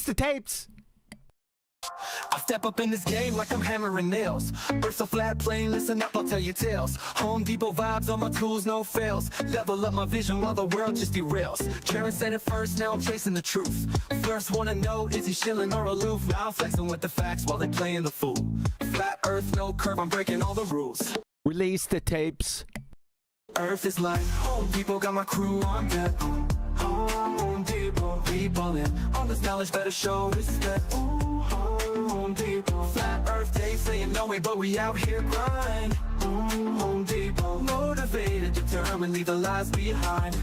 Release the tapes. I step up in this game like I'm hammering nails. Burst a flat plane, listen up, I'll tell you tales. Home Depot vibes on my tools, no fails. Level up my vision while the world just derails. Sharon said it first, now I'm chasing the truth. First wanna know, is he chilling or aloof? Now I'm flexing with the facts while they playing the fool. Flat earth, no curve, I'm breaking all the rules. Release the tapes. Earth is like Home Depot, got my crew on deck. Home Depot, we ballin'. All this knowledge better show respect. Home Depot, flat earth, they saying no way, but we out here grind. Home Depot, motivated, determined, leave the lies behind.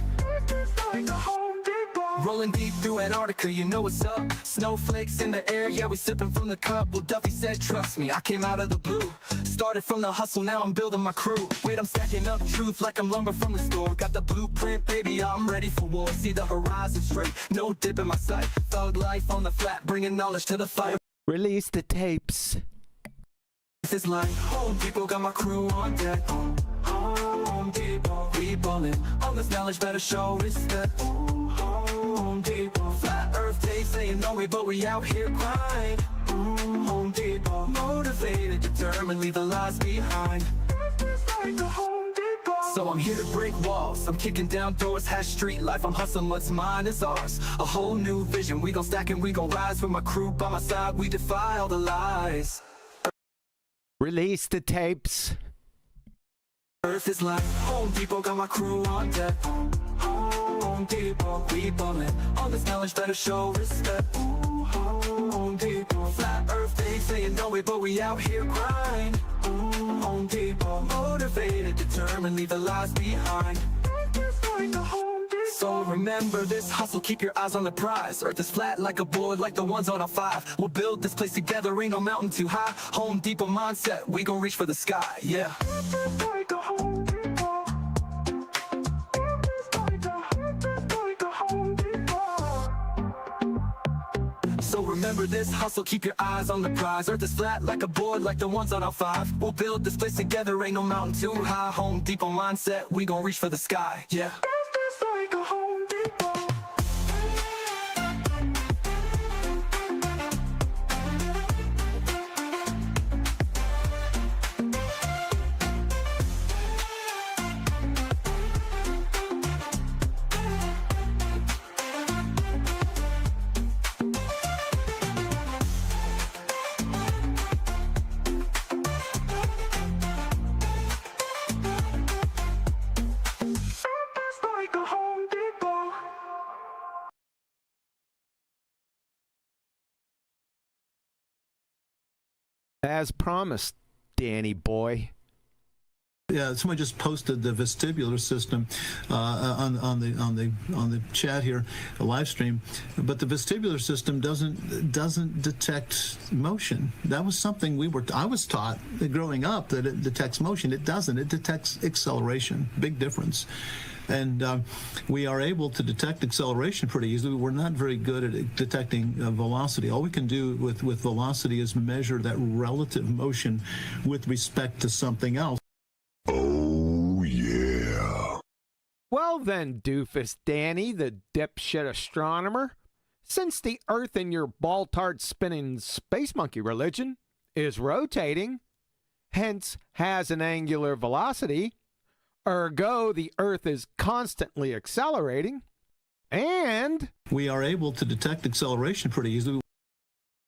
Like a Home Depot. Rolling deep through Antarctica, you know what's up. Snowflakes in the air, yeah, we sipping from the cup. Well, Duffy said, trust me, I came out of the blue. Started from the hustle, now I'm building my crew. Wait, I'm stacking up truth like I'm lumber from the store. Got the blueprint, baby, I'm ready for war. See the horizon straight, no dip in my sight. Thug life on the flat, bringing knowledge to the fire. Release the tapes. It's like Home Depot, got my crew on deck. Home Depot, we ballin'. All this knowledge better show respect. Home Depot, flat earth, they saying no way, but we out here grind. Home Depot, motivated, determined, leave the lies behind. Like a Home Depot. So I'm here to break walls, I'm kicking down doors, hash street life, I'm hustling, what's mine is ours. A whole new vision, we gon' stack and we gon' rise. With my crew by my side, we defy all the lies. Release the tapes. Earth is like Home Depot, got my crew on deck. Home Depot, we ballin'. All this knowledge better show respect. Home Depot, flat earth, they saying no way, but we out here grind. Home Depot, motivated, determined, leave the lies behind. Like a Home Depot. So remember this hustle, keep your eyes on the prize. Earth is flat like a board, like the ones on a 5. We'll build this place together, ain't no mountain too high. Home Depot mindset, we gon' reach for the sky, yeah. Like a Home Depot. Like a Home Depot. So remember this hustle, keep your eyes on the prize. Earth is flat like a board, like the ones on our 5. We'll build this place together, ain't no mountain too high. Home Depot mindset, we gon' reach for the sky, yeah. Like a Home Depot. Like a Home Depot. As promised, Danny boy. Yeah, someone just posted the vestibular system on the chat here, the live stream. But the vestibular system doesn't detect motion. That was something I was taught growing up, that it detects motion. It doesn't. It detects acceleration. Big difference. And we are able to detect acceleration pretty easily. We're not very good at detecting velocity. All we can do with velocity is measure that relative motion with respect to something else. Oh, yeah. Well then, doofus Danny, the dipshit astronomer, since the Earth in your ball-tart spinning space monkey religion is rotating, hence has an angular velocity, ergo the Earth is constantly accelerating, and we are able to detect acceleration pretty easily.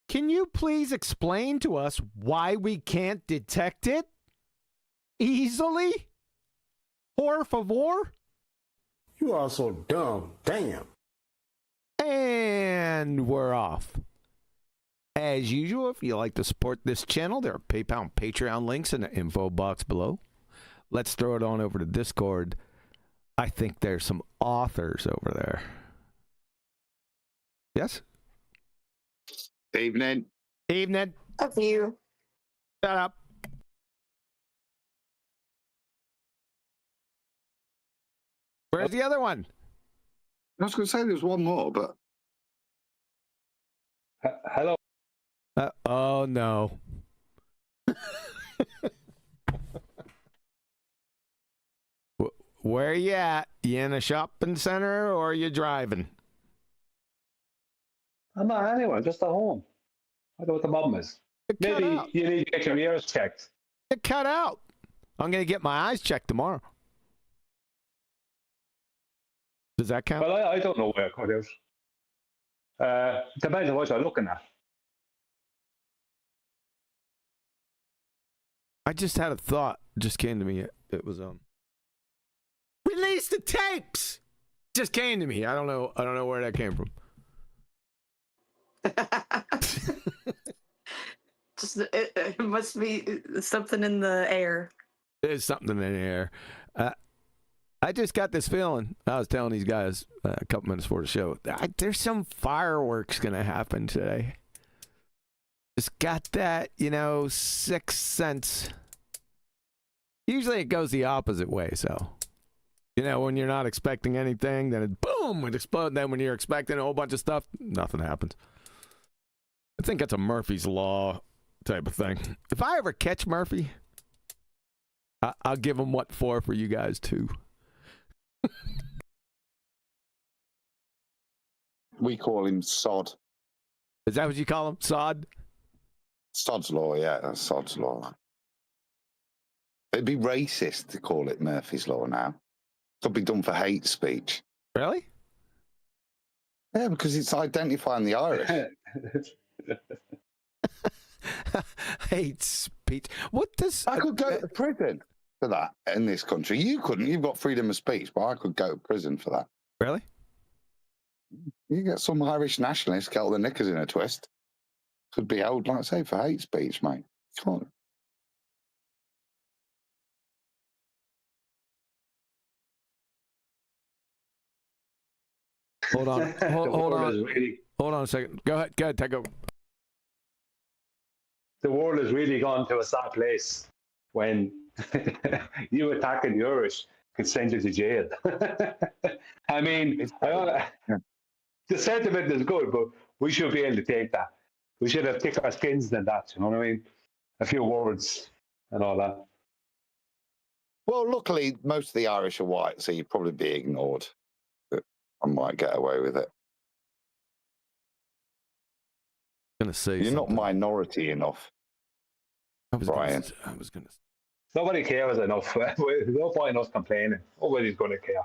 Can you please explain to us why we can't detect it easily? Por favor? You are so dumb. Damn. And we're off. As usual, if you'd like to support this channel, there are PayPal and Patreon links in the info box below. Let's throw it on over to Discord. I think there's some authors over there. Yes? Evening. Evening. A few. Shut up. Where's the other one? I was going to say there's one more, but... Hello. Oh, no. Where you at? You in a shopping center or are you driving? I'm not anywhere. I'm just at home. I don't know what the problem is. Get cut Maybe out. you need to get your ears checked. Get cut out. I'm going to get my eyes checked tomorrow. Does that count? Well, I don't know where it cut out. Depends on what you're looking at. I just had a thought. Just came to me. It was release the tapes. Just came to me. I don't know where that came from. Just it must be something in the air. There's something in the air. I just got this feeling. I was telling these guys a couple minutes before the show. There's some fireworks gonna happen today. Just got that, sixth sense. Usually it goes the opposite way. So, when you're not expecting anything, then it boom, it explodes. Then when you're expecting a whole bunch of stuff, nothing happens. I think that's a Murphy's Law type of thing. If I ever catch Murphy, I'll give him what for you guys too. We call him Sod. Is that what you call him? Sod? Sod's Law, yeah, that's Sod's Law. It'd be racist to call it Murphy's Law now. Could be done for hate speech. Really? Yeah, because it's identifying the Irish. Hate speech. What does... I could go to prison for that in this country. You couldn't. You've got freedom of speech, but I could go to prison for that. Really? You get some Irish nationalists get all the knickers in a twist. Could be held, like I say, for hate speech, mate. Can't. Hold on. Hold on. Really, Hold on a second. Go ahead. Take over. the world has really gone to a sad place when you attacking the Irish can send you to jail. I mean, the sentiment is good, but we should be able to take that. We should have thicker skins than that, you know what I mean? A few words and all that. Well, luckily, most of the Irish are white, so you'd probably be ignored. But I might get away with it. Gonna say You're not something. minority enough, Brian. I was gonna. Nobody cares enough. There's no point in us complaining. Nobody's going to care.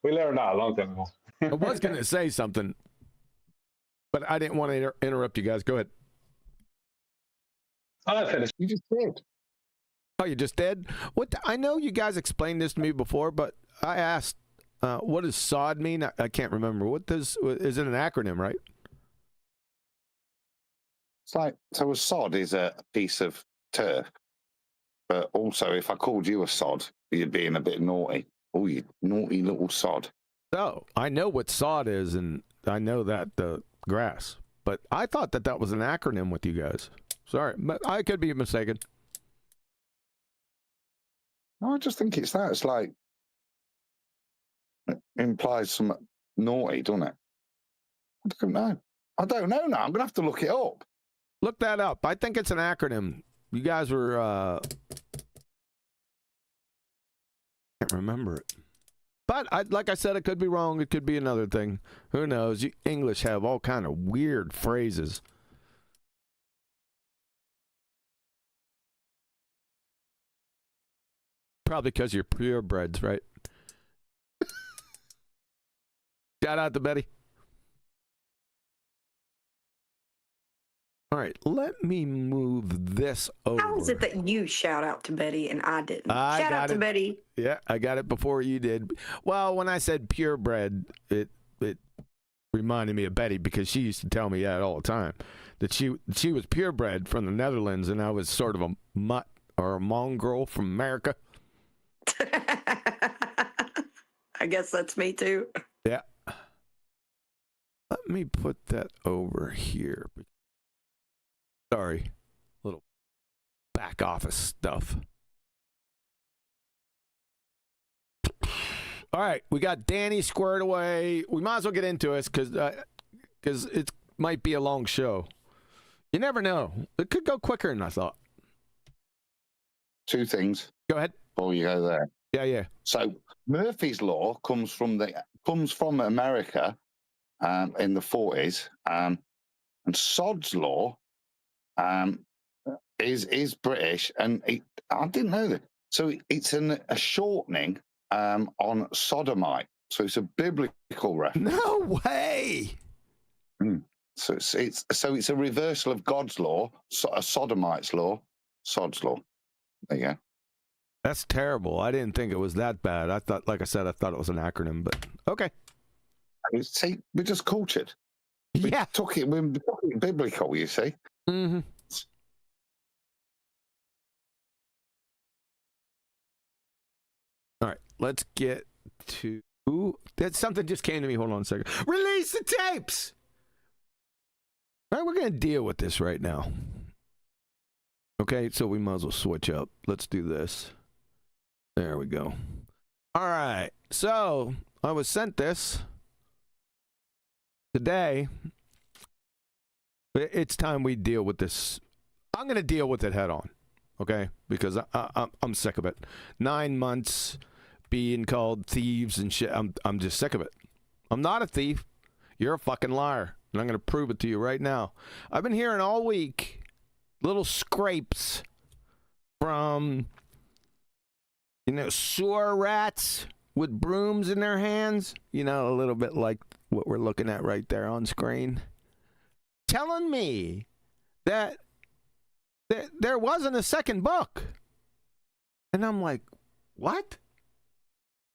We learned that a long time ago. I was gonna say something, but I didn't want to interrupt you guys. Go ahead. I finished. You just did. Oh, you just did? What? I know you guys explained this to me before, but I asked, what does SOD mean? I can't remember. Is it an acronym, right? It's like, so a sod is a piece of turf. But also, if I called you a sod, you're being a bit naughty. Oh, you naughty little sod. So I know what SOD is, and I know that the grass. But I thought that was an acronym with you guys. Sorry, but I could be mistaken. No, I just think it's that. It's like, it implies some naughty, doesn't it? I don't know. I don't know now. I'm going to have to look it up. Look that up. I think it's an acronym. You guys were, can't remember it. But like I said, it could be wrong. It could be another thing. Who knows? You English have all kind of weird phrases. Probably because you're purebreds, right? Shout out to Betty. All right, let me move this over. How is it that you shout out to Betty and I didn't? Shout out to Betty. Yeah, I got it before you did. Well, when I said purebred, it reminded me of Betty because she used to tell me that all the time. That she was purebred from the Netherlands and I was sort of a mutt or a mongrel from America. I guess that's me too. Yeah. Let me put that over here. Sorry. Little back office stuff. All right, we got Danny squared away. We might as well get into it because it might be a long show. You never know. It could go quicker than I thought. Two things. Go ahead. Before you go there. Yeah. So Murphy's Law comes from America in the 40s. And Sod's Law is British, and I didn't know that. So it's a shortening on sodomite. So it's a biblical reference. No way. So it's a reversal of God's law, a sodomite's law, Sod's Law. There you go. That's terrible. I didn't think it was that bad. I thought, like I said, I thought it was an acronym, but okay. See, we're just cultured. Yeah. We're talking biblical, you see. Mm-hmm. All right, let's get to... something just came to me. Hold on a second. Release the tapes! All right, we're going to deal with this right now. Okay, so we might as well switch up. Let's do this. There we go. All right, so I was sent this today. It's time we deal with this. I'm going to deal with it head on, okay? Because I'm sick of it. 9 months being called thieves and shit. I'm just sick of it. I'm not a thief. You're a fucking liar. And I'm going to prove it to you right now. I've been hearing all week little scrapes from, sewer rats with brooms in their hands. A little bit like what we're looking at right there on screen. Telling me that there wasn't a second book. And I'm like, what?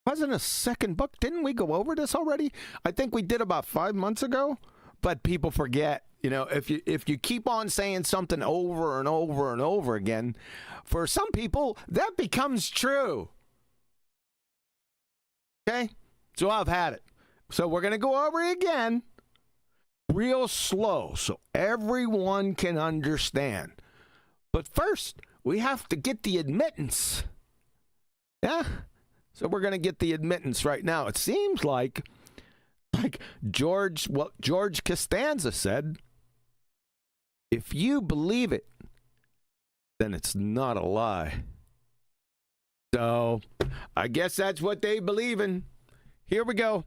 Wasn't a second book? Didn't we go over this already? I think we did about 5 months ago. But people forget, if you keep on saying something over and over and over again, for some people, that becomes true. Okay? So I've had it. So we're going to go over it again real slow so everyone can understand. But first, we have to get the admittance. Yeah? So we're going to get the admittance right now. It seems like George Costanza said, if you believe it, then it's not a lie. So I guess that's what they believe in. Here we go.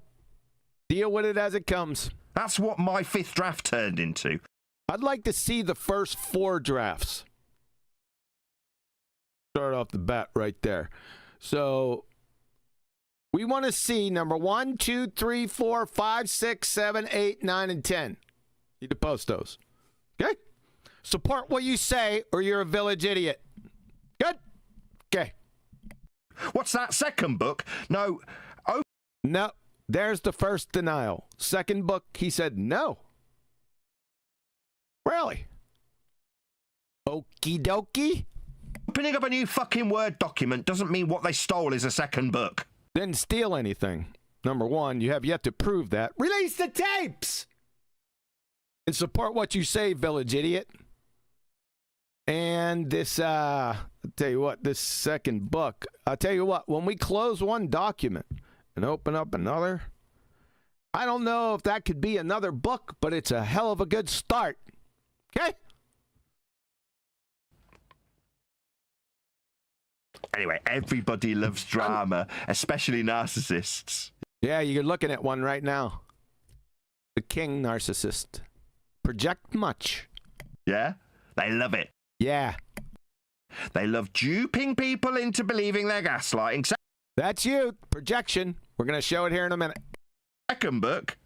Deal with it as it comes. That's what my 5th draft turned into. I'd like to see the first 4 drafts. Start off the bat right there. So we want to see number 1, 2, 3, 4, 5, 6, 7, 8, 9, and 10. Need to post those. Okay? Support what you say or you're a village idiot. Good? Okay. What's that second book? No. Oh. No. There's the first denial. Second book, he said no. Really? Okie dokie? Opening up a new fucking Word document doesn't mean what they stole is a second book. Didn't steal anything. Number 1, you have yet to prove that. Release the tapes! And support what you say, village idiot. And this, I'll tell you what, this second book, I'll tell you what, when we close one document and open up another, I don't know if that could be another book, but it's a hell of a good start. Okay? Anyway, everybody loves drama, especially narcissists. Yeah, you're looking at one right now. The king narcissist. Project much. Yeah? They love it. Yeah. They love duping people into believing they're gaslighting. That's you. Projection. We're going to show it here in a minute. Second book?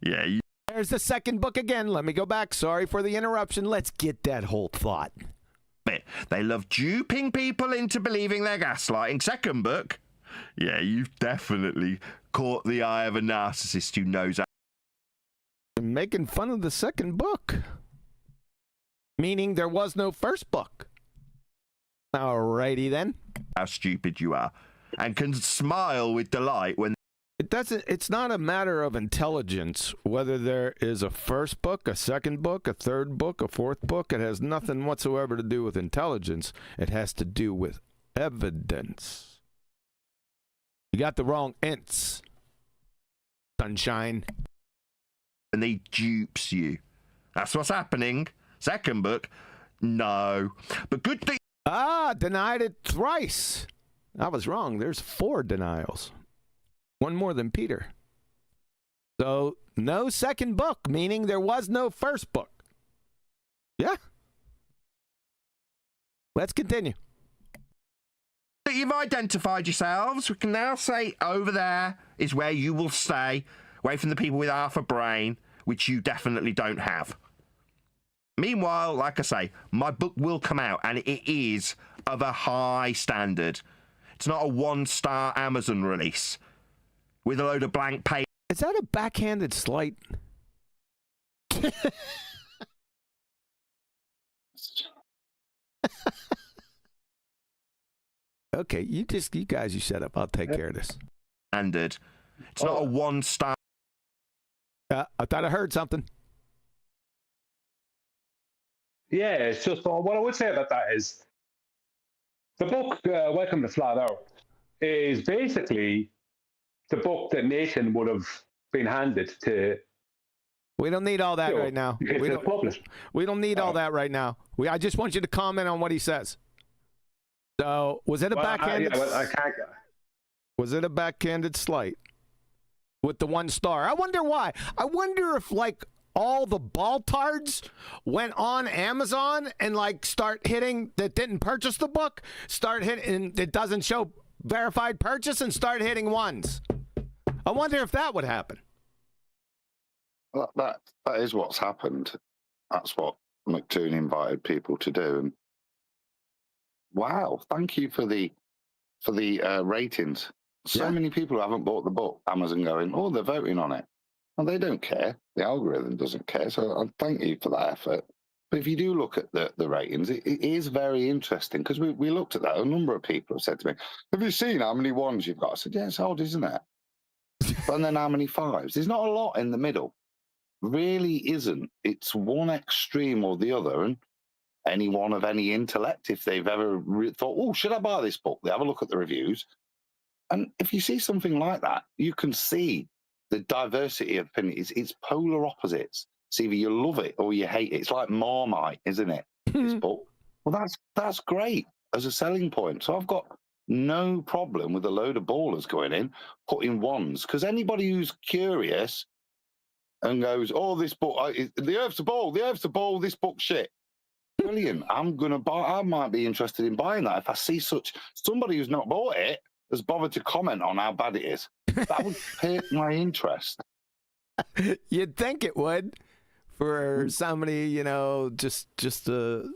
Yeah. There's the second book again. Let me go back. Sorry for the interruption. Let's get that whole thought. They love duping people into believing they're gaslighting. Second book? Yeah, you've definitely caught the eye of a narcissist who knows how. Making fun of the second book. Meaning there was no first book. Alrighty then. How stupid you are. And can smile with delight when... It's not a matter of intelligence, whether there is a first book, a second book, a third book, a fourth book. It has nothing whatsoever to do with intelligence. It has to do with evidence. You got the wrong ints, sunshine. And he dupes you. That's what's happening. Second book, no. But good thing... Denied it thrice. I was wrong. There's 4 denials. One more than Peter. So, no second book, meaning there was no first book. Yeah. Let's continue. That you've identified yourselves, we can now say over there is where you will stay, away from the people with half a brain, which you definitely don't have. Meanwhile, like I say, my book will come out, and it is of a high standard. It's not a 1-star Amazon release with a load of blank pages. Is that a backhanded slight? Okay, you guys, you shut up. I'll take care of this. Standard. It's not a 1-star. I thought I heard something. Yeah, it's just what I would say about that is the book Welcome to Flat Earth is basically the book that Nathan would have been handed to. We don't need all that right now. We don't need all that right now. I just want you to comment on what he says. So, was it a backhanded? I can't. Was it a backhanded slight with the 1 star? I wonder why. I wonder if like all the balltards went on Amazon and like start hitting that didn't purchase the book, start hitting and it doesn't show verified purchase and start hitting 1s. I wonder if that would happen. Well, that is what's happened. That's what McToon invited people to do. And wow, thank you for the ratings. So many people who haven't bought the book, Amazon going, oh, they're voting on it. And they don't care. The algorithm doesn't care. So I thank you for that effort. But if you do look at the ratings, it is very interesting because we looked at that. A number of people have said to me, have you seen how many 1s you've got? I said, yeah, it's odd, isn't it? And then how many 5s? There's not a lot in the middle. Really isn't. It's one extreme or the other. And anyone of any intellect, if they've ever thought, oh, should I buy this book? They have a look at the reviews. And if you see something like that, you can see the diversity of opinions. It's polar opposites. It's either you love it or you hate it. It's like Marmite, isn't it? This book. Well, that's great as a selling point. So I've got no problem with a load of ballers going in, putting 1s, because anybody who's curious and goes, oh, this book, the Earth's a ball, this book's shit. Brilliant. I might be interested in buying that if I see somebody who's not bought it has bothered to comment on how bad it is. That would pique my interest. You'd think it would for somebody, just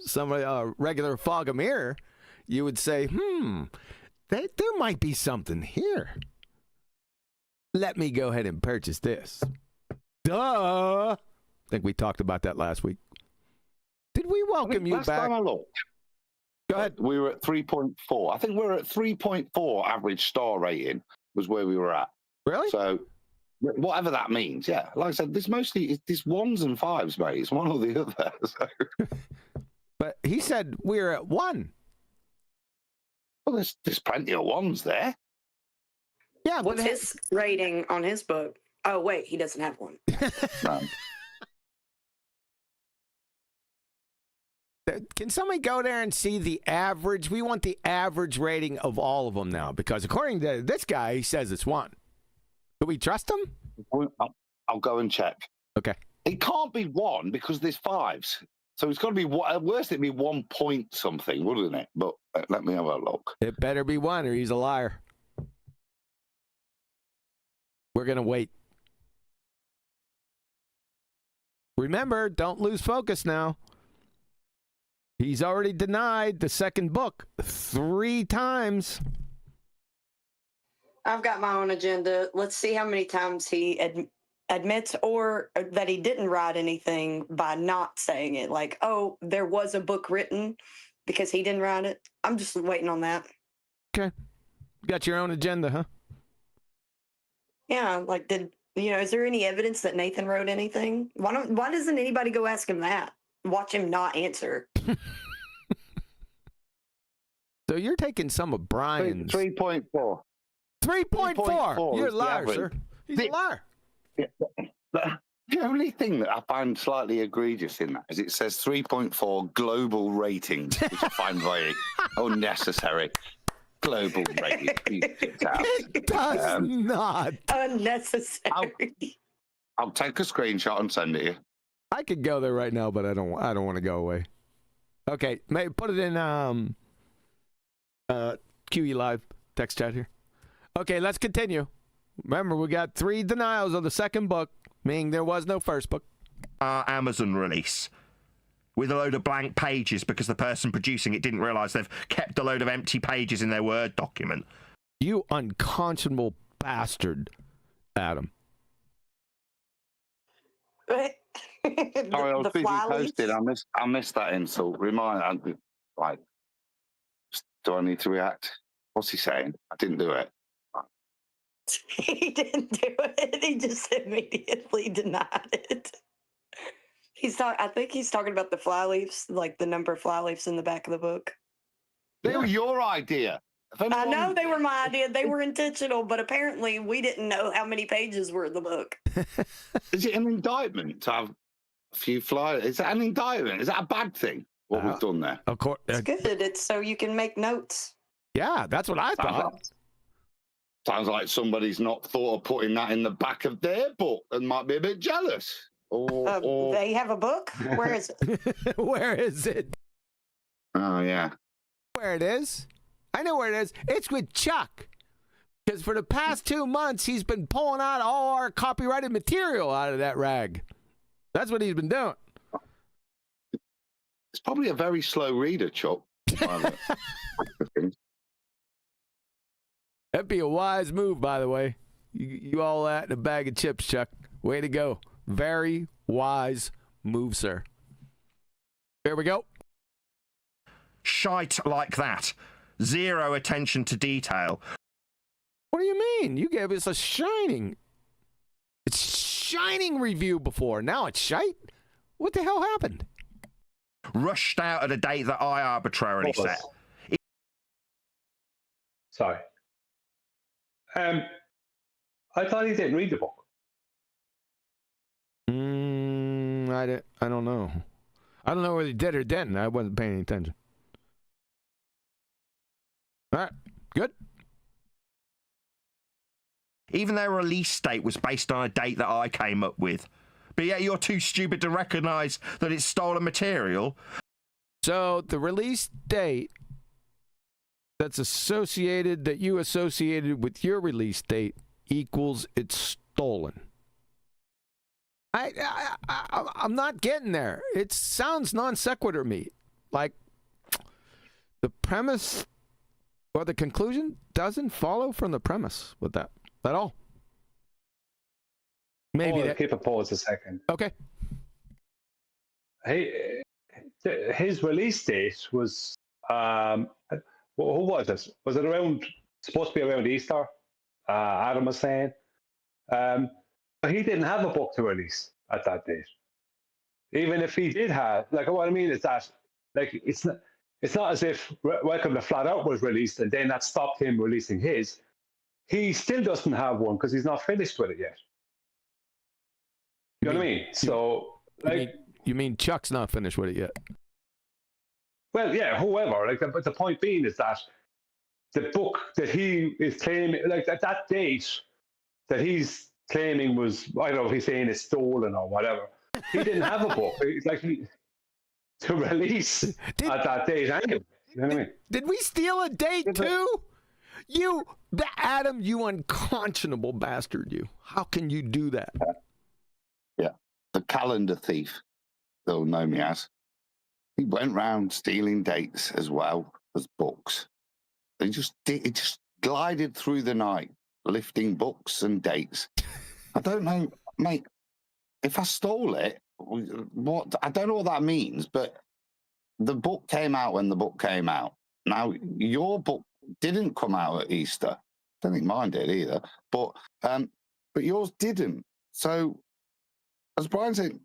somebody, a regular fog of mirror. You would say, there might be something here. Let me go ahead and purchase this. Duh. I think we talked about that last week. Did we welcome you back? Last time I looked, go ahead. We were at 3.4. I think we're at 3.4 average star rating was where we were at. Really? So whatever that means, yeah. Like I said, this 1s and 5s, mate. It's one or the other. So. But he said we're at 1. Well, there's plenty of 1s there. Yeah. What's his rating on his book? Oh, wait, he doesn't have one. No. Can somebody go there and see the average? We want the average rating of all of them now, because according to this guy, he says it's 1. Do we trust him? I'll go and check. Okay. It can't be 1 because there's 5s. So it's got to be, at worst, it'd be 1 point something, wouldn't it? But let me have a look. It better be 1 or he's a liar. We're going to wait. Remember, don't lose focus now. He's already denied the second book 3 times. I've got my own agenda. Let's see how many times he admits or that he didn't write anything by not saying it. Like, oh, there was a book written because he didn't write it. I'm just waiting on that. Okay. Got your own agenda, huh? Yeah, like is there any evidence that Nathan wrote anything? Why doesn't anybody go ask him that? Watch him not answer. So you're taking some of Brian's 3.4. 3.4. You're a liar, sir. He's a liar. The only thing that I find slightly egregious in that is it says 3.4 global ratings, which I find very unnecessary. Global ratings. It does not. Unnecessary. I'll take a screenshot and send it to you. I could go there right now, but I don't want to go away. Okay, maybe put it in QE Live text chat here. Okay, let's continue. Remember, we got 3 denials of the second book, meaning there was no first book. Amazon release with a load of blank pages because the person producing it didn't realise they've kept a load of empty pages in their Word document. You unconscionable bastard, Adam. Sorry, I was busy fly posting. leaves? I missed that insult. Like, do I need to react? What's he saying? I didn't do it. He didn't do it. He just immediately denied it. I think he's talking about the fly leaves, like the number of fly leaves in the back of the book. They were your idea. I know they were my idea. They were intentional, but apparently we didn't know how many pages were in the book. Is it an indictment to have a few flyers? Is that an indictment? Is that a bad thing, what we've done there? Of course. It's good. It's so you can make notes. Yeah, that's what I thought. Sounds like somebody's not thought of putting that in the back of their book and might be a bit jealous. Or They have a book? Where is it? Where is it? Oh, yeah. Where it is? I know where it is. It's with Chuck. Because for the past 2 months, he's been pulling out all our copyrighted material out of that rag. That's what he's been doing. It's probably a very slow reader, Chuck. That'd be a wise move, by the way. You all that in a bag of chips, Chuck. Way to go. Very wise move, sir. There we go. Shite like that. Zero attention to detail. What do you mean? You gave us a shining review before. Now it's shite? What the hell happened? Rushed out at a date that I arbitrarily set. Sorry. I thought he didn't read the book. I don't know. I don't know whether he did or didn't. I wasn't paying any attention. All right, good. Even their release date was based on a date that I came up with. But yet you're too stupid to recognise that it's stolen material. So the release date that you associated with your release date equals it's stolen. I'm not getting there. It sounds non sequitur to me. Like the premise or the conclusion doesn't follow from the premise with that at all. Maybe keep a pause a second. Okay. His release date was who was it? Was it supposed to be around Easter? Adam was saying. But he didn't have a book to release at that date. Even if he did have, like, what I mean is that, like, it's not as if Welcome to Flat Out was released and then that stopped him releasing his. He still doesn't have one because he's not finished with it yet. You know what I mean? So, you mean Chuck's not finished with it yet? Well, yeah, whoever. Like, but the point being is that the book that he is claiming, like at that date that he's claiming was, I don't know if he's saying it's stolen or whatever. He didn't have a book. It's like to release at that date anyway. You know what I mean? Did we steal a date too? Adam, you unconscionable bastard, you. How can you do that? Yeah. The calendar thief, they'll know me as. He went round stealing dates as well as books. He just glided through the night, lifting books and dates. I don't know, mate. If I stole it, what? I don't know what that means, but the book came out when the book came out. Now, your book didn't come out at Easter. I don't think mine did either. But yours didn't. So, as Brian said,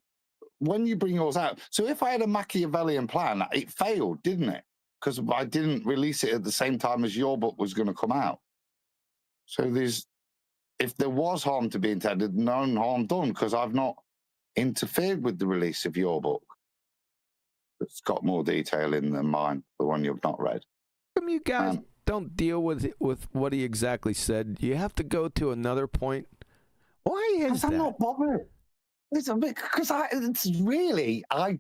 when you bring yours out, so if I had a Machiavellian plan, it failed, didn't it? Because I didn't release it at the same time as your book was going to come out. So if there was harm to be intended, no harm done, because I've not interfered with the release of your book. It's got more detail in than mine, the one you've not read. How come you guys don't deal with what he exactly said? You have to go to another point. Why is that? I'm not bothered. It's a bit because I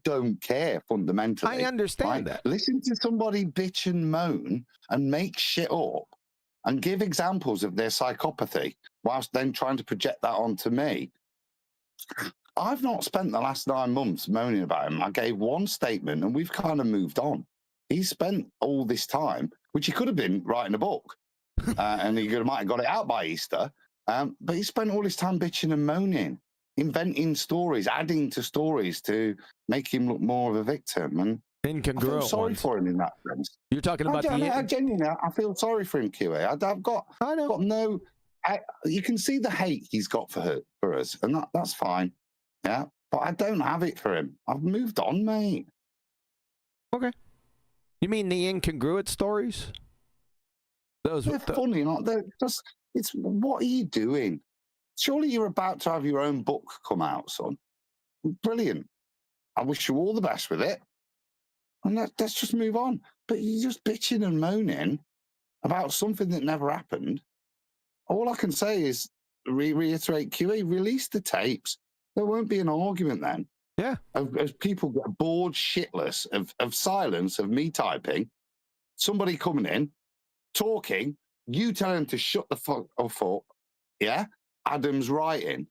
don't care fundamentally. I understand that. Listen to somebody bitch and moan and make shit up and give examples of their psychopathy whilst then trying to project that onto me. I've not spent the last 9 months moaning about him. I gave one statement and we've kind of moved on. He spent all this time, which he could have been writing a book, and he might have got it out by Easter, but he spent all his time bitching and moaning, inventing stories, adding to stories to make him look more of a victim. And Incongruent I feel sorry ones. for him in that sense. You're talking about I genuinely, I feel sorry for him, QA. I've got no. You can see the hate he's got for us, and that's fine. Yeah, but I don't have it for him. I've moved on, mate. Okay. You mean the incongruent stories? Those They're funny, not they're just. It's what are you doing? Surely you're about to have your own book come out, son. Brilliant. I wish you all the best with it. And let's just move on. But you're just bitching and moaning about something that never happened. All I can say is reiterate, QA, release the tapes. There won't be an argument then. Yeah. As people get bored shitless of silence, of me typing, somebody coming in, talking, you tell him to shut the fuck up, yeah? Adam's writing.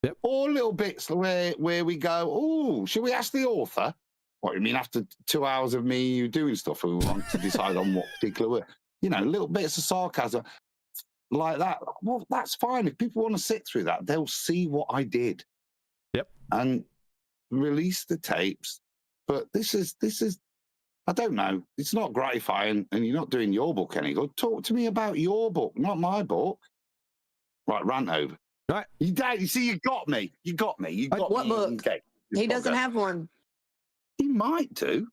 Yep. Or little bits where we go, oh, should we ask the author? What, you mean after 2 hours of me doing stuff, we want to decide on what particular word? You know, little bits of sarcasm like that. Well, that's fine. If people want to sit through that, they'll see what I did. Yep. And release the tapes. But this is I don't know. It's not gratifying, and you're not doing your book any good. Talk to me about your book, not my book. Right, rant over. Right. You see, you got me. You got me. What book? Okay. He doesn't have one. He might do,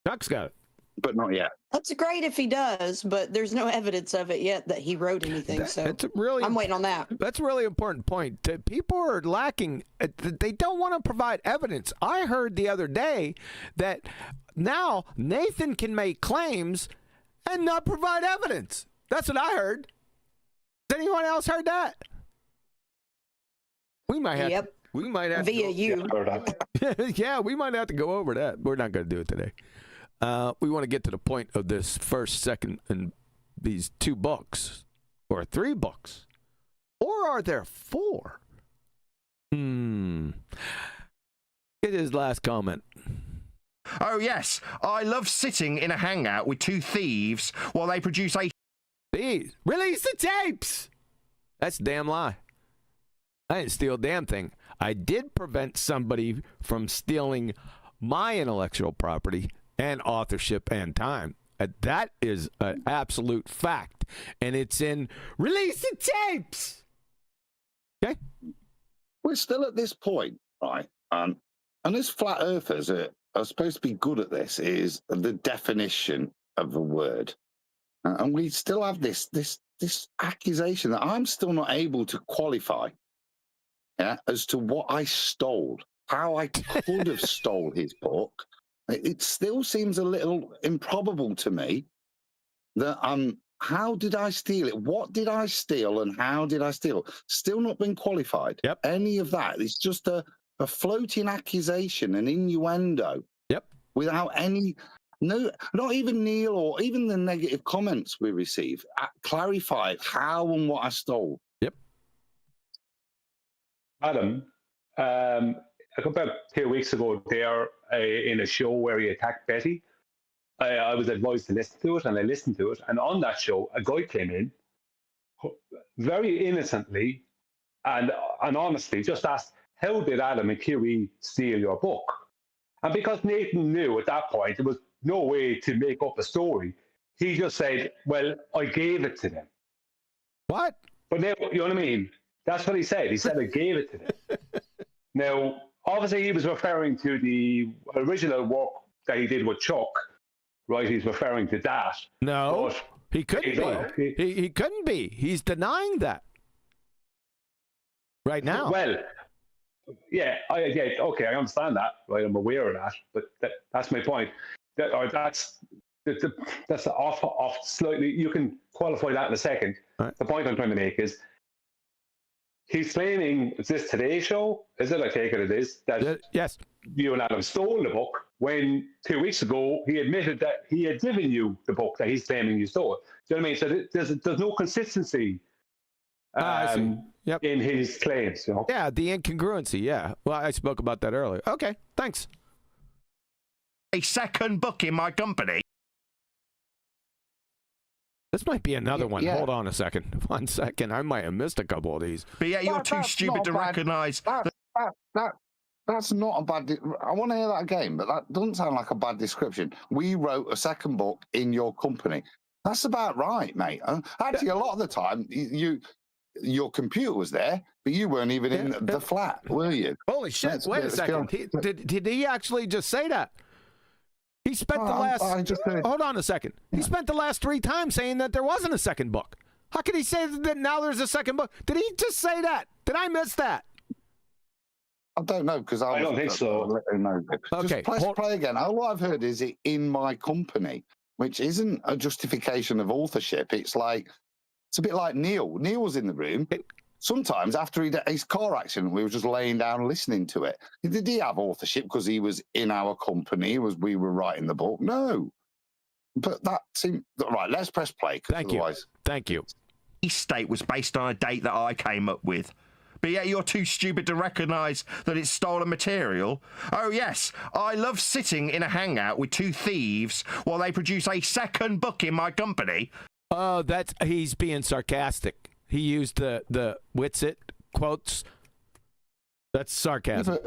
Chuck's got it. but not yet. That's great if he does, but there's no evidence of it yet that he wrote anything. So I'm waiting on that. That's a really important point. People are lacking. They don't want to provide evidence. I heard the other day that now Nathan can make claims and not provide evidence. That's what I heard. Has anyone else heard that? We might have. Yep. We might have via you. Yeah, we might have to go over that. We're not going to do it today. We want to get to the point of this first, second, and these 2 books, or 3 books, or are there 4? Get his last comment. Oh, yes. I love sitting in a hangout with 2 thieves while they produce a... Thieves. Release the tapes! That's a damn lie. I didn't steal a damn thing. I did prevent somebody from stealing my intellectual property and authorship and time. That is an absolute fact. And it's in Release the Tapes! Okay? We're still at this point, right? And as flat earthers are supposed to be good at this, is the definition of a word. And we still have this accusation that I'm still not able to qualify, yeah, as to what I stole, how I could have stole his book. It still seems a little improbable to me that how did I steal it? What did I steal and how did I steal? Still not been qualified. Yep. Any of that. It's just a floating accusation, an innuendo. Yep. Without any, not even Neil or even the negative comments we receive clarified how and what I stole. Yep. Adam, about 2 weeks ago there in a show where he attacked Betty, I was advised to listen to it, and I listened to it. And on that show, a guy came in very innocently and honestly just asked, how did Adam and QE steal your book? And because Nathan knew at that point there was no way to make up a story, he just said, well, I gave it to them. What? But now, you know what I mean? That's what he said. He said, I gave it to them. Now, obviously, he was referring to the original work that he did with Chuck, right? He's referring to that. No, but he couldn't be. He couldn't be. He's denying that right now. Well, yeah, okay, I understand that, right? I'm aware of that, but that's my point. That's off slightly. You can qualify that in a second. Right. The point I'm trying to make is he's claiming, is this Today's Show? Is it? I take it is. That Yes. you and Adam stole the book when 2 weeks ago he admitted that he had given you the book that he's claiming you stole. Do you know what I mean? So there's no consistency I see. Yep. in his claims. You know? Yeah, the incongruency. Yeah. Well, I spoke about that earlier. Okay, thanks. A second book in my company. This might be another one. Yeah. Hold on a second. 1 second. I might have missed a couple of these. But yeah, you're too stupid to recognise. That's not a bad. I want to hear that again, but that doesn't sound like a bad description. We wrote a second book in your company. That's about right, mate. Actually, a lot of the time, your computer was there, but you weren't even in the flat, were you? Holy shit. Wait a second. Did he actually just say that? He spent the last... Hold on a second. Yeah. He spent the last 3 times saying that there wasn't a second book. How could he say that now there's a second book? Did he just say that? Did I miss that? I don't know, because I don't think so. Okay. Just play again. All I've heard is it in my company, which isn't a justification of authorship. It's a bit like Neil. Neil was in the room. Sometimes after his car accident, we were just laying down listening to it. Did he have authorship because he was in our company? We were writing the book? No. But that seemed... Right, let's press play. Thank you. Thank you. His state was based on a date that I came up with. But yet you're too stupid to recognise that it's stolen material. Oh yes, I love sitting in a hangout with 2 thieves while they produce a second book in my company. Oh, he's being sarcastic. He used the Witsit quotes. That's sarcasm.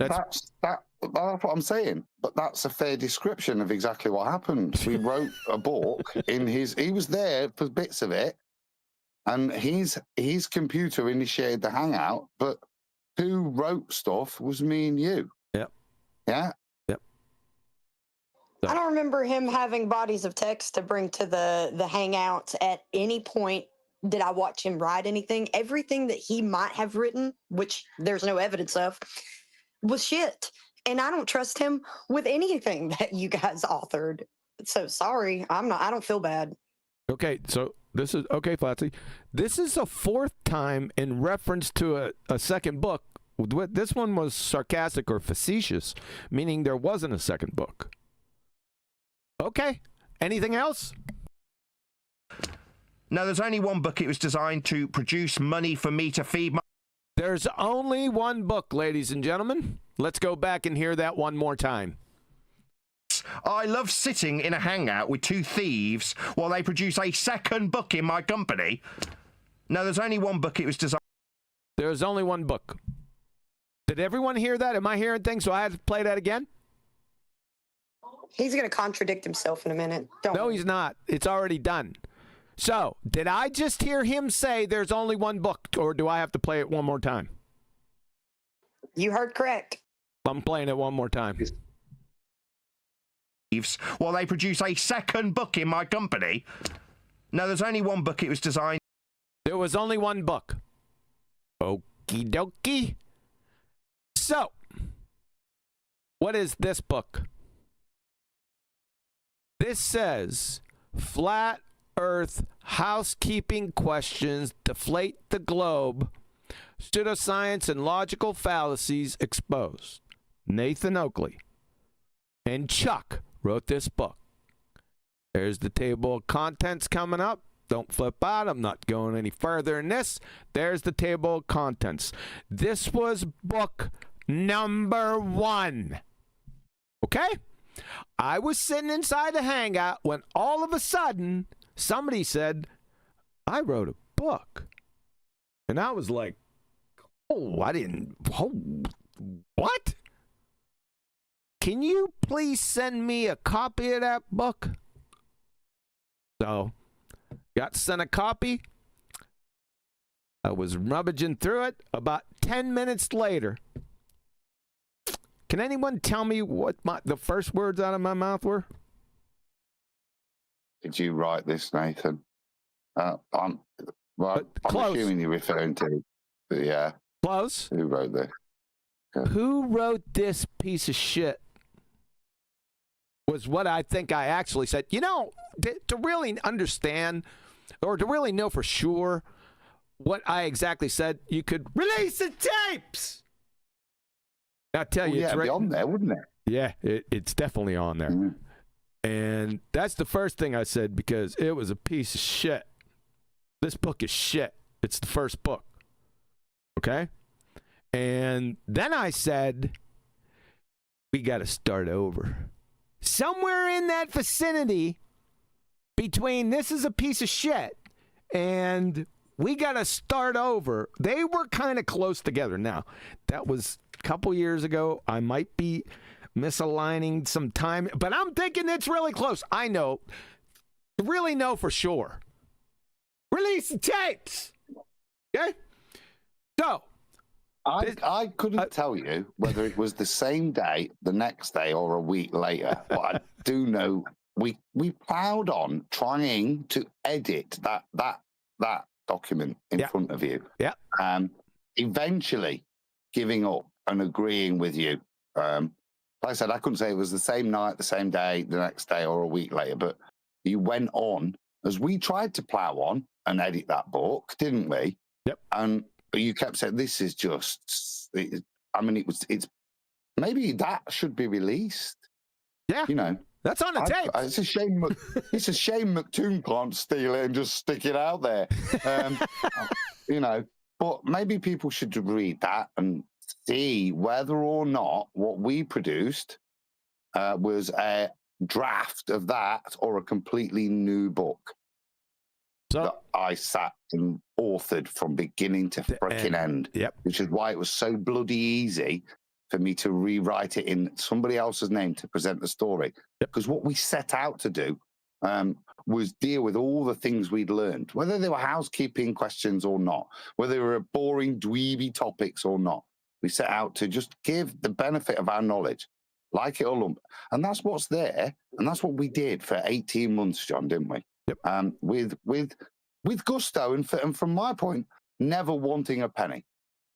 Yeah, that's what I'm saying. But that's a fair description of exactly what happened. We wrote a book in he was there for bits of it, and his computer initiated the hangout, but who wrote stuff was me and you. Yep. Yeah? Yep. I don't remember him having bodies of text to bring to the hangout at any point. Did I watch him write anything? Everything that he might have written, which there's no evidence of, was shit. And I don't trust him with anything that you guys authored. So sorry, I don't feel bad. Okay, so this is okay, Flatsy. This is a 4th time in reference to a second book. This one was sarcastic or facetious, meaning there wasn't a second book. Okay. Anything else? No, there's only one book. It was designed to produce money for me to feed my... There's only one book, ladies and gentlemen. Let's go back and hear that one more time. I love sitting in a hangout with 2 thieves while they produce a second book in my company. No, there's only one book. It was designed... There's only one book. Did everyone hear that? Am I hearing things so I have to play that again? He's going to contradict himself in a minute. No, he's not. It's already done. So, did I just hear him say there's only one book, or do I have to play it one more time? You heard correct. I'm playing it one more time. While they produce a second book in my company. No, there's only one book. It was designed... There was only one book. Okie dokie. So, what is this book? This says, Flat Earth Housekeeping Questions Deflate the Globe, Pseudoscience and Logical Fallacies Exposed. Nathan Oakley and Chuck wrote this book. There's the table of contents coming up. Don't flip out. I'm not going any further in this. There's the table of contents. This was book number 1. Okay? I was sitting inside the hangout when all of a sudden somebody said, I wrote a book. And I was like, what? Can you please send me a copy of that book? So, got sent a copy. I was rummaging through it. About 10 minutes later, can anyone tell me what the first words out of my mouth were? Did you write this, Nathan? I'm assuming you're referring to, yeah. Close. Who wrote this? Yeah. Who wrote this piece of shit? Was what I think I actually said. You know, to really understand or to really know for sure what I exactly said, you could release the tapes. I tell you, yeah, it's it'd be on there, wouldn't it? Yeah, it's definitely on there. Mm. And that's the first thing I said because it was a piece of shit. This book is shit. It's the first book. Okay? And then I said, we got to start over. Somewhere in that vicinity between this is a piece of shit and we got to start over, they were kind of close together. Now, that was a couple years ago. I might be misaligning some time, but I'm thinking it's really close. I know, really know for sure. Release the tapes. Okay? So, I couldn't tell you whether it was the same day, the next day, or a week later. But I do know we plowed on trying to edit that document in front of you. Yeah. Eventually giving up and agreeing with you. Like I said, I couldn't say it was the same night, the same day, the next day, or a week later, but you went on as we tried to plow on and edit that book, didn't we? Yep. And you kept saying, this is just, it's maybe that should be released. Yeah. You know, that's on the tape. It's a shame. It's a shame McToon can't steal it and just stick it out there. You know, but maybe people should read that and see whether or not what we produced was a draft of that or a completely new book that I sat and authored from beginning to freaking end. Yep. Which is why it was so bloody easy for me to rewrite it in somebody else's name to present the story. Because what we set out to do was deal with all the things we'd learned, whether they were housekeeping questions or not, whether they were boring dweeby topics or not. We set out to just give the benefit of our knowledge, like it or lump. And that's what's there. And that's what we did for 18 months, John, didn't we? Yep. With gusto and from my point, never wanting a penny.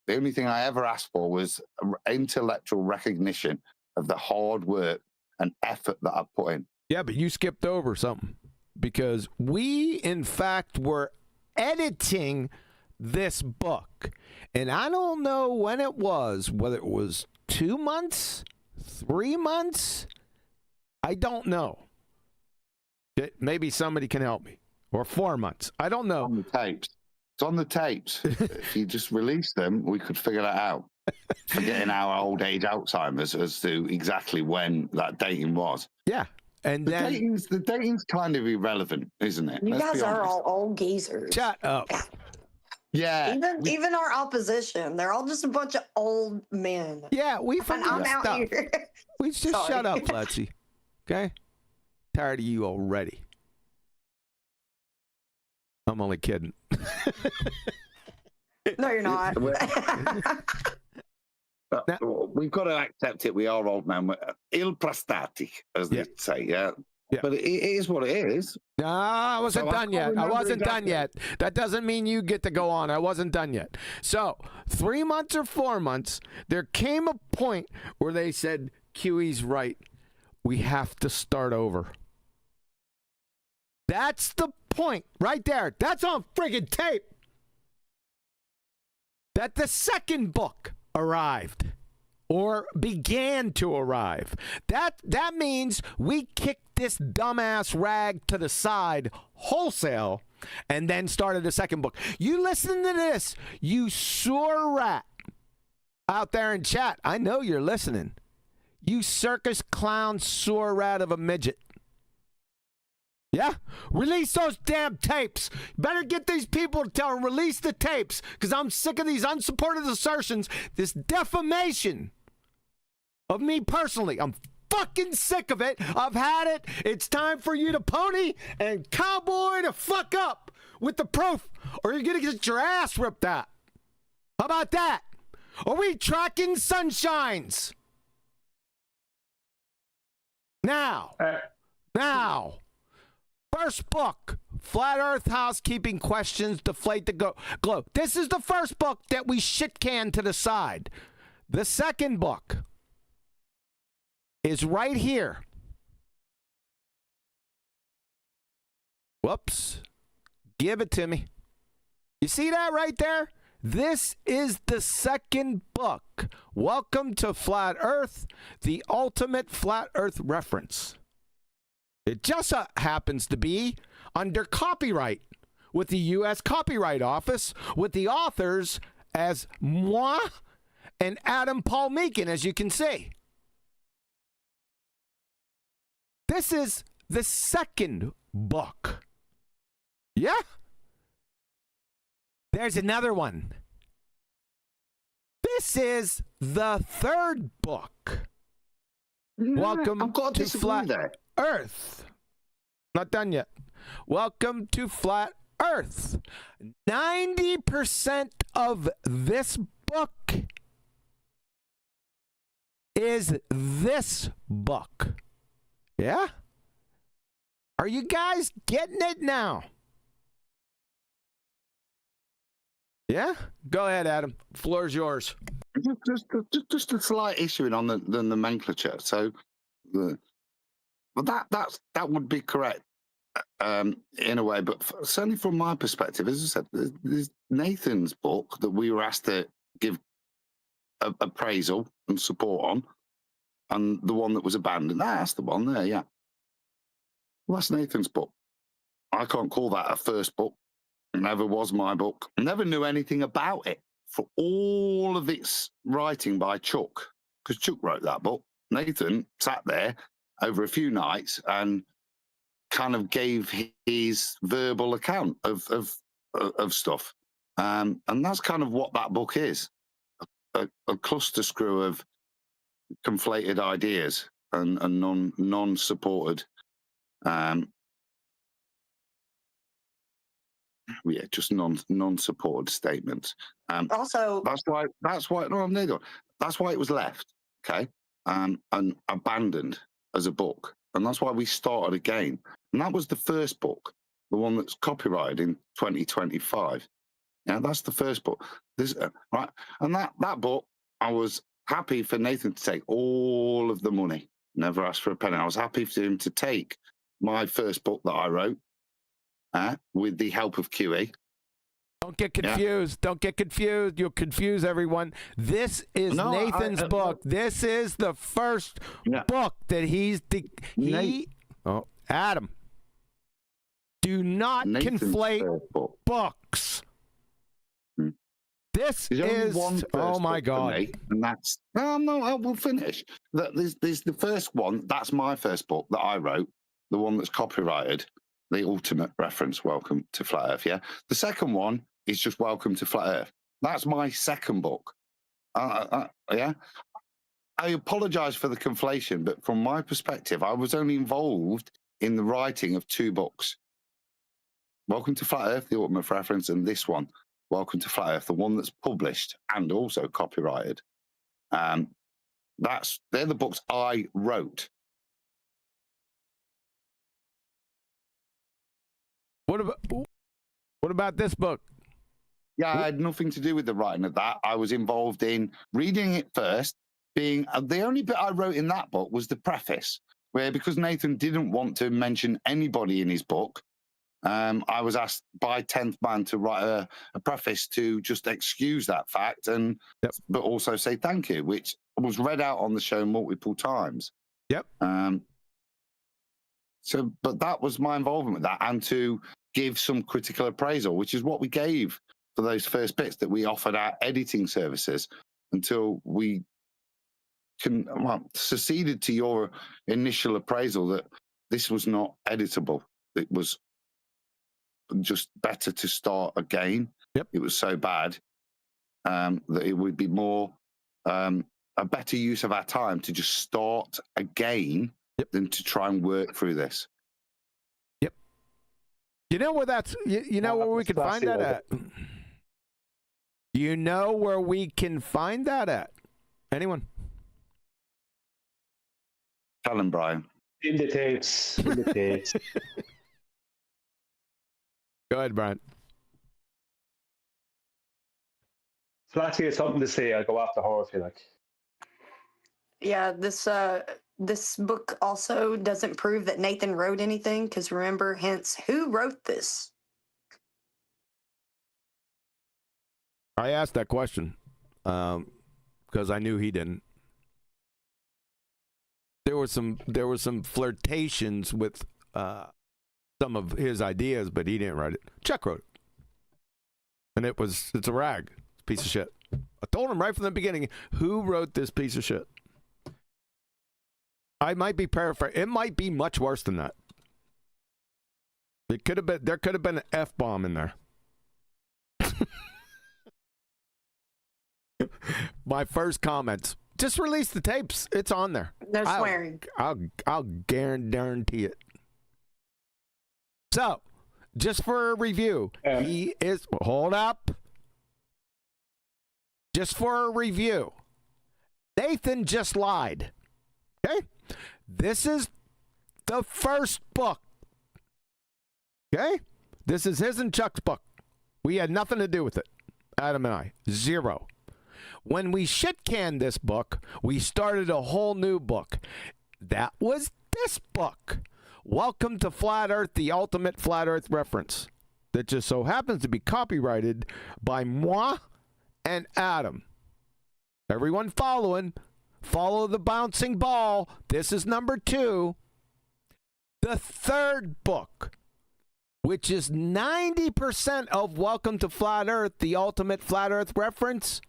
The only thing I ever asked for was intellectual recognition of the hard work and effort that I put in. Yeah, but you skipped over something because we, in fact, were editing this book. And I don't know when it was, whether it was 2 months, 3 months. I don't know. Maybe somebody can help me. Or 4 months. I don't know. On the tapes. It's on the tapes. If you just release them, we could figure that out. Forgetting our old age Alzheimer's as to exactly when that dating was. Yeah. And the dating's kind of irrelevant, isn't it? You guys are all old geezers. Shut up. Yeah. Even our opposition, they're all just a bunch of old men. Yeah, we And forget I'm out stuff. here. We just Sorry. shut up, Letzy. Okay? Tired of you already. I'm only kidding. No, you're not. We've got to accept it. We are old men. We're il prestati, as they say. Yeah. But it is what it is. No, I wasn't done yet. I wasn't done yet. That doesn't mean you get to go on. I wasn't done yet. So 3 months or 4 months, there came a point where they said, QE's right. We have to start over. That's the point right there. That's on friggin' tape. That the second book arrived or began to arrive. That means we kicked this dumbass rag to the side wholesale and then started the second book. You listen to this, you sore rat out there in chat. I know you're listening. You circus clown sore rat of a midget. Yeah? Release those damn tapes. Better get these people to tell them, release the tapes, because I'm sick of these unsupported assertions, this defamation of me personally. I'm fucking sick of it. I've had it. It's time for you to pony and cowboy to fuck up with the proof, or you're going to get your ass ripped out. How about that? Are we tracking sunshines? Now. First book, Flat Earth Housekeeping Questions Deflate the Globe. This is the first book that we shit can to the side. The second book is right here. Whoops. Give it to me. You see that right there? This is the second book. Welcome to Flat Earth, the ultimate flat Earth reference. It just happens to be under copyright with the U.S. Copyright Office, with the authors as moi and Adam Paul Meakin, as you can see. This is the second book. Yeah? There's another one. This is the third book. Welcome I've got to disagree Flat there. Earth. Not done yet. Welcome to Flat Earth. 90% of this book is this book. Yeah? Are you guys getting it now? Yeah? Go ahead, Adam. Floor's yours. Just a slight issue on the nomenclature. So, but that would be correct in a way. But certainly from my perspective, as I said, there's Nathan's book that we were asked to give appraisal and support on, and the one that was abandoned. That's the one there, yeah. Well, that's Nathan's book. I can't call that a first book. It never was my book. Never knew anything about it for all of its writing by Chuck, because Chuck wrote that book. Nathan sat there over a few nights and kind of gave his verbal account of stuff. And that's kind of what that book is, a cluster screw of conflated ideas and non-supported just non-supported statements. Also, that's why it was left, okay, and abandoned as a book, and that's why we started again. And that was the first book, the one that's copyrighted in 2025. Yeah, that's the first book. Right, and that book, I was happy for Nathan to take all of the money. Never asked for a penny. I was happy for him to take my first book that I wrote. With the help of QE. Don't get confused. Yeah. Don't get confused. You'll confuse everyone. This is Nathan's book. This is the first book that Adam. Do not conflate books. This is oh my God. Me, and that's no, we'll finish. There's the first one. That's my first book that I wrote, the one that's copyrighted. The ultimate reference, Welcome to Flat Earth, yeah? The second one is just Welcome to Flat Earth. That's my second book. Yeah? I apologize for the conflation, but from my perspective, I was only involved in the writing of two books. Welcome to Flat Earth, the ultimate reference, and this one, Welcome to Flat Earth, the one that's published and also copyrighted. They're the books I wrote. What about this book? Yeah, I had nothing to do with the writing of that. I was involved in reading it first. Being the only bit I wrote in that book was the preface, where because Nathan didn't want to mention anybody in his book, I was asked by 10th Man to write a preface to just excuse that fact but also say thank you, which was read out on the show multiple times. Yep. But that was my involvement with that, and to give some critical appraisal, which is what we gave for those first bits that we offered our editing services until we seceded to your initial appraisal that this was not editable. It was just better to start again. Yep. It was so bad that it would be more a better use of our time to just start again than to try and work through this. Yep. You know where you know where we can find that at? You know where we can find that at? Anyone? Tell him, Brian. In the tapes. Go ahead, Brian. Flatty has something to say. I'll go after her if you like. Yeah, this book also doesn't prove that Nathan wrote anything, because remember, hence, who wrote this? I asked that question because I knew he didn't. There were some flirtations with some of his ideas, but he didn't write it. Chuck wrote it, and it's a rag. It's a piece of shit. I told him right from the beginning who wrote this piece of shit. I might be paraphrasing. It might be much worse than that. There could have been an F-bomb in there. My first comments. Just release the tapes. It's on there. No swearing. I'll guarantee it. So, just for a review, he is. Hold up. Just for a review, Nathan just lied. Okay? This is the first book. Okay? This is his and Chuck's book. We had nothing to do with it. Adam and I. Zero. When we shit-canned this book, we started a whole new book. That was this book. Welcome to Flat Earth, the ultimate Flat Earth reference. That just so happens to be copyrighted by moi and Adam. Everyone following. Follow the bouncing ball. This is number 2. The third book, which is 90% of Welcome to Flat Earth, the ultimate Flat Earth reference.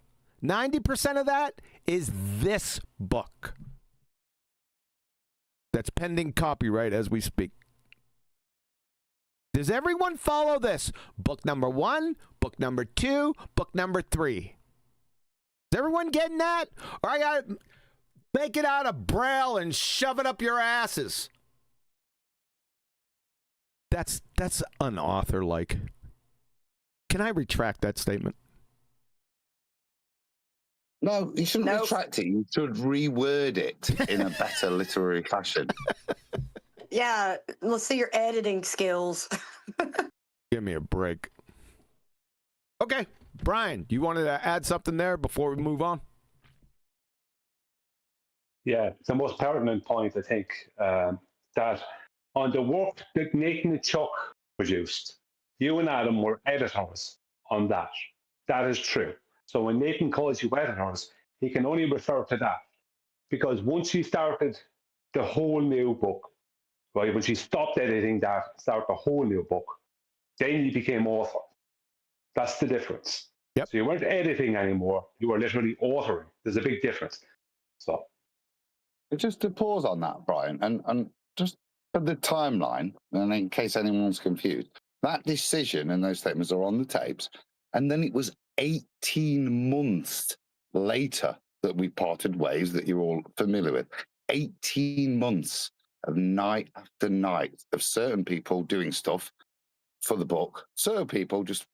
90% of that is this book. That's pending copyright as we speak. Does everyone follow this? Book number 1, book number 2, book number 3. Is everyone getting that? Or I got to make it out of Braille and shove it up your asses. That's unauthor-like. Can I retract that statement? No, you shouldn't retract it. You should reword it in a better literary fashion. Yeah, let's see your editing skills. Give me a break. Okay, Brian, you wanted to add something there before we move on? Yeah, the most pertinent point, I think, that on the work that Nathan and Chuck produced, you and Adam were editors on that. That is true. So when Nathan calls you editors, he can only refer to that. Because once you started the whole new book, right, once you stopped editing that, start the whole new book, then you became author. That's the difference. Yep. So you weren't editing anymore, you were literally authoring. There's a big difference. So just to pause on that, Brian, and just for the timeline, and in case anyone's confused, that decision and those statements are on the tapes, and then it was 18 months later that we parted ways, that you're all familiar with. 18 months of night after night of certain people doing stuff for the book, certain people just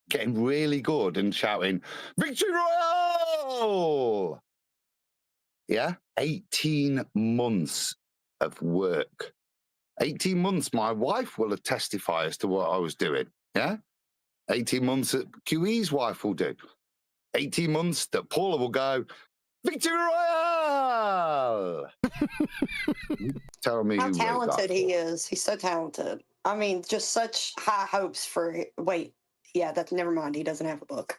getting really good and shouting, "Victory Royale!" Yeah? 18 months of work. 18 months, my wife will testify as to what I was doing. Yeah? 18 months that QE's wife will do. 18 months that Paula will go, "Victory Royale!" Tell me how who talented he is. He's so talented. I mean, just such high hopes for. Wait, yeah, that's never mind. He doesn't have a book.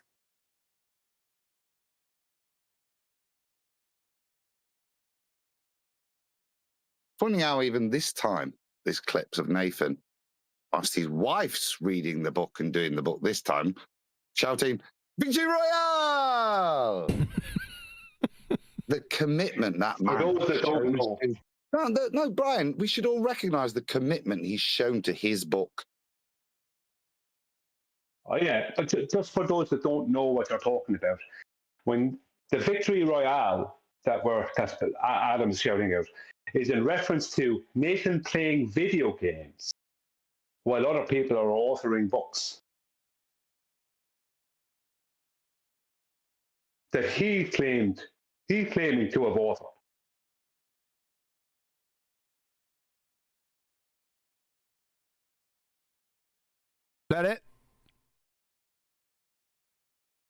Funny how even this time, there's clips of Nathan, whilst his wife's reading the book and doing the book this time, shouting, "Victory Royale!" The commitment that man. for those that don't know, No, Brian, we should all recognise the commitment he's shown to his book. oh yeah, but just for those that don't know what you're talking about, when the Victory Royale that Adam's shouting out is in reference to Nathan playing video games while other people are authoring books that he's claiming to have authored. Is that it?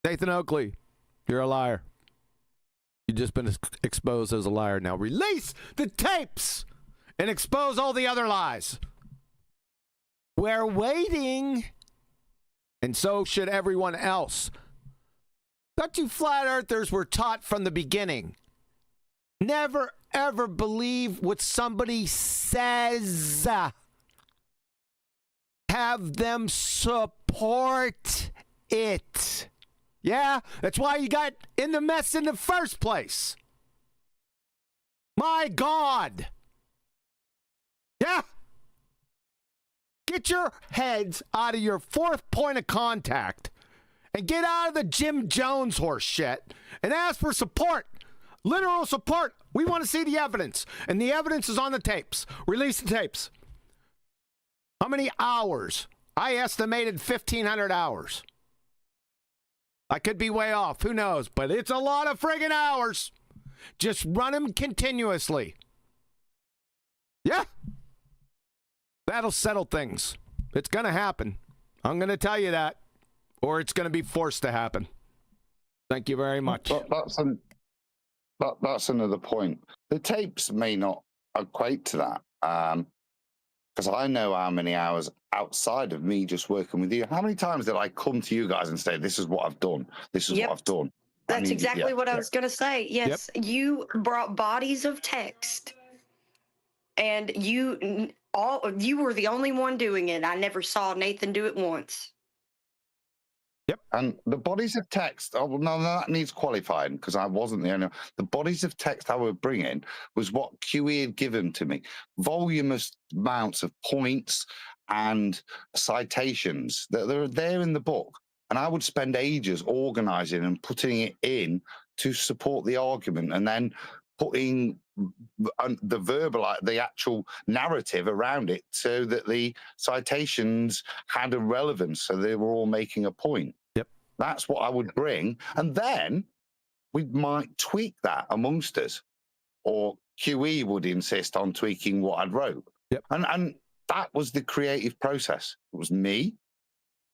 Nathan Oakley, you're a liar. You've just been exposed as a liar. Now release the tapes and expose all the other lies. We're waiting. And so should everyone else. Thought you flat earthers were taught from the beginning. Never, ever believe what somebody says. Have them support it. Yeah, that's why you got in the mess in the first place. My God. Yeah. Get your heads out of your fourth point of contact and get out of the Jim Jones horse shit and ask for support. Literal support. We want to see the evidence. And the evidence is on the tapes. Release the tapes. How many hours? I estimated 1,500 hours. I could be way off. Who knows? But it's a lot of friggin' hours. Just run them continuously. Yeah. That'll settle things. It's going to happen. I'm going to tell you that. Or it's going to be forced to happen. Thank you very much. That's another point. The tapes may not equate to that. Because I know how many hours outside of me just working with you. How many times did I come to you guys and say, this is what I've done? This is what I've done. That's exactly what I was going to say. Yes, you brought bodies of text. And you were the only one doing it. I never saw Nathan do it once. Yep. And the bodies of text, oh, no, that needs qualifying because I wasn't the only one. The bodies of text I was bringing was what QE had given to me. Voluminous amounts of points and citations that are there in the book. And I would spend ages organizing and putting it in to support the argument and then putting the actual narrative around it so that the citations had a relevance, so they were all making a point. Yep. That's what I would bring. And then we might tweak that amongst us, or QE would insist on tweaking what I'd wrote. Yep. And that was the creative process. It was me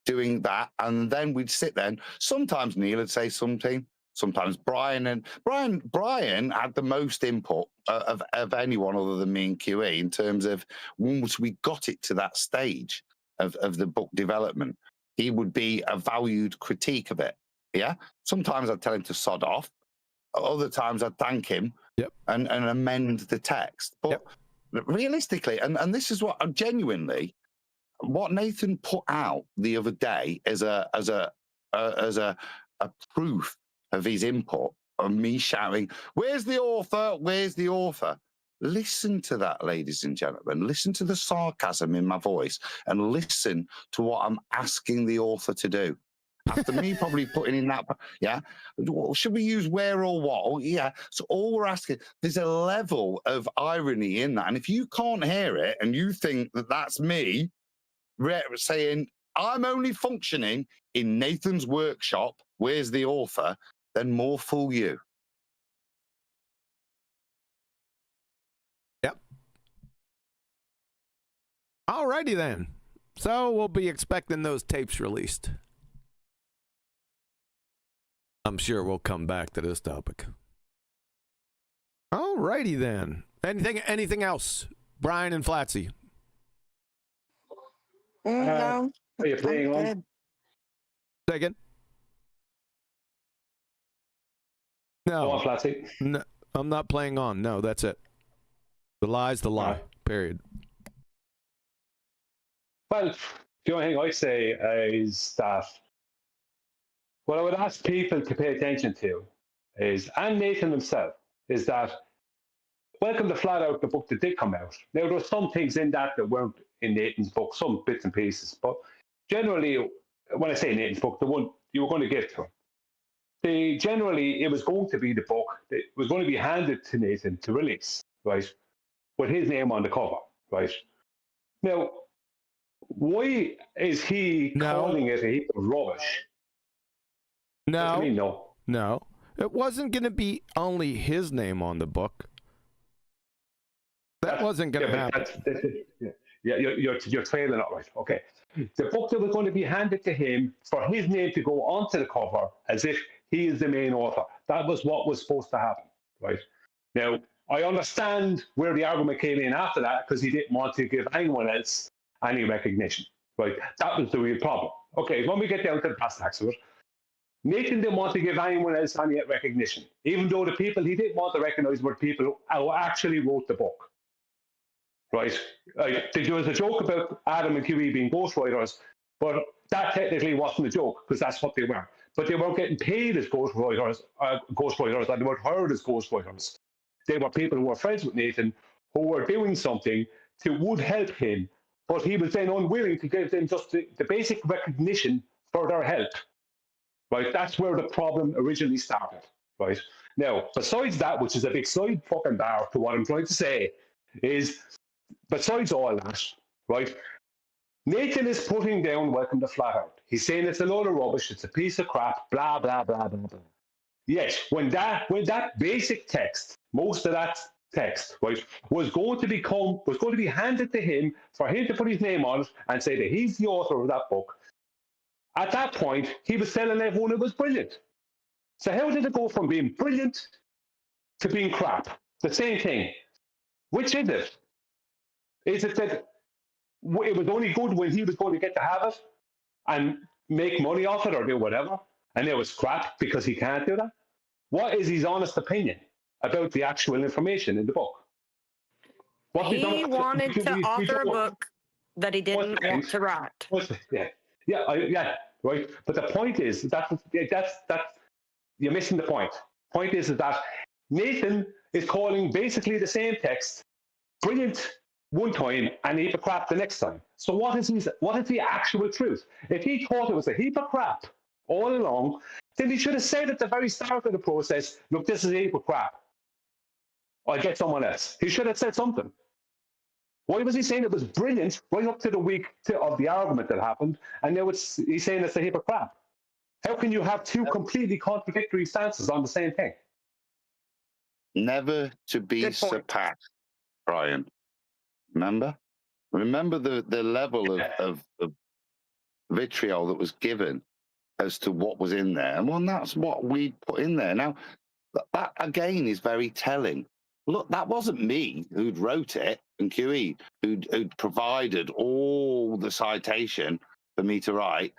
doing that, and then we'd sit there. And sometimes Neil would say something, sometimes Brian, and Brian had the most input of anyone other than me and QE in terms of once we got it to that stage of the book development, he would be a valued critique of it. Yeah. Sometimes I'd tell him to sod off. Other times I'd thank him and amend the text. But realistically, and this is what genuinely, what Nathan put out the other day as a proof of his input, of me shouting, "Where's the author? Where's the author?" Listen to that, ladies and gentlemen. Listen to the sarcasm in my voice and listen to what I'm asking the author to do. After me probably putting in that, should we use where or what? Oh, yeah. So all we're asking, there's a level of irony in that. And if you can't hear it and you think that that's me saying, I'm only functioning in Nathan's workshop, where's the author? Then more fool you. Yep. Alrighty then. So we'll be expecting those tapes released. I'm sure we'll come back to this topic. Alrighty then. Anything else? Brian and Flatsy. No. Are you playing on? Second. No. Go on, Flatsy. No, I'm not playing on. No, that's it. The lie's the lie. Period. Well, the only thing I say is that what I would ask people to pay attention to is, and Nathan himself, is that welcome to Flat Out, the book that did come out. Now, there were some things in that weren't in Nathan's book, some bits and pieces, but generally, when I say Nathan's book, the one you were going to give to him, generally, it was going to be the book that was going to be handed to Nathan to release, right, with his name on the cover, right? Now, why is he calling it a heap of rubbish? No. What do you mean, no? No. It wasn't going to be only his name on the book. That wasn't going to happen. You're trailing it right. Okay. The book that was going to be handed to him for his name to go onto the cover as if he is the main author. That was what was supposed to happen, right? Now, I understand where the argument came in after that because he didn't want to give anyone else any recognition, right? That was the real problem. Okay, when we get down to the brass tacks of it, Nathan didn't want to give anyone else any recognition, even though the people he didn't want to recognize were people who actually wrote the book. Right? There was a joke about Adam and QE being ghostwriters, but that technically wasn't a joke because that's what they were. But they weren't getting paid as ghostwriters, and they weren't hired as ghostwriters. They were people who were friends with Nathan, who were doing something that would help him, but he was then unwilling to give them just the basic recognition for their help. Right? That's where the problem originally started. Right? Now, besides that, which is a big side fucking bar to what I'm trying to say, is besides all that, right? Nathan is putting down Welcome to Flat Earth. He's saying it's a load of rubbish, it's a piece of crap, blah, blah, blah, blah, blah. Yes, when that basic text, most of that text, right, was going to be handed to him for him to put his name on it and say that he's the author of that book, at that point, he was telling everyone it was brilliant. So how did it go from being brilliant to being crap? The same thing. Which is it? Is it that it was only good when he was going to get to have it and make money off it or do whatever, and it was crap because he can't do that? What is his honest opinion about the actual information in the book? He wanted to author a book that he didn't want to write. Yeah, right. But the point is that's you're missing the point. Point is that Nathan is calling basically the same text brilliant one time and heap of crap the next time. So what is the actual truth? If he thought it was a heap of crap all along, then he should have said at the very start of the process, look, this is a heap of crap. I'll get someone else. He should have said something. Why was he saying it was brilliant right up to the week of the argument that happened, and now he's saying it's a heap of crap? How can you have two completely contradictory stances on the same thing? Never to be surpassed, Brian. Remember the level of vitriol that was given as to what was in there, and well, that's what we put in there. Now, that again is very telling. Look, that wasn't me who'd wrote it, and QE who'd provided all the citation for me to write,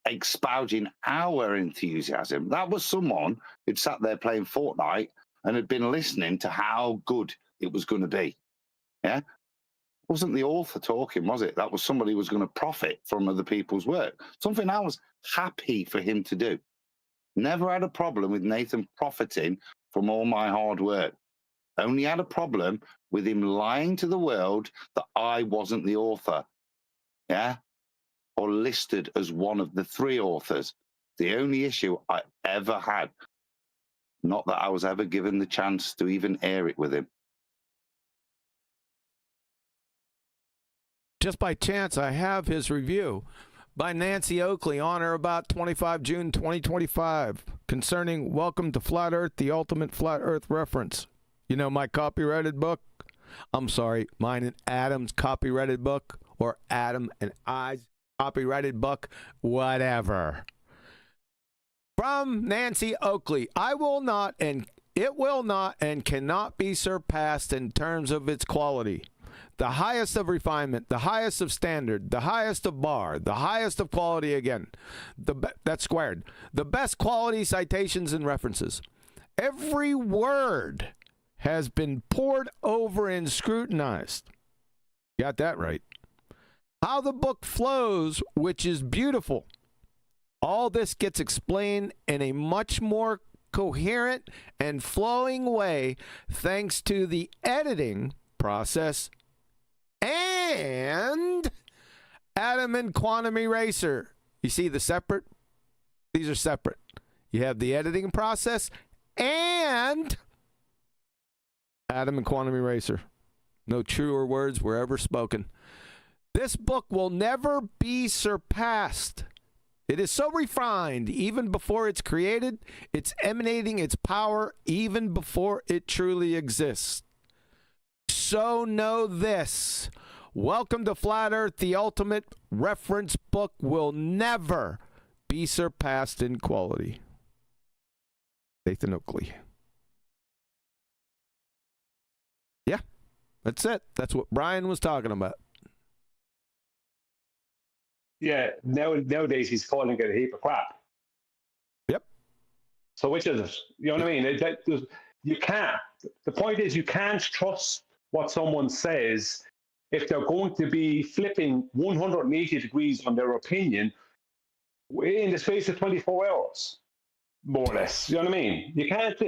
espousing our enthusiasm. That was someone who'd sat there playing Fortnite and had been listening to how good it was going to be. Yeah, wasn't the author talking, was it? That was somebody who was going to profit from other people's work. Something I was happy for him to do. Never had a problem with Nathan profiting from all my hard work. Only had a problem with him lying to the world that I wasn't the author, yeah, or listed as one of the three authors. The only issue I ever had, not that I was ever given the chance to even air it with him. Just by chance, I have his review by Nancy Oakley on or about 25 June 2025 concerning Welcome to Flat Earth, the Ultimate Flat Earth Reference. You know my copyrighted book? I'm sorry, mine and Adam's copyrighted book, or Adam and I's copyrighted book, whatever. From Nancy Oakley, I will not and it will not and cannot be surpassed in terms of its quality. The highest of refinement, the highest of standard, the highest of bar, the highest of quality again. That's squared. The best quality citations and references. Every word has been pored over and scrutinized. Got that right. How the book flows, which is beautiful. All this gets explained in a much more coherent and flowing way thanks to the editing process and Atom and Quantum Eraser. You see the separate? These are separate. You have the editing process and Atom and Quantum Eraser. No truer words were ever spoken. This book will never be surpassed. It is so refined even before it's created. It's emanating its power even before it truly exists. So know this. Welcome to Flat Earth, the ultimate reference book will never be surpassed in quality. Nathan Oakley. Yeah, that's it. That's what Brian was talking about. Yeah, nowadays he's calling it a heap of crap. Yep. So which is it? You know what I mean? You can't. The point is, you can't trust what someone says if they're going to be flipping 180 degrees on their opinion in the space of 24 hours, more or less. You know what I mean? You can't.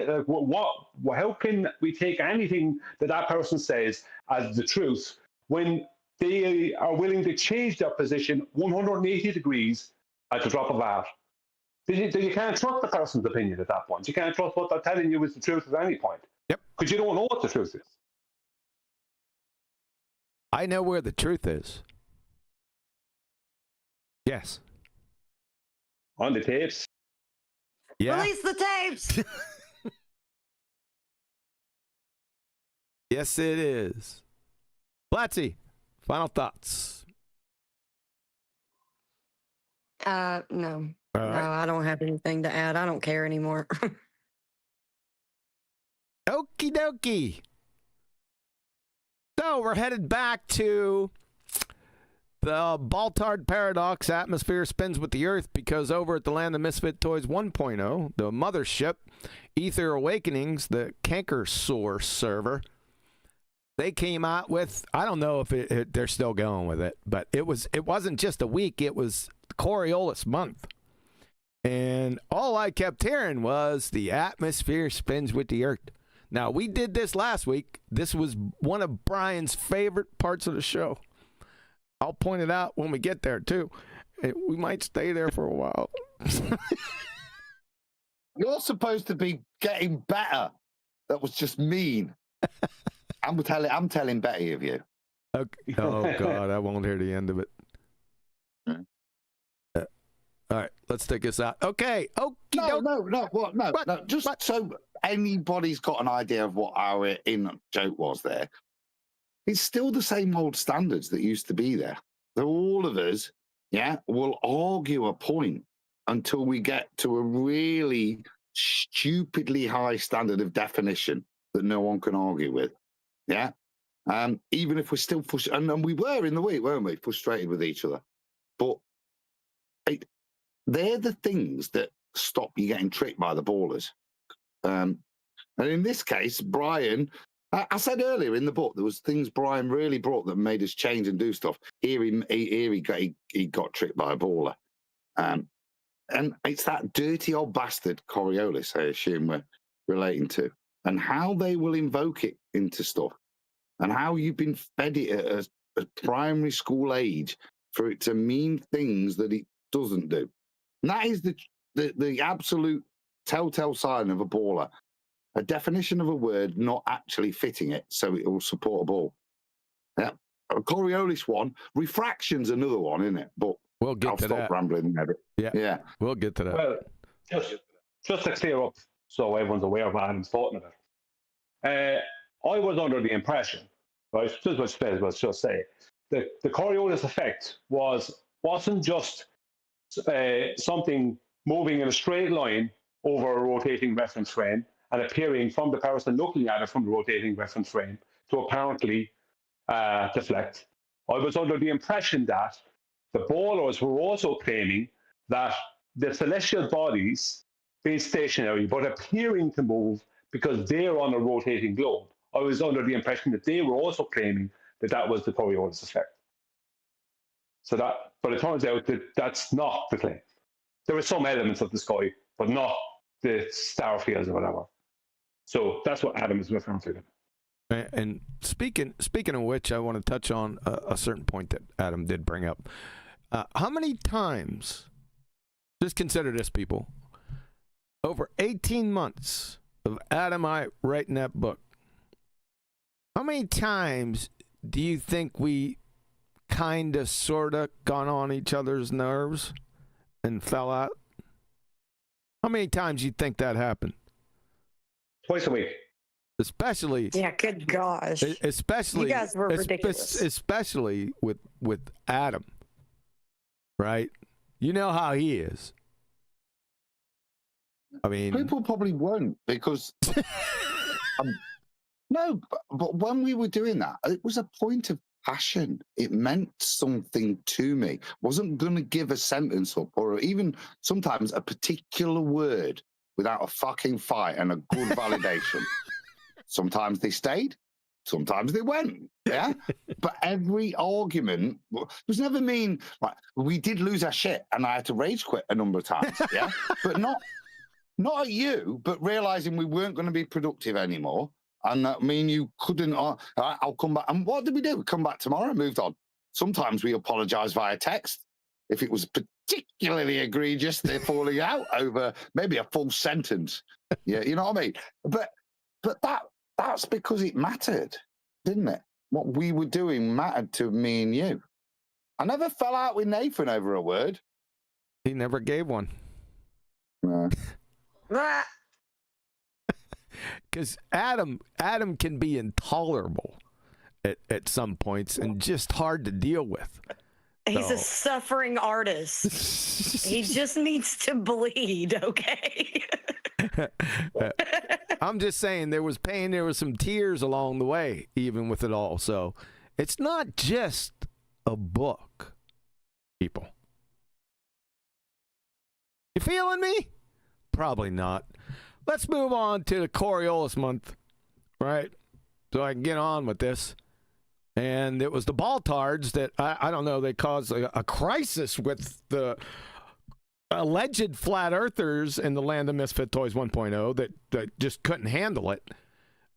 How can we take anything that person says as the truth when they are willing to change their position 180 degrees at the drop of a hat? You can't trust the person's opinion at that point. You can't trust what they're telling you is the truth at any point. Yep. Because you don't know what the truth is. I know where the truth is. Yes. On the tapes. Yeah. Release the tapes. Yes, it is. Blatzy, final thoughts. No. All right. No, I don't have anything to add. I don't care anymore. Okie dokie. So we're headed back to the Baltard paradox. Atmosphere spins with the Earth because over at the Land of Misfit Toys 1.0, the mothership, Ether Awakenings, the Canker Source server, they came out with, I don't know if they're still going with it, but it wasn't just a week, it was Coriolis month. And all I kept hearing was the atmosphere spins with the Earth. Now, we did this last week. This was one of Brian's favorite parts of the show. I'll point it out when we get there, too. We might stay there for a while. You're supposed to be getting better. That was just mean. I'm telling Betty of you. Okay. Oh, God, I won't hear the end of it. All right, let's take this out. Okay. No. Just so anybody's got an idea of what our in joke was there. It's still the same old standards that used to be there. That all of us, will argue a point until we get to a really stupidly high standard of definition that no one can argue with. Yeah. Even if we're still and we were in the week, weren't we? Frustrated with each other. But they're the things that stop you getting tricked by the ballers. And in this case, Brian, I said earlier in the book, there was things Brian really brought that made us change and do stuff. Here he got tricked by a baller. And it's that dirty old bastard Coriolis, I assume we're relating to, and how they will invoke it into stuff, and how you've been fed it at a primary school age for it to mean things that it doesn't do. And that is the absolute telltale sign of a baller. A definition of a word not actually fitting it so it will support a ball. Yeah. A Coriolis one. Refraction's another one, isn't it? But we'll get to stop rambling a bit. Yeah. We'll get to that. Well, just to clear up so everyone's aware of what Adam's talking about. I was under the impression, right, just what Spez was just saying, the Coriolis effect wasn't just something moving in a straight line over a rotating reference frame and appearing from the person looking at it from the rotating reference frame to apparently deflect. I was under the impression that the ballers were also claiming that the celestial bodies being stationary but appearing to move because they're on a rotating globe. I was under the impression that they were also claiming that was the Coriolis effect. But it turns out that that's not the claim. There are some elements of the sky, but not the star fields or whatever. So that's what Adam is referring to. And speaking of which, I want to touch on a certain point that Adam did bring up. How many times, just consider this, people, over 18 months of Adam and I writing that book, how many times do you think we kind of, sort of gone on each other's nerves and fell out? How many times do you think that happened? Twice a week. Especially. Yeah, good gosh. Especially. You guys were ridiculous. Especially with Adam. Right? You know how he is. I mean, people probably won't because no, but when we were doing that, it was a point of passion. It meant something to me. Wasn't going to give a sentence up or even sometimes a particular word without a fucking fight and a good validation. Sometimes they stayed, sometimes they went. Yeah. But every argument was never mean. Like, we did lose our shit and I had to rage quit a number of times. Yeah. But not at you, but realizing we weren't going to be productive anymore. And that mean you couldn't. I'll come back. And what did we do? We come back tomorrow and moved on. Sometimes we apologize via text. If it was particularly egregious, they're falling out over maybe a full sentence. Yeah, you know what I mean? But that's because it mattered, didn't it? What we were doing mattered to me and you. I never fell out with Nathan over a word. He never gave one. No. Because Adam can be intolerable at some points and just hard to deal with. He's a suffering artist. He just needs to bleed, okay? I'm just saying there was pain, there was some tears along the way, even with it all. So it's not just a book, people. You feeling me? Probably not. Let's move on to the Coriolis month, right? So I can get on with this. And it was the Baltards that, I don't know, they caused a crisis with the alleged flat earthers in the Land of Misfit Toys 1.0 that just couldn't handle it.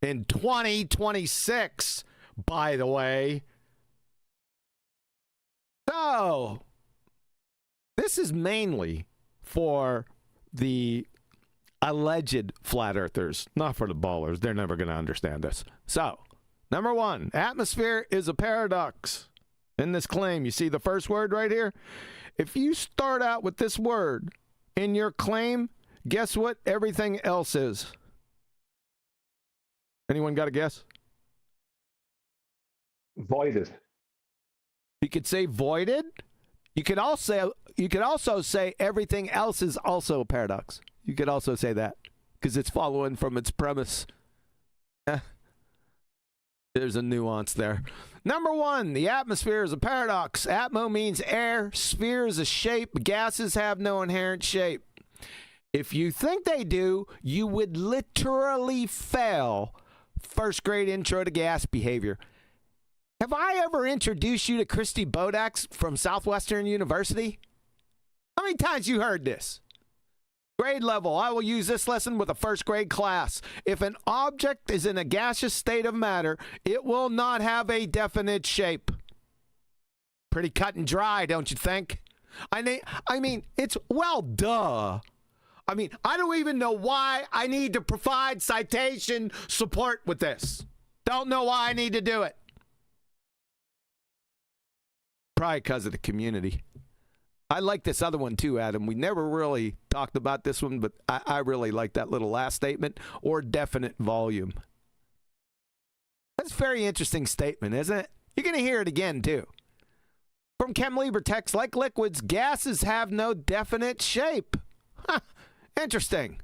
In 2026, by the way. So, this is mainly for the alleged flat earthers, not for the ballers. They're never going to understand this. So, number one, atmosphere is a paradox. In this claim, you see the first word right here? If you start out with this word in your claim, guess what everything else is? Anyone got a guess? Voided. You could say voided. You could also say everything else is also a paradox. You could also say that because it's following from its premise. There's a nuance there. Number one, the atmosphere is a paradox. Atmo means air. Sphere is a shape. Gases have no inherent shape. If you think they do, you would literally fail first grade intro to gas behavior. Have I ever introduced you to Christy Bodax from Southwestern University? How many times you heard this? Grade level, I will use this lesson with a first grade class. If an object is in a gaseous state of matter, it will not have a definite shape. Pretty cut and dry, don't you think? I mean, it's duh. I mean, I don't even know why I need to provide citation support with this. Don't know why I need to do it. Probably because of the community. I like this other one too, Adam. We never really talked about this one, but I really like that little last statement, or definite volume. That's a very interesting statement, isn't it? You're going to hear it again too. From Chem Libre text, like liquids, gases have no definite shape. Huh, interesting.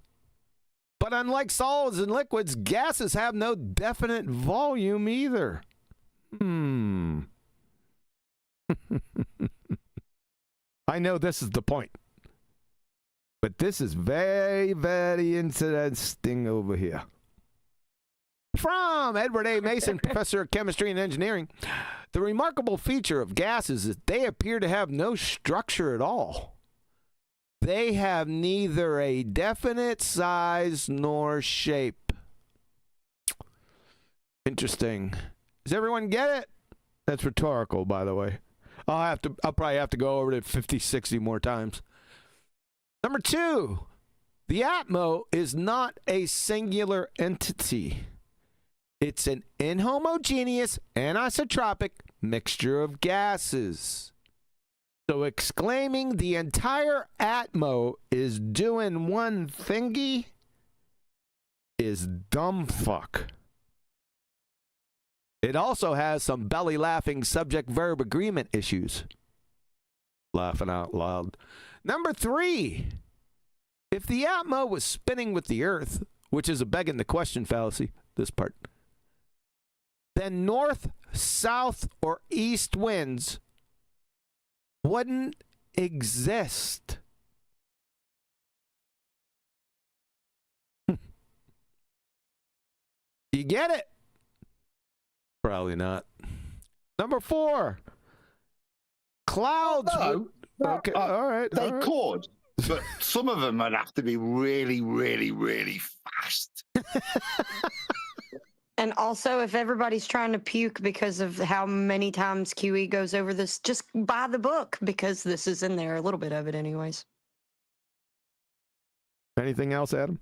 But unlike solids and liquids, gases have no definite volume either. I know this is the point. But this is very, very interesting over here. From Edward A. Mason, professor of chemistry and engineering, the remarkable feature of gases is they appear to have no structure at all. They have neither a definite size nor shape. Interesting. Does everyone get it? That's rhetorical, by the way. I'll probably have to go over it 50, 60 more times. Number two, the atmo is not a singular entity. It's an inhomogeneous, anisotropic mixture of gases. So exclaiming the entire atmo is doing one thingy is dumb fuck. It also has some belly-laughing subject-verb agreement issues. Laughing out loud. Number three, if the atmo was spinning with the Earth, which is a begging the question fallacy, this part, then north, south, or east winds wouldn't exist. You get it? Probably not. Number 4. Clouds. No. Okay. All right. They all right. could, but some of them would have to be really, really, really fast. And also, if everybody's trying to puke because of how many times QE goes over this, just buy the book because this is in there, a little bit of it anyways. Anything else, Adam?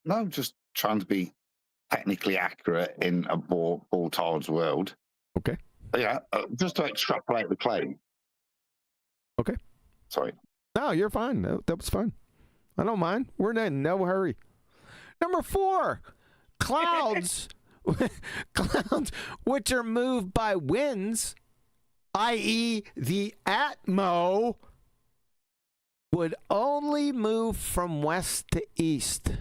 No, just trying to be technically accurate in a ball-towards world. Okay. Yeah, just to extrapolate the claim. Okay. Sorry. No, you're fine. That was fine. I don't mind. We're in no hurry. Number 4, clouds. Clouds which are moved by winds, i.e. the atmo, would only move from west to east.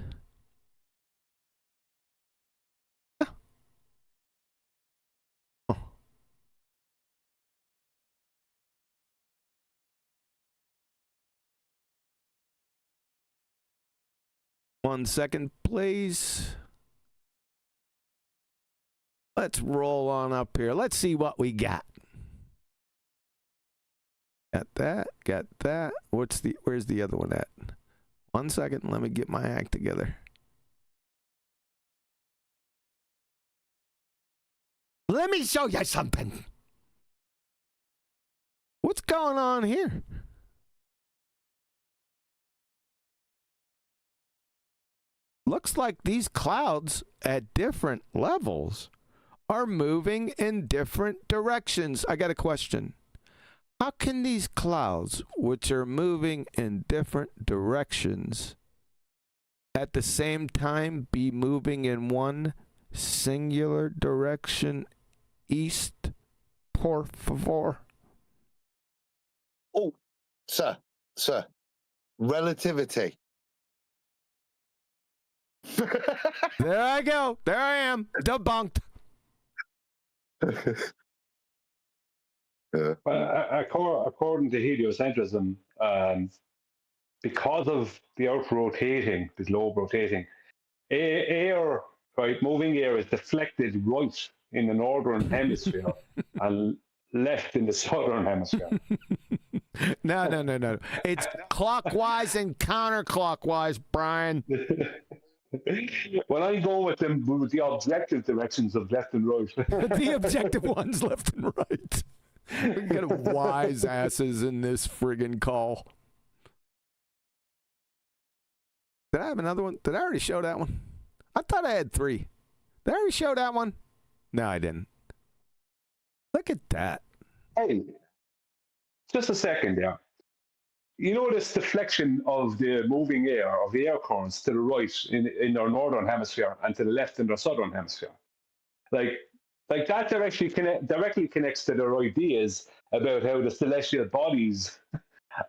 One second, please. Let's roll on up here. Let's see what we got. Got that. Got that. Where's the other one at? 1 second. Let me get my act together. Let me show you something. What's going on here? Looks like these clouds at different levels are moving in different directions. I got a question. How can these clouds, which are moving in different directions, at the same time be moving in one singular direction east, por favor? Oh, sir, relativity. There I go. There I am. Debunked. According to heliocentrism, because of the Earth rotating, the globe rotating, air, right, moving air is deflected right in the northern hemisphere and left in the southern hemisphere. No. It's clockwise and counterclockwise, Brian. Well, I go with them with the objective directions of left and right. The objective ones, left and right. We got wise asses in this friggin' call. Did I have another one? Did I already show that one? I thought I had 3. Did I already show that one? No, I didn't. Look at that. Hey, just a second there. You know this deflection of the moving air, of the air currents to the right in our northern hemisphere and to the left in our southern hemisphere. Like that directly connects to their ideas about how the celestial bodies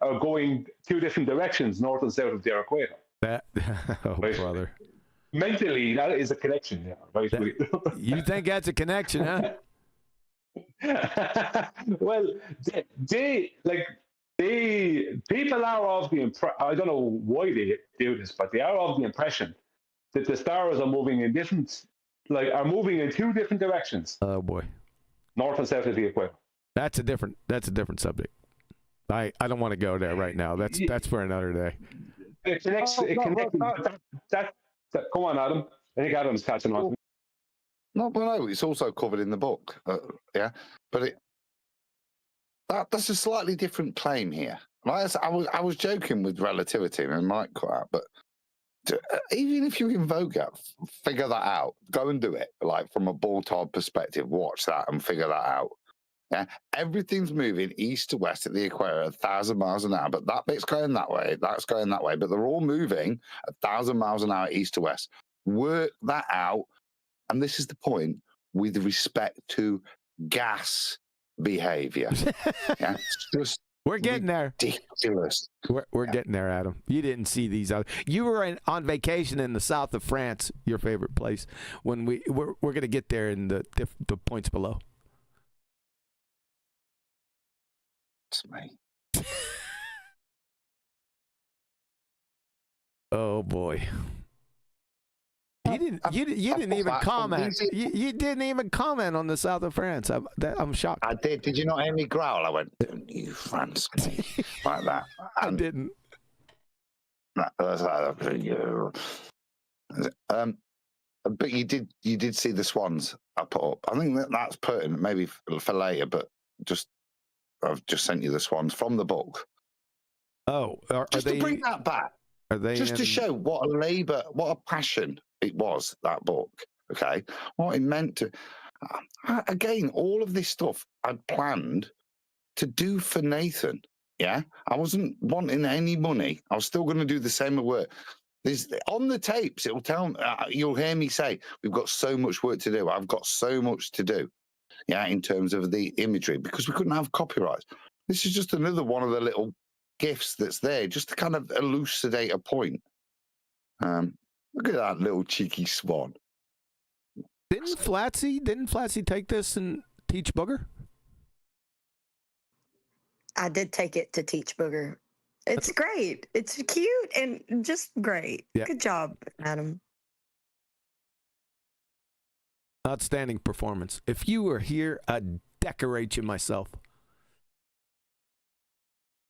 are going 2 different directions, north and south of their equator. Oh, right? Brother. Mentally, that is a connection. Yeah, right. You think that's a connection, huh? Well, people are of the impression, I don't know why they do this, but they are of the impression that the stars are moving in 2 different directions. Oh boy. North and south of the equator. That's a different subject. I don't want to go there right now. That's for another day. It connects. Come on, Adam. I think Adam's catching on. No, it's also covered in the book. Yeah, but that's a slightly different claim here. I was joking with relativity, and it might cut out, but even if you invoke it, figure that out. Go and do it. Like from a ball-todd perspective, watch that and figure that out. Yeah, everything's moving east to west at the equator 1,000 miles an hour, but that bit's going that way, that's going that way, but they're all moving 1,000 miles an hour east to west. Work that out, and this is the point with respect to gas behavior. Yeah, it's just we're getting there. Ridiculous. We're getting there, Adam. You didn't see these other. You were on vacation in the south of France, your favorite place. When we're going to get there in the points below. It's me. Oh boy. You didn't even comment. You didn't even comment on the south of France. I'm shocked. I did. Did you not hear me growl? I went, "Don't you France me," like that. I didn't. But you did see the swans I put up. I think that's pertinent, maybe for later. But I've just sent you the swans from the book. Oh, are just they, to bring that back. Are they just to show what a labour, what a passion it was, that book. Okay, what it meant to. Again, all of this stuff I'd planned to do for Nathan. Yeah, I wasn't wanting any money. I was still going to do the same work. There's on the tapes. It will tell. You'll hear me say, "We've got so much work to do. I've got so much to do." Yeah, in terms of the imagery, because we couldn't have copyrights. This is just another one of the little gifts that's there, just to kind of elucidate a point. Look at that little cheeky swan. Didn't Flatsy take this and teach Booger? I did take it to teach Booger. It's great. It's cute and just great. Yeah. Good job, Adam. Outstanding performance. If you were here, I'd decorate you myself.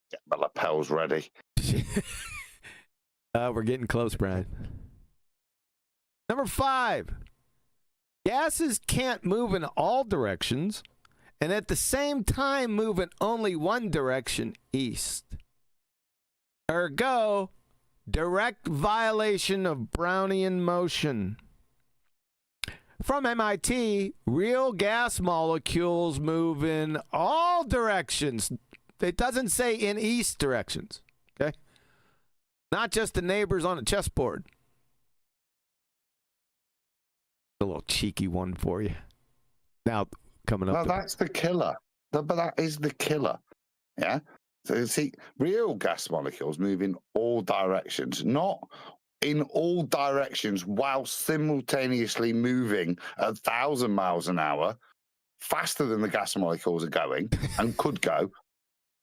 Get my lapels ready. We're getting close, Brian. Number 5. Gases can't move in all directions and at the same time move in only one direction, east. Ergo, direct violation of Brownian motion. From MIT, real gas molecules move in all directions. It doesn't say in east directions, okay? Not just the neighbors on a chessboard. A little cheeky one for you. Now, coming up. Well, that's the killer. But that is the killer. Yeah? So, see, real gas molecules move in all directions, not in all directions while simultaneously moving 1,000 miles an hour faster than the gas molecules are going and could go.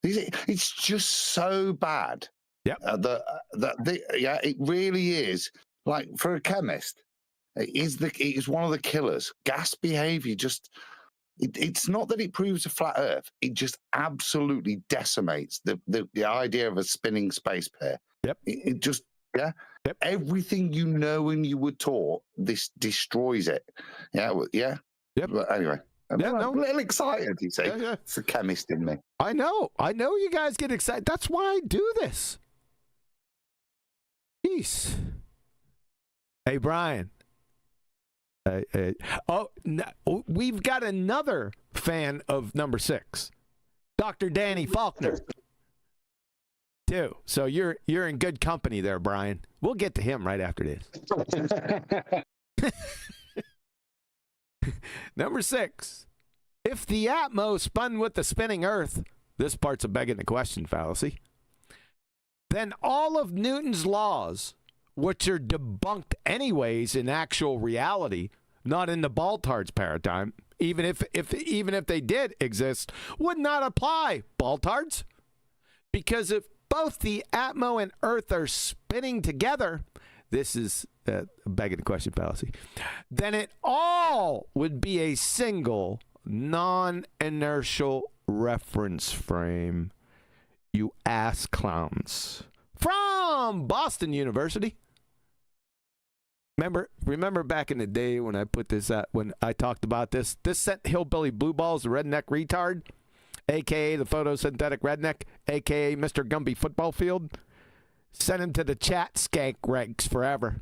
It's just so bad. Yeah. It really is. Like, for a chemist, it is one of the killers. Gas behavior it's not that it proves a flat Earth. It just absolutely decimates the idea of a spinning space pair. Yep. It just, yeah. Yep. Everything you know and you were taught, this destroys it. Yeah. Yeah. Yep. But anyway. I'm a little excited, you see. Yeah. It's the chemist in me. I know you guys get excited. That's why I do this. Peace. Hey, Brian. We've got another fan of number 6, Dr. Danny Faulkner, too. So you're in good company there, Brian. We'll get to him right after this. Number 6. If the Atmo spun with the spinning Earth, this part's a begging the question fallacy, then all of Newton's laws, which are debunked anyways in actual reality, not in the Baltards paradigm, even if they did exist, would not apply, Baltards. Because if both the Atmo and Earth are spinning together, this is a begging the question fallacy, then it all would be a single non-inertial reference frame. You ass clowns. From Boston University. Remember back in the day when I put this out, when I talked about this sent Hillbilly Blue Balls, the redneck retard, a.k.a. the photosynthetic redneck, a.k.a. Mr. Gumby Football Field, sent him to the chat skank ranks forever.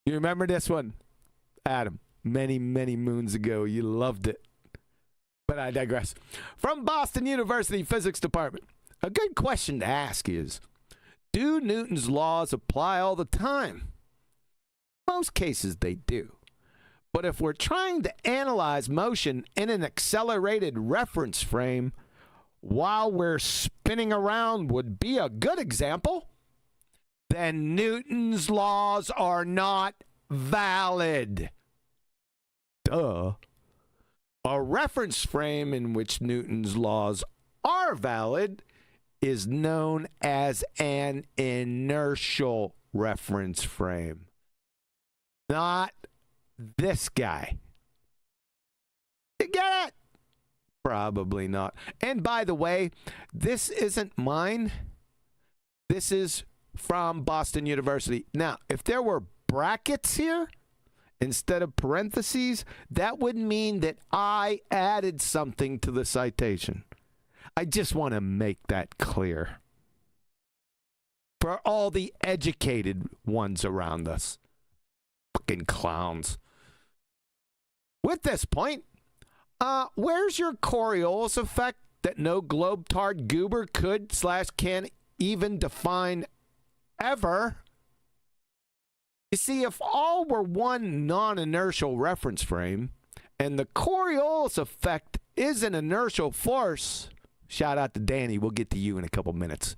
You remember this one, Adam? Many, many moons ago. You loved it. But I digress. From Boston University Physics Department, a good question to ask is, do Newton's laws apply all the time? Most cases they do. But if we're trying to analyze motion in an accelerated reference frame while we're spinning around would be a good example, then Newton's laws are not valid. Duh. A reference frame in which Newton's laws are valid is known as an inertial reference frame. Not this guy. You get it? Probably not. And by the way, this isn't mine. This is from Boston University. Now, if there were brackets here instead of parentheses, that would mean that I added something to the citation. I just want to make that clear for all the educated ones around us. Fucking clowns. With this point, where's your Coriolis effect that no globetard goober could/can even define ever? You see, if all were one non-inertial reference frame, and the Coriolis effect is an inertial force, shout out to Danny, we'll get to you in a couple minutes,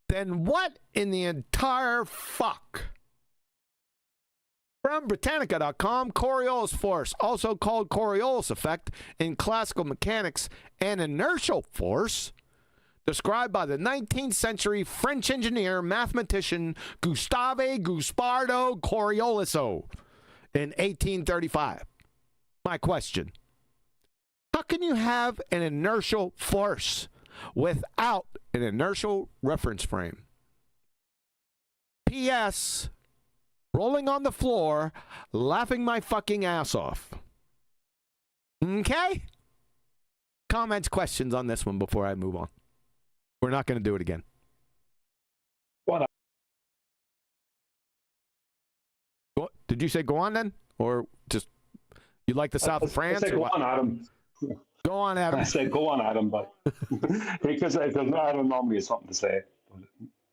then what in the entire fuck? From Britannica.com, Coriolis force, also called Coriolis effect in classical mechanics, an inertial force described by the 19th century French engineer mathematician Gustave Gaspardo Coriolis in 1835. My question: how can you have an inertial force without an inertial reference frame? P.S. Rolling on the floor, laughing my fucking ass off. Okay? Comments, questions on this one before I move on. We're not going to do it again. What? Did you say go on then? Or just, you like the south of France? I said go on, Adam. Go on, Adam. I said go on, Adam, but because Adam normally has something to say.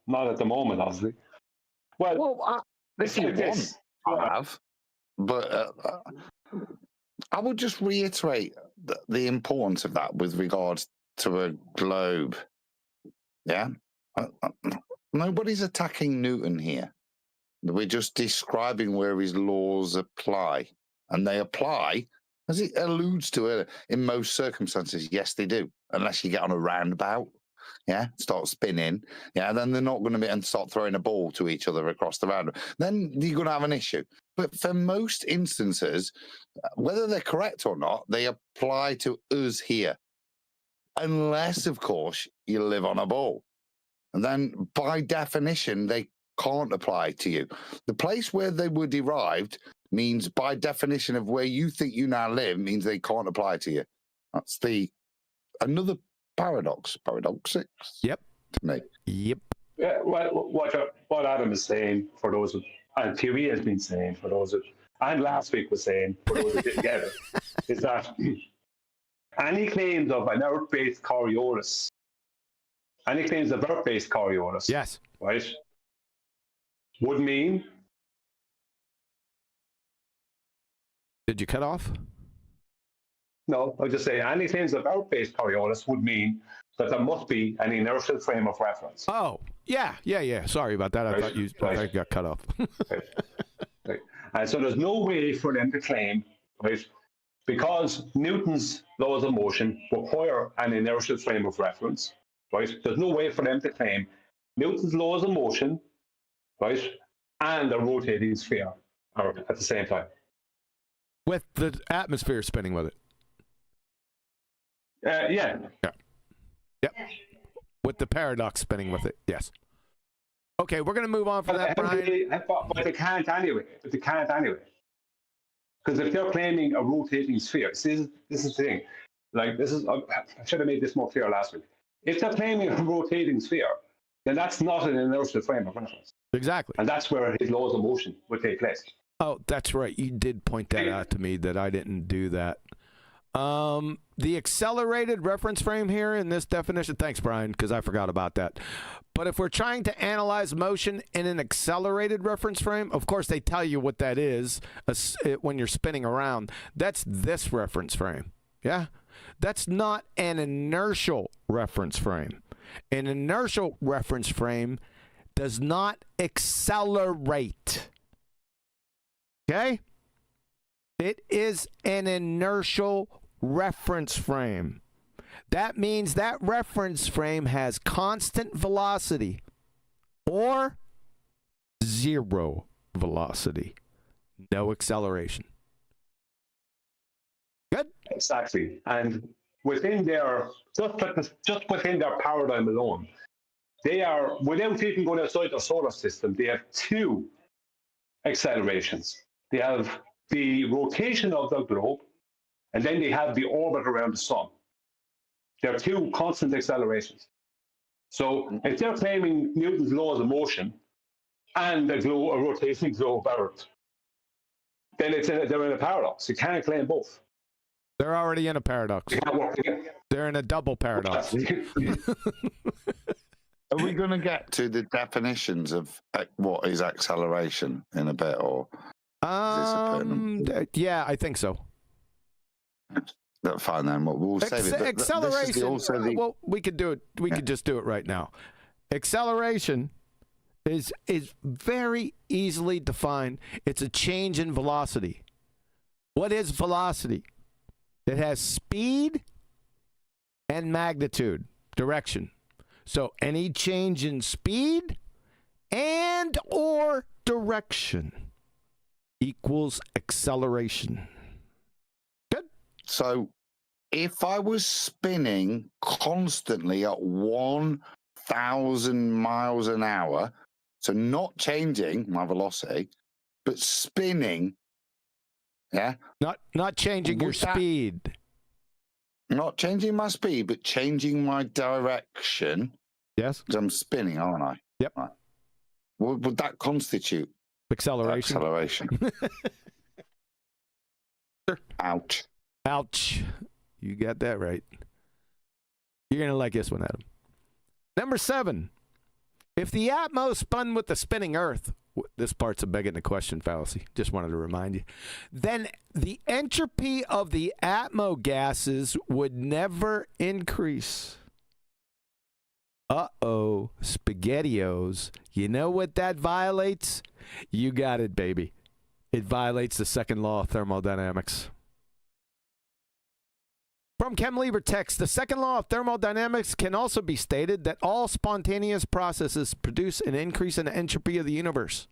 Not at the moment, obviously. Well, If you want, I have. But I would just reiterate the importance of that with regards to a globe. Yeah? Nobody's attacking Newton here. We're just describing where his laws apply. And they apply, as it alludes to it, in most circumstances. Yes, they do. Unless you get on a roundabout. Yeah, start spinning. Yeah, then they're not going to be and start throwing a ball to each other across the round. Then you're going to have an issue. But for most instances, whether they're correct or not, they apply to us here. Unless, of course, you live on a ball. And then by definition, they can't apply to you. The place where they were derived means by definition of where you think you now live means they can't apply to you. That's another paradoxic. Yep. To me. Yep. Yeah, well, what Adam is saying, for those of, and Huey has been saying, for those of, and last week was saying, for those that didn't get it, is that any claims of an Earth-based Coriolis, Yes. Right, would mean. Did you cut off? No, I'll just say any claims of Earth-based Coriolis would mean that there must be an inertial frame of reference. Oh, yeah. Sorry about that. I thought you got cut off. Right. And so there's no way for them to claim, right, because Newton's laws of motion require an inertial frame of reference, right? There's no way for them to claim Newton's laws of motion, right, and a rotating sphere at the same time. With the atmosphere spinning with it. Yeah. Yep. With the paradox spinning with it. Yes. Okay, we're going to move on from that, Brian. But they can't anyway. Because if they're claiming a rotating sphere, this is the thing. Like, I should have made this more clear last week. If they're claiming a rotating sphere, then that's not an inertial frame of reference. Exactly. And that's where his laws of motion would take place. Oh, that's right. You did point that out to me that I didn't do that. The accelerated reference frame here in this definition, thanks, Brian, because I forgot about that. But if we're trying to analyze motion in an accelerated reference frame, of course, they tell you what that is when you're spinning around. That's this reference frame. Yeah? That's not an inertial reference frame. An inertial reference frame does not accelerate. Okay? It is an inertial reference frame. That means that reference frame has constant velocity or zero velocity. no acceleration. Good. Exactly. And within their, just within their paradigm alone, they are, without even going outside the solar system, they have two accelerations. They have the rotation of the globe, and then they have the orbit around the sun. There are two constant accelerations. So if they're claiming Newton's laws of motion and a rotating globe Earth, then they're in a paradox. You can't claim both. They're already in a paradox. You can't work together. They're in a double paradox. Are we going to get to the definitions of what is acceleration in a bit, or yeah, I think so. That's fine then. We'll save it. Acceleration. Well, we could do it. We could just do it right now. Acceleration is very easily defined. It's a change in velocity. What is velocity? It has speed and magnitude, direction. So any change in speed and or direction equals acceleration. Good. So if I was spinning constantly at 1,000 miles an hour, so not changing my velocity, but spinning, not changing your speed. Not changing my speed, but changing my direction. Yes. Because I'm spinning, aren't I? Yep. Right. Would that constitute acceleration? Acceleration. Sure. Ouch. Ouch. You got that right. You're going to like this one, Adam. Number 7. If the Atmos spun with the spinning Earth, this part's a begging the question fallacy. Just wanted to remind you. Then the entropy of the Atmo gases would never increase. Uh-oh, SpaghettiOs. You know what that violates? You got it, baby. It violates the second law of thermodynamics. From Chem Lieber text, the second law of thermodynamics can also be stated that all spontaneous processes produce an increase in the entropy of the universe.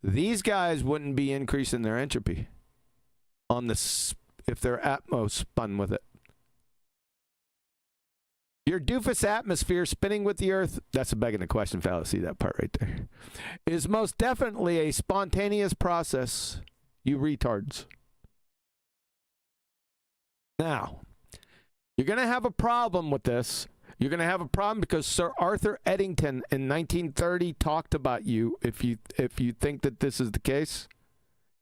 These guys wouldn't be increasing their entropy on this if their Atmos spun with it. Your doofus atmosphere spinning with the Earth, that's a begging the question fallacy, that part right there, is most definitely a spontaneous process, you retards. Now, you're going to have a problem with this. You're going to have a problem because Sir Arthur Eddington in 1930 talked about you. If you think that this is the case,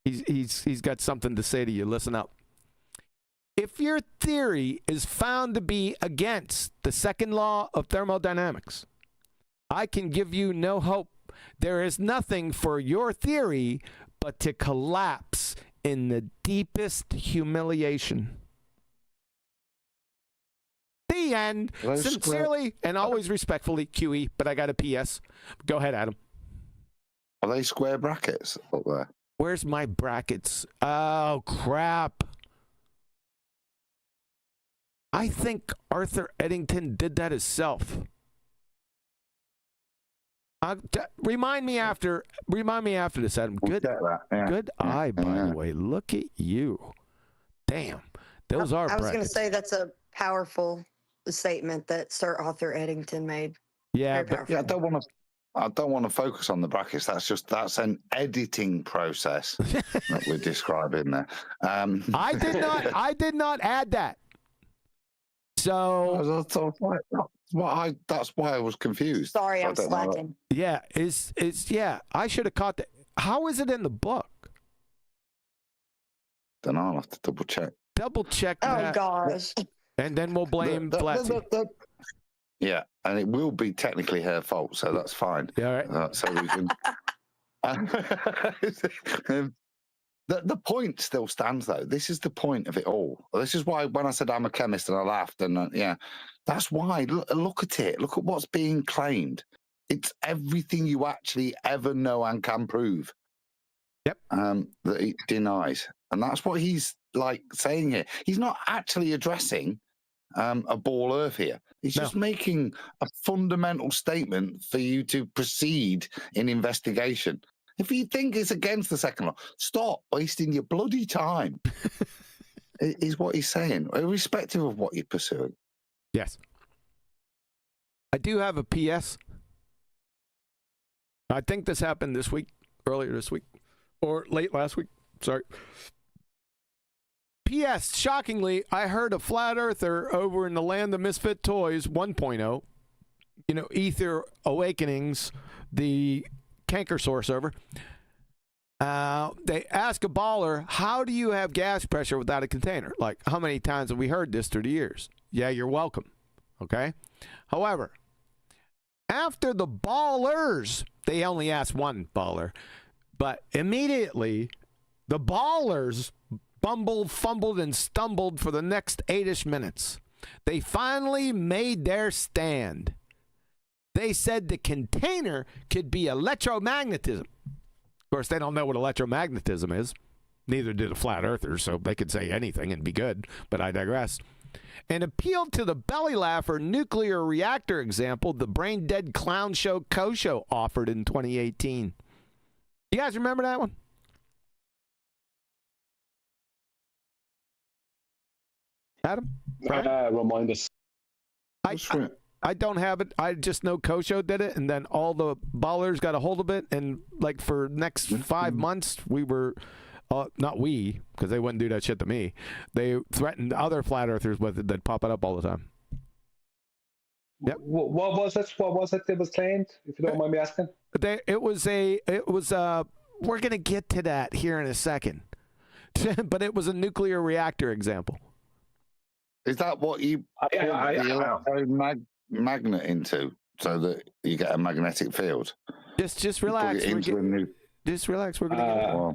he's got something to say to you. Listen up. If your theory is found to be against the second law of thermodynamics, I can give you no hope. There is nothing for your theory but to collapse in the deepest humiliation. The end. Sincerely and always respectfully, QE, but I got a PS. Go ahead, Adam. Are they square brackets up there? Where's my brackets? Oh, crap. I think Arthur Eddington did that himself. Remind me after this, Adam. Good, good eye, by the way. Look at you. Damn. Those are brackets. I was going to say that's a powerful statement that Sir Arthur Eddington made. Yeah, I don't want to focus on the brackets. That's an editing process that we're describing there. I did not add that. So that's why I was confused. Sorry, I'm slacking. Yeah, I should have caught that. How is it in the book? Then I'll have to double check. Double check that. Oh gosh. And then we'll blame Flatsy. Yeah, and it will be technically her fault, so that's fine. Yeah, all right. So we can. The point still stands, though. This is the point of it all. This is why when I said I'm a chemist and I laughed, and that's why. Look at it. Look at what's being claimed. It's everything you actually ever know and can prove. Yep. That he denies, and that's what he's like saying here. He's not actually addressing a ball Earth here. He's just making a fundamental statement for you to proceed in investigation. If you think it's against the second law, stop wasting your bloody time. Is what he's saying, irrespective of what you're pursuing. Yes. I do have a PS. I think this happened this week, earlier this week, or late last week. Sorry. P.S. Shockingly, I heard a flat earther over in the Land of Misfit Toys 1.0, Ether Awakenings, the Canker Source server. They ask a baller, how do you have gas pressure without a container? Like, how many times have we heard this through the years? Yeah, you're welcome. Okay? However, after the ballers, they only asked one baller, but immediately the ballers fumbled, and stumbled for the next 8-ish minutes. They finally made their stand. They said the container could be electromagnetism. Of course, they don't know what electromagnetism is. Neither did a flat earther, so they could say anything and be good, but I digress. And appealed to the belly laugher nuclear reactor example the brain dead clown show Kosho offered in 2018. You guys remember that one? Adam? Remind us. I don't have it. I just know Kosho did it, and then all the ballers got a hold of it, and like for next 5 months, we were, not we, because they wouldn't do that shit to me. They threatened other flat earthers with it. They'd pop it up all the time. Yep. What was it? What was it that was claimed? If you don't mind me asking. It was we're gonna get to that here in a second, but it was a nuclear reactor example. Is that what you put the magnet into so that you get a magnetic field? Just relax. Just relax. We're gonna get there.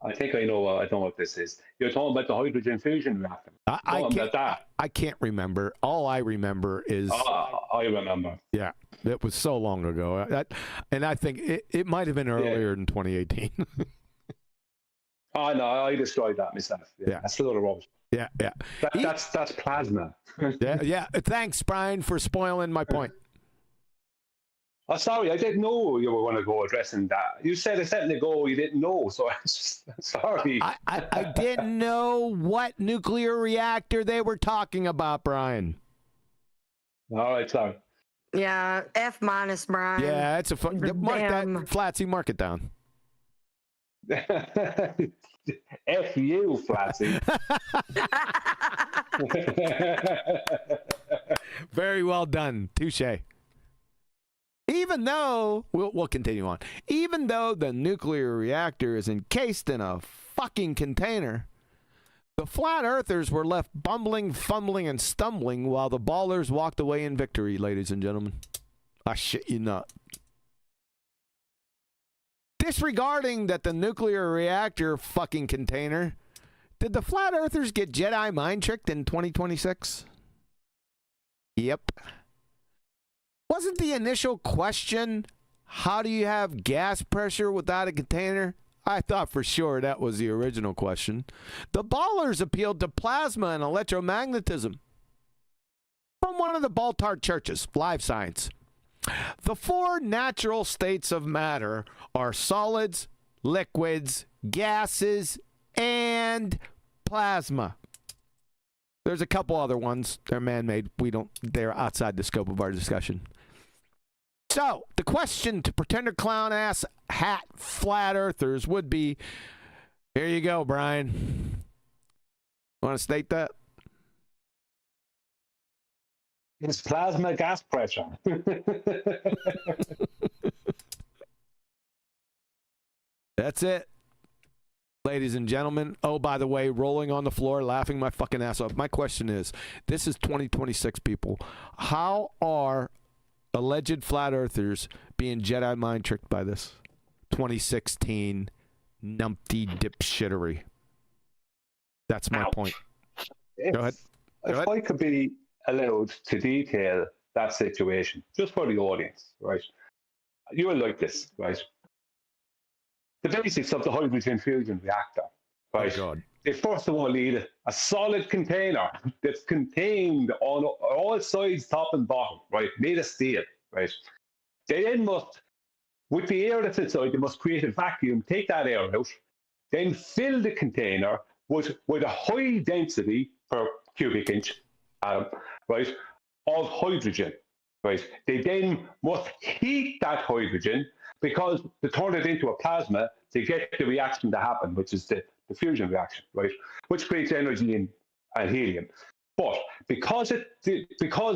I think I know what this is. You're talking about the hydrogen fusion reactor. I can't remember. All I remember is. I remember. Yeah, it was so long ago. And I think it might have been earlier than 2018. Oh no, I destroyed that myself. Yeah. That's a lot of rubbish. Yeah. That's plasma. yeah. Thanks, Brian, for spoiling my point. Oh, sorry, I didn't know you were going to go addressing that. You said a second ago you didn't know, so I'm just sorry. I didn't know what nuclear reactor they were talking about, Brian. All right, sorry. Yeah, F-, Brian. Yeah, it's mark that, Flatsy, mark it down. F you, Flatsy. Very well done. Touche. Even though, we'll continue on. Even though the nuclear reactor is encased in a fucking container, the flat earthers were left bumbling, fumbling, and stumbling while the ballers walked away in victory, ladies and gentlemen. I shit you not. Disregarding that the nuclear reactor fucking container, did the flat earthers get Jedi mind tricked in 2026? Yep. Wasn't the initial question, how do you have gas pressure without a container? I thought for sure that was the original question. The ballers appealed to plasma and electromagnetism. From one of the Baltard churches, Live Science. The 4 natural states of matter are solids, liquids, gases, and plasma. There's a couple other ones. They're man-made. They're outside the scope of our discussion. So, the question to pretender clown ass hat flat earthers would be, here you go, Brian. Want to state that? It's plasma gas pressure. That's it. Ladies and gentlemen. Oh, by the way, rolling on the floor, laughing my fucking ass off. My question is, this is 2026, people. How are alleged flat earthers being Jedi mind tricked by this 2016 numpty dipshittery? That's my point. Go ahead. If I could be allowed to detail that situation, just for the audience, right? You will like this, right? The basics of the hydrogen fusion reactor, right? Oh God. they first of all need a solid container that's contained on all sides, top and bottom, right? Made of steel, right? They then must, with the air that's inside, they must create a vacuum, take that air out, then fill the container with a high density per cubic inch, right, of hydrogen, right? They then must heat that hydrogen because to turn it into a plasma to get the reaction to happen, which is the fusion reaction, right? Which creates energy and helium. But because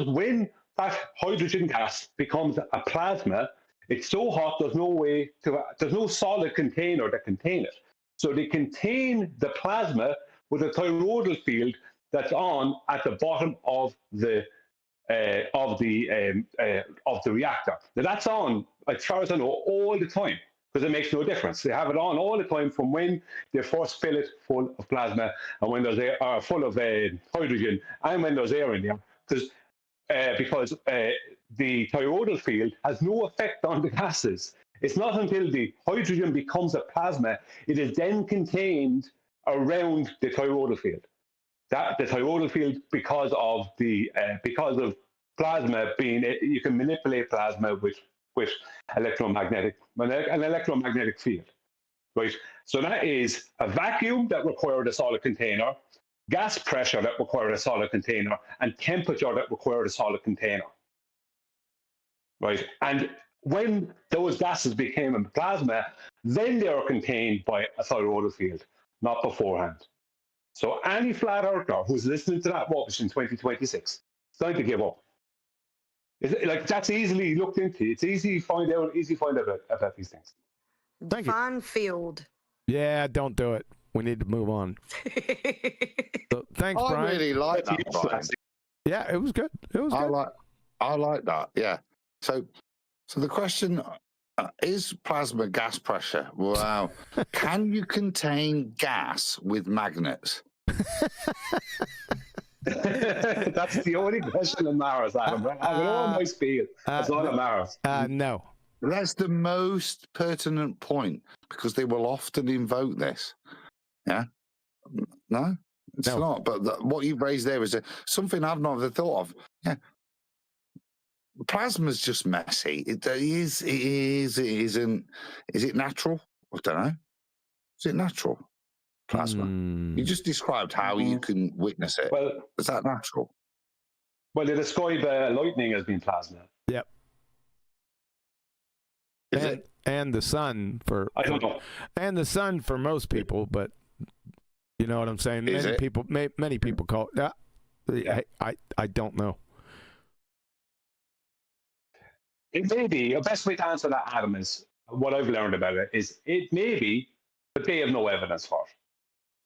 when that hydrogen gas becomes a plasma, it's so hot there's no solid container that contain it. So they contain the plasma with a toroidal field that's on at the bottom of the reactor. Now that's on, as far as I know, all the time, because it makes no difference. They have it on all the time from when they first fill it full of plasma and when there's air, full of hydrogen, and when there's air in there, because the toroidal field has no effect on the gases. It's not until the hydrogen becomes a plasma, it is then contained around the toroidal field. That the toroidal field, because of plasma being, you can manipulate plasma with an electromagnetic field, right? So that is a vacuum that required a solid container, gas pressure that required a solid container, and temperature that required a solid container, right? And when those gases became a plasma, then they are contained by a toroidal field, not beforehand. So any flat earther who's listening to that rubbish in 2026 is going to give up. Like, that's easily looked into. It's easy to find out about these things. Thank you. Define field. Yeah, don't do it. We need to move on. So, thanks, Brian. I really like that, Brian. Yeah, it was good. It was good. I like that. Yeah. So the question is plasma gas pressure. Wow. Can you contain gas with magnets? That's the only question that matters, Adam. I have all my speed. That's all that matters. No. That's the most pertinent point because they will often invoke this. Yeah. No, it's not. But what you've raised there is something I've not ever thought of. Yeah. Plasma's just messy. It is. It is. It isn't. Is it natural? I don't know. Is it natural? Plasma. You just described how you can witness it. Well, is that natural? Well, they describe lightning as being plasma. Yep. And the sun for I don't know. And the sun for most people, but you know what I'm saying. Many people call it. I don't know. It may be. The best way to answer that, Adam, is what I've learned about it is it may be, but they have no evidence for it.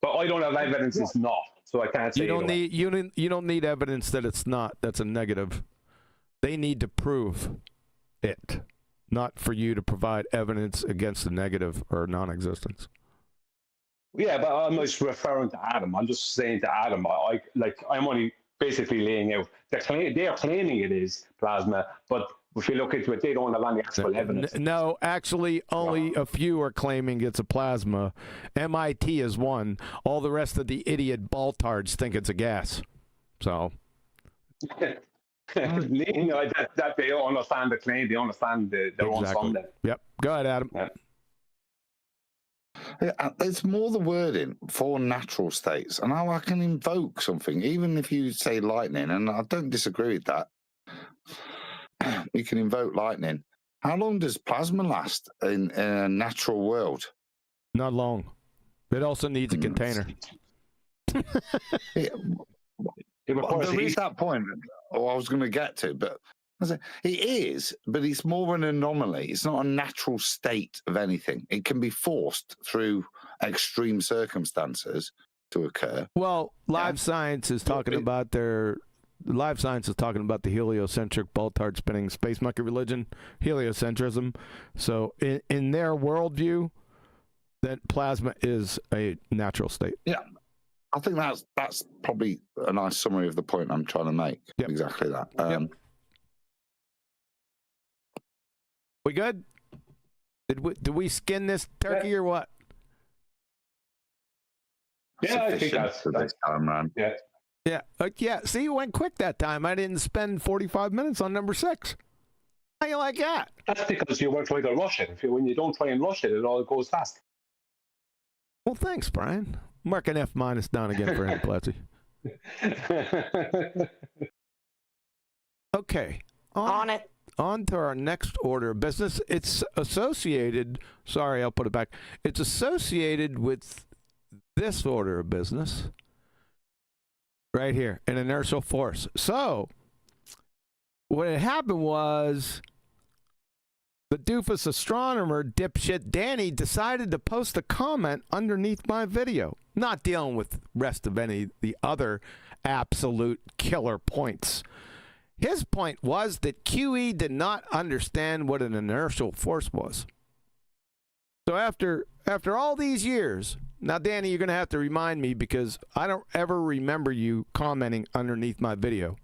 But I don't have evidence it's not, so I can't say. You don't need evidence that it's not. That's a negative. They need to prove it, not for you to provide evidence against the negative or non-existence. Yeah, but I'm not referring to Adam. I'm just saying to Adam, I'm only basically laying out. They're claiming it is plasma, but if you look into it, they don't have any actual evidence. No, actually, only a few are claiming it's a plasma. MIT is one. All the rest of the idiot baltards think it's a gas. So. That they understand the claim. They understand their own funding. Yep. Go ahead, Adam. Yeah. Yeah, it's more the wording for natural states, and how I can invoke something, even if you say lightning, and I don't disagree with that. You can invoke lightning. How long does plasma last in a natural world? Not long. It also needs a container. There is that point I was going to get to, but it is, but it's more an anomaly. It's not a natural state of anything. It can be forced through extreme circumstances to occur. Well, Live Science is talking about the heliocentric Baltard spinning space monkey religion, heliocentrism. So in their worldview, that plasma is a natural state. Yeah. I think that's probably a nice summary of the point I'm trying to make. Yep. Exactly that. Yep. We good? Did we skin this turkey or what? Yeah, I think sufficient that's for this time round. Yeah. Yeah. Yeah. See, you went quick that time. I didn't spend 45 minutes on number 6. How you like that? That's because you weren't trying to rush it. When you don't try and rush it, it all goes fast. Well, thanks, Brian. Mark an F- down again for him, Plessy. Okay. On it. On to our next order of business. It's associated, sorry, I'll put it back. It's associated with this order of business right here, an inertial force. So, what had happened was the doofus astronomer, dipshit Danny, decided to post a comment underneath my video, not dealing with the rest of any of the other absolute killer points. His point was that QE did not understand what an inertial force was. So after all these years, now, Danny, you're going to have to remind me because I don't ever remember you commenting underneath my video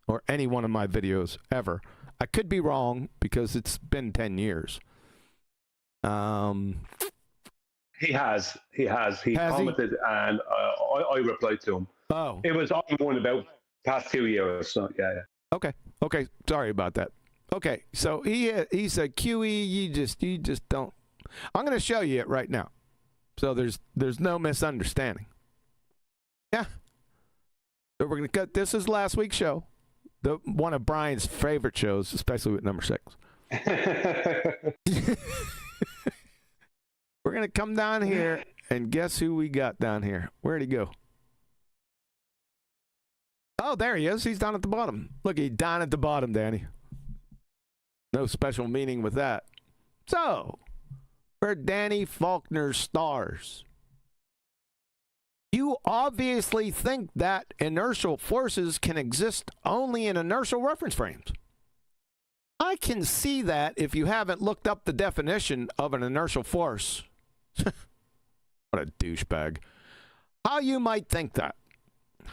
or any one of my videos ever. I could be wrong because it's been 10 years. He has. He commented, and I replied to him. Oh. It was ongoing about past 2 years. So yeah. Okay. Sorry about that. Okay. So he said, QE, you just don't. I'm going to show you it right now. So there's no misunderstanding. Yeah. So we're going to cut. This is last week's show. One of Brian's favorite shows, especially with number 6. We're going to come down here, and guess who we got down here? Where'd he go? Oh, there he is. He's down at the bottom. Look, he's down at the bottom, Danny. No special meaning with that. So, where Danny Faulkner stars. You obviously think that inertial forces can exist only in inertial reference frames. I can see that if you haven't looked up the definition of an inertial force. What a douchebag. How you might think that.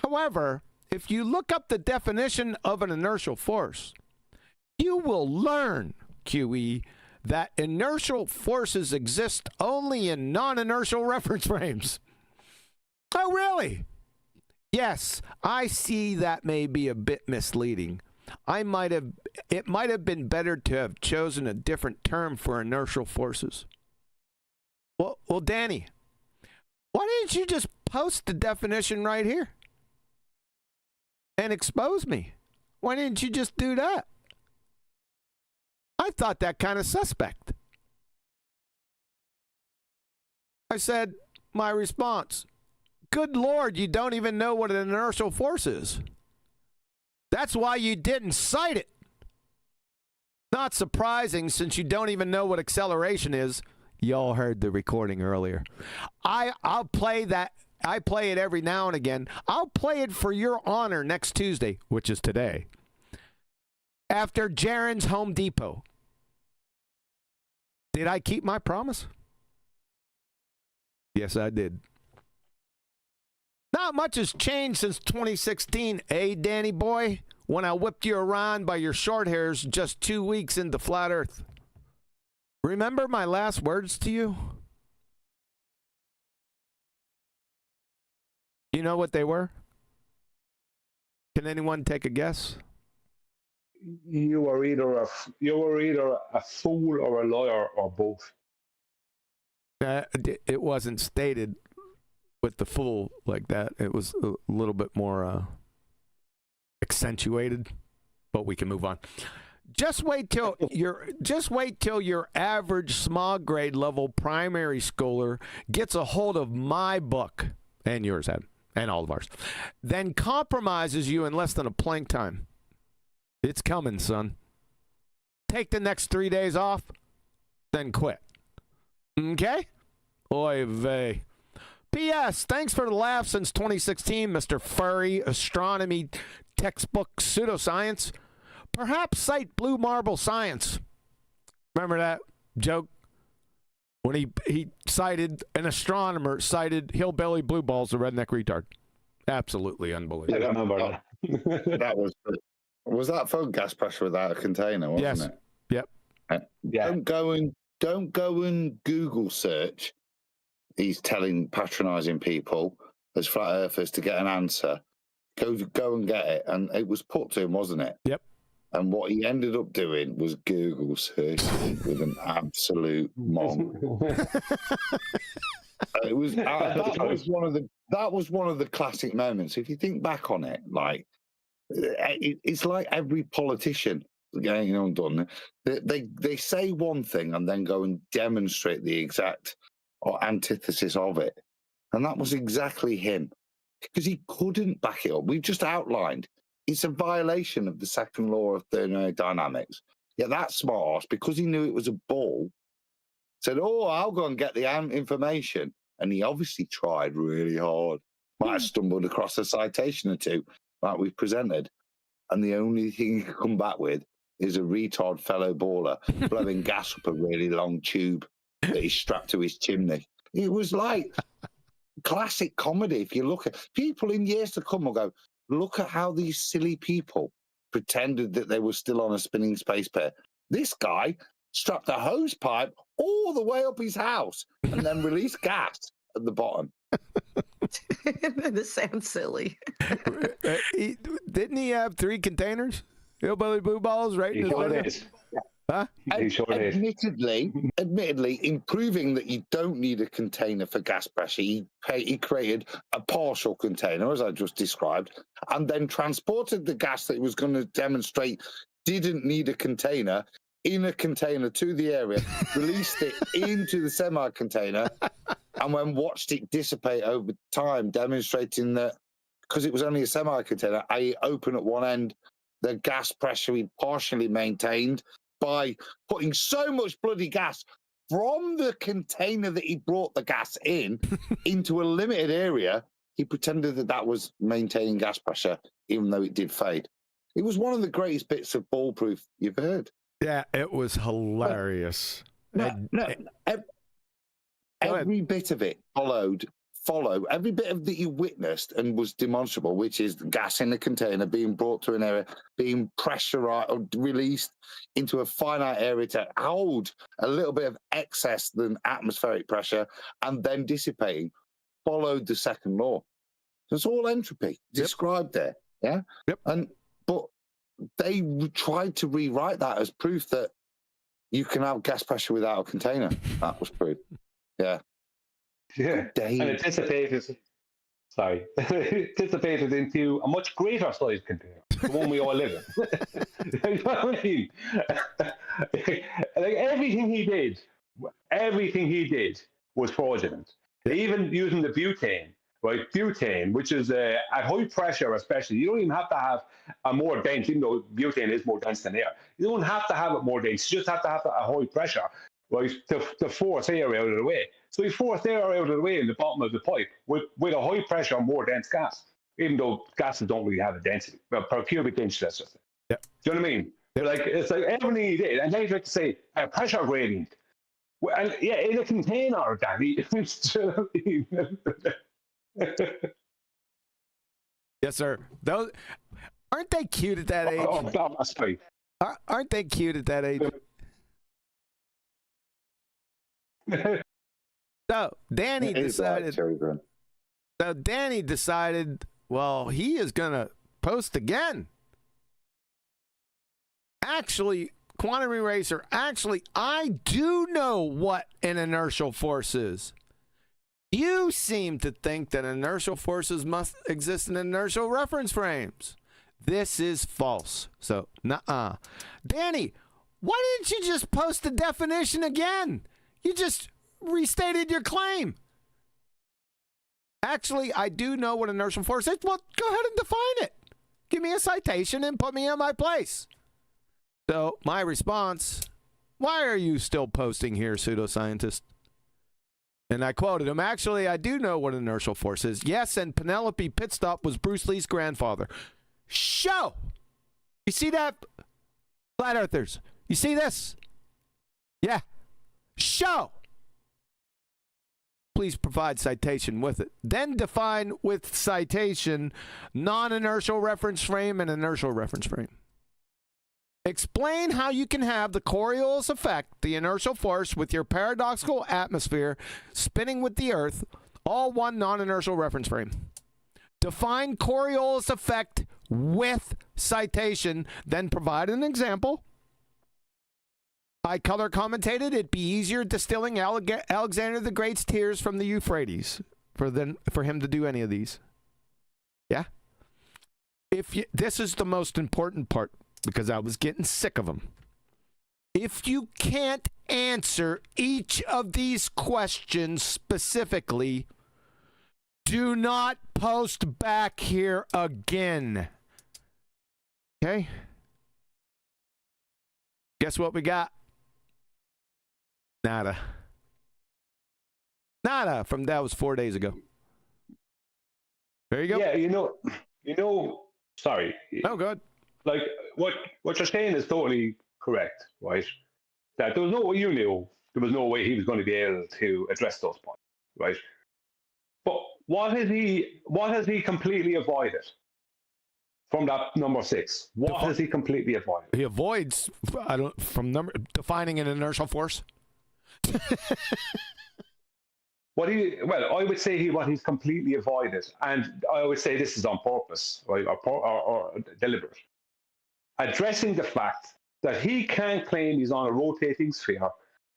However, if you look up the definition of an inertial force, you will learn, QE, that inertial forces exist only in non-inertial reference frames. Oh, really? Yes, I see that may be a bit misleading. It might have been better to have chosen a different term for inertial forces. Well, Danny, why didn't you just post the definition right here and expose me? Why didn't you just do that? I thought that kind of suspect. I said, my response, good Lord, you don't even know what an inertial force is. That's why you didn't cite it. Not surprising, since you don't even know what acceleration is. Y'all heard the recording earlier. I'll play that. I play it every now and again. I'll play it for your honor next Tuesday, which is today, after Jaren's Home Depot. Did I keep my promise? Yes, I did. Not much has changed since 2016, eh, Danny boy? When I whipped you around by your short hairs just 2 weeks into flat Earth. Remember my last words to you? You know what they were? Can anyone take a guess? You were either a fool or a liar or both. It wasn't stated with the fool like that. It was a little bit more accentuated, but we can move on. Just wait till your average small grade level primary schooler gets a hold of my book, and yours, Ed, and all of ours, then compromises you in less than a plank time. It's coming, son. Take the next 3 days off, then quit. Okay? Oy vey. P.S. Thanks for the laugh since 2016, Mr. Furry Astronomy Textbook Pseudoscience. Perhaps cite Blue Marble Science. Remember that joke? When he cited, an astronomer cited Hillbilly Blue Balls, the redneck retard. Absolutely unbelievable. I remember that. That was that for gas pressure without a container, wasn't it? Yep. Yeah. Don't go and Google search. He's patronizing people as flat earthers to get an answer. Go and get it. And it was put to him, wasn't it? Yep. And what he ended up doing was Google searching with an absolute monk. It was that was one of the classic moments. If you think back on it, like it's like every politician getting undone. They say one thing and then go and demonstrate the exact or antithesis of it, and that was exactly him, because he couldn't back it up. We've just outlined it's a violation of the second law of thermodynamics. Yeah, that smart ass, because he knew it was a ball, said, "Oh, I'll go and get the information." And he obviously tried really hard. Might have stumbled across a citation or two, like we've presented. And the only thing he could come back with is a retard fellow baller blowing gas up a really long tube that he strapped to his chimney. It was like classic comedy. If you look at people in years to come will go, look at how these silly people pretended that they were still on a spinning space pair. This guy strapped a hose pipe all the way up his house and then released gas at the bottom. This sounds silly. Didn't he have 3 containers? Hillbilly blue balls, right? He sure did. Huh? He sure did. Admittedly, in proving that you don't need a container for gas pressure, he created a partial container, as I just described, and then transported the gas that he was going to demonstrate didn't need a container in a container to the area, released it into the semi-container, and then watched it dissipate over time, demonstrating that because it was only a semi-container, i.e. open at one end, the gas pressure he partially maintained by putting so much bloody gas from the container that he brought the gas in into a limited area. He pretended that that was maintaining gas pressure, even though it did fade. It was one of the greatest bits of ball proof you've heard. Yeah, it was hilarious. Every bit of it follow every bit of that you witnessed and was demonstrable, which is the gas in the container being brought to an area, being pressurized or released into a finite area to hold a little bit of excess than atmospheric pressure and then dissipating, followed the second law. So it's all entropy described there. Yeah. Yep. But they tried to rewrite that as proof that you can have gas pressure without a container. That was proof. Yeah. Yeah. And it dissipated into a much greater size container, the one we all live in. You know what I mean? Like everything he did was fraudulent. Even using the butane, right? Butane, which is at high pressure especially, you don't even have to have a more dense, even though butane is more dense than air. You don't have to have it more dense. You just have to have a high pressure, right, to force air out of the way. So he forced air out of the way in the bottom of the pipe with a high pressure, more dense gas, even though gases don't really have a density, but per cubic inch, that's just it. Yeah. Do you know what I mean? Like, it's like everything he did, and then he'd like to say a pressure gradient. Well, and yeah, in a container, Danny. Yes, sir. Those aren't they cute at that age? Aren't they cute at that age? So Danny decided. Well, he is gonna post again. Actually, Quantum Eraser. Actually, I do know what an inertial force is. You seem to think that inertial forces must exist in inertial reference frames. This is false. So, nuh-uh. Danny, why didn't you just post the definition again? You just restated your claim. Actually, I do know what inertial force is. Well, go ahead and define it. Give me a citation and put me in my place. So, my response, why are you still posting here, pseudoscientist? And I quoted him, actually, I do know what inertial force is. Yes, and Penelope Pitstop was Bruce Lee's grandfather. Show! You see that? Flat Earthers. You see this? Yeah. Show! Please provide citation with it. Then define with citation non-inertial reference frame and inertial reference frame. Explain how you can have the Coriolis effect, the inertial force, with your paradoxical atmosphere spinning with the Earth all one non-inertial reference frame. Define Coriolis effect with citation, then provide an example. I color commentated, it'd be easier distilling Alexander the Great's tears from the Euphrates for him to do any of these. Yeah? This is the most important part, because I was getting sick of them. If you can't answer each of these questions specifically, do not post back here again. Okay? Guess what we got? Nada. Nada from that was 4 days ago. There you go. Yeah, you know, sorry. Oh, good. Like, what you're saying is totally correct, right? That there was no way you knew there was no way he was going to be able to address those points, right? But what has he completely avoided from that number 6? What has he completely avoided? He avoids defining an inertial force. I would say what he's completely avoided, and I would say this is on purpose, right, or deliberate, addressing the fact that he can't claim he's on a rotating sphere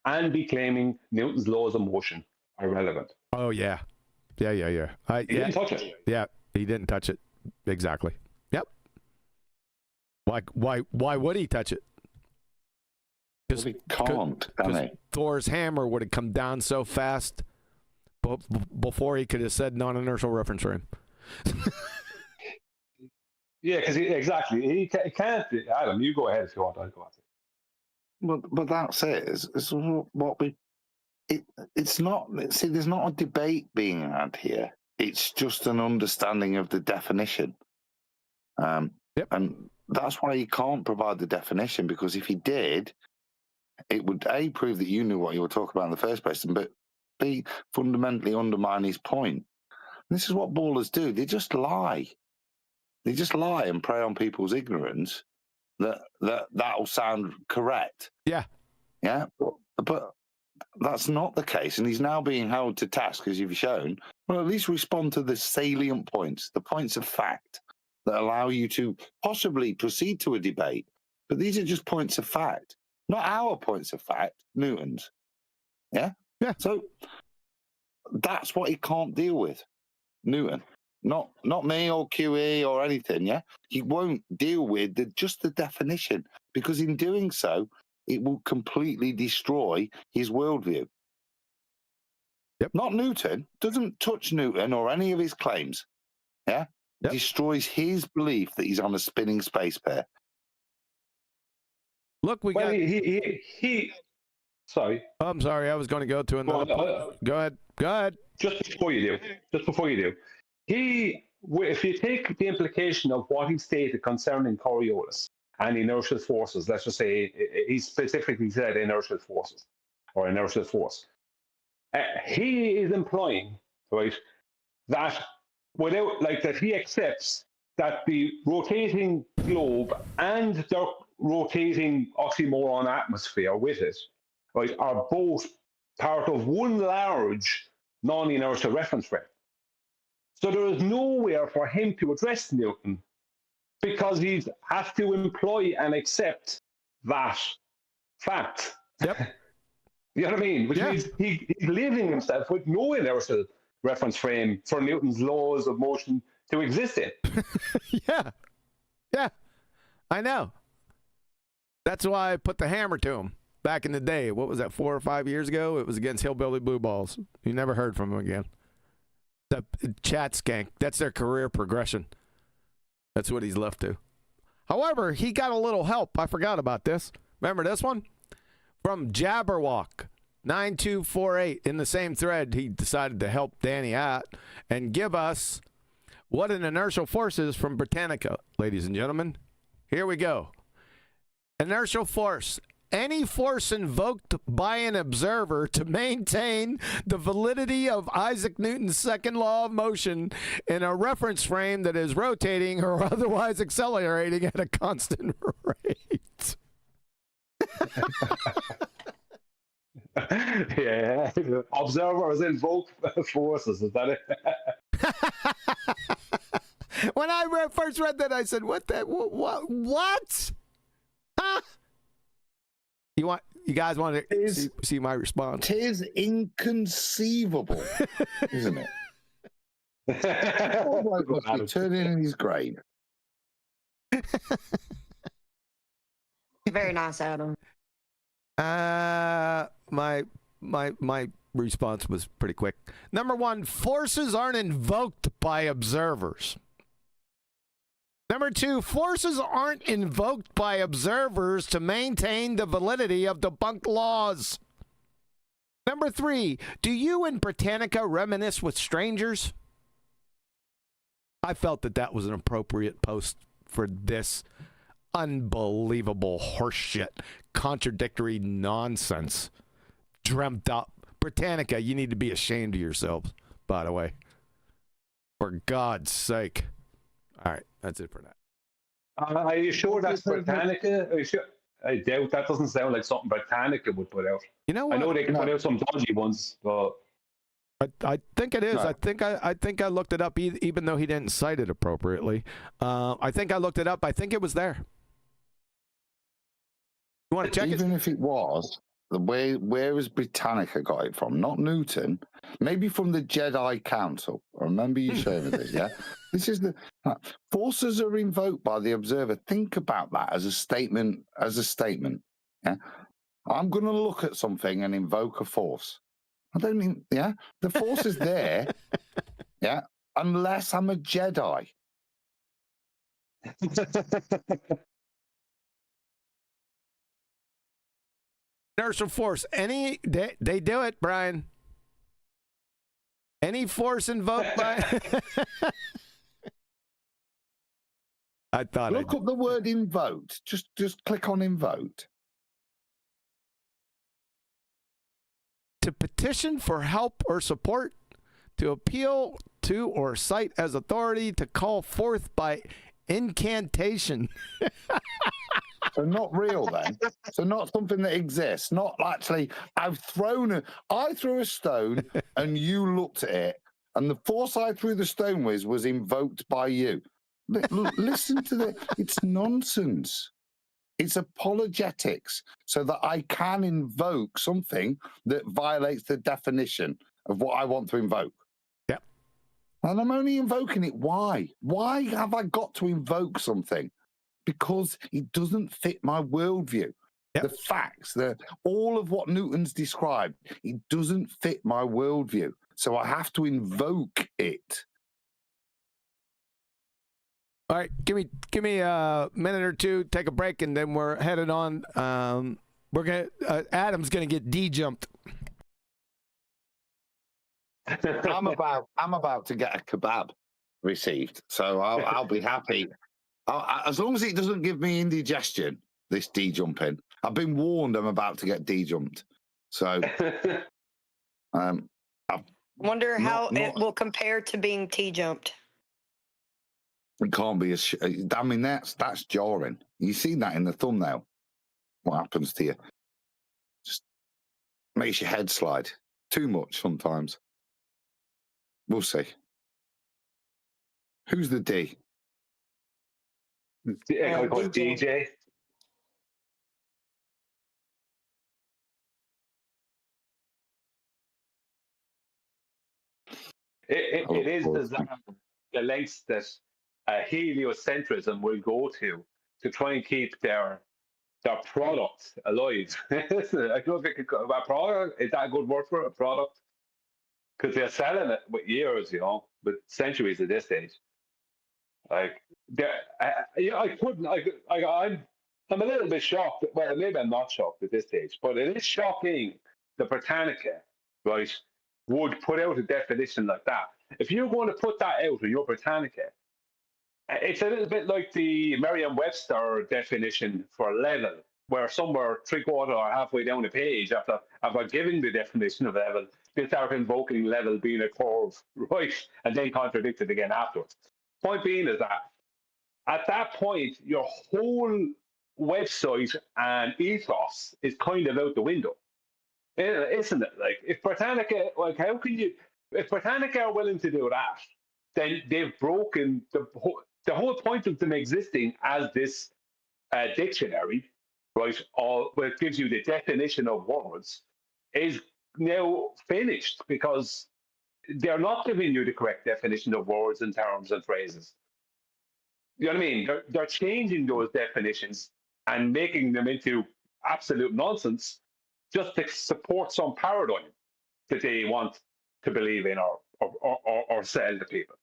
and be claiming Newton's laws of motion are relevant. Oh yeah. He didn't touch it. Yeah, he didn't touch it. Exactly. Yep. Why would he touch it? Because he can't, can he? Thor's hammer would have come down so fast before he could have said non-inertial reference frame. Yeah, because exactly. He can't. Adam, you go ahead if you want. I'll go ahead. But that's it. It's what we. It's not. See, there's not a debate being had here. It's just an understanding of the definition. Yep. And that's why you can't provide the definition, because if he did, it would A, prove that you knew what you were talking about in the first place, but B, fundamentally undermine his point. And this is what ballers do. They just lie. They just lie and prey on people's ignorance that'll sound correct. Yeah. Yeah. But that's not the case. And he's now being held to task, as you've shown. Well, at least respond to the salient points, the points of fact that allow you to possibly proceed to a debate. But these are just points of fact, not our points of fact, Newton's. Yeah? Yeah. So that's what he can't deal with, Newton. Not me or QE or anything, yeah? He won't deal with just the definition, because in doing so, it will completely destroy his worldview. Yep. Not Newton. Doesn't touch Newton or any of his claims. Yeah? Yep. Destroys his belief that he's on a spinning space pair. Look, we got... He sorry. I'm sorry. I was going to go to another... Go ahead. Just before you do. If you take the implication of what he stated concerning Coriolis and inertial forces, let's just say he specifically said inertial forces or inertial force, he is implying, right, that that he accepts that the rotating globe and the rotating oxymoron atmosphere with it, right, are both part of one large non-inertial reference frame. So there is nowhere for him to address Newton, because he has to employ and accept that fact. Yep. You know what I mean? Which means he's leaving himself with no inertial reference frame for Newton's laws of motion to exist in. Yeah, I know. That's why I put the hammer to him back in the day. What was that, 4 or 5 years ago? It was against Hillbilly Blue Balls. You never heard from him again. The chat skank. That's their career progression. That's what he's left to. However, he got a little help. I forgot about this. Remember this one? From Jabberwock 9248. In the same thread, he decided to help Danny out and give us what an inertial force is from Britannica, ladies and gentlemen. Here we go. Inertial force. Any force invoked by an observer to maintain the validity of Isaac Newton's second law of motion in a reference frame that is rotating or otherwise accelerating at a constant rate. Yeah. Observers invoke forces. Is that it? When I first read that, I said, "What? What? Huh?" You guys want to see my response? Tis inconceivable, isn't it? Oh, my God, he's turning in his grave. Very nice, Adam. My response was pretty quick. Number one, forces aren't invoked by observers. Number two, forces aren't invoked by observers to maintain the validity of debunked laws. Number three, do you and Britannica reminisce with strangers? I felt that was an appropriate post for this unbelievable horseshit, contradictory nonsense, dreamt up. Britannica, you need to be ashamed of yourselves, by the way. For God's sake. All right, that's it for that. Are you sure that's Britannica? Are you sure? I doubt that doesn't sound like something Britannica would put out. You know what? I know they can put out some dodgy ones, but I think it is. No. I think I looked it up, even though he didn't cite it appropriately. I think I looked it up. I think it was there. You want to check Even if it was, where has Britannica got it from? Not Newton. Maybe from the Jedi Council. I remember you showing me this, yeah? This is the forces are invoked by the observer. Think about that as a statement. Yeah? I'm going to look at something and invoke a force. I don't mean, yeah? The force is there, yeah? Unless I'm a Jedi. Inertial force. They do it, Brian. Any force invoked by... I thought Look up the word invoked. Just click on invoked. To petition for help or support, to appeal to or cite as authority, to call forth by incantation. So not real then. So not something that exists. Not actually, I threw a stone and you looked at it, and the force I threw the stone with was invoked by you. Listen to it's nonsense. It's apologetics so that I can invoke something that violates the definition of what I want to invoke. Yeah. And I'm only invoking it. Why? Why have I got to invoke something? Because it doesn't fit my worldview. Yep. The facts, all of what Newton's described, it doesn't fit my worldview. So I have to invoke it. All right, give me a minute or two, take a break, and then we're headed on. Adam's gonna get de-jumped. I'm about to get a kebab received, so I'll be happy. As long as it doesn't give me indigestion, this de-jumping. I've been warned I'm about to get de-jumped. So, Wonder how it will compare to being T-jumped. It can't be I mean, that's jarring. You see that in the thumbnail. What happens to you? Just makes your head slide. Too much sometimes. We'll see. Who's the D? DJ. It is the lengths that heliocentrism will go to try and keep their product alive. I don't know if a product is that a good word for a product, because they're selling it with years, with centuries at this stage. Like, I'm a little bit shocked. Well, maybe I'm not shocked at this stage, but it is shocking that Britannica, right, would put out a definition like that. If you're going to put that out in your Britannica, it's a little bit like the Merriam-Webster definition for level, where somewhere three-quarter or halfway down the page, after giving the definition of level, they start invoking level being a curve, right, and then contradict it again afterwards. Point being is that at that point, your whole website and ethos is kind of out the window. Isn't it? Like, if Britannica, like, how can you, if Britannica are willing to do that, then they've broken the whole point of them existing as this dictionary, right? All where it gives you the definition of words is now finished because they're not giving you the correct definition of words and terms and phrases. You know what I mean? They're changing those definitions and making them into absolute nonsense just to support some paradigm that they want to believe in or sell to people.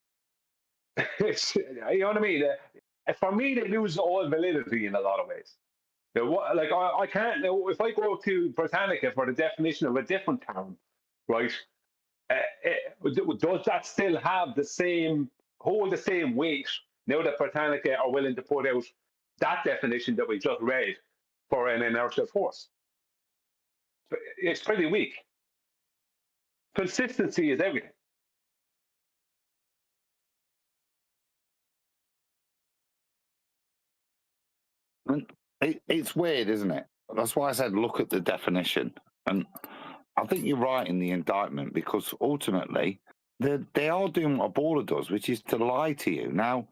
You know what I mean? For me, they lose all validity in a lot of ways. Like, I can't, if I go to Britannica for the definition of a different term, right? Does that still have hold the same weight now that Britannica are willing to put out that definition that we just read for an inertial force? It's pretty weak. Consistency is everything. It's weird, isn't it? That's why I said look at the definition. And I think you're right in the indictment, because ultimately they are doing what a baller does, which is to lie to you. Now,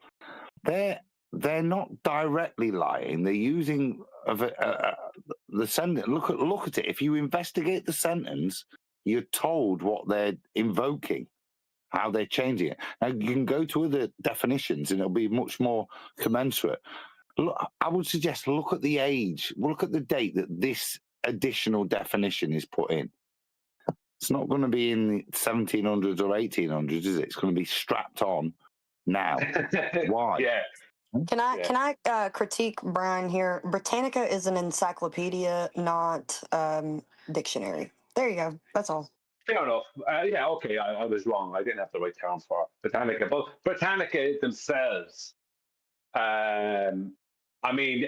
they're not directly lying. They're using the sentence. Look at it. If you investigate the sentence, you're told what they're invoking, how they're changing it. Now, you can go to other definitions and it'll be much more commensurate. Look, I would suggest look at the age, look at the date that this additional definition is put in. It's not going to be in the 1700s or 1800s, is it? It's going to be strapped on now. Why? Yeah. Can I critique Brian here? Britannica is an encyclopedia, not dictionary. There you go. That's all. Fair enough. Yeah, okay, I was wrong. I didn't have the right term for Britannica. But Britannica themselves, I mean,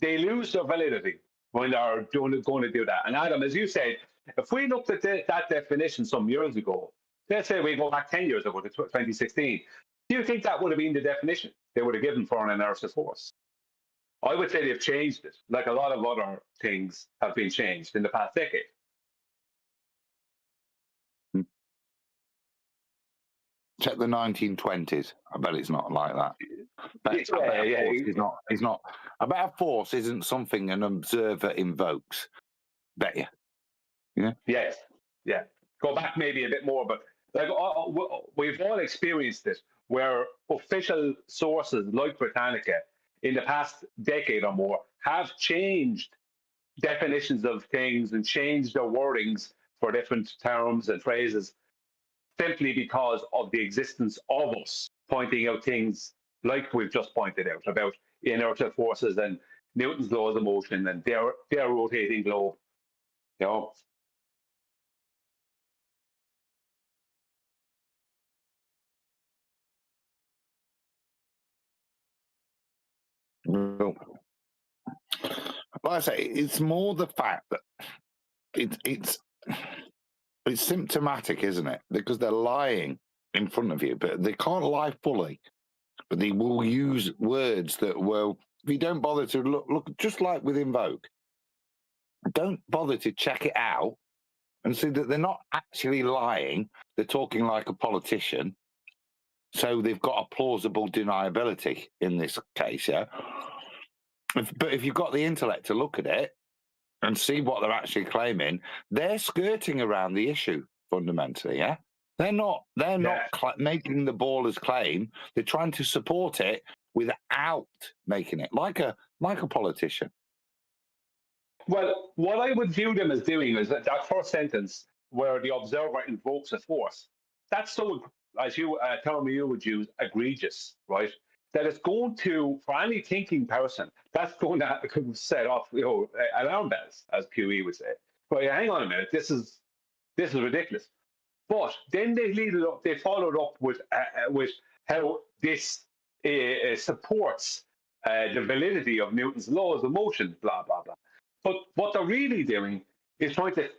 they lose their validity when they're going to do that. And Adam, as you said, if we looked at that definition some years ago, let's say we go back 10 years ago to 2016, do you think that would have been the definition they would have given for an inertial force? I would say they've changed it, like a lot of other things have been changed in the past decade. Check the 1920s. I bet it's not like that. It's not. I bet a force isn't something an observer invokes. Bet you. Yeah. Yes. Yeah. Go back maybe a bit more, but like we've all experienced it, where official sources like Britannica in the past decade or more have changed definitions of things and changed their wordings for different terms and phrases, simply because of the existence of us pointing out things like we've just pointed out about inertial forces and Newton's laws of motion and their rotating globe. You know. Well, like I say, it's more the fact that it's symptomatic, isn't it? Because they're lying in front of you, but they can't lie fully. But they will use words that will, if you don't bother to look just like with Invoke, don't bother to check it out and see that they're not actually lying. They're talking like a politician. So they've got a plausible deniability in this case, yeah? But if you've got the intellect to look at it and see what they're actually claiming, they're skirting around the issue fundamentally, yeah? They're not making the ballers claim. They're trying to support it without making it like a politician. Well, what I would view them as doing is that first sentence where the observer invokes a force, that's so, as you tell me you would use, egregious, right? That it's going to, for any thinking person, that's going to set off, alarm bells, as QE would say. But hang on a minute, this is ridiculous. But then they followed up with how this supports the validity of Newton's laws of motion, blah blah blah. But what they're really doing is trying to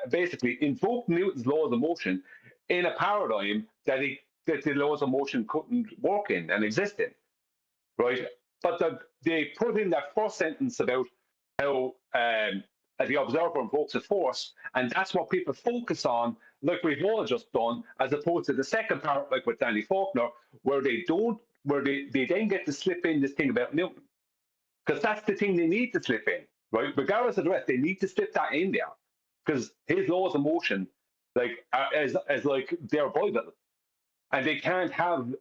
basically invoke Newton's laws of motion in a paradigm that the laws of motion couldn't work in and exist in, right? But they put in that first sentence about how the observer invokes a force, and that's what people focus on, like we've all just done, as opposed to the second part, like with Danny Faulkner, where they then get to slip in this thing about Newton, because that's the thing they need to slip in, right? Regardless of the rest, they need to slip that in there, because his laws of motion, like, as like their Bible, and they can't have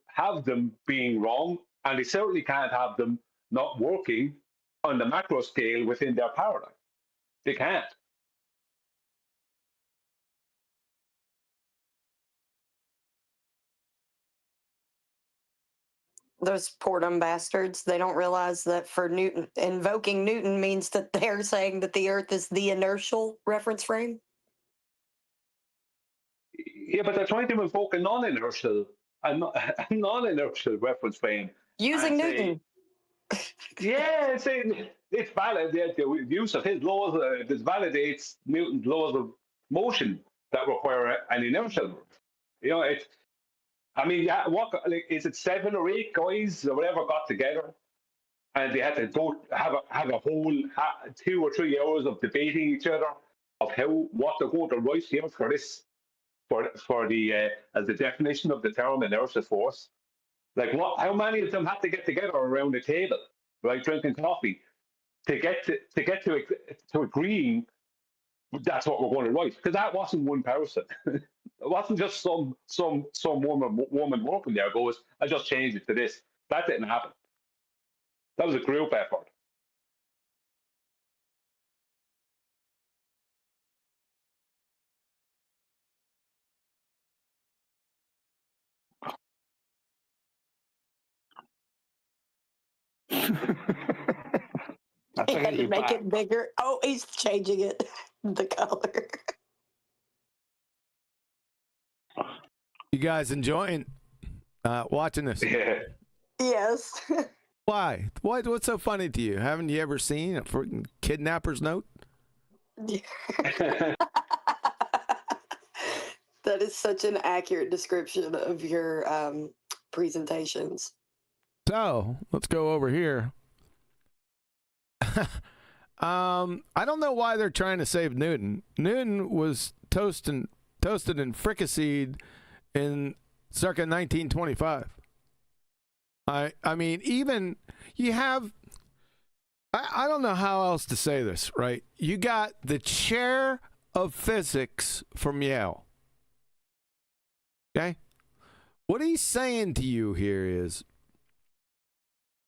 them being wrong, and they certainly can't have them not working on the macro scale within their paradigm. They can't. Those poor dumb bastards, they don't realize that for Newton, invoking Newton means that they're saying that the Earth is the inertial reference frame. Yeah, but they're trying to invoke a non-inertial reference frame. Using Newton. Yeah, it's valid. The use of his laws this validates Newton's laws of motion that require an inertial. You know, I mean, yeah, is it 7 or 8 guys or whatever got together, and they had to go have a whole 2 or 3 hours of debating each other of what they're going to write here for this for the as the definition of the term inertial force. Like, how many of them had to get together around the table, right, drinking coffee, to get to agreeing that's what we're going to write? Because that wasn't one person. It wasn't just some woman working there goes, I just changed it to this. That didn't happen. That was a group effort. He had to make it bigger. Oh, he's changing it, the color. You guys enjoying watching this? Yeah. Yes. Why? What's so funny to you? Haven't you ever seen a freaking kidnapper's note? That is such an accurate description of your presentations. So let's go over here. I don't know why they're trying to save Newton. Newton was toasted and fricasseed in circa 1925. I mean, even you have, I don't know how else to say this, right? You got the chair of physics from Yale. Okay? What he's saying to you here is,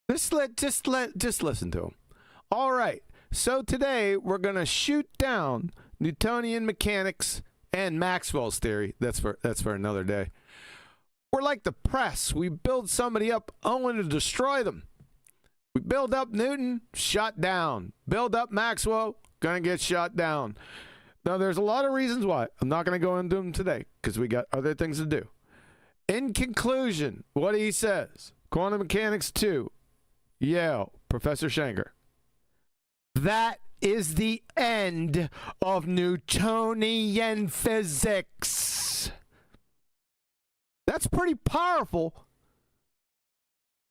just listen to him. All right, so today we're going to shoot down Newtonian mechanics and Maxwell's theory. That's for another day. We're like the press. We build somebody up only to destroy them. We build up Newton, shot down. Build up Maxwell, going to get shot down. Now, there's a lot of reasons why. I'm not going to go into them today because we got other things to do. In conclusion, what he says, Quantum Mechanics 2, Yale, Professor Schenker. That is the end of Newtonian physics. That's pretty powerful,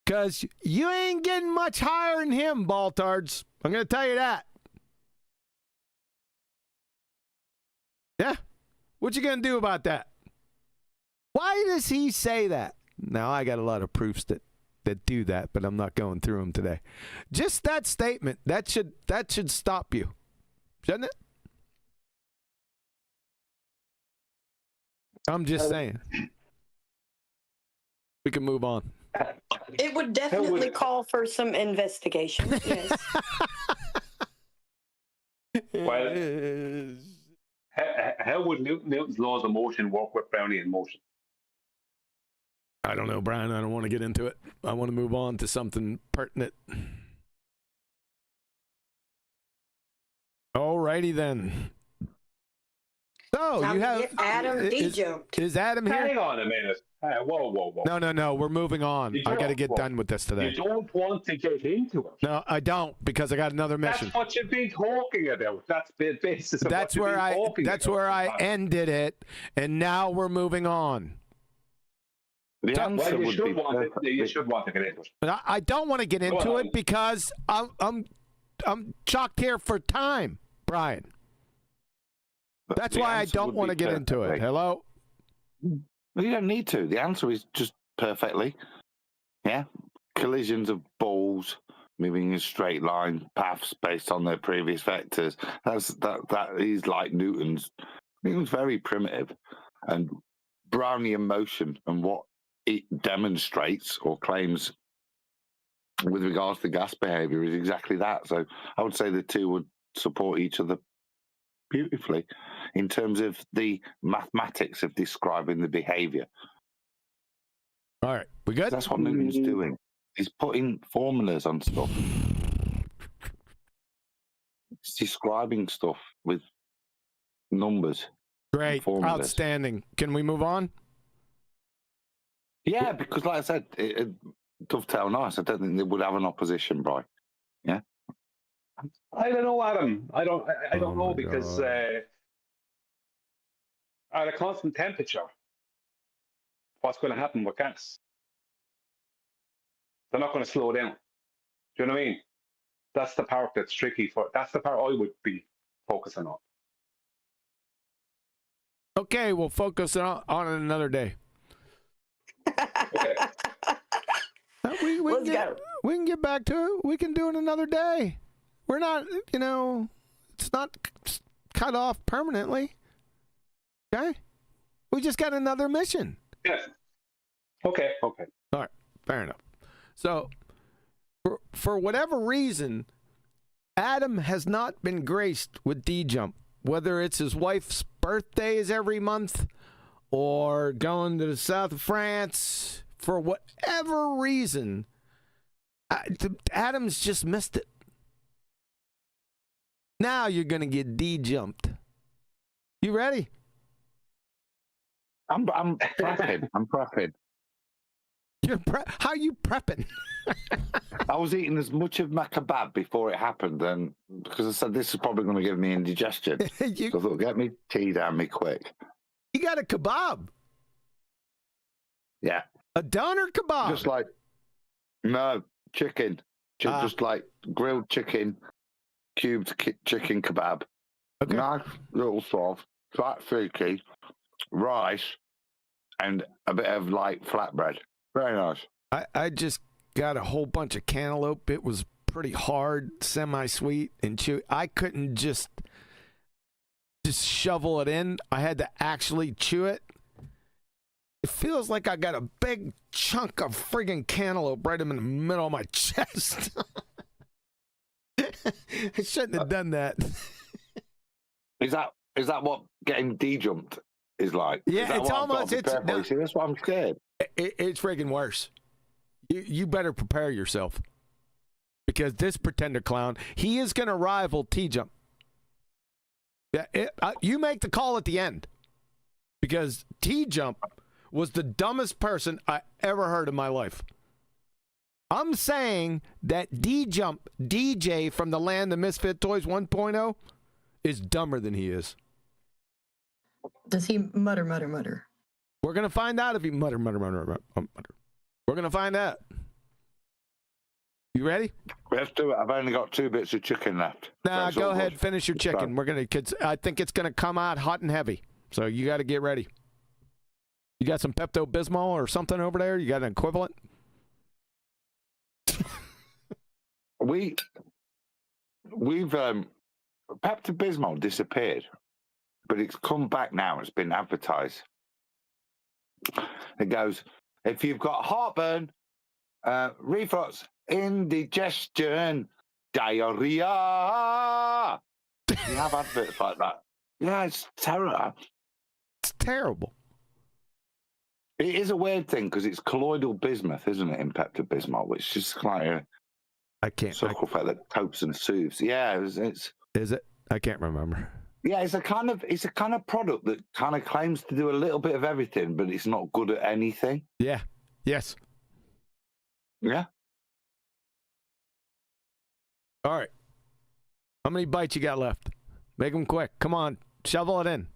because you ain't getting much higher than him, baltards. I'm going to tell you that. Yeah? What you going to do about that? Why does he say that? Now, I got a lot of proofs that do that, but I'm not going through them today. Just that statement, that should stop you, shouldn't it? I'm just saying. We can move on. It would definitely call for some investigation. Yes. Well, how would Newton's laws of motion work with Brownian motion? I don't know, Brian. I don't want to get into it. I want to move on to something pertinent. Alrighty then. So you have Adam D-jumped. Is Adam here? Hang on a minute. Whoa. No. We're moving on. I got to get done with this today. You don't want to get into it. No, I don't, because I got another mission. That's what you've been talking about. That's the basis of that's what where you've been talking That's about. where I ended it, and now we're moving on. The answer Well, would be you should want to get into it. I don't want to get into it because I'm I'm shocked here for time, Brian. But That's the why I answer don't would want to be get into it. perfectly. Hello? Well, you don't need to. The answer is just perfectly. Yeah. Collisions of balls moving in a straight line, paths based on their previous vectors. That is like Newton's. Newton's very primitive, and Brownian motion and what it demonstrates or claims with regards to gas behavior is exactly that. So I would say the two would support each other beautifully in terms of the mathematics of describing the behavior. All right, we good? That's what Newton's doing. He's putting formulas on stuff. He's describing stuff with numbers. Great, formulas. outstanding. Can we move on? Yeah, because like I said, it dovetail nice. I don't think they would have an opposition, Brian. Yeah. I don't know, Adam. I don't Oh know my because God. at a constant temperature, what's going to happen with gas? They're not going to slow down. Do you know what I mean? That's the part that's tricky for. That's the part I would be focusing on. Okay, we'll focus on it another day. Okay. We Let's can go. we can get back to it. We can do it another day. We're not, it's not cut off permanently. Okay? We just got another mission. Yes. Okay. Okay. All right, fair enough. So, for whatever reason, Adam has not been graced with D-Jump, whether it's his wife's birthdays every month or going to the south of France. For whatever reason, Adam's just missed it. Now you're going to get D-Jumped. You ready? I'm prepping. I'm prepping. How are you prepping? I was eating as much of my kebab before it happened, and because I said this is probably going to give me indigestion, so I thought, get me tea down me quick. You got a kebab. Yeah. A doner kebab. Just like, no, chicken. Just like grilled chicken, cubed chicken kebab. Okay. Nice little sauce, tzatziki, rice, and a bit of like flatbread. Very nice. I just got a whole bunch of cantaloupe. It was pretty hard, semi-sweet and chewy. I couldn't just shovel it in. I had to actually chew it. It feels like I got a big chunk of friggin' cantaloupe right in the middle of my chest. I shouldn't have done that. Is that what getting D-jumped is like? Yeah, is that it's what I've got almost. to It's prepare for? no, You see, that's why I'm scared. it's friggin' worse. You better prepare yourself because this pretender clown, he is going to rival T-Jump. Yeah, you make the call at the end because T-Jump was the dumbest person I ever heard in my life. I'm saying that D-Jump, DJ from the Land of Misfit Toys 1.0, is dumber than he is. Does he mutter, mutter, mutter? We're going to find out if he mutter. We're going to find out. You ready? Let's do it. I've only got 2 bits of chicken left. Nah, So go it's ahead, all finish your chicken. I think it's going to come out hot and heavy. So you got to get ready. You got some Pepto-Bismol or something over there? You got an equivalent? We've Pepto-Bismol disappeared, but it's come back now. It's been advertised. It goes, if you've got heartburn, reflux, indigestion, diarrhea. You have adverts like that. Yeah, it's terrible. It's terrible. It is a weird thing because it's colloidal bismuth, isn't it, in Pepto-Bismol, which is like a circle effect that coats and soothes. Yeah, it's. Is it? I can't remember. Yeah, it's a kind of product that kind of claims to do a little bit of everything, but it's not good at anything. Yeah. Yes. Yeah. All right. How many bites you got left? Make them quick. Come on. Shovel it in.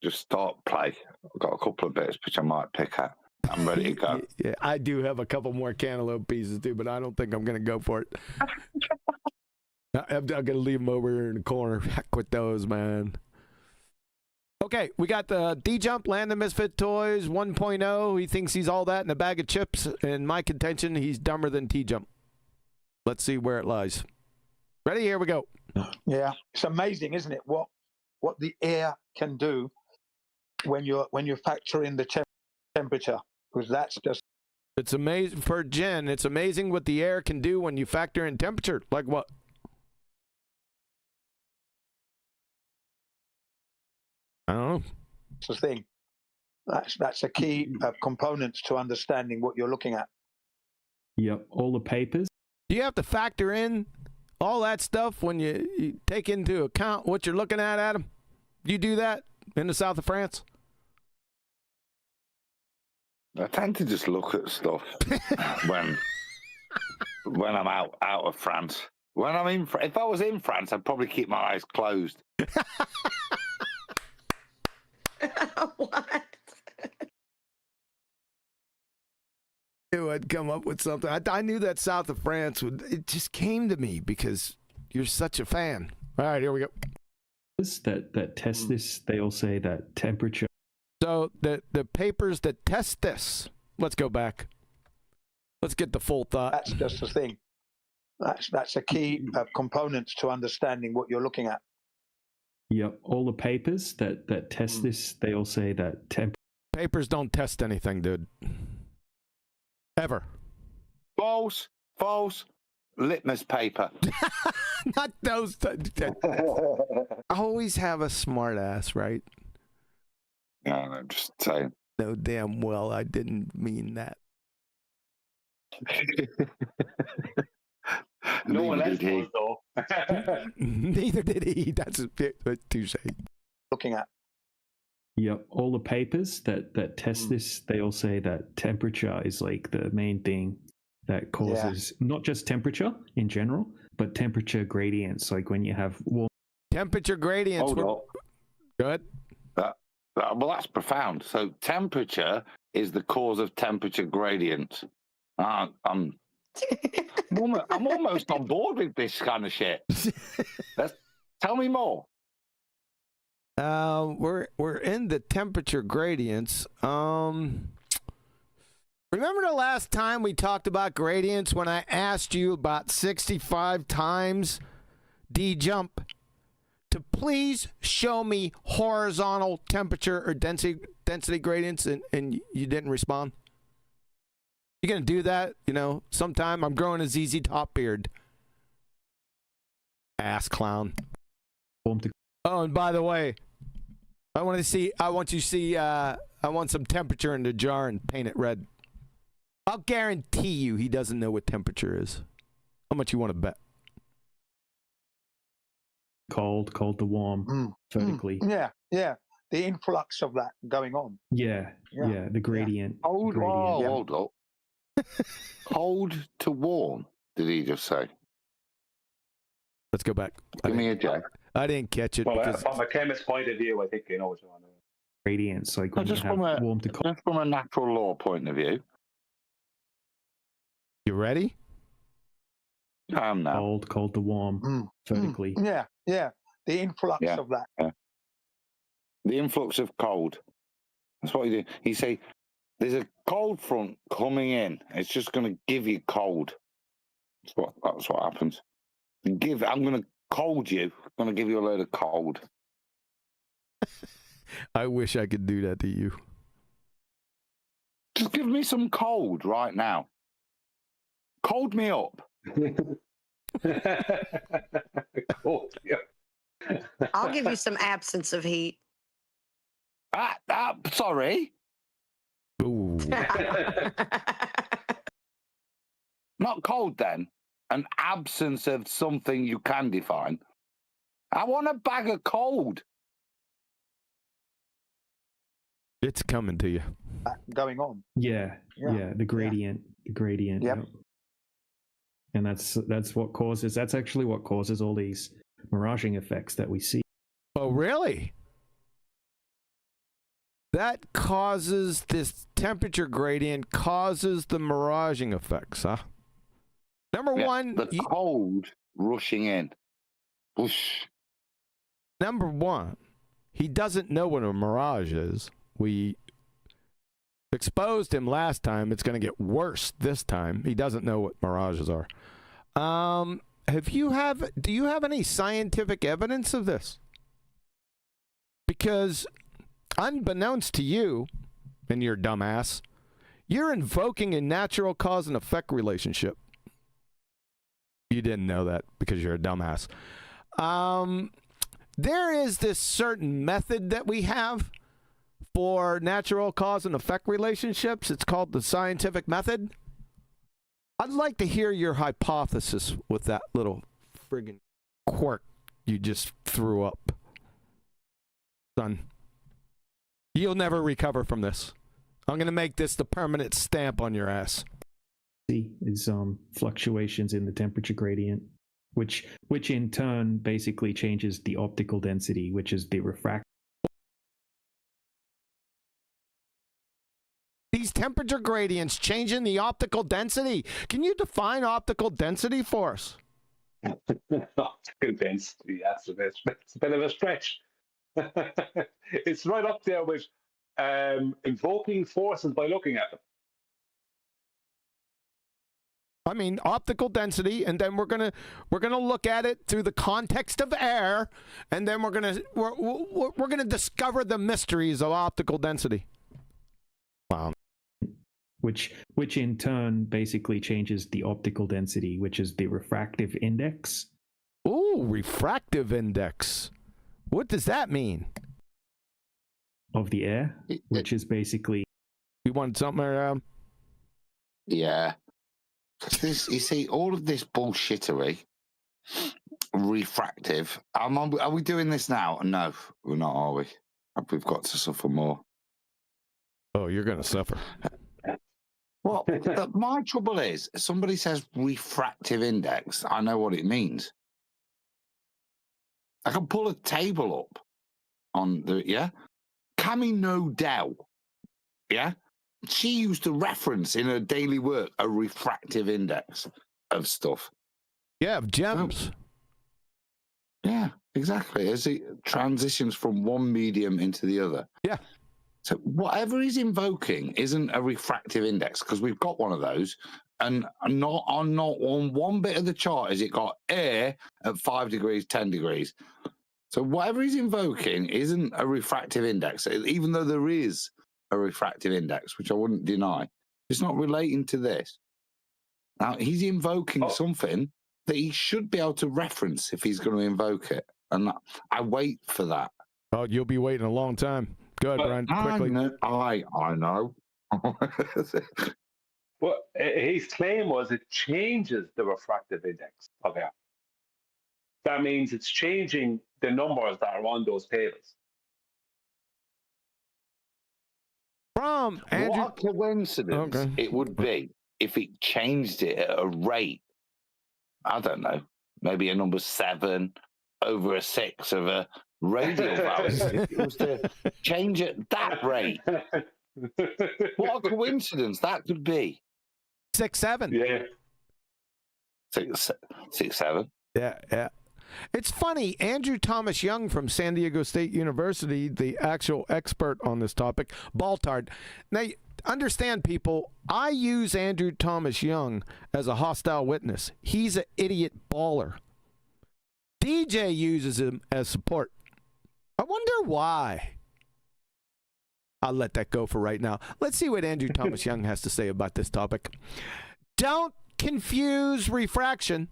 Just start play. I've got a couple of bits which I might pick at. I'm ready to go. Yeah, I do have a couple more cantaloupe pieces too, but I don't think I'm going to go for it. I'm going to leave them over here in the corner. Heck with those, man. Okay, we got the D-Jump, Land of Misfit Toys 1.0. He thinks he's all that in a bag of chips. In my contention, he's dumber than T-Jump. Let's see where it lies. Ready? Here we go. Yeah, it's amazing, isn't it? What the air can do when you factor in the temperature, because that's just. It's amazing for Jen. It's amazing what the air can do when you factor in temperature. Like what? I don't know. It's the thing. That's a key component to understanding what you're looking at. Yep, all the papers. Do you have to factor in all that stuff when you take into account what you're looking at, Adam? Do you do that in the south of France? I tend to just look at stuff when I'm out of France. When I'm in, if I was in France, I'd probably keep my eyes closed. What? I'd come up with something. I knew that south of France would. It just came to me because you're such a fan. All right, here we go. That test this, they all say that temperature. So the papers that test this. Let's go back. Let's get the full thought. That's just the thing. That's a key component to understanding what you're looking at. Yep, all the papers that test this, they all say that papers don't test anything, dude. Ever. False. Litmus paper. Not those. Always have a smart ass, right? No, I'm just saying. No, damn well, I didn't mean that. No one else was, though. Neither did he. That's touche. Looking at. Yep, all the papers that test this, they all say that temperature is like the main thing that causes not just temperature in general, but temperature gradients. Like when you have warm temperature gradients. Hold Go ahead. Well, that's profound. So temperature is the cause of temperature gradient. I'm almost on board with this kind of shit. Tell me more. We're in the temperature gradients. Remember the last time we talked about gradients when I asked you about 65 times D-Jump to please show me horizontal temperature or density gradients, and you didn't respond? You gonna do that? Sometime. I'm growing a ZZ Top beard. Ass clown. Oh, and by the way, I want you to see, I want some temperature in the jar and paint it red. I'll guarantee you he doesn't know what temperature is. How much you want to bet? Cold to warm, vertically. Yeah. The influx of that going on. Yeah, the gradient. Hold up. Cold to warm, did he just say? Let's go back. Give me a J. I didn't catch it. Well, from a chemist's point of view, I think you know what you want to do. Gradients, like when you have warm to cold. Just from a natural law point of view. You ready? No. Cold to warm, vertically. Yeah. The influx of that. Yeah. The influx of cold. That's what you do. You say, there's a cold front coming in. It's just going to give you cold. That's what happens. I'm going to cold you. I'm going to give you a load of cold. I wish I could do that to you. Just give me some cold right now. Cold me up. Cold. Yeah. I'll give you some absence of heat. Sorry. Ooh. Not cold then. An absence of something you can define. I want a bag of cold. It's coming to you. Going on. Yeah. The gradient. The gradient. Yep. And that's actually what causes all these miraging effects that we see. Oh, really? That causes this temperature gradient, causes the miraging effects, huh? Number one, the cold rushing in. Whoosh. Number one, he doesn't know what a mirage is. We exposed him last time. It's going to get worse this time. He doesn't know what mirages are. Do you have any scientific evidence of this? Because unbeknownst to you and your dumbass, you're invoking a natural cause and effect relationship. You didn't know that because you're a dumbass. There is this certain method that we have for natural cause and effect relationships. It's called the scientific method. I'd like to hear your hypothesis with that little friggin' quirk you just threw up. Son, you'll never recover from this. I'm going to make this the permanent stamp on your ass. Is fluctuations in the temperature gradient, which in turn basically changes the optical density, which is the refract. These temperature gradients changing the optical density. Can you define optical density for us? Optical density, it's a bit of a stretch. It's right up there with invoking forces by looking at them. I mean, optical density, and then we're gonna look at it through the context of air, and then we're gonna discover the mysteries of optical density. Wow. Which in turn basically changes the optical density, which is the refractive index. Ooh, refractive index. What does that mean? Of the air, which is basically. You want something around? Yeah. You see, all of this bullshittery, refractive. Are we doing this now? No, we're not, are we? We've got to suffer more. Oh, you're going to suffer. Well, my trouble is, somebody says refractive index. I know what it means. I can pull a table up on the, yeah? Cammy No Dow, yeah? She used to reference in her daily work a refractive index of stuff. Yeah, of gems. Yeah, exactly. As it transitions from one medium into the other. Yeah. So whatever he's invoking isn't a refractive index, because we've got one of those, and not on one bit of the chart is it got air at 5 degrees, 10 degrees. So whatever he's invoking isn't a refractive index, even though there is a refractive index, which I wouldn't deny. It's not relating to this. Now, he's invoking something that he should be able to reference if he's going to invoke it. And I wait for that. Oh, you'll be waiting a long time. Go ahead, Brian, quickly. I know. Well, his claim was it changes the refractive index of air. That means it's changing the numbers that are on those tables. From Andrew. What a coincidence it would be if it changed it at a rate, I don't know, maybe a number 7 over a 6 of a radial value. It was to change at that rate. What a coincidence that could be. 6, 7. Yeah. 6, 7. Yeah. It's funny, Andrew Thomas Young from San Diego State University, the actual expert on this topic, Baltard. Now, understand, people, I use Andrew Thomas Young as a hostile witness. He's an idiot baller. DJ uses him as support. I wonder why. I'll let that go for right now. Let's see what Andrew Thomas Young has to say about this topic. Don't confuse refraction,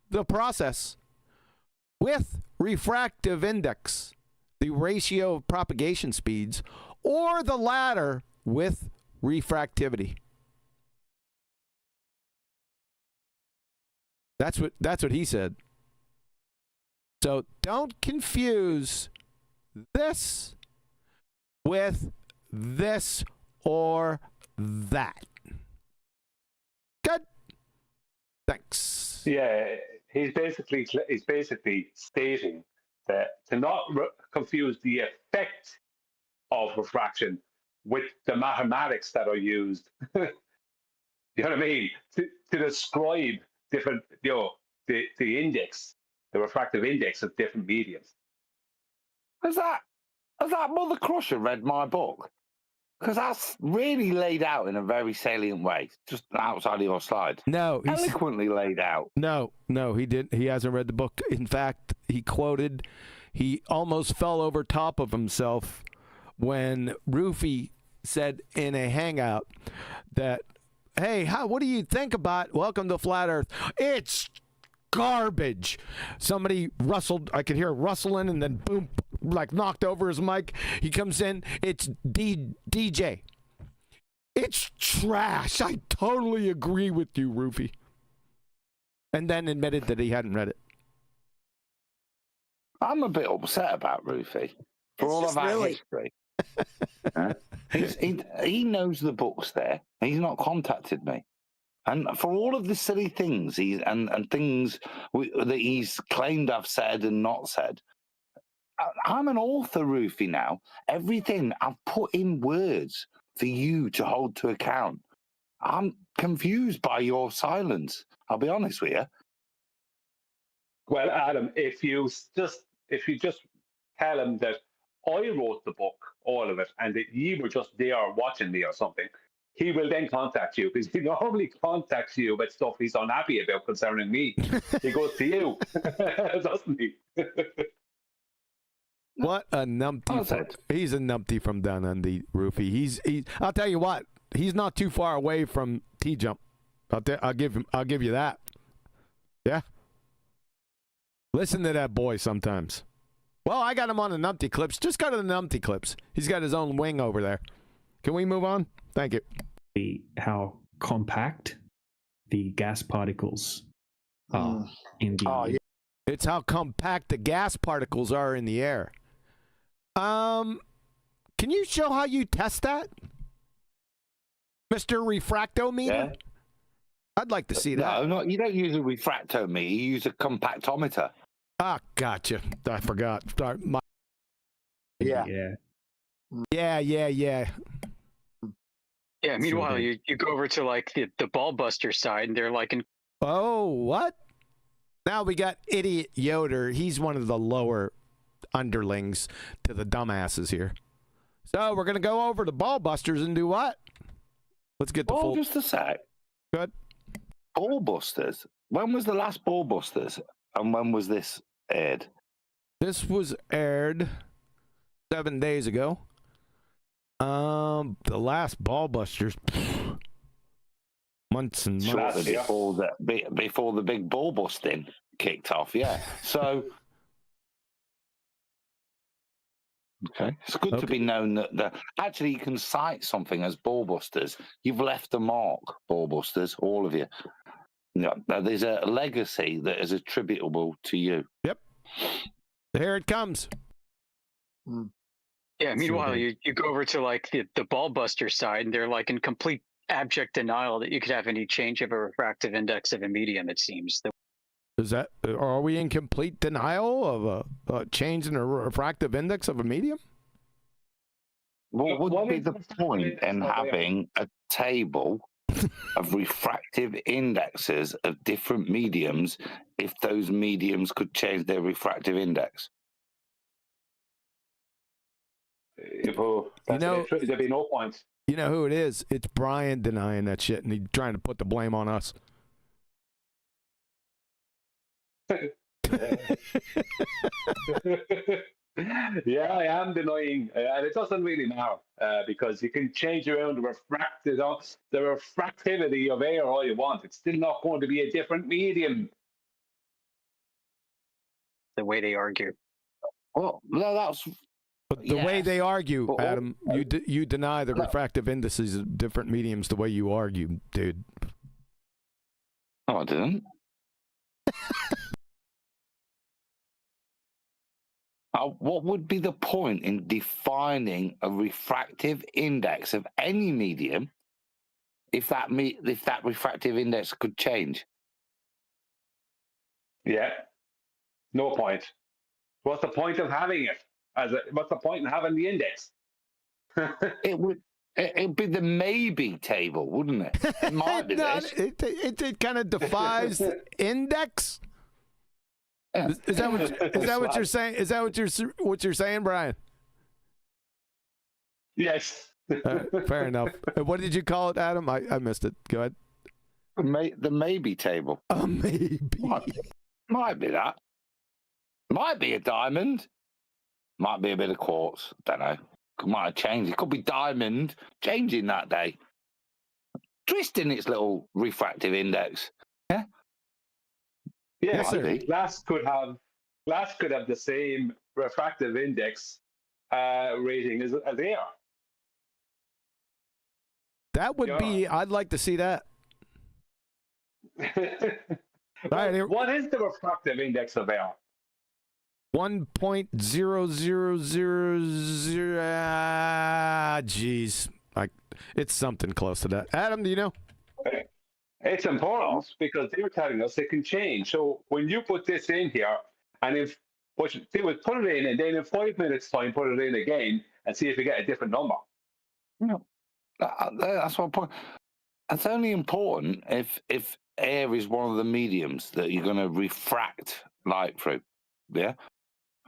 the process, with refractive index, the ratio of propagation speeds, or the latter with refractivity. That's what he said. So don't confuse this with this or that. Good. Thanks. Yeah, he's basically stating that to not confuse the effect of refraction with the mathematics that are used. You know what I mean? To describe different, the index the refractive index of different mediums. Has that Mother Crusher read my book? Because that's really laid out in a very salient way, just outside of your slide. No, he's Eloquently laid out. No, he didn't. He hasn't read the book. In fact, he almost fell over top of himself when Rufy said in a hangout that, hey, what do you think about Welcome to Flat Earth? It's garbage. Somebody rustled. I could hear rustling, and then boom, like knocked over his mic. He comes in. It's DJ. It's trash. I totally agree with you, Rufy. And then admitted that he hadn't read it. I'm a bit upset about Rufy for all of our history. He knows the book's there. He's not contacted me. And for all of the silly things things that he's claimed I've said and not said, I'm an author, Rufy, now. Everything I've put in words for you to hold to account. I'm confused by your silence. I'll be honest with you. Well, Adam, if you just tell him that I wrote the book, all of it, and that you were just there watching me or something, he will then contact you, because he normally contacts you about stuff he's unhappy about concerning me. He goes to you, doesn't he? What a numpty! He's a numpty from down under, Rufy. He's. I'll tell you what. He's not too far away from T-Jump. I'll give you that. Yeah. Listen to that boy sometimes. Well, I got him on the numpty clips. Just go to the numpty clips. He's got his own wing over there. Can we move on? Thank you. How compact the gas particles are in the It's how compact the gas particles are in the air. Can you show how you test that, Mr. Refractometer? Yeah. I'd like to see that. No, you don't use a refractometer. You use a compactometer. Ah, gotcha. I forgot. Yeah. Yeah, meanwhile, you go over to like the BALLBUSTERS side, and they're like in. Oh, what? Now we got Idiot Yoder. He's one of the lower underlings to the dumbasses here. So we're going to go over to BALLBUSTERS and do what? Let's get the full. Just a sec. Good. BALLBUSTERS. When was the last BALLBUSTERS? And when was this aired? This was aired 7 days ago. The last BALLBUSTERS. Months and months. Before the big ball busting kicked off, yeah. So, okay, it's good to be known that actually you can cite something as BALLBUSTERS. You've left a mark, BALLBUSTERS, all of you. Yeah, there's a legacy that is attributable to you. Yep. Here it comes. Yeah, meanwhile, you go over to like the BALLBUSTERS side, and they're like in complete abject denial that you could have any change of a refractive index of a medium, it seems. Are we in complete denial of a change in a refractive index of a medium? What would be the point in having a table of refractive indexes of different mediums if those mediums could change their refractive index? There'd be no point. You know who it is? It's Brian denying that shit, and he's trying to put the blame on us. Yeah, I am denying, and it doesn't really matter because you can change around the refractivity of air all you want. It's still not going to be a different medium. The way they argue. Well, no, that's. But the way they argue, Adam, you deny the refractive indices of different mediums the way you argue, dude. No, I didn't. What would be the point in defining a refractive index of any medium if that refractive index could change? Yeah, no point. What's the point of having it? What's the point in having the index? It'd be the maybe table, wouldn't it? It might be this. It kind of defies the index. Is that what you're saying? Is that what you're saying, Brian? Yes. Fair enough. What did you call it, Adam? I missed it. Go ahead. The maybe table. A maybe. Might be that. Might be a diamond. Might be a bit of quartz. Don't know. Might have changed. It could be diamond changing that day. Twisting its little refractive index. Yeah. Yeah, Yes, sir. Glass could have the same refractive index rating as air. That would be. I'd like to see that. What is the refractive index of air? 1.0000. Geez, it's something close to that. Adam, do you know? It's important because they're telling us it can change. So when you put this in here, and if what you do is put it in, and then in 5 minutes' time, put it in again, and see if you get a different number. No, that's my point. That's only important if air is one of the mediums that you're going to refract light through. Yeah.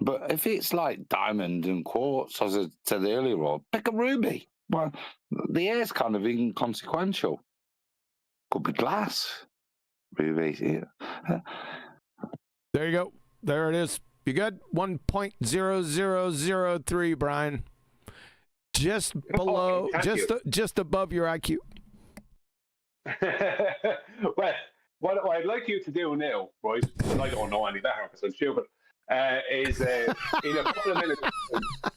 But if it's like diamond and quartz, as I said earlier, or pick a ruby, well, the air's kind of inconsequential. Could be glass. Ruby. Yeah. There you go. There it is. You good? 1.0003, Brian. Just below, just above your IQ. Well, what I'd like you to do now, right? I don't know any better because I'm stupid. Is in a couple of minutes,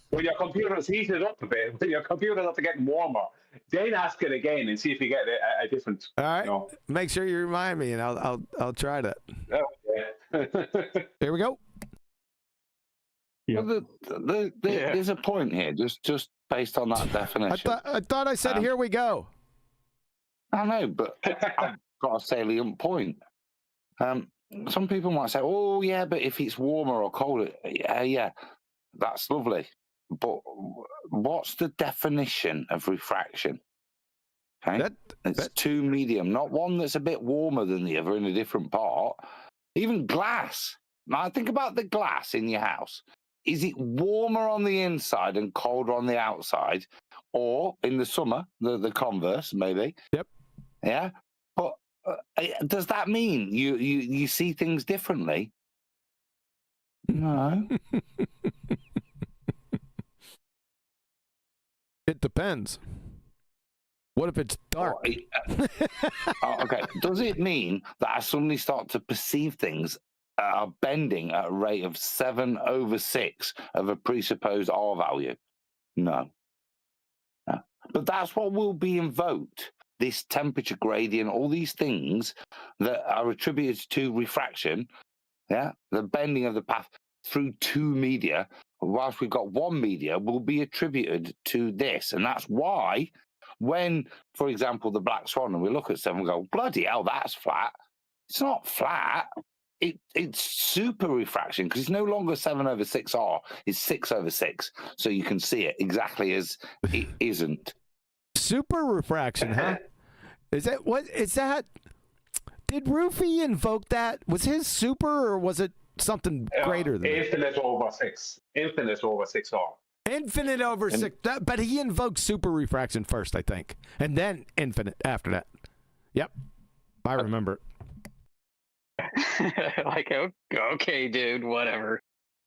when your computer's heated up a bit, when your computer's up to getting warmer, then ask it again and see if you get a different. All right. You know. Make sure you remind me, and I'll try that. Oh, yeah. Here we go. Yeah. Well, there's a point here, just based on that definition. I thought I said here we go. I know, but I've got a salient point. Some people might say, "Oh, yeah, but if it's warmer or colder, yeah, that's lovely." But what's the definition of refraction? Okay, it's two medium, not one that's a bit warmer than the other in a different part. Even glass. Now, think about the glass in your house. Is it warmer on the inside and colder on the outside, or in the summer, the converse maybe? Yep. Yeah, but does that mean you see things differently? No. It depends. What if it's dark? Okay. Does it mean that I suddenly start to perceive things are bending at a rate of 7/6 of a presupposed R value? No. But that's what will be invoked. This temperature gradient, all these things that are attributed to refraction, yeah, the bending of the path through two media, whilst we've got one media, will be attributed to this. And that's why when, for example, the black swan, and we look at something and go, bloody hell, that's flat. It's not flat. It's super refraction because it's no longer 7/6R, it's 6/6. So you can see it exactly as it isn't. Super refraction, huh? Is that what is that? Did Rufy invoke that? Was his super, or was it something greater than infinite over 6? Infinite over 6R. Infinite over 6. But he invoked super refraction first, I think, and then infinite after that. Yep, I remember it. Like, okay, dude, whatever.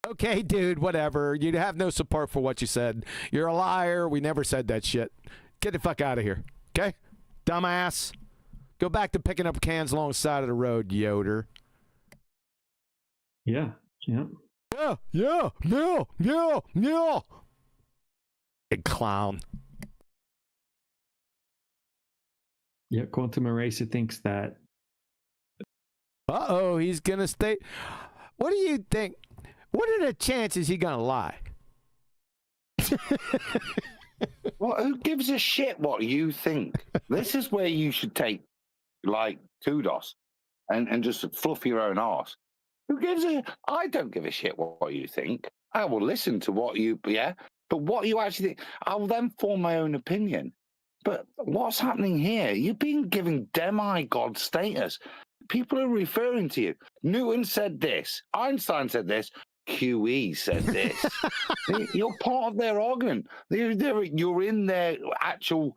Okay, dude, whatever. You have no support for what you said. You're a liar. We never said that shit. Get the fuck out of here. Okay? Dumbass. Go back to picking up cans along the side of the road, Yoder. Yeah. Yeah. Big clown. Yeah, Quantum Eraser thinks that. Uh-oh, he's going to stay. What do you think? What are the chances he's going to lie? Well, who gives a shit what you think? This is where you should take, like, kudos and just fluff your own arse. Who gives a... I don't give a shit what you think. I will listen to what you... Yeah? But what you actually think... I will then form my own opinion. But what's happening here? You're being given demigod status. people are referring to you. Newton said this. Einstein said this. QE said this. You're part of their argument. You're in their actual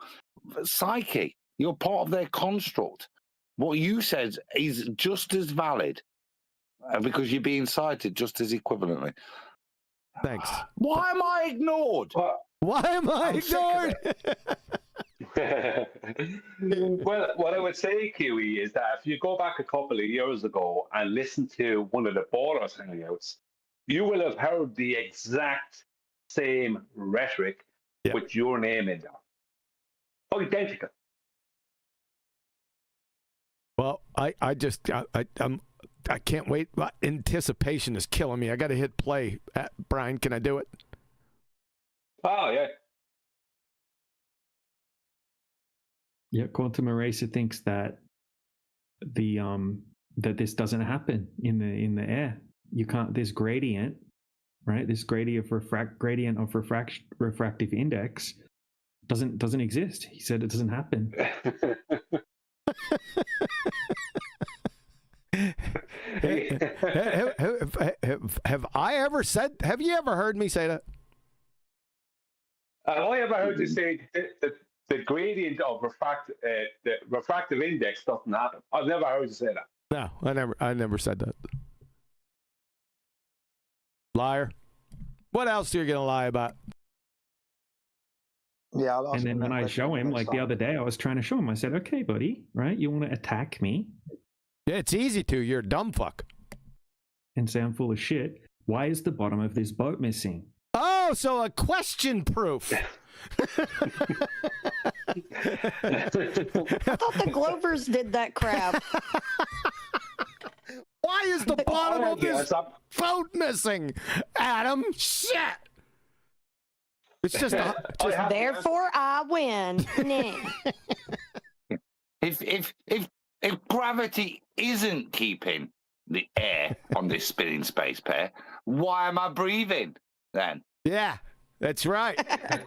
psyche. You're part of their construct. What you said is just as valid because you're being cited just as equivalently. Thanks. Why am I ignored? Why am I ignored? Well, what I would say, QE, is that if you go back a couple of years ago and listen to one of the Ballers hangouts, you will have heard the exact same rhetoric with your name in there. Identical. Well, I can't wait. Anticipation is killing me. I got to hit play. Brian, can I do it? Oh, yeah. Yeah, Quantum Eraser thinks that that this doesn't happen in the air. You can't. This gradient, right? This gradient of refractive index doesn't exist. He said it doesn't happen. Have I ever said? Have you ever heard me say that? Have I ever heard you say that the gradient of the refractive index doesn't happen? I've never heard you say that. No, I never said that. Liar. What else are you gonna lie about? Yeah, and then when I show him, like the other day, I was trying to show him. I said, "Okay, buddy, right? You want to attack me? Yeah, it's easy to. You're a dumb fuck." And say I'm full of shit. Why is the bottom of this boat missing? Oh, so a question proof. I thought the Glovers did that crap. Why is the bottom of this boat missing, Adam? Shit. It's just therefore I win. If gravity isn't keeping the air on this spinning space pair, why am I breathing then? Yeah, that's right.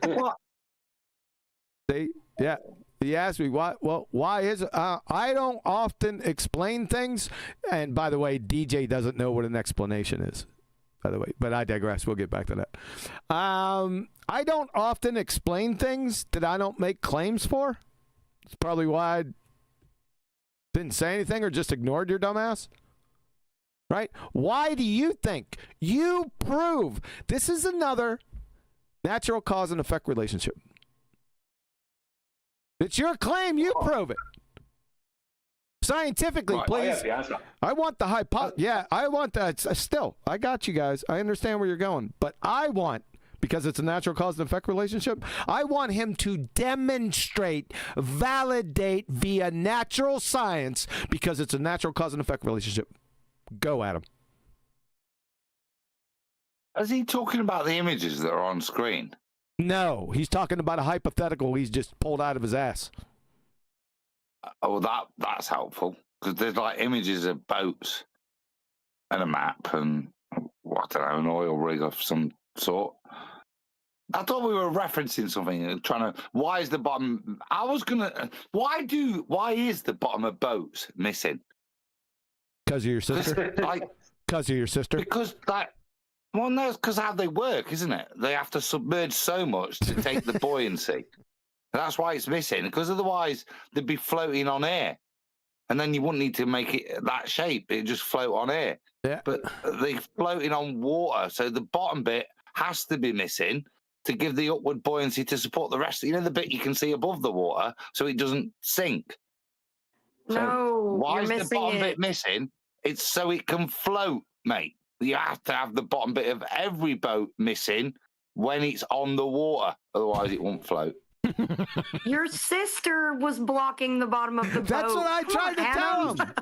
What? See, yeah. He asked me why. Well, why is it? I don't often explain things. And by the way, DJ doesn't know what an explanation is. By the way, but I digress. We'll get back to that. I don't often explain things that I don't make claims for. It's probably why I didn't say anything or just ignored your dumbass. Right? Why do you think you prove this is another natural cause and effect relationship? It's your claim. You prove it. Scientifically, please. I want the hypothesis. Yeah, I want that. Still, I got you guys. I understand where you're going. But I want, because it's a natural cause and effect relationship, I want him to demonstrate, validate via natural science, because it's a natural cause and effect relationship. Go, Adam. Is he talking about the images that are on screen? No, he's talking about a hypothetical he's just pulled out of his ass. Oh, that's helpful, because there's like images of boats and a map and what, I don't know, an oil rig of some sort. I thought we were referencing something, trying to. Why is the bottom? Why is the bottom of boats missing? Because of your sister. Because of your sister. Because that. Well, no, it's because how they work, isn't it? They have to submerge so much to take the buoyancy. That's why it's missing, because otherwise they'd be floating on air. And then you wouldn't need to make it that shape. It'd just float on air. Yeah. But they're floating on water, so the bottom bit has to be missing to give the upward buoyancy to support the rest. You know, the bit you can see above the water, so it doesn't sink. No, why you're is the bottom missing bit missing? It's so it can float, mate. You have to have the bottom bit of every boat missing when it's on the water. Otherwise, it won't float. Your sister was blocking the bottom of the boat. That's what I tried to tell him.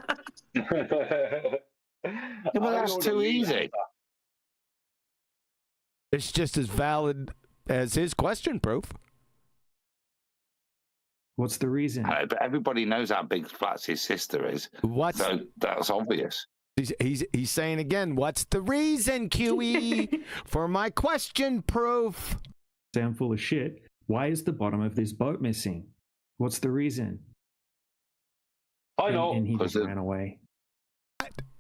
Yeah, but that's too easy. It's just as valid as his question proof. What's the reason? But everybody knows how big flat his sister is. So that's obvious. He's saying again, what's the reason, QE, for my question proof? Sound full of shit. Why is the bottom of this boat missing? What's the reason? I know. And he just ran away.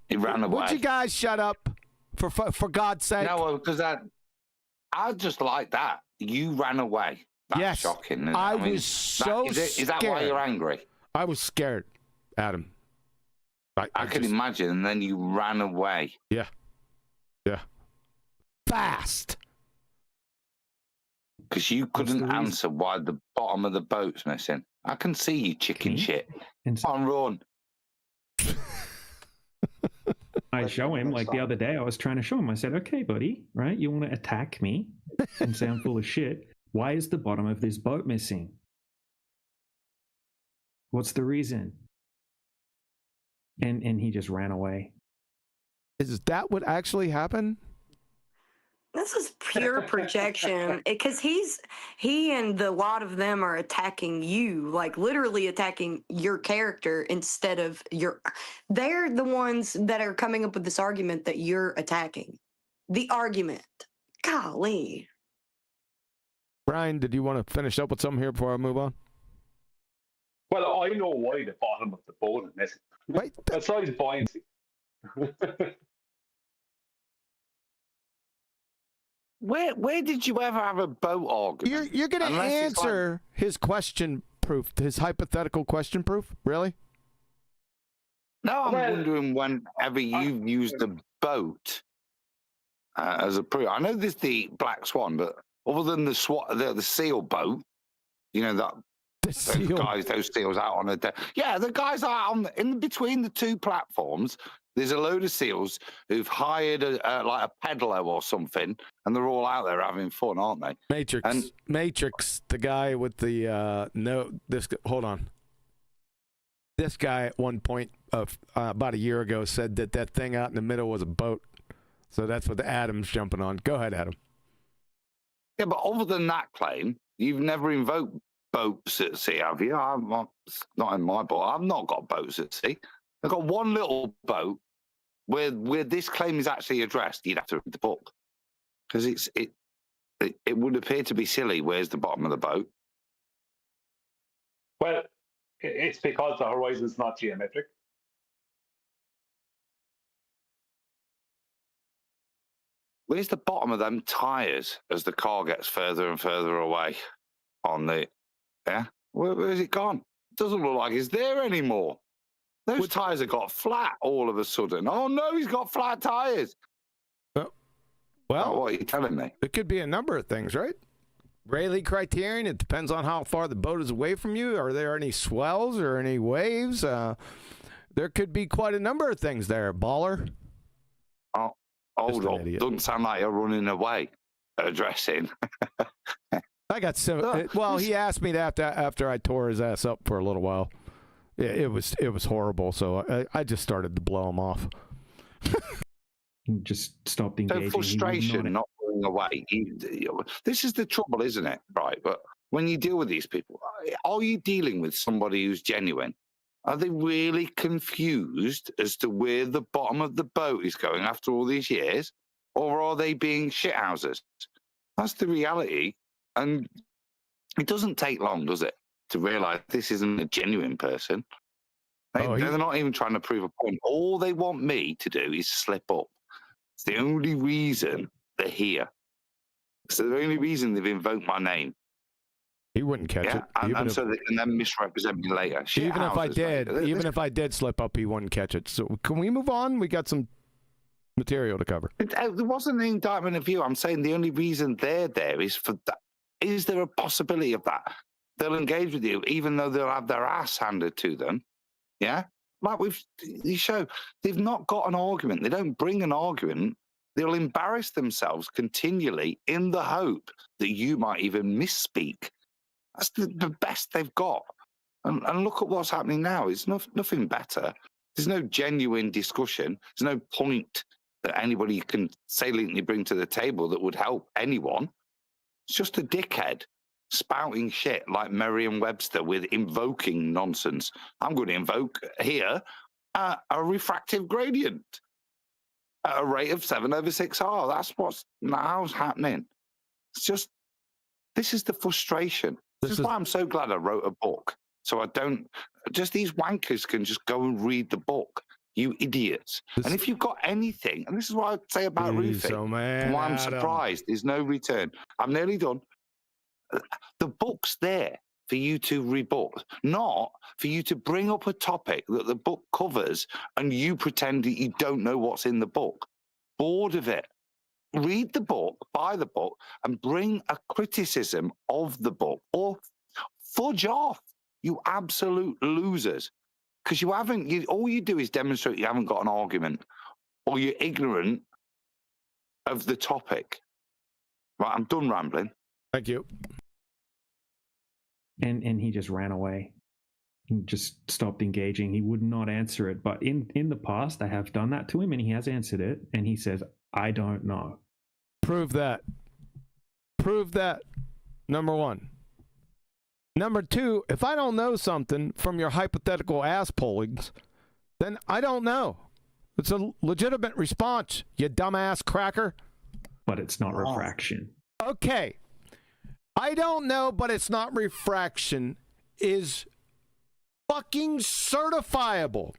He ran away. Would you guys shut up for God's sake? No, because I just like that. You ran away. That's yes, shocking. Isn't it? I was so scared. Is that scared. why you're angry? I was scared, Adam. I can imagine, and then you ran away. Yeah. Yeah. Fast. Because you couldn't answer why the bottom of the boat's missing. I can see you chicken shit. On run. I show him, like the other day, I was trying to show him. I said, okay, buddy, right? You want to attack me and sound full of shit. Why is the bottom of this boat missing? What's the reason? And he just ran away. Is that what actually happened? This is pure projection because he and the lot of them are attacking you, like literally attacking your character instead of they're the ones that are coming up with this argument that you're attacking. The argument. Golly. Brian, did you want to finish up with something here before I move on? Well, I know why the bottom of the boat is missing. Wait, besides buoyancy. Where did you ever have a boat argument? You're going to answer his question proof, his hypothetical question proof? Really? No, I'm wondering whenever you've used a boat as a proof. I know there's the Black Swan, but other than the seal boat, you know that those seals out on a day. Yeah, the guys are in between the two platforms. There's a load of seals who've hired like a peddler or something, and they're all out there having fun, aren't they? Matrix, the guy with the hold on. This guy at one point about a year ago said that thing out in the middle was a boat. So that's what the Adam's jumping on. Go ahead, Adam. Yeah, but other than that claim, you've never invoked boats at sea, have you? It's not in my boat. I've not got boats at sea. I've got one little boat where this claim is actually addressed. You'd have to read the book because it would appear to be silly. Where's the bottom of the boat? Well, it's because the horizon's not geometric. Where's the bottom of them tires as the car gets further and further away on the... Yeah? Where's it gone? It doesn't look like it's there anymore. Those tires have got flat all of a sudden. Oh, no, he's got flat tires. Well, what are you telling me? It could be a number of things, right? Rayleigh criterion, it depends on how far the boat is away from you. Are there any swells or any waves? There could be quite a number of things there, baller. Oh, hold on. Doesn't sound like you're running away addressing. I got well, he asked me that after I tore his ass up for a little while. Yeah, it was horrible, so I just started to blow him off. Just stopped engaging. So frustration, not running away. This is the trouble, isn't it? Right, but when you deal with these people, are you dealing with somebody who's genuine? Are they really confused as to where the bottom of the boat is going after all these years? Or are they being shithouses? That's the reality. And it doesn't take long, does it, to realise this isn't a genuine person? They're not even trying to prove a point. All they want me to do is slip up. It's the only reason they're here. It's the only reason they've invoked my name. He wouldn't catch it. And so they can then misrepresent me later. Even if I did slip up, he wouldn't catch it. So can we move on? We got some material to cover. There wasn't an indictment of you. I'm saying the only reason they're there is for that. Is there a possibility of that? They'll engage with you, even though they'll have their ass handed to them. Yeah? Like you show, they've not got an argument. They don't bring an argument. They'll embarrass themselves continually in the hope that you might even misspeak. That's the best they've got. And look at what's happening now. It's nothing better. There's no genuine discussion. There's no point that anybody can saliently bring to the table that would help anyone. It's just a dickhead spouting shit like Merriam-Webster with invoking nonsense. I'm going to invoke here a refractive gradient at a rate of 7/6R. That's what's now happening. It's just, this is the frustration. This is why I'm so glad I wrote a book. So I don't, just these wankers can just go and read the book You idiots. And if you've got anything, and this is what I'd say about roofing, why I'm surprised there's no return. I'm nearly done. The book's there for you to rebut, not for you to bring up a topic that the book covers and you pretend that you don't know what's in the book. Bored of it. Read the book, buy the book, and bring a criticism of the book, or fudge off, you absolute losers. Because you haven't, all you do is demonstrate you haven't got an argument, or you're ignorant of the topic. Right, I'm done rambling. Thank you. And he just ran away and just stopped engaging. He would not answer it. But in the past, I have done that to him, and he has answered it, and he says, I don't know. Prove that. Prove that. Number one. Number two, if I don't know something from your hypothetical ass pullings, then I don't know. It's a legitimate response, you dumbass cracker. But it's not refraction. Okay. I don't know, but it's not refraction is fucking certifiable.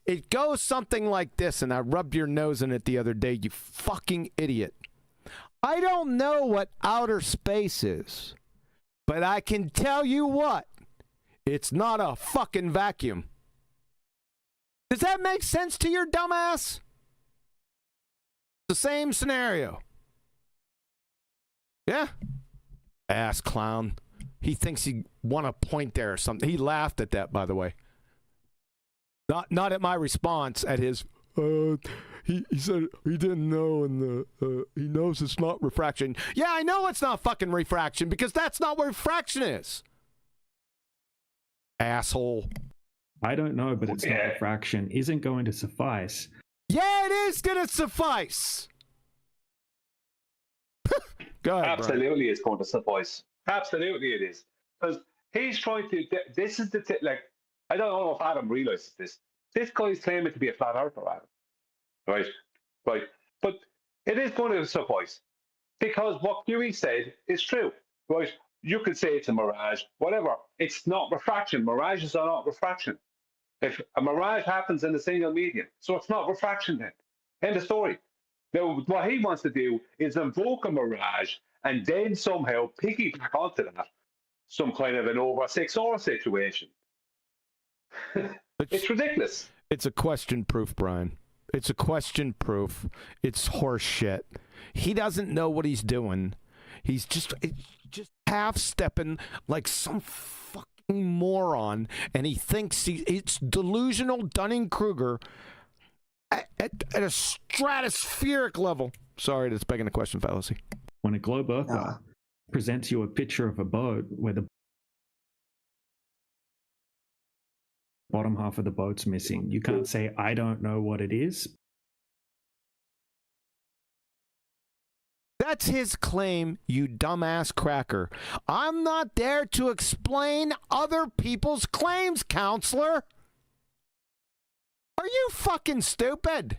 It goes something like this, and I rubbed your nose in it the other day, you fucking idiot. I don't know what outer space is, but I can tell you what, it's not a fucking vacuum. Does that make sense to your dumbass? The same scenario. Yeah? Ass clown. He thinks he won a point there or something. He laughed at that, by the way. Not at my response, at his, he said he didn't know, and he knows it's not refraction. Yeah, I know it's not fucking refraction, because that's not what refraction is. Asshole. I don't know, but it's not refraction. Isn't going to suffice. Yeah, it is going to suffice. Go ahead, Absolutely, it's going to suffice. Absolutely, it is. Because he's trying to. This is the like. I don't know if Adam realizes this. This guy's claiming to be a flat earther, Adam. Right, right. But it is going to suffice because what Huey said is true. Right, you could say it's a mirage, whatever. It's not refraction. Mirages are not refraction. If a mirage happens in a single medium, so it's not refraction then. End of story. Now, what he wants to do is invoke a mirage and then somehow piggyback onto that some kind of an over 6 hour situation. It's ridiculous. It's a question proof, Brian. It's a question proof. It's horse shit. He doesn't know what he's doing. He's just half stepping like some fucking moron, and he thinks it's delusional Dunning-Kruger at a stratospheric level. Sorry, that's begging the question fallacy. When a globe earther presents you a picture of a boat where the bottom half of the boat's missing, you can't say, I don't know what it is. That's his claim, you dumbass cracker. I'm not there to explain other people's claims, counselor. Are you fucking stupid?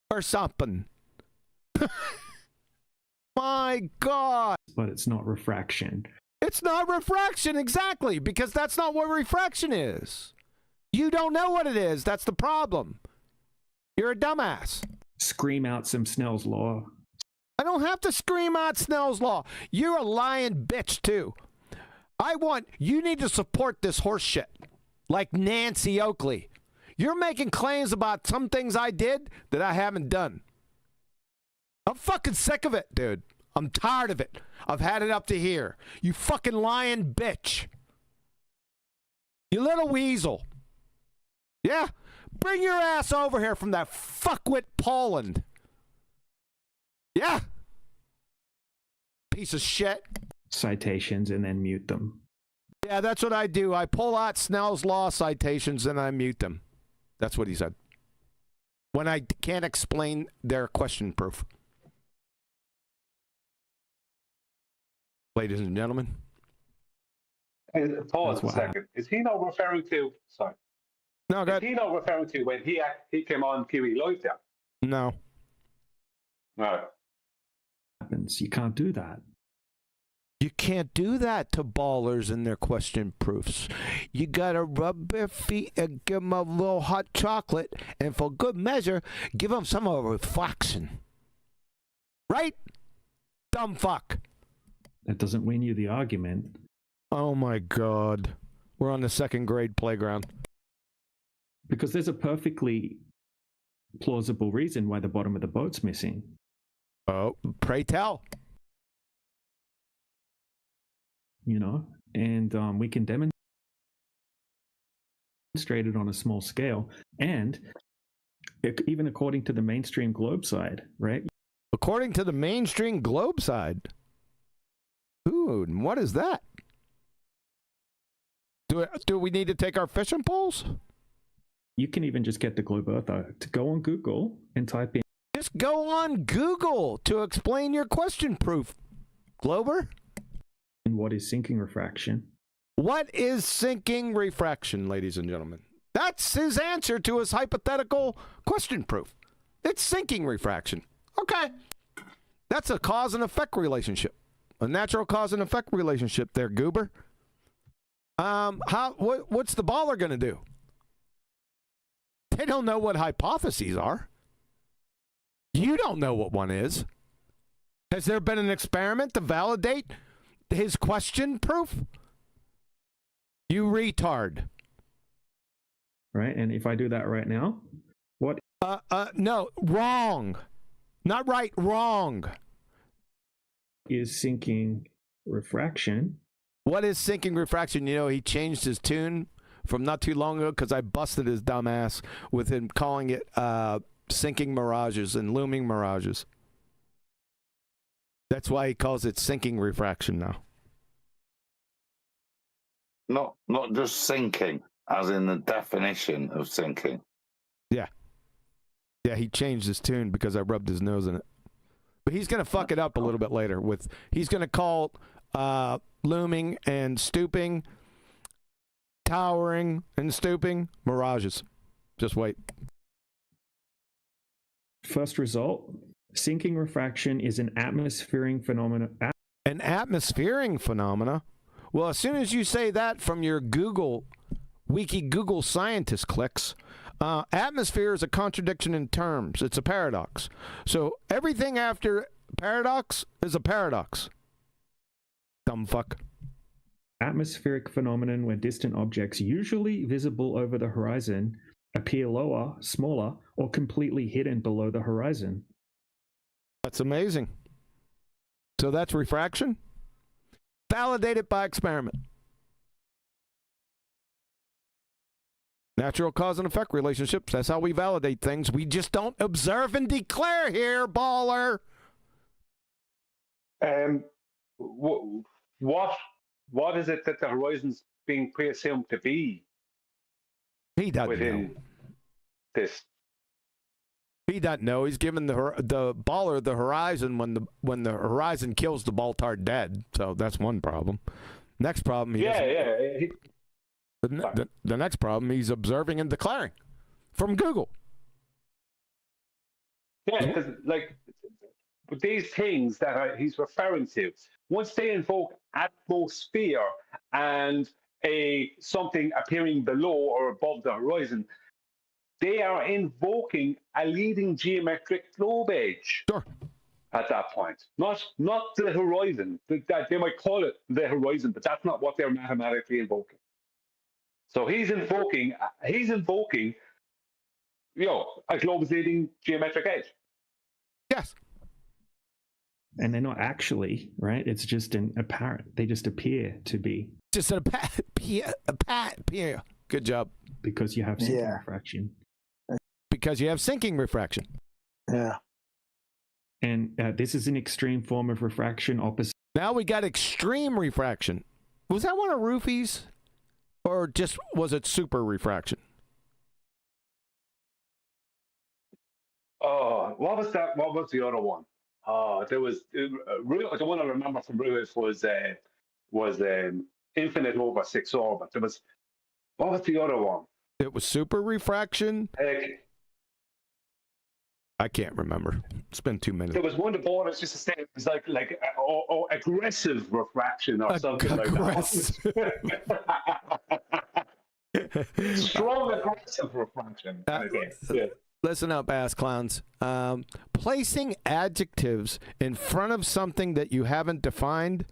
Or something? My God. But it's not refraction. It's not refraction, exactly, because that's not what refraction is. You don't know what it is. That's the problem. You're a dumbass. Scream out some Snell's law. I don't have to scream out Snell's law. You're a lying bitch, too. You need to support this horse shit. Like Nancy Oakley. You're making claims about some things I did that I haven't done. I'm fucking sick of it, dude. I'm tired of it. I've had it up to here. You fucking lying bitch. You little weasel. Yeah? Bring your ass over here from that fuckwit Poland. Yeah? Piece of shit. Citations and then mute them. Yeah, that's what I do. I pull out Snell's law citations and I mute them. That's what he said. When I can't explain their question proof. Ladies and gentlemen. Pause a second. Is he not referring to... Sorry. No, go ahead. Is he not referring to when he came on QE Live there? No. No. You can't do that. You can't do that to ballers in their question proofs. You gotta rub their feet and give them a little hot chocolate, and for good measure, give them some of a reflection. Right? Dumb fuck. That doesn't win you the argument. Oh my God. We're on the second grade playground. Because there's a perfectly plausible reason why the bottom of the boat's missing. Oh, pray tell. You know, and we can demonstrate it on a small scale. And even according to the mainstream globe side, right? According to the mainstream globe side. Ooh, and what is that? Do we need to take our fishing poles? You can even just get the Globe Earther to go on Google and type in. Just go on Google to explain your question proof, Glober. And what is sinking refraction? What is sinking refraction, ladies and gentlemen? That's his answer to his hypothetical question proof. It's sinking refraction. Okay. That's a cause and effect relationship. A natural cause and effect relationship there, Goober. What's the baller going to do? They don't know what hypotheses are. You don't know what one is. Has there been an experiment to validate his question proof? You retard. Right, and if I do that right now, what? No, wrong. Not right, wrong. Is sinking refraction. What is sinking refraction? You know, he changed his tune from not too long ago because I busted his dumb ass with him calling it sinking mirages and looming mirages. That's why he calls it sinking refraction now. Not just sinking, as in the definition of sinking. Yeah. Yeah, he changed his tune because I rubbed his nose in it. But he's going to fuck it up a little bit later. He's going to call looming and stooping, towering and stooping mirages. Just wait. First result, sinking refraction is an atmospheric phenomena. An atmospheric phenomena? Well, as soon as you say that from your Google scientist clicks, atmosphere is a contradiction in terms. It's a paradox. So everything after paradox is a paradox. Dumb fuck. Atmospheric phenomenon where distant objects, usually visible over the horizon, appear lower, smaller, or completely hidden below the horizon. That's amazing. So that's refraction? Validated by experiment. Natural cause and effect relationships. That's how we validate things. We just don't observe and declare here, baller. What is it that the horizon's being pre-assumed to be? He doesn't within know. This. He doesn't know. He's giving the baller the horizon when the horizon kills the ball-tard dead. So that's one problem. Next problem. The next problem, he's observing and declaring from Google. Yeah, because like these things that he's referring to, once they invoke atmosphere and something appearing below or above the horizon, they are invoking a leading geometric globe age. Sure. At that point, not the horizon. They might call it the horizon, but that's not what they're mathematically invoking. So he's invoking, a globe's leading geometric edge. Yes. And they're not actually, right? It's just an apparent. They just appear to be. Just a appear. Good job. Because you have sinking refraction. Because you have sinking refraction. Yeah. And this is an extreme form of refraction opposite. Now we got extreme refraction. Was that one of Roofies? Or just was it super refraction? Oh, what was that? What was the other one? There was the one I remember from Roofies was infinite over 6 orbit. What was the other one? It was super refraction. I can't remember. It's been 2 minutes. There was one before. It's just to say it was like or aggressive refraction or something like that. Strong aggressive refraction. Yeah. Listen up, ass clowns. Placing adjectives in front of something that you haven't defined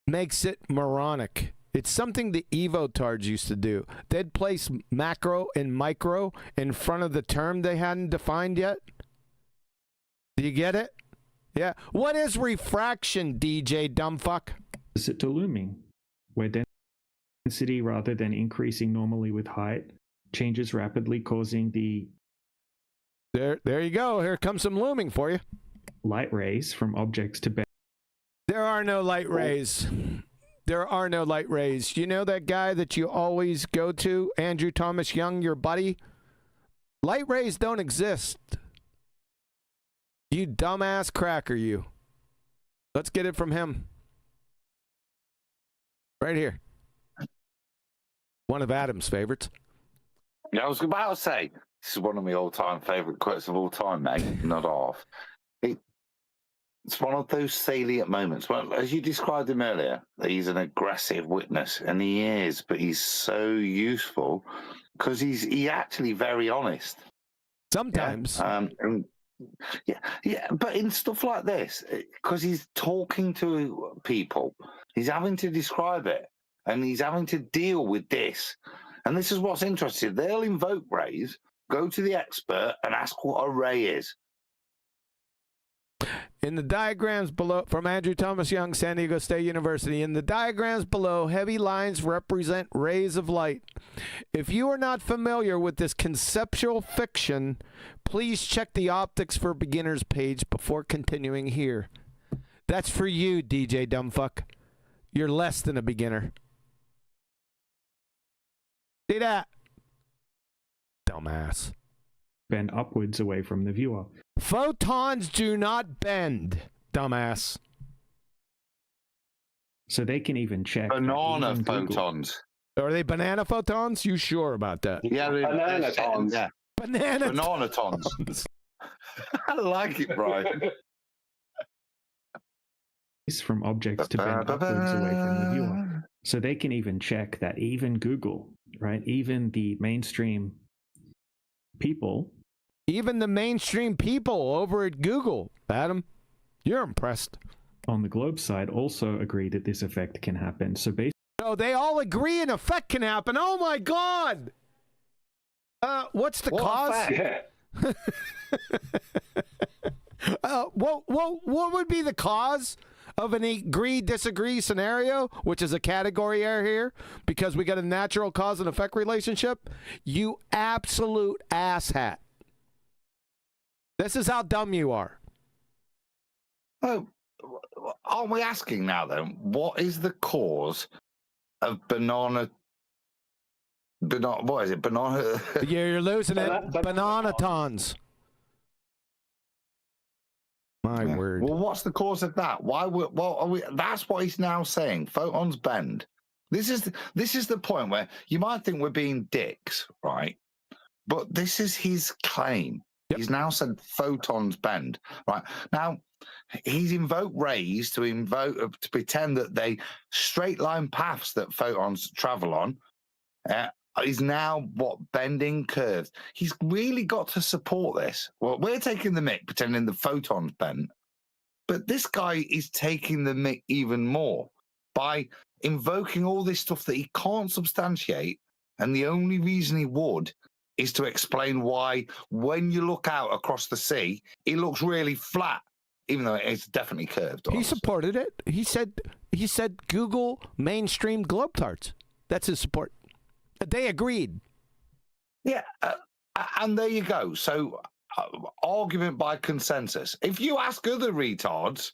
makes it moronic. It's something the evotards used to do. They'd place macro and micro in front of the term they hadn't defined yet. Do you get it? Yeah. What is refraction, DJ dumbfuck? Opposite to looming, where density, rather than increasing normally with height, changes rapidly, causing the... There you go. Here comes some looming for you. Light rays from objects to bend. There are no light rays. There are no light rays. You know that guy that you always go to, Andrew Thomas Young, your buddy? Light rays don't exist. You dumbass cracker, you. Let's get it from him. Right here. One of Adam's favorites. Yeah, I was about to say, this is one of my all-time favourite quotes of all time, mate. Not off. It's one of those salient moments. Well, as you described him earlier, he's an aggressive witness, and he is, but he's so useful because he's actually very honest. Sometimes. Yeah, but in stuff like this, because he's talking to people, he's having to describe it, and he's having to deal with this. And this is what's interesting. They'll invoke rays, go to the expert, and ask what a ray is. In the diagrams below, from Andrew Thomas Young, San Diego State University, in the diagrams below, heavy lines represent rays of light. If you are not familiar with this conceptual fiction, please check the Optics for Beginners page before continuing here. That's for you, DJ Dumbfuck. You're less than a beginner. See that? Dumbass. Bend upwards away from the viewer. Photons do not bend, dumbass. So they can even check. Banana photons. Are they banana photons? You sure about that? Yeah, bananatons. Yeah. Bananatons. I like it, Brian. It's from objects to bend upwards away from the viewer. So they can even check that even Google, right? Even the mainstream people. Even the mainstream people over at Google, Adam, you're impressed. On the globe side also agree that this effect can happen. So basically, no, they all agree an effect can happen. Oh my God! What's the cause? What would be the cause of an agree-disagree scenario, which is a category error here, because we got a natural cause and effect relationship? You absolute asshat. This is how dumb you are. Oh, aren't we asking now then, what is the cause of banana, what is it, banana? You're losing it. Bananatons. My word. Well, what's the cause of that? Why? That's what he's now saying. Photons bend. This is the point where you might think we're being dicks, right? But this is his claim. Yep. He's now said photons bend, right? Now he's invoked rays to pretend that they straight line paths that photons travel on is now bending curves. He's really got to support this. Well, we're taking the mick pretending the photons bend, but this guy is taking the mick even more by invoking all this stuff that he can't substantiate, and the only reason he would is to explain why when you look out across the sea, it looks really flat, even though it's definitely curved. He supported it. He said Google mainstream globetards. That's his support. They agreed. Yeah, and there you go. So, argument by consensus. If you ask other retards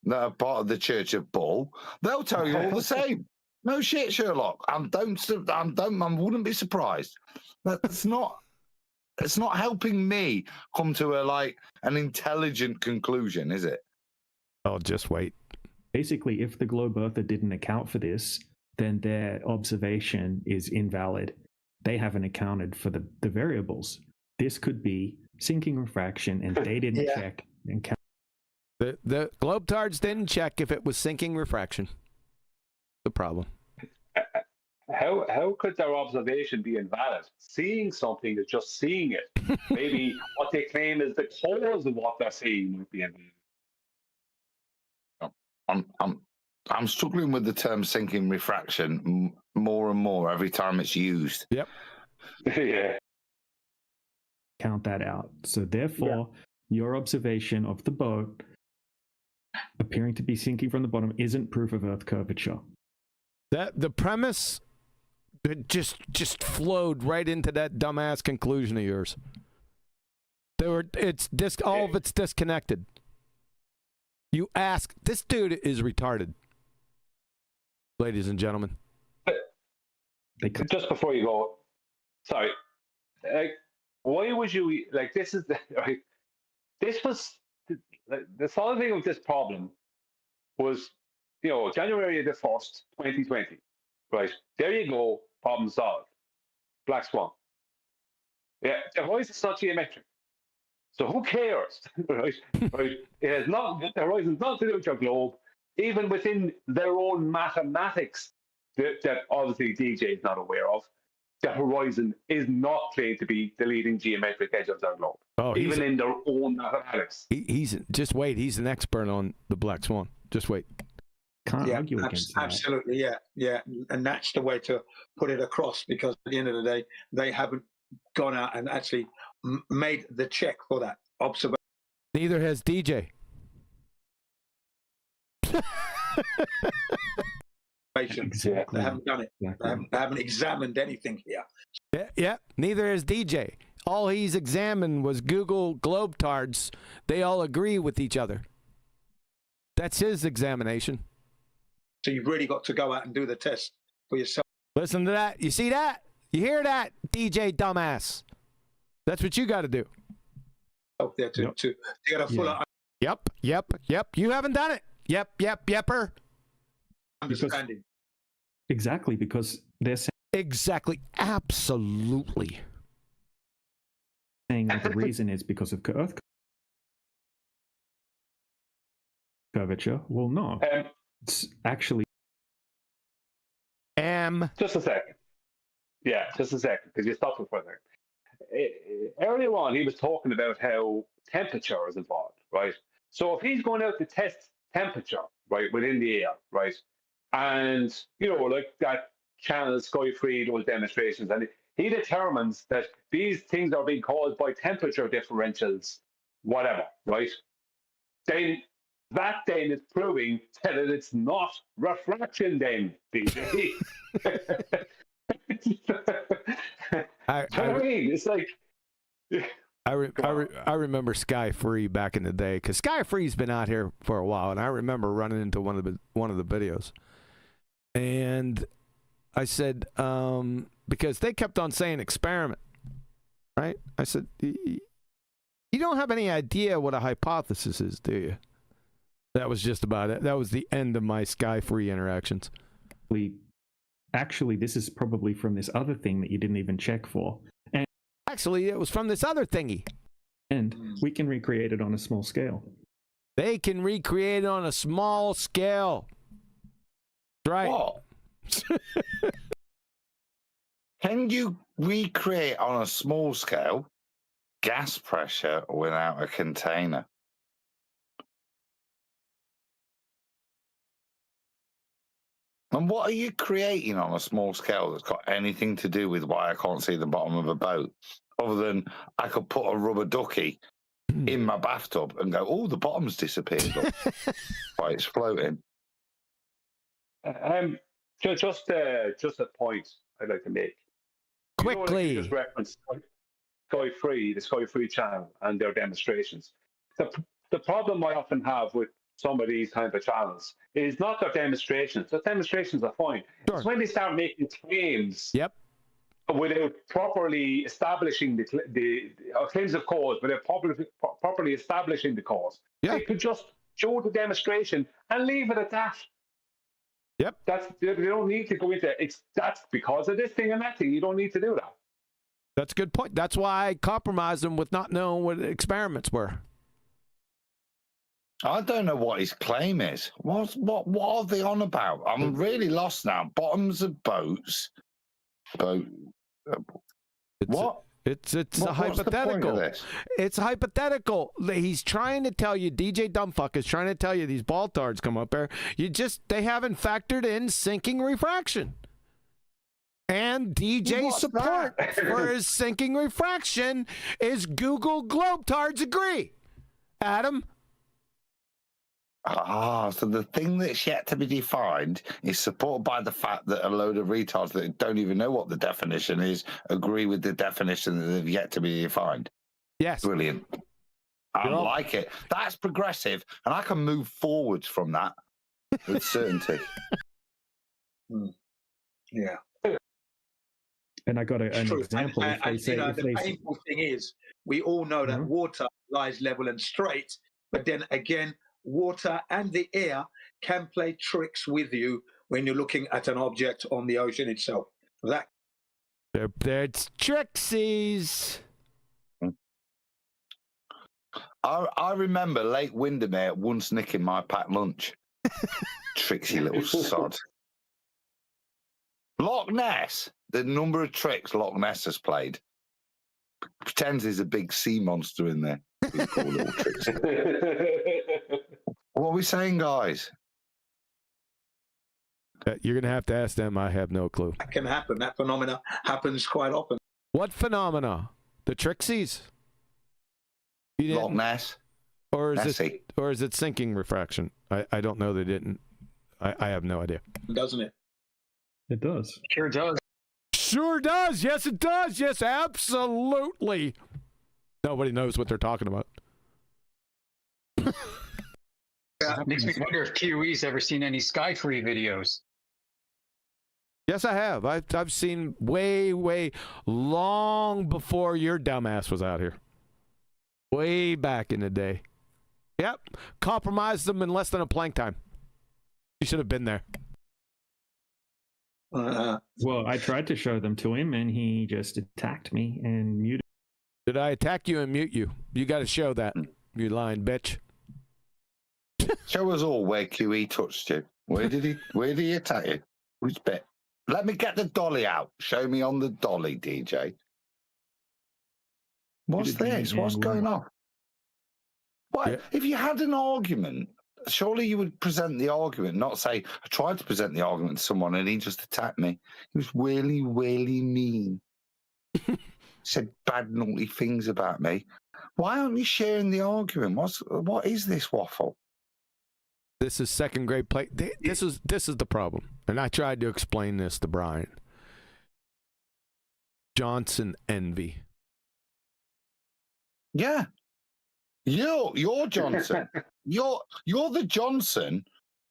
that are part of the Church of Bull, they'll tell you all the same. No shit, Sherlock. I wouldn't be surprised. It's not helping me come to an intelligent conclusion, is it? Oh, just wait. Basically, if the globe earther didn't account for this, then their observation is invalid. They haven't accounted for the variables. This could be sinking refraction, and they didn't check and count. The globetards didn't check if it was sinking refraction. The problem. How could their observation be invalid? Seeing something is just seeing it. Maybe what they claim is the cause of what they're seeing might be invalid. I'm struggling with the term sinking refraction more and more every time it's used. Yep. Yeah. Count that out. So therefore, your observation of the boat appearing to be sinking from the bottom isn't proof of Earth curvature. The premise just flowed right into that dumbass conclusion of yours. All of it's disconnected. You ask, this dude is retarded, ladies and gentlemen. Just before you go, sorry, why would you this is this was the solid thing of this problem was, January the 1st, 2020, right? There you go, problem solved. Black swan. Yeah, the horizon is not geometric. So who cares, right? Right? It has not, the horizon is not to do with your globe, even within their own mathematics that obviously DJ is not aware of. The horizon is not claimed to be the leading geometric edge of their globe, even in their own mathematics. Just wait. He's an expert on the black swan. Just wait. Can't argue against that. Absolutely, yeah. And that's the way to put it across, because at the end of the day, they haven't gone out and actually made the check for that observation. Neither has DJ. Exactly. They haven't done it. Exactly. They haven't examined anything here. Yeah. Neither has DJ. All he's examined was Google globetards. They all agree with each other. That's his examination. So you've really got to go out and do the test for yourself. Listen to that. You see that? You hear that, DJ dumbass? That's what you got to do. Up there to get a full Yep. You haven't done it. Yepper. Understanding. Exactly, because they're saying exactly, absolutely saying that the reason is because of Earth curvature. Well, no, it's actually. Just a second. Yeah, just a second, because you stopped me for a second. Earlier on, he was talking about how temperature is involved, right? So if he's going out to test temperature, right, within the air, right, and, like that channel Sky Free, those demonstrations, and he determines that these things are being caused by temperature differentials, whatever, right? Then is proving that it's not refraction then, DJ. It's like... I remember Sky Free back in the day, because Sky Free's been out here for a while, and I remember running into one of the videos, and I said, because they kept on saying experiment, right? I said, you don't have any idea what a hypothesis is, do you? That was just about it. That was the end of my Sky Free interactions. Actually, this is probably from this other thing that you didn't even check for. And actually, it was from this other thingy. And we can recreate it on a small scale. They can recreate it on a small scale. Right. What? Can you recreate on a small scale gas pressure without a container? And what are you creating on a small scale that's got anything to do with why I can't see the bottom of a boat? Other than I could put a rubber ducky in my bathtub and go, oh, the bottom's disappeared while it's floating. Just a point I'd like to make. Quickly. You just referenced Sky Free, the Sky Free channel, and their demonstrations. The problem I often have with some of these kind of channels is not their demonstrations. The demonstrations are fine. Sure. It's when they start making claims without properly establishing the claims of cause, without properly establishing the cause. Yeah. They could just show the demonstration and leave it at that. Yep. They don't need to go into that's because of this thing and that thing. You don't need to do that. That's a good point. That's why I compromised him with not knowing what experiments were. I don't know what his claim is. What are they on about? I'm really lost now. Bottoms of boats. Boat. What? It's a hypothetical. It's hypothetical. He's trying to tell you, DJ Dumbfuck is trying to tell you these baltards come up there. They haven't factored in sinking refraction. And DJ's support for his sinking refraction is Google Globetards agree. Adam? So the thing that's yet to be defined is supported by the fact that a load of retards that don't even know what the definition is agree with the definition that they've yet to be defined. Yes. Brilliant. I like it. That's progressive, and I can move forwards from that with certainty. Yeah. And I got an example. The painful thing is, we all know that water lies level and straight, but then again, water and the air can play tricks with you when you're looking at an object on the ocean itself. It's tricksies. I remember Lake Windermere once nicking my packed lunch. Tricksy little sod. Loch Ness, the number of tricks Loch Ness has played. Pretends there's a big sea monster in there. Cool little tricks. What are we saying, guys? You're going to have to ask them. I have no clue. That can happen. That phenomena happens quite often. What phenomena? The tricksies? Loch Ness. Or is it sinking refraction? I don't know. They didn't. I have no idea. Doesn't it? It does. Sure does. Sure does. Yes, it does. Yes, absolutely. Nobody knows what they're talking about. Makes me wonder if QE's ever seen any Sky Free videos. Yes, I have. I've seen way long before your dumbass was out here. Way back in the day. Yep. Compromised them in less than a plank time. You should have been there. Well, I tried to show them to him, and he just attacked me and muted. Did I attack you and mute you? You got to show that, you lying bitch. Show us all where QE touched you. Where did he attack you? Which bit? Let me get the dolly out. Show me on the dolly, DJ. What's this? What's going on? What? Yeah. If you had an argument, surely you would present the argument, not say, I tried to present the argument to someone and he just attacked me. He was really mean. Said bad, naughty things about me. Why aren't you sharing the argument? What is this waffle? This is second grade play. This is the problem. And I tried to explain this to Brian. Johnson envy. Yeah. You're Johnson. you're the Johnson.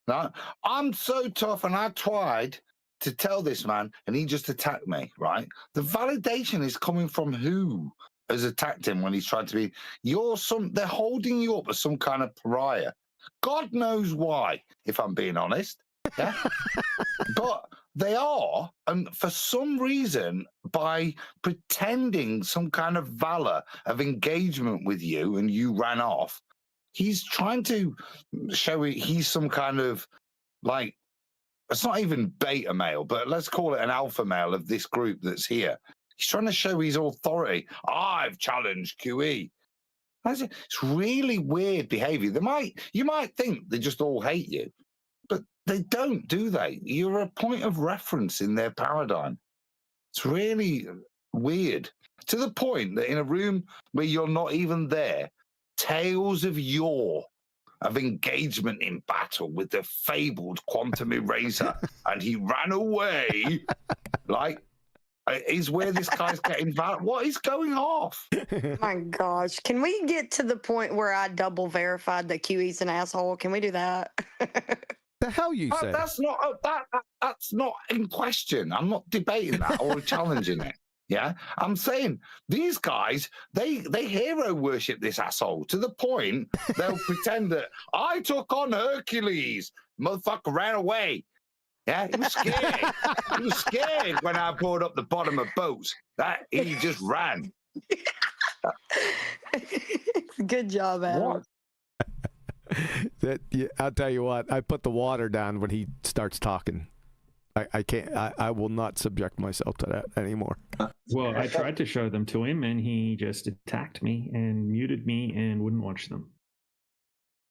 Right? I'm so tough, and I tried to tell this man, and he just attacked me, right? The validation is coming from who has attacked him when he's tried to be. They're holding you up as some kind of pariah. God knows why, if I'm being honest. Yeah. But they are, and for some reason, by pretending some kind of valor of engagement with you and you ran off, he's trying to show he's some kind of, like, it's not even beta male, but let's call it an alpha male of this group that's here. He's trying to show his authority. I've challenged QE. It's really weird behavior. You might think they just all hate you, but they don't, do they? You're a point of reference in their paradigm. It's really weird, to the point that in a room where you're not even there, tales of yore, of engagement in battle with the fabled quantum eraser, and he ran away, like, is where this guy's getting valid. What is going off? My gosh. Can we get to the point where I double verified that QE's an asshole? Can we do that? The hell you say? That's not in question. I'm not debating that or challenging it. Yeah, I'm saying these guys, they hero worship this asshole to the point they'll pretend that I took on Hercules, motherfucker ran away. Yeah, he was scared. He was scared when I brought up the bottom of boats. That he just ran. Good job, Adam. I'll tell you what. I put the water down when he starts talking. I can't. I will not subject myself to that anymore. Well, I tried to show them to him, and he just attacked me and muted me and wouldn't watch them.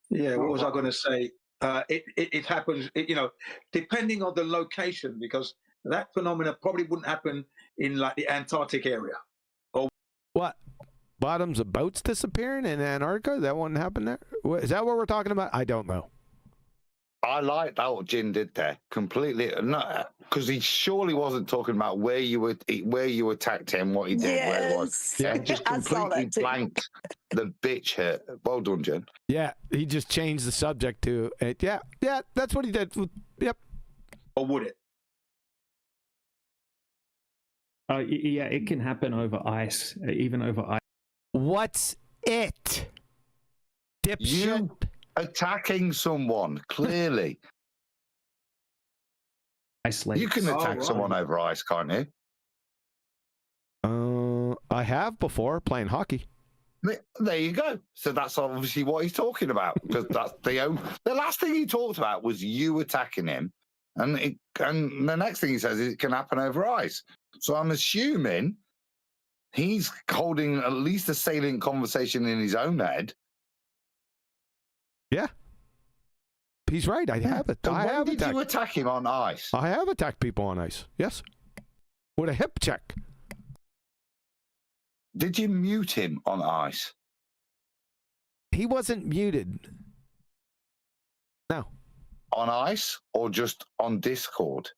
Yeah, what was I going to say? It happens, depending on the location, because that phenomena probably wouldn't happen in like the Antarctic area. Or what? Bottoms of boats disappearing in Antarctica? That wouldn't happen there? Is that what we're talking about? I don't know. I like that what Jin did there completely, because he surely wasn't talking about where you attacked him, what he did, where it was. Yeah, just completely blanked the bitch hit. Well done, Jin. Yeah, he just changed the subject to it. Yeah, that's what he did. Yep. Or would it? Yeah, it can happen over ice, even over ice. What's it? Dipshit. You attacking someone, clearly. Ice lakes. You can attack someone over ice, can't you? I have before playing hockey. There you go. So that's obviously what he's talking about, because that's the last thing he talked about was you attacking him, and the next thing he says is it can happen over ice. So I'm assuming he's holding at least a salient conversation in his own head. Yeah. He's right. I have it. When did you attack him on ice? I have attacked people on ice. Yes. With a hip check. Did you mute him on ice? He wasn't muted. No. On ice or just on Discord?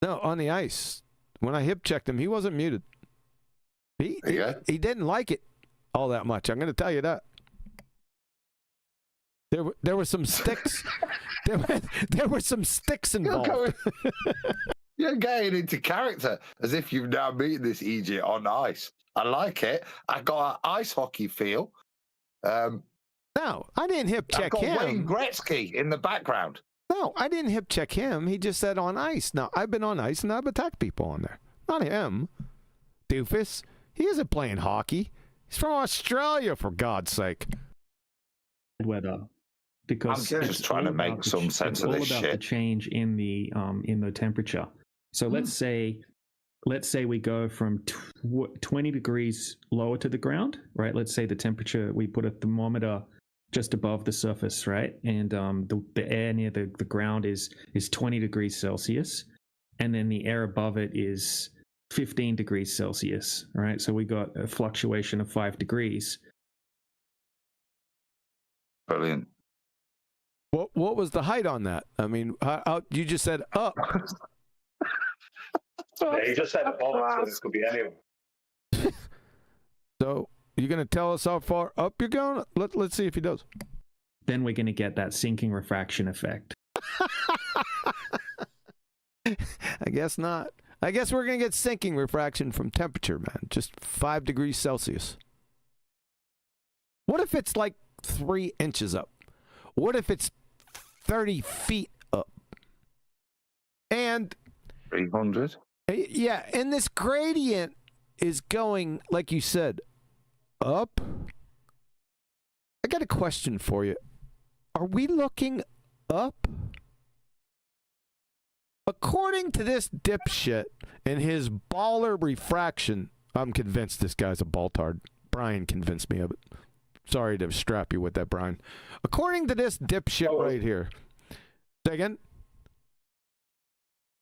No, on the ice. When I hip checked him, he wasn't muted. He didn't like it all that much. I'm going to tell you that. There were some sticks. there were some sticks involved. You're getting into character as if you've now beaten this EJ on ice. I like it. I got an ice hockey feel. No, I didn't hip check him. I've got Wayne Gretzky in the background. No, I didn't hip check him. He just said on ice. Now, I've been on ice and I've attacked people on there. Not him. Doofus. He isn't playing hockey. He's from Australia, for God's sake. Weather. Because I'm just trying to make some sense of this shit. It's all about the change in the temperature. So let's say we go from 20 degrees lower to the ground, right? Let's say the temperature, we put a thermometer just above the surface, right? And the air near the ground is 20 degrees Celsius, and then the air above it is 15 degrees Celsius, right? So we got a fluctuation of 5 degrees. Brilliant. What was the height on that? I mean, you just said up. Yeah, you just said above, so this could be anyone. So you're going to tell us how far up you're going? Let's see if he does. Then we're going to get that sinking refraction effect. I guess not. I guess we're going to get sinking refraction from temperature, man. Just 5 degrees Celsius. What if it's like 3 inches up? What if it's 30 feet up? And 300? Yeah, and this gradient is going, like you said, up. I got a question for you. Are we looking up? According to this dipshit and his baller refraction, I'm convinced this guy's a baltard. Brian convinced me of it. Sorry to strap you with that, Brian. According to this dipshit right here. Say again?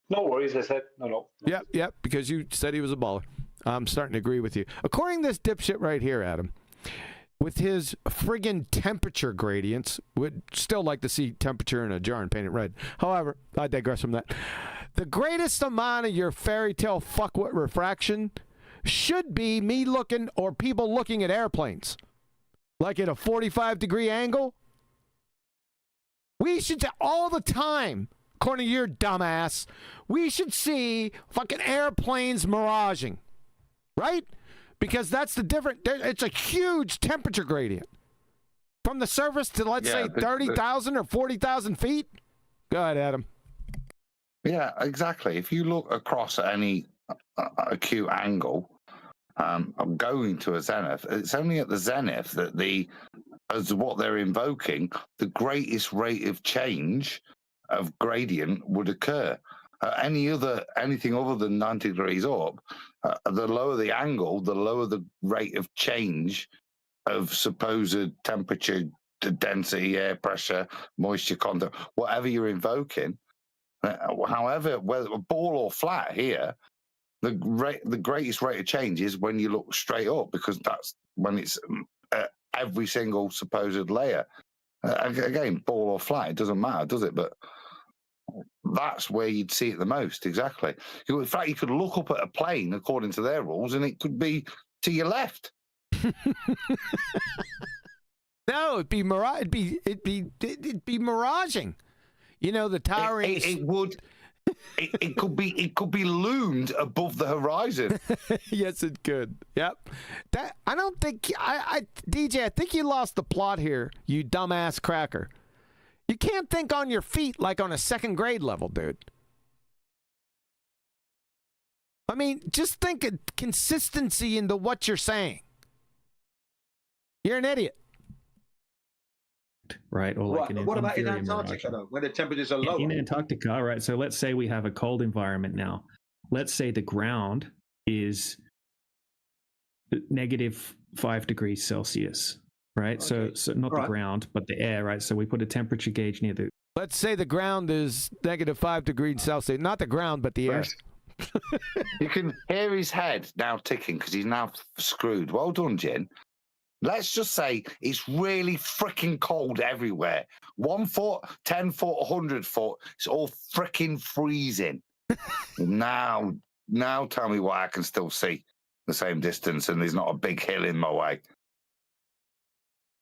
No worries, I said. No. Yep, because you said he was a baller. I'm starting to agree with you. According to this dipshit right here, Adam, with his friggin' temperature gradients, would still like to see temperature in a jar and paint it red. However, I digress from that. The greatest amount of your fairy tale fuckwit refraction should be me looking or people looking at airplanes. Like at a 45-degree angle. We should, all the time, according to your dumbass, we should see fucking airplanes miraging. Right? Because that's the different, it's a huge temperature gradient. From the surface to, let's say, 30,000 or 40,000 feet. Go ahead, Adam. Yeah, exactly. If you look across at any acute angle, going to a zenith, it's only at the zenith that as what they're invoking, the greatest rate of change of gradient would occur. Anything other than 90 degrees up, the lower the angle, the lower the rate of change of supposed temperature, density, air pressure, moisture content, whatever you're invoking. However, whether ball or flat here, the greatest rate of change is when you look straight up, because that's when it's every single supposed layer. Again, ball or flat, it doesn't matter, does it? But that's where you'd see it the most, exactly. In fact, you could look up at a plane according to their rules, and it could be to your left. No, it'd be miraging. You know, the towering. It would. It could be loomed above the horizon. Yes, it could. Yep. I don't think DJ, I think you lost the plot here, you dumbass cracker. You can't think on your feet like on a second grade level, dude. I mean, just think of consistency into what you're saying. You're an idiot. Right? Or like what about in Antarctica, though, where the temperatures are lower? In Antarctica, right? So let's say we have a cold environment now. Let's say the ground is -5 degrees Celsius, right? Okay. So not the ground, but the air, right? So we put a temperature gauge near the... Let's say the ground is -5 degrees Celsius. Not the ground, but the air. You can hear his head now ticking because he's now screwed. Well done, Jin. Let's just say it's really freaking cold everywhere. 1 foot, 10 foot, 100 foot. It's all freaking freezing. Now tell me why I can still see the same distance and there's not a big hill in my way.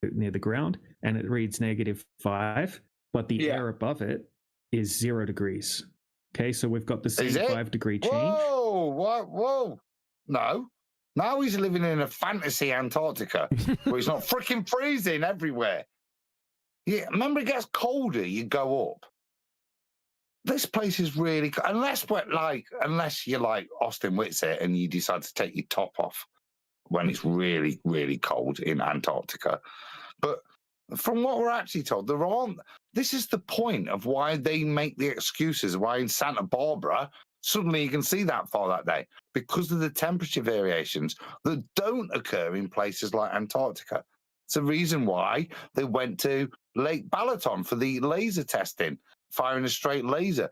Near the ground, and it reads -5, but the air above it is 0 degrees. Okay, so we've got the same 5-degree change. Whoa, what? Whoa. No. Now he's living in a fantasy Antarctica where it's not freaking freezing everywhere. Yeah, remember it gets colder, you go up. This place is really, unless you're like Austin Whitsitt and you decide to take your top off when it's really, really cold in Antarctica. But from what we're actually told, this is the point of why they make the excuses, why in Santa Barbara, suddenly you can see that far that day, because of the temperature variations that don't occur in places like Antarctica. It's the reason why they went to Lake Balaton for the laser testing, firing a straight laser.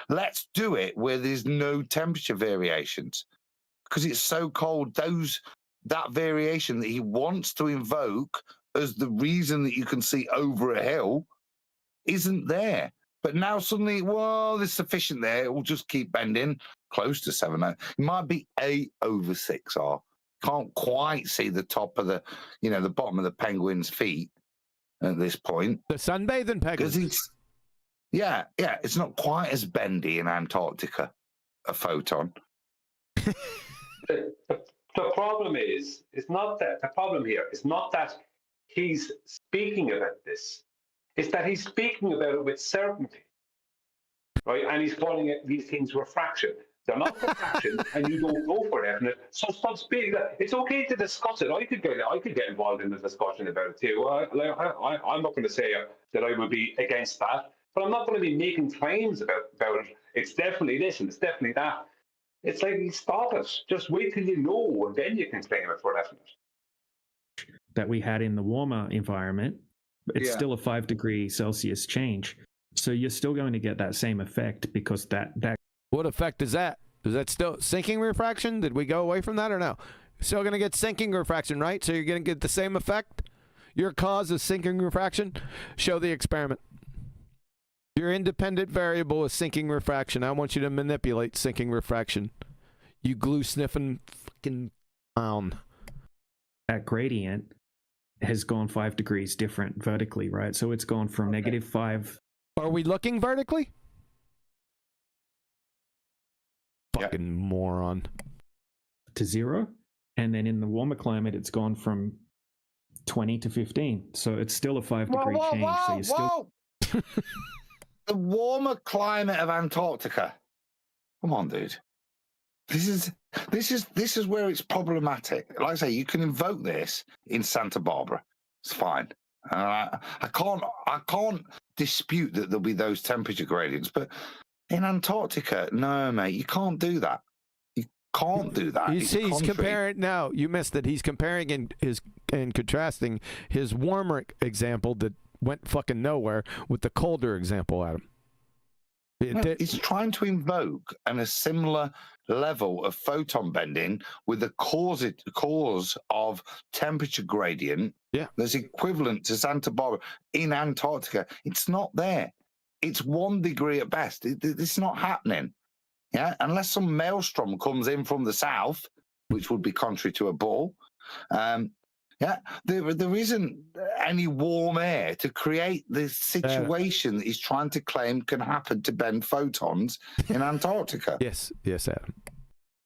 Let's do it where there's no temperature variations, because it's so cold. That variation that he wants to invoke as the reason that you can see over a hill isn't there. But now suddenly, well, there's sufficient there. It will just keep bending close to 7. It might be 8/6R. Can't quite see the top of the bottom of the penguin's feet at this point. The sunbathing penguins. It's not quite as bendy in Antarctica, a photon. The problem it's not that. The problem here is not that he's speaking about this. It's that he's speaking about it with certainty, right? And he's calling these things refraction. They're not refraction, and you don't go for definite. So stop speaking. It's okay to discuss it. I could get involved in the discussion about it too. I'm not going to say that I would be against that, but I'm not going to be making claims about it. It's definitely this and it's definitely that. It's like, stop it. Just wait till you know, and then you can claim it for definite. That we had in the warmer environment. It's still a 5-degree Celsius change. So you're still going to get that same effect, because that... What effect is that? Is that still sinking refraction? Did we go away from that or no? Still going to get sinking refraction, right? So you're going to get the same effect? Your cause is sinking refraction? Show the experiment. Your independent variable is sinking refraction. I want you to manipulate sinking refraction. You glue-sniffing fucking clown. That gradient has gone 5 degrees different vertically, right? So it's gone from -5. Are we looking vertically? Fucking moron. To 0. And then in the warmer climate, it's gone from 20 to 15. So it's still a 5-degree change. So you're still... The warmer climate of Antarctica. Come on, dude. This is where it's problematic. Like I say, you can invoke this in Santa Barbara. It's fine. I can't dispute that there'll be those temperature gradients, but in Antarctica, no, mate, you can't do that. You can't do that. You see, he's comparing. No, you missed it. He's comparing and contrasting his warmer example that went fucking nowhere with the colder example, Adam. He's trying to invoke a similar level of photon bending with the cause of temperature gradient that's equivalent to Santa Barbara in Antarctica. It's not there. It's 1 degree at best. It's not happening. Yeah, unless some maelstrom comes in from the south, which would be contrary to a ball. There isn't any warm air to create the situation that he's trying to claim can happen to bend photons in Antarctica. Yes, Adam.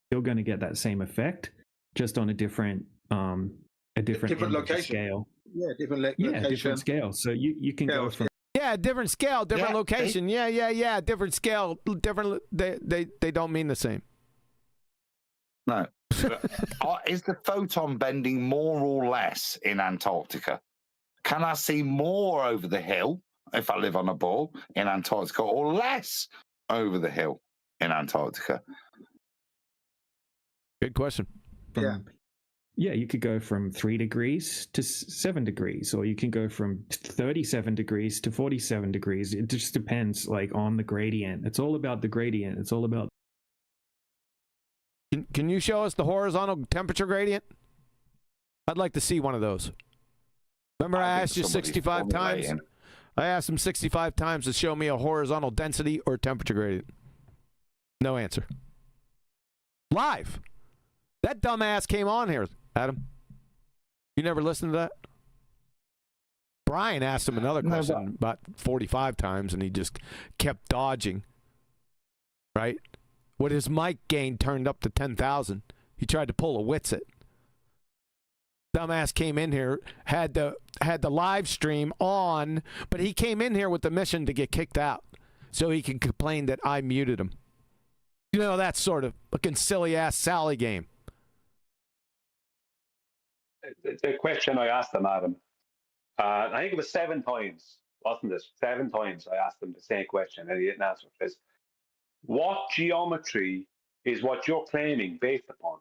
You're going to get that same effect, just on a different location scale. Yeah, different location. Different scale. So you can go from different scale, different location. Different scale, different. They don't mean the same. No. Is the photon bending more or less in Antarctica? Can I see more over the hill if I live on a ball in Antarctica, or less over the hill in Antarctica? Good question. Yeah, you could go from 3 degrees to 7 degrees, or you can go from 37 degrees to 47 degrees. It just depends, on the gradient. It's all about the gradient. It's all about. Can you show us the horizontal temperature gradient? I'd like to see one of those. Remember I asked you 65 times? I asked him 65 times to show me a horizontal density or temperature gradient. No answer. Live. That dumbass came on here, Adam. You never listened to that? Brian asked him another question about 45 times, and he just kept dodging. Right? With his mic gain turned up to 10,000, he tried to pull a Witsit. Dumbass came in here, had the live stream on, but he came in here with the mission to get kicked out so he can complain that I muted him. You know, that sort of fucking silly-ass Sally game. The question I asked him, Adam, I think it was 7 times, wasn't it? 7 times I asked him the same question, and he didn't answer it. What geometry is what you're claiming based upon?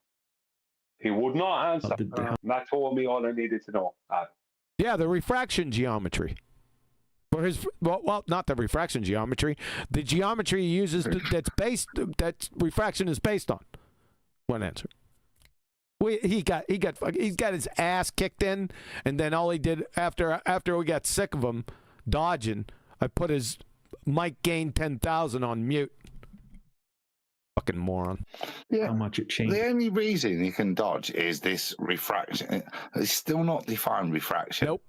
He would not answer. That told me all I needed to know. Yeah, the refraction geometry. For his not the refraction geometry. The geometry he uses that refraction is based on. One answer. He got his ass kicked in, and then all he did after we got sick of him dodging, I put his mic gain 10,000 on mute. Fucking moron. Yeah. How much it changed. The only reason he can dodge is this refraction. It's still not defined refraction. Nope.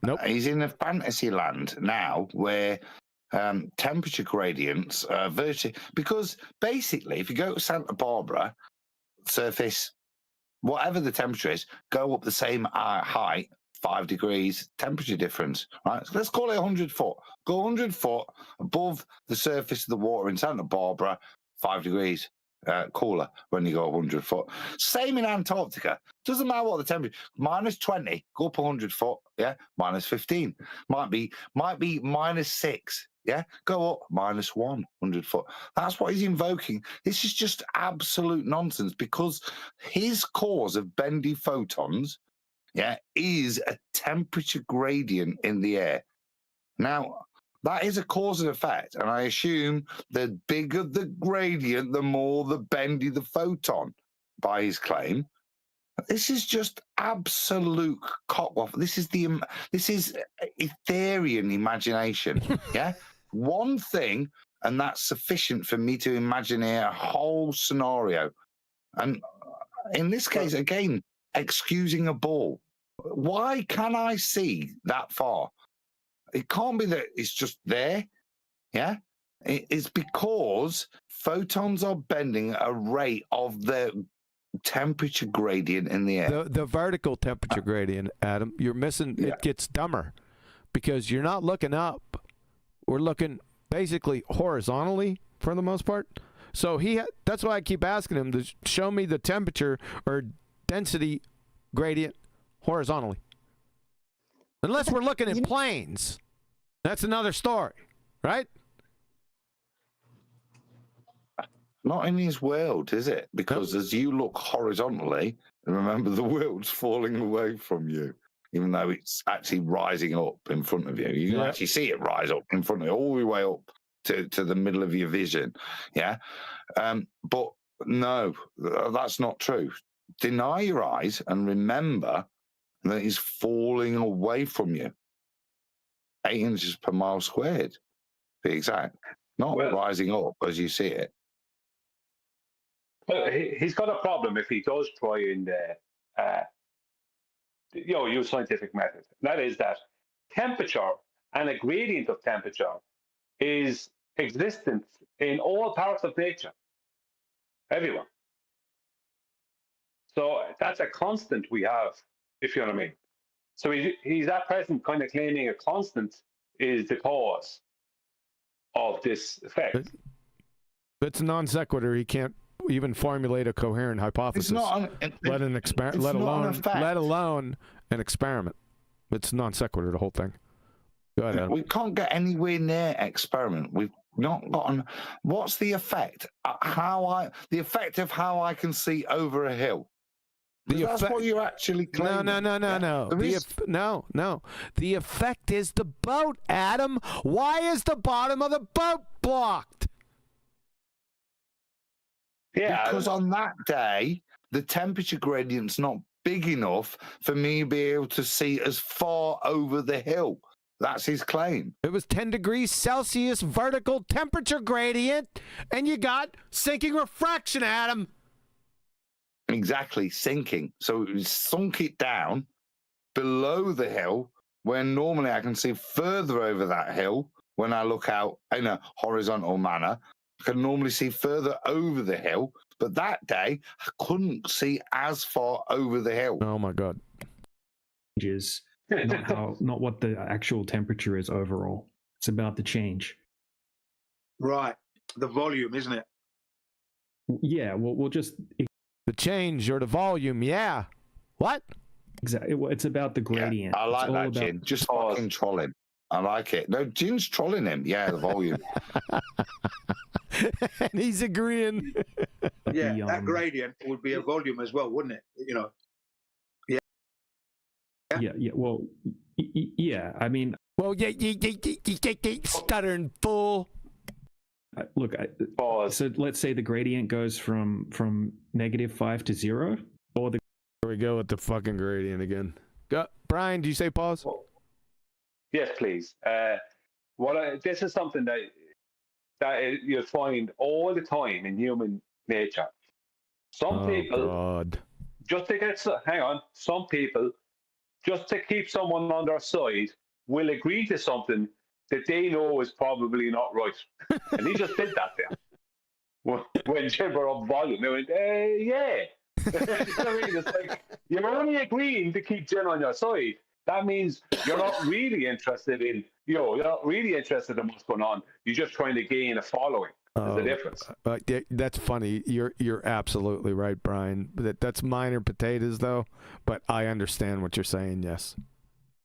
Nope. He's in a fantasy land now where temperature gradients are virtually, because basically if you go to Santa Barbara surface, whatever the temperature is, go up the same height, 5 degrees temperature difference, right? So let's call it 100 foot. Go 100 foot above the surface of the water in Santa Barbara, 5 degrees cooler when you go 100 foot. Same in Antarctica. Doesn't matter what the temperature. Minus 20, go up 100 foot. Yeah, minus 15. Might be minus 6. Yeah, go up minus 100 foot. That's what he's invoking. This is just absolute nonsense, because his cause of bendy photons, is a temperature gradient in the air. Now, that is a cause and effect, and I assume the bigger the gradient, the more the bendy the photon, by his claim. This is just absolute cockwaffle. This is Ethereum imagination. Yeah, one thing, and that's sufficient for me to imagine a whole scenario. And in this case, again, excusing a ball. Why can I see that far? It can't be that it's just there. Yeah, it's because photons are bending at a rate of the temperature gradient in the air. The vertical temperature gradient, Adam, you're missing. It gets dumber because you're not looking up we're looking basically horizontally for the most part. So that's why I keep asking him to show me the temperature or density gradient horizontally. Unless we're looking at planes. That's another story, right? Not in his world, is it? Because as you look horizontally, remember the world's falling away from you, even though it's actually rising up in front of you. You can actually see it rise up in front of you, all the way up to the middle of your vision. Yeah. But no, that's not true. Deny your eyes and remember that it's falling away from you. 8 inches per mile squared, to be exact. Not rising up as you see it. Well, he's got a problem if he does try and use scientific method. That is that temperature and a gradient of temperature is existent in all parts of nature, everywhere. So that's a constant we have, if you know what I mean. So he's at present kind of claiming a constant is the cause of this effect. It's a non sequitur. He can't even formulate a coherent hypothesis. Let alone an experiment. It's non sequitur, the whole thing. Go ahead, Adam. We can't get anywhere near experiment. We've not gotten. What's the effect? The effect of how I can see over a hill. That's what you're actually claiming. No. The effect is the boat, Adam. Why is the bottom of the boat blocked? Yeah, because on that day, the temperature gradient's not big enough for me to be able to see as far over the hill. That's his claim. It was 10 degrees Celsius vertical temperature gradient, and you got sinking refraction, Adam. Exactly, sinking. So it sunk it down below the hill, where normally I can see further over that hill when I look out in a horizontal manner. I can normally see further over the hill, but that day I couldn't see as far over the hill. Oh my God. Is not what the actual temperature is overall. It's about the change. Right. The volume, isn't it? Yeah, we'll just the change or the volume, yeah. What? Exactly. It's about the gradient. Yeah, I like that, Jin. Just fucking trolling. I like it. No, Jin's trolling him. Yeah, the volume. And he's agreeing. Yeah, that gradient would be a volume as well, wouldn't it? You know. Yeah. Yeah. Well, yeah. I mean. Well, yeah. Stuttering fool. Look. So let's say the gradient goes from -5 to 0, or the. Here we go with the fucking gradient again. Brian, do you say pause? Yes, please. This is something that you'll find all the time in human nature. Some people, just to keep someone on their side, will agree to something that they know is probably not right. And he just did that there. When Jim brought up volume, they went, yeah. You know what I mean? It's like, you're only agreeing to keep Jim on your side. That means you're not really interested in, you're not really interested in what's going on. You're just trying to gain a following. There's a difference. That's funny. You're absolutely right, Brian. That's minor potatoes, though. But I understand what you're saying. Yes.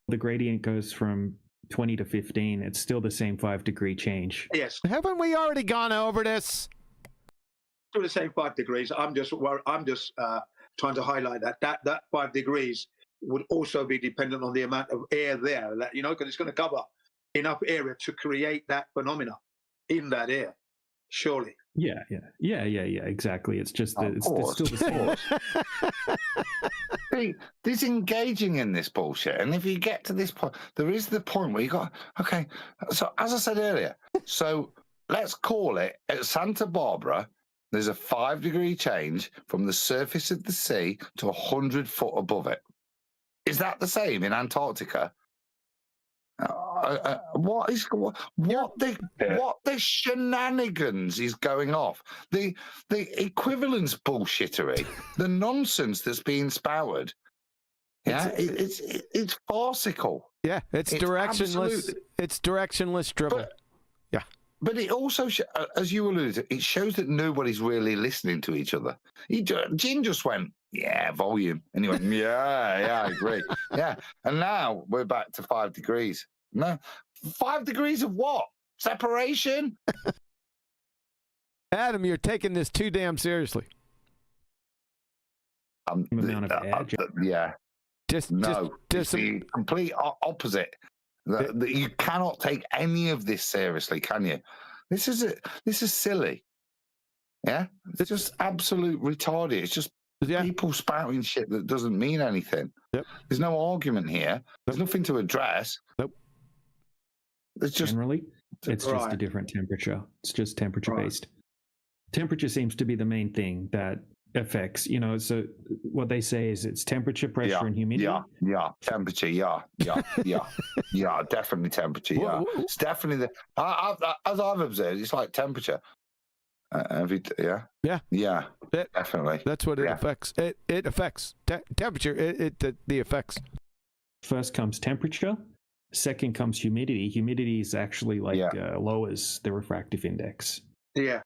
The gradient goes from 20 to 15. It's still the same 5-degree change. Yes. Haven't we already gone over this? Still the same 5 degrees. I'm just trying to highlight that 5 degrees would also be dependent on the amount of air there, because it's going to cover enough area to create that phenomena in that air, surely. Yeah, exactly. It's just that it's still the same. See, there's engaging in this bullshit, and if you get to this point, there is the point where you got, okay, so as I said earlier, so let's call it at Santa Barbara, there's a 5-degree change from the surface of the sea to 100 foot above it. Is that the same in Antarctica? What the shenanigans is going off? The equivalence bullshittery, the nonsense that's being spouted. Yeah, it's farcical. Yeah, it's directionless. It's directionless dribble. but it also, as you alluded to, it shows that nobody's really listening to each other. Jin just went, yeah, volume. And he went, yeah, I agree. Yeah. And now we're back to 5 degrees. No, 5 degrees of what? Separation? Adam, you're taking this too damn seriously. Yeah. Just the complete opposite. You cannot take any of this seriously, can you? This is silly. Yeah, it's just absolute retarded. It's just people spouting shit that doesn't mean anything. Yep. There's no argument here. There's nothing to address. Nope. It's just generally, it's just a different temperature. It's just temperature based. Temperature seems to be the main thing that affects, so what they say is it's temperature, pressure, and humidity. Temperature, definitely temperature. It's definitely as I've observed, it's like temperature. Definitely. That's what it affects. It affects temperature. The effects. First comes temperature. Second comes humidity. Humidity is actually lowers the refractive index. Yeah.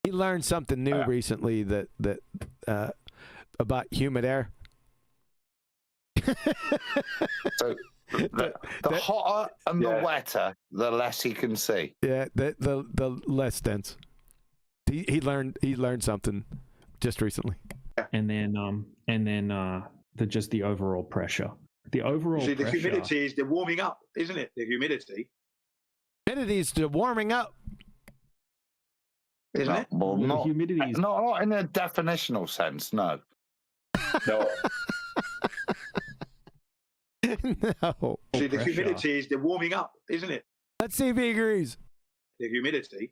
He learned something new recently that about humid air. So the hotter and the wetter, the less he can see. Yeah, the less dense. He learned something just recently. And then the overall pressure. The overall the pressure. humidity is the warming up, isn't it? The humidity. Humidity is the warming up. Isn't it? Well, not in a definitional sense, no. No. No. The humidity is the warming up, isn't it? Let's see if he agrees. The humidity,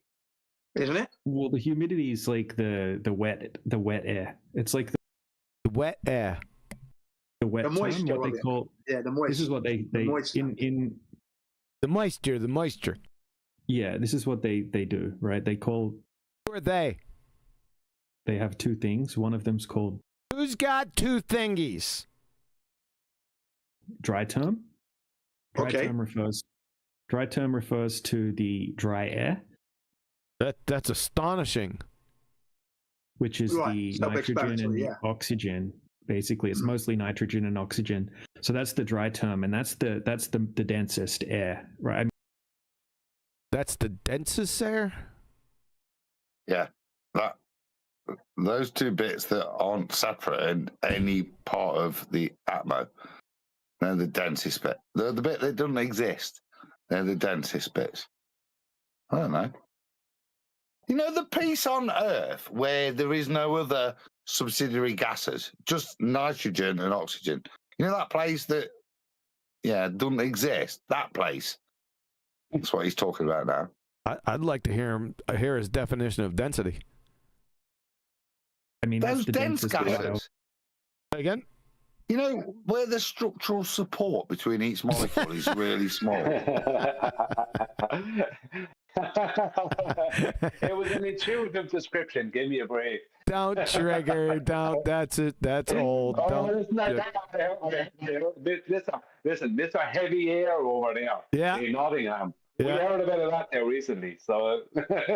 isn't it? Well, the humidity is like the wet air. It's like the wet air. The wet moisture. Term, what they call. Yeah, the moisture. This is what they in the moisture. Yeah, this is what they do, right? They call. Who are they? They have two things. One of them's called. Who's got two thingies? Dry term. Dry term refers to the dry air. That's astonishing. Which is the nitrogen and oxygen. Basically, it's mostly nitrogen and oxygen. So that's the dry term, and that's the densest air, right? That's the densest air? Yeah. Those two bits that aren't separate in any part of the atmo, they're the densest bit. They're the bit that doesn't exist. They're the densest bits. I don't know. The piece on Earth where there is no other subsidiary gases, just nitrogen and oxygen. That place that, doesn't exist. That place. That's what he's talking about now. I'd like to hear his definition of density. I mean, those that's the dense gases. Again? Where the structural support between each molecule is really small. It was an intuitive description. Give me a break. Don't trigger. Don't. That's it. That's old. Listen, this are heavy air over there. Yeah. In Nottingham. Yeah. We heard about that there recently. So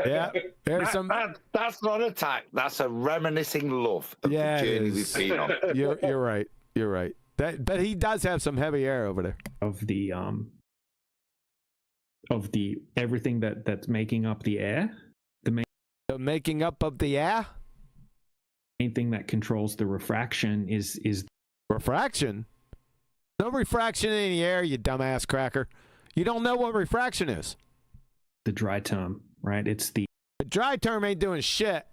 yeah, that's not a tack. That's a reminiscing love of the journey we've been on. You're right. You're right. But he does have some heavy air over there. Of the everything that's making up the air. The making up of the air. Main thing that controls the refraction is refraction. No refraction in the air, you dumbass cracker. You don't know what refraction is. The dry term, right? It's the dry term ain't doing shit.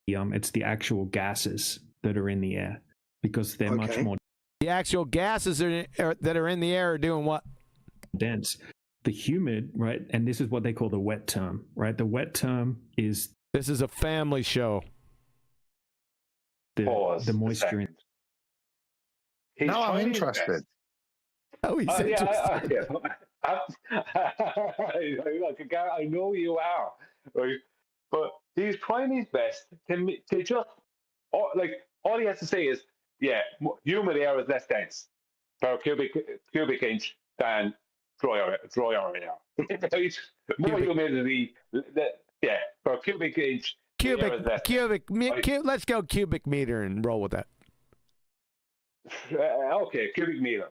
It's the actual gases that are in the air because they're much more. The actual gases that are in the air are doing what? Dense. The humid, right? And this is what they call the wet term, right? The wet term is. This is a family show. The moisture. Now I'm interested. Oh, he's interested. I know you are, right? But he's trying his best to just all he has to say is, humid air is less dense per cubic inch than drier air. Right? More humidity, per cubic inch. Let's go cubic meter and roll with that. Okay, cubic meter,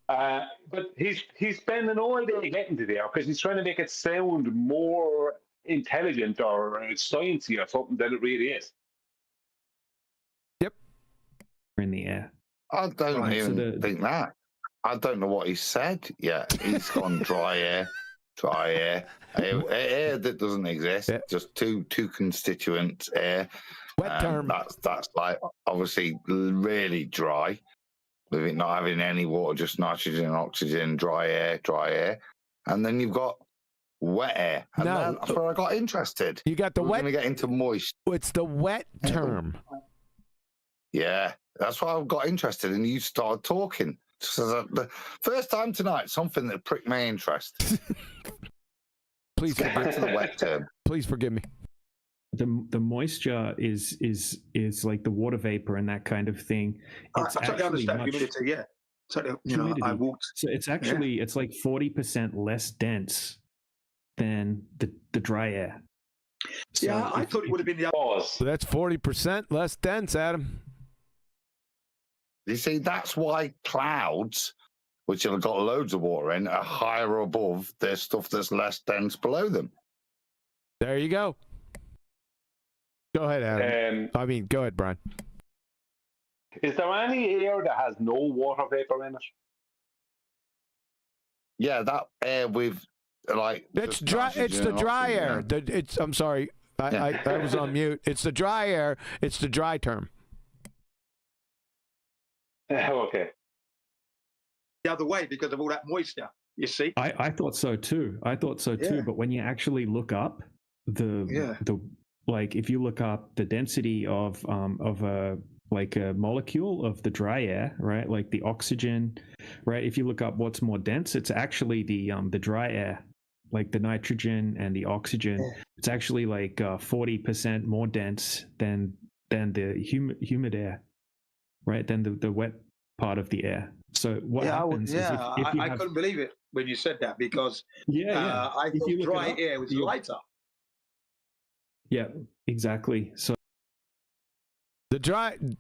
but he's spending all day getting to there because he's trying to make it sound more intelligent or sciencey or something than it really is. Yep. In the air. I don't even think that. I don't know what he said yet. He's gone dry air, air that doesn't exist. Just two constituent air. Wet term. That's like obviously really dry, with it not having any water, just nitrogen and oxygen, dry air, and then you've got wet air, and that's where I got interested. You got the wet. We're going to get into moist. It's the wet term. Yeah, that's why I got interested, and you started talking. So the first time tonight, something that pricked my interest. Please get back to the wet term. Please forgive me. The moisture is like the water vapor and that kind of thing. It's I totally understand humidity. Yeah, totally. You know, I walked. So it's actually it's like 40% less dense than the dry air. So yeah, I thought it would have been the other. So that's 40% less dense, Adam. You see, that's why clouds, which have got loads of water in, are higher above their stuff that's less dense below them. There you go. Go ahead, Adam. Go ahead, Brian. Is there any air that has no water vapor in it? Yeah, that air with like it's dry. It's the dry air. I'm sorry, I was on mute. It's the dry air. It's the dry term. Okay. The other way because of all that moisture. You see. I thought so too. But when you actually look up the like if you look up the density of a molecule of the dry air, right? Like the oxygen, right? If you look up what's more dense, it's actually the dry air, like the nitrogen and the oxygen. Yeah. It's actually like 40% more dense than the humid air, right? Than the wet part of the air. So what happens is if I couldn't believe it when you said that because I thought dry air was lighter. Yeah, exactly. So Jen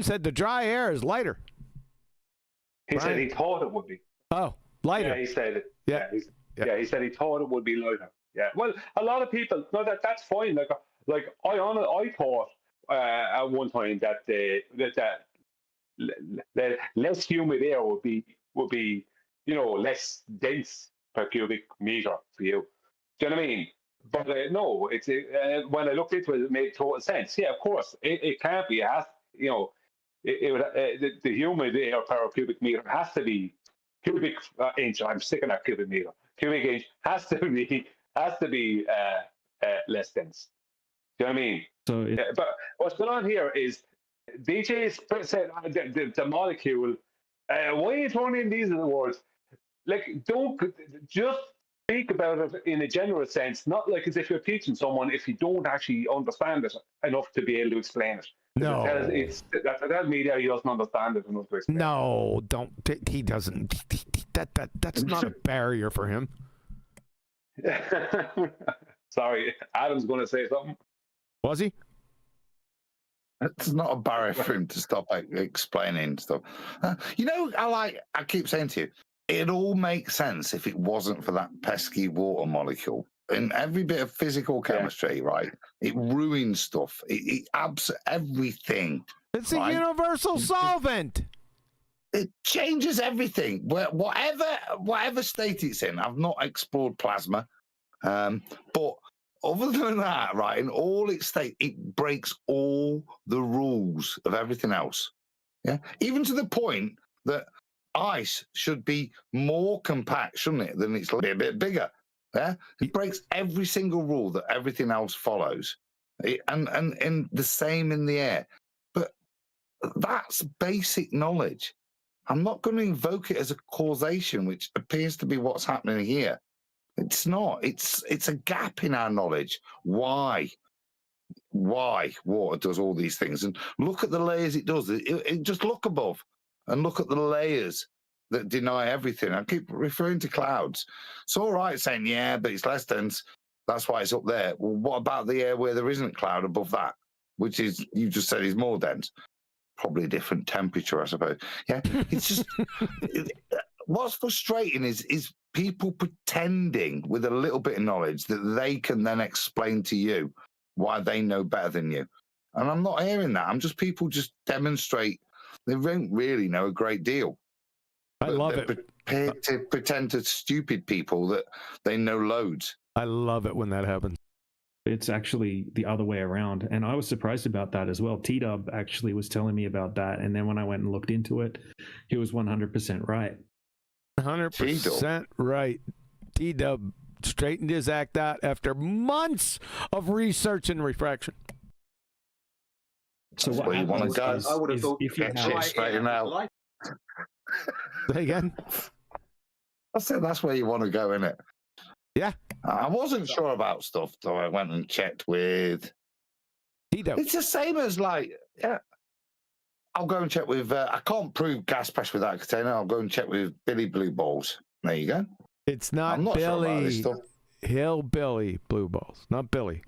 said the dry air is lighter. He said he thought it would be. Oh, lighter. Yeah, he said it. Yeah. He said he thought it would be lighter. Yeah. Well, a lot of people, no, that's fine. Like I thought at one time that less humid air would be less dense per cubic meter for you. Do you know what I mean? But no, it's when I looked into it, it made total sense. Yeah, of course, it can't be. It has, it would the humid air per cubic meter has to be cubic inch. I'm sick of that cubic meter. Cubic inch has to be less dense. Do you know what I mean? So, but what's going on here is DJ said the molecule. Why are you throwing in these words? Like, don't just speak about it in a general sense, not like as if you're teaching someone if you don't actually understand it enough to be able to explain it. No, that tells me that he doesn't understand it enough to explain. No, don't. He doesn't. That's not a barrier for him. Sorry, Adam's going to say something. Was he? It's not a barrier for him to stop explaining stuff. I keep saying to you, it'd all make sense if it wasn't for that pesky water molecule. In every bit of physical chemistry, right? It ruins stuff. It abs everything. It's a universal solvent. It changes everything. Whatever state it's in. I've not explored plasma, but other than that, right, in all its state, it breaks all the rules of everything else. Yeah, even to the point that ice should be more compact, shouldn't it, than it's a bit bigger. Yeah, it breaks every single rule that everything else follows, and the same in the air. But that's basic knowledge. I'm not going to invoke it as a causation, which appears to be what's happening here. It's not. It's a gap in our knowledge. Why water does all these things, and look at the layers it does. It just look above and look at the layers that deny everything. I keep referring to clouds. It's all right saying, yeah, but it's less dense. That's why it's up there. Well, what about the air where there isn't cloud above that, which is, you just said, is more dense? Probably a different temperature, I suppose. Yeah, it's just what's frustrating is people pretending with a little bit of knowledge that they can then explain to you why they know better than you. And I'm not hearing that. I'm just people just demonstrate they don't really know a great deal. I love it. Prepared to pretend to stupid people that they know loads. I love it when that happens. It's actually the other way around. And I was surprised about that as well. T-Dub actually was telling me about that. And then when I went and looked into it, he was 100% right. 100% right. T-Dub straightened his act out after months of research and refraction. So what you want to go? I would have thought if you have straighten out. Say again? I said that's where you want to go, innit? Yeah. I wasn't sure about stuff, so I went and checked with Tito. It's the same as like, yeah. I'll go and check with. I can't prove gas pressure with that container. I'll go and check with Billy Blue Balls. There you go. It's not, I'm not Billy. sure about this stuff. Hillbilly Blue Balls, not Billy.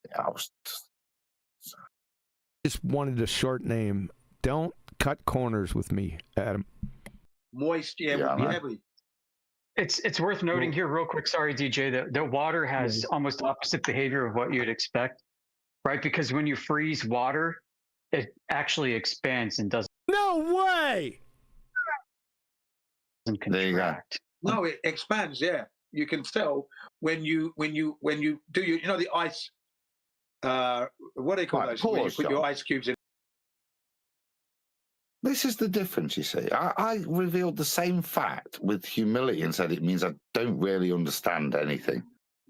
Yeah, I was just wanted a short name. Don't cut corners with me, Adam. Moist, yeah, would be heavy. It's worth noting here real quick, sorry, DJ, that the water has almost opposite behavior of what you'd expect, right? Because when you freeze water, it actually expands and doesn't. No way! Doesn't contract. No, it expands, yeah. You can tell when you do the ice, what do they call those? When you put your ice cubes in. This is the difference, you see. I revealed the same fact with humility and said it means I don't really understand anything.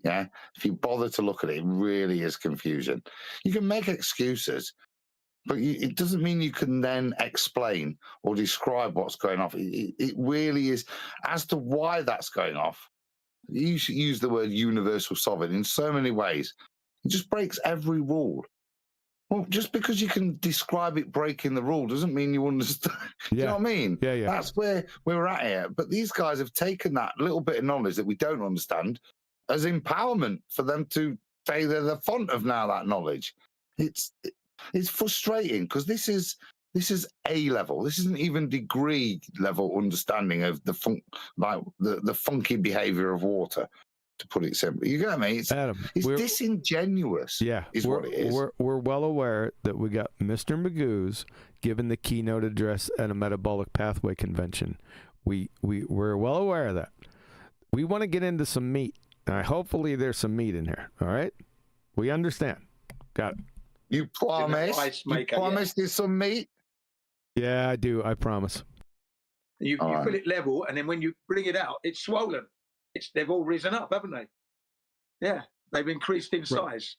Yeah? If you bother to look at it, it really is confusion. You can make excuses, but it doesn't mean you can then explain or describe what's going off. It really is. As to why that's going off, you should use the word universal sovereign in so many ways. It just breaks every rule. Well, just because you can describe it breaking the rule doesn't mean you understand. Do you know what I mean? Yeah, yeah. That's where we're at here. But these guys have taken that little bit of knowledge that we don't understand as empowerment for them to say they're the font of now that knowledge. It's frustrating because this is A level. This isn't even degree level understanding of the funky behavior of water. To put it simply, you get me? It's disingenuous. Yeah, is what it is. We're well aware that we got Mr. Magoo's giving the keynote address at a metabolic pathway convention. We're well aware of that. We want to get into some meat. Hopefully, there's some meat in here. All right, we understand. Got it. You promise? You promise there's some meat? Yeah, I do. I promise. You put it level, and then when you bring it out, it's swollen. They've all risen up, haven't they? Yeah, they've increased in size.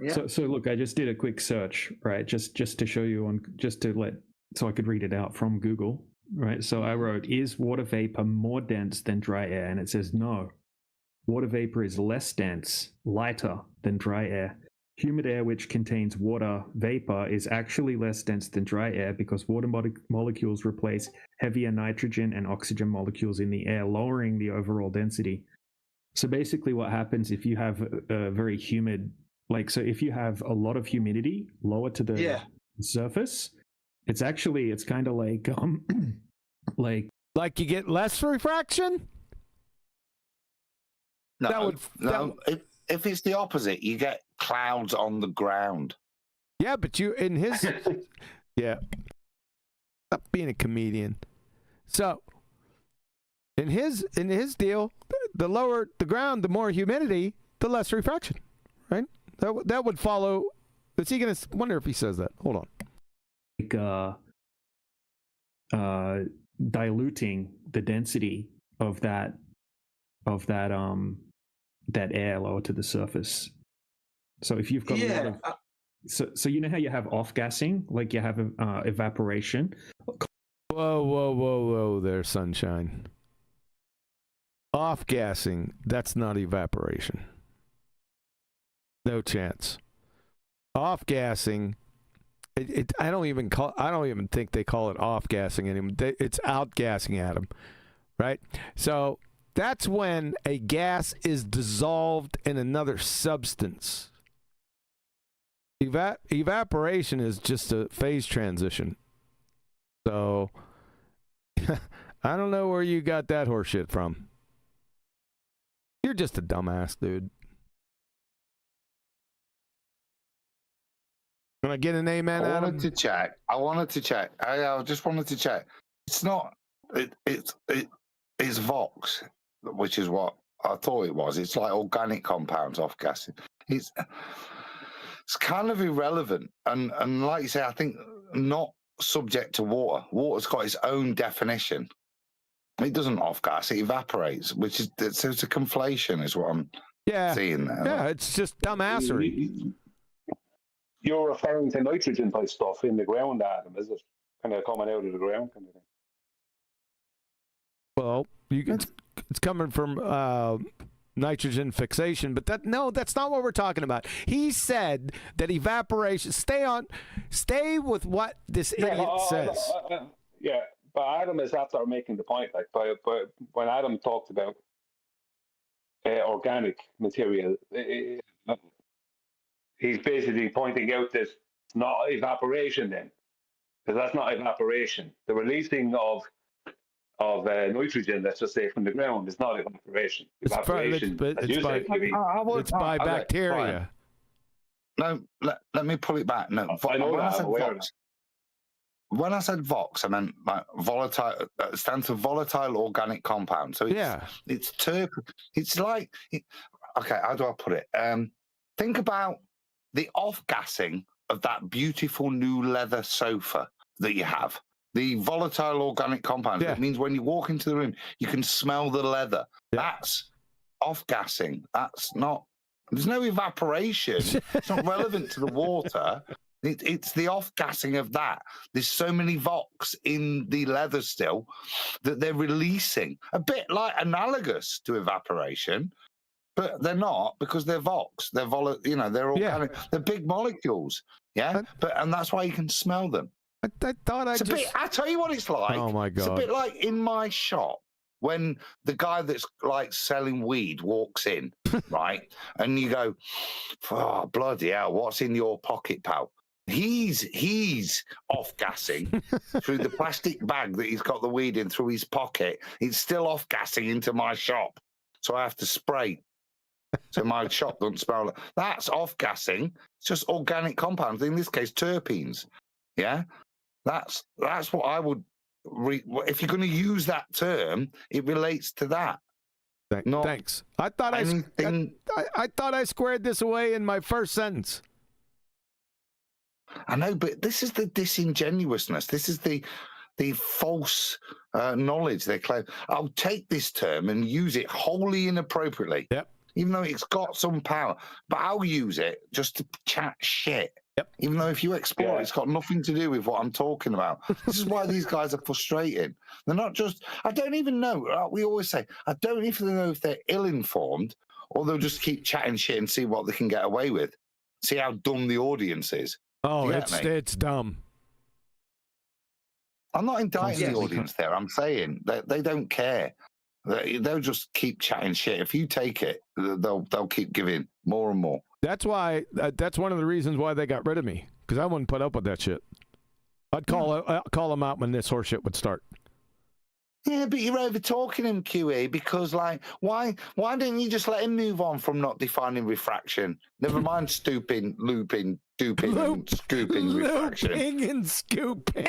Yeah. So look, I just did a quick search, right? Just to show you so I could read it out from Google, right? So I wrote, is water vapor more dense than dry air? And it says no. Water vapor is less dense, lighter than dry air. Humid air, which contains water vapor, is actually less dense than dry air because water molecules replace heavier nitrogen and oxygen molecules in the air, lowering the overall density. So basically what happens if you have a very humid, if you have a lot of humidity lower to the surface, it's kind of like you get less refraction? If it's the opposite, you get clouds on the ground. Yeah, but in his stop being a comedian. So in his deal, the lower the ground, the more humidity, the less refraction, right? That would follow. Is he gonna wonder if he says that? Hold on. Diluting the density of that air lower to the surface. So if you've got a lot of, so you know how you have off-gassing, like you have evaporation. Whoa there, sunshine. Off-gassing, that's not evaporation. No chance. Off-gassing I don't even think they call it off-gassing anymore. It's out-gassing at them, right? So that's when a gas is dissolved in another substance. Evaporation is just a phase transition. So I don't know where you got that horseshit from. You're just a dumbass, dude. Can I get an amen, Adam? I wanted to check. I just wanted to check. It's not. It's Vox, which is what I thought it was. It's like organic compounds off gassing. It's kind of irrelevant, and like you say, I think not subject to water. Water's got its own definition. It doesn't off gas; it evaporates, which is it's a conflation, is what I'm seeing there. Yeah, it's just dumbassery. You're referring to nitrogen type stuff in the ground, Adam, is it? Kind of coming out of the ground, kind of thing. Well, it's coming from nitrogen fixation, but that's not what we're talking about. He said that evaporation. Stay with what this idiot says. Yeah, but Adam is after making the point. Like, but when Adam talked about organic material, he's basically pointing out that it's not evaporation then, because that's not evaporation. The releasing of nitrogen, let's just say, from the ground is not evaporation. Evaporation, it's by bacteria. No, let me pull it back. No, I know that. When I said Vox, I meant like volatile. It stands for volatile organic compound. So it's It's like okay. How do I put it? Think about the off-gassing of that beautiful new leather sofa that you have. The volatile organic compound. It means when you walk into the room, you can smell the leather. That's off-gassing. That's not. There's no evaporation. It's not relevant to the water. It's the off-gassing of that. There's so many Vox in the leather still that they're releasing. A bit like analogous to evaporation, but they're not, because they're Vox. They're they're organic. They're big molecules. Yeah, and that's why you can smell them. I thought I tell you what it's like. Oh my God! It's a bit like in my shop when the guy that's like selling weed walks in, right, and you go, "Oh bloody hell! What's in your pocket, pal?" He's off-gassing through the plastic bag that he's got the weed in through his pocket. It's still off-gassing into my shop, so I have to spray so my shop doesn't smell. That's off-gassing. It's just organic compounds. In this case, terpenes. Yeah, that's what I would. If you're going to use that term, it relates to that. Thanks. I thought I thought I squared this away in my first sentence. I know, but this is the disingenuousness. This is the false knowledge they claim. I'll take this term and use it wholly inappropriately. Yep. Even though it's got some power, but I'll use it just to chat shit. Yep. Even though if you explore it, it's got nothing to do with what I'm talking about. This is why these guys are frustrating. They're not just. I don't even know. We always say I don't even know if they're ill-informed or they'll just keep chatting shit and see what they can get away with. See how dumb the audience is. Oh, it's dumb. I'm not indicting the audience there. I'm saying that they don't care. They'll just keep chatting shit. If you take it, they'll keep giving more and more. That's why. That's one of the reasons why they got rid of me, because I wouldn't put up with that shit. I'd call them out when this horse shit would start. Yeah, but you're over talking him, QE, because like, why didn't you just let him move on from not defining refraction? Never mind stooping, looping, duping, and scooping refraction. Looping and scooping.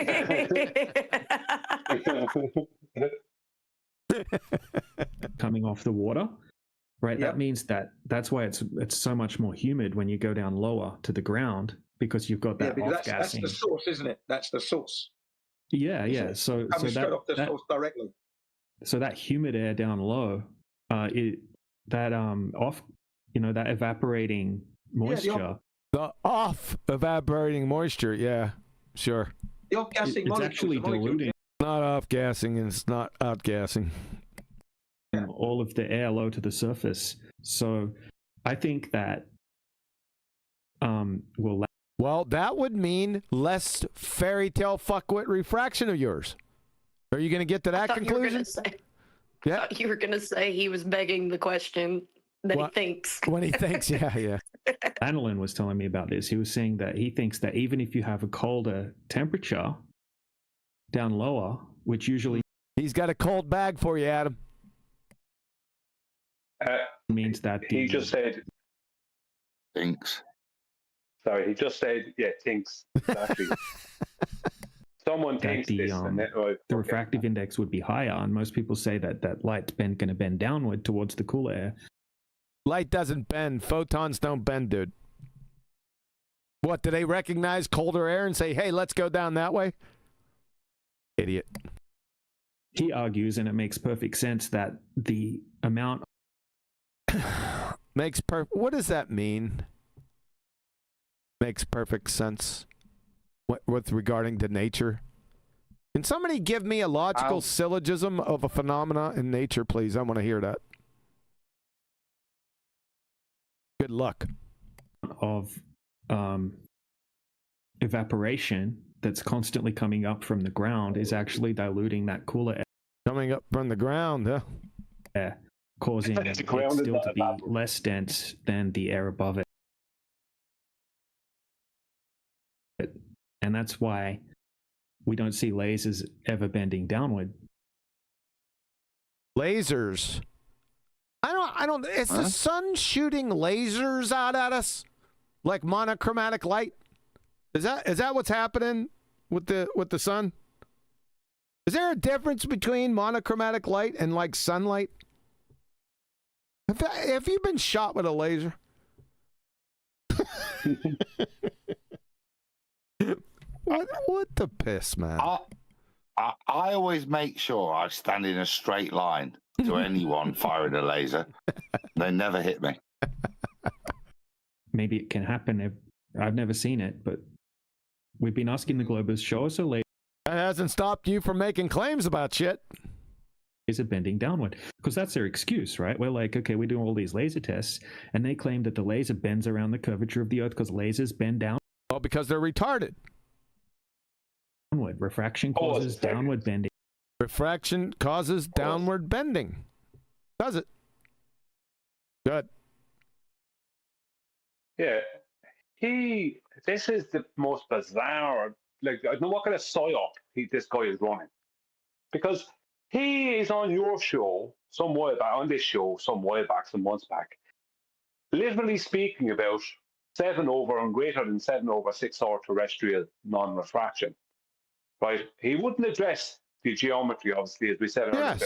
Coming off the water, right? That means that's why it's so much more humid when you go down lower to the ground, because you've got that off-gassing. That's the source, isn't it? That's the source. Yeah. So straight off the source directly. So that humid air down low, that evaporating moisture. The off evaporating moisture, yeah, sure. The off-gassing it's actually diluting. Not off-gassing and it's not out-gassing. All of the air low to the surface. So I think that Well, that would mean less fairy tale fuckwit refraction of yours. Are you going to get to that conclusion? I thought you were going to say he was begging the question that he thinks. When he thinks, yeah. Annalyn was telling me about this. He was saying that he thinks that even if you have a colder temperature down lower, which usually... He's got a cold bag for you, Adam. Means that he just said... Thinks. Sorry, he just said, yeah, thinks. Exactly. Someone thinks this. The refractive index would be higher, and most people say that light's going to bend downward towards the cooler air. Light doesn't bend. Photons don't bend, dude. What, do they recognize colder air and say, hey, let's go down that way? Idiot. He argues, and it makes perfect sense, that the amount... What does that mean? Makes perfect sense. With regarding to nature. Can somebody give me a logical syllogism of a phenomena in nature, please? I want to hear that. Good luck. Of evaporation that's constantly coming up from the ground is actually diluting that cooler air. Coming up from the ground, huh? Yeah, causing it still to be less dense than the air above it. And that's why we don't see lasers ever bending downward. Lasers? I don't, is the sun shooting lasers out at us? Like monochromatic light? Is that what's happening with the sun? Is there a difference between monochromatic light and like sunlight? Have you been shot with a laser? What the piss, man? I always make sure I stand in a straight line to anyone firing a laser. They never hit me. Maybe it can happen. I've never seen it, but we've been asking the Globers, show us a laser. That hasn't stopped you from making claims about shit. Laser bending downward, because that's their excuse, right? We're like, okay, we do all these laser tests, and they claim that the laser bends around the curvature of the Earth because lasers bend down. Well, because they're retarded. Downward. Refraction causes downward bending. Refraction causes downward bending. Does it? Good. Yeah. This is the most bizarre, like, I don't know what kind of psyop this guy is running. Because he is on your show, some months back, literally speaking about 7 over and greater than 7 over 6 hour terrestrial non-refraction. Right? He wouldn't address the geometry, obviously, as we said earlier,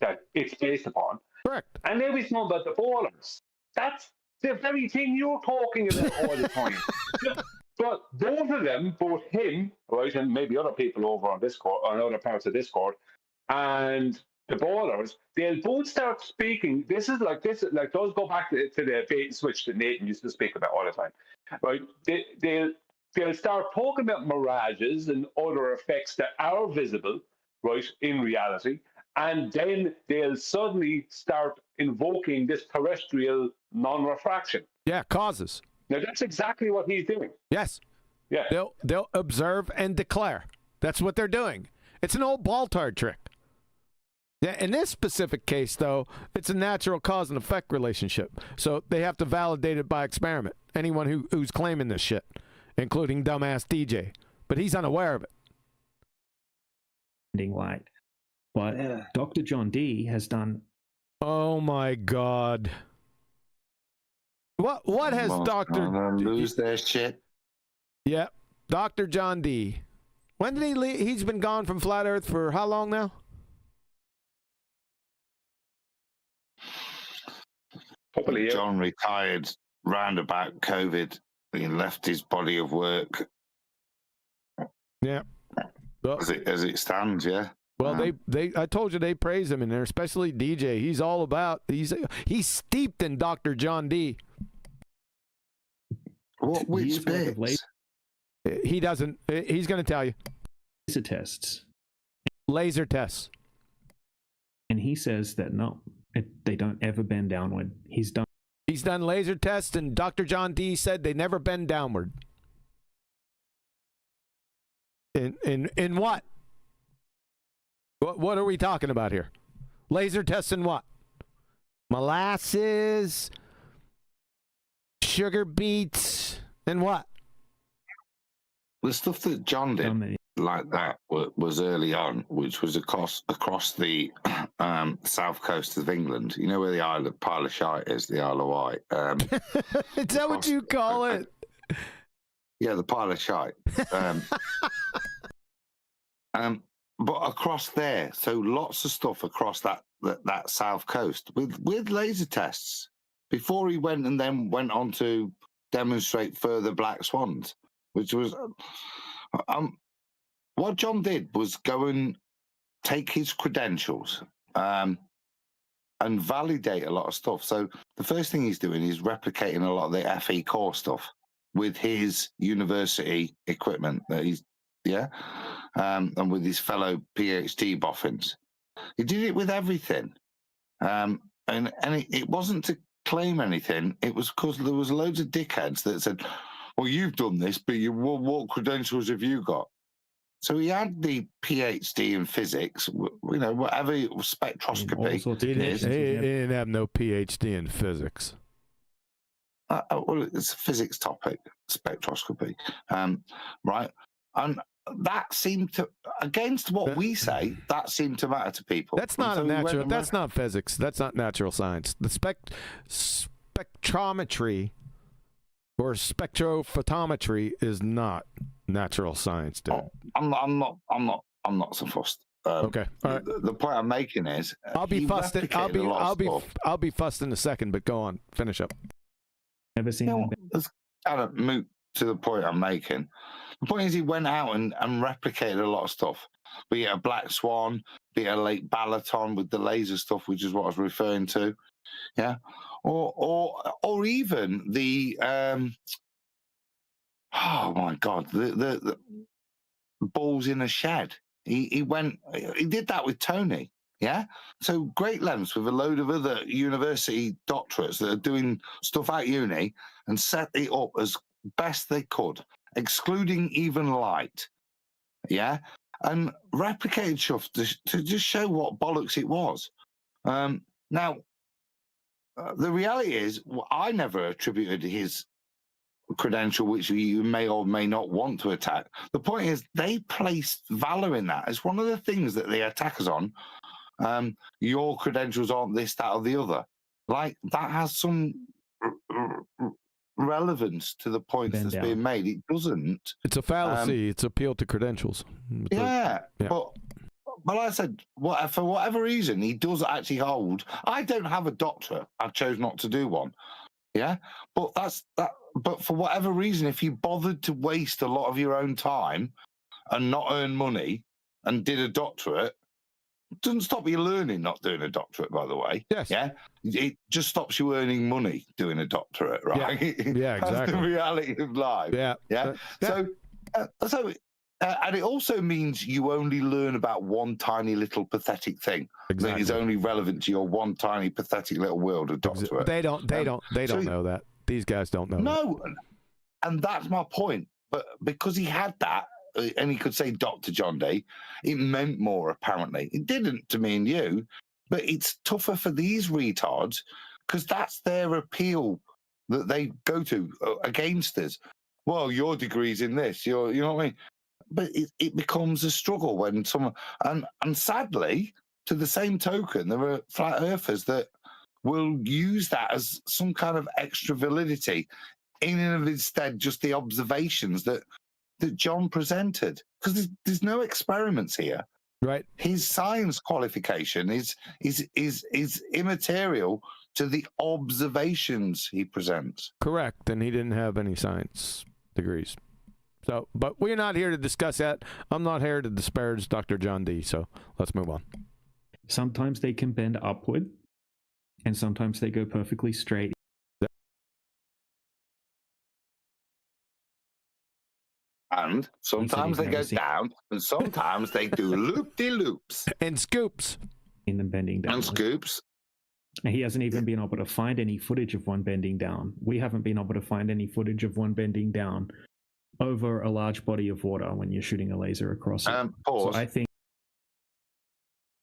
that it's based upon. Correct. And then we talk about the ballers. That's the very thing you're talking about all the time. But both of them, both him, right, and maybe other people over on Discord, on other parts of Discord, and the ballers, they'll both start speaking. This does go back to the bait and switch that Nathan used to speak about all the time. Right? They'll start talking about mirages and other effects that are visible, right, in reality, and then they'll suddenly start invoking this terrestrial non-refraction. Yeah, causes. Now, that's exactly what he's doing. Yes. Yeah. They'll observe and declare. That's what they're doing. It's an old ball-tard trick. Yeah, in this specific case, though, it's a natural cause and effect relationship. So they have to validate it by experiment. Anyone who's claiming this shit, including dumbass DJ. But he's unaware of it. Light. But Dr. John D has done... Oh, my God. What has Dr. lose their shit? Yeah, Dr. John D. When did he leave? He's been gone from Flat Earth for how long now? John retired round about COVID. He left his body of work. Yeah. Well, as it stands, yeah. Well, I told you they praise him in there, especially DJ. He's all about, he's steeped in Dr. John D. Which bits? He doesn't, he's going to tell you. Laser tests. Laser tests. And he says that no, they don't ever bend downward. He's done laser tests, and Dr. John D said they never bend downward. In what? What are we talking about here? Laser testing what? Molasses, sugar beets, and what? The stuff that John did like that was early on, which was across the south coast of England. You know where the pile of shite is, the Isle of Wight. Is that what you call it? Yeah, the pile of shite. But across there, so lots of stuff across that south coast with laser tests before he went on to demonstrate further black swans, which was what John did was go and take his credentials and validate a lot of stuff. So the first thing he's doing is replicating a lot of the FE core stuff with his university equipment that he's and with his fellow PhD boffins. He did it with everything. And it wasn't to claim anything. It was because there was loads of dickheads that said, well, you've done this, but what credentials have you got? So he had the PhD in physics, whatever spectroscopy. He didn't have no PhD in physics. Well, it's a physics topic, spectroscopy, right? And that seemed to, against what we say, that seemed to matter to people. That's not natural. That's not physics. That's not natural science. The spectrometry or spectrophotometry is not natural science, dude. I'm not so fussed. Okay. All right. The point I'm making is I'll be fussed. I'll be fussed in a second. But go on, finish up. Never seen. It's kind of moot to the point I'm making. The point is he went out and replicated a lot of stuff. Be it a black swan, be it a lake balaton with the laser stuff, which is what I was referring to. Yeah. Or even the oh my God, the balls in a shed. He did that with Tony. Yeah. So great lengths with a load of other university doctorates that are doing stuff at uni and set it up as best they could, excluding even light. Yeah. And replicated stuff to just show what bollocks it was. Now, the reality is, I never attributed his credential, which you may or may not want to attack. The point is, they placed valor in that. It's one of the things that they attack us on. Your credentials aren't this, that, or the other. Like, that has some relevance to the points that's being made. It doesn't. It's a fallacy. It's appeal to credentials. Yeah. But like I said, for whatever reason, he does actually hold. I don't have a doctorate. I chose not to do one. Yeah. But that's that. But for whatever reason, if you bothered to waste a lot of your own time and not earn money and did a doctorate, it doesn't stop you learning not doing a doctorate, by the way. Yes. Yeah. It just stops you earning money doing a doctorate, right? Yeah, exactly. That's the reality of life. Yeah. Yeah. And it also means you only learn about one tiny little pathetic thing that is only relevant to your one tiny pathetic little world of doctorate. They don't know that. These guys don't know. No, and that's my point. But because he had that, and he could say Dr. John D, it meant more, apparently. It didn't to me and you, but it's tougher for these retards because that's their appeal that they go to against us. Well, your degree's in this, you know what I mean? But it becomes a struggle when someone, and sadly, to the same token, there are flat earthers that will use that as some kind of extra validity in and of instead just the observations that John presented, because there's no experiments here. Right. His science qualification is immaterial to the observations he presents. Correct, and he didn't have any science degrees. So, but we're not here to discuss that. I'm not here to disparage Dr. John D. So let's move on. Sometimes they can bend upward, and sometimes they go perfectly straight. And sometimes they go down, and sometimes they do loop-de-loops. And scoops. In them bending down. And scoops. And he hasn't even been able to find any footage of one bending down. We haven't been able to find any footage of one bending down over a large body of water when you're shooting a laser across it. Pause. So I think.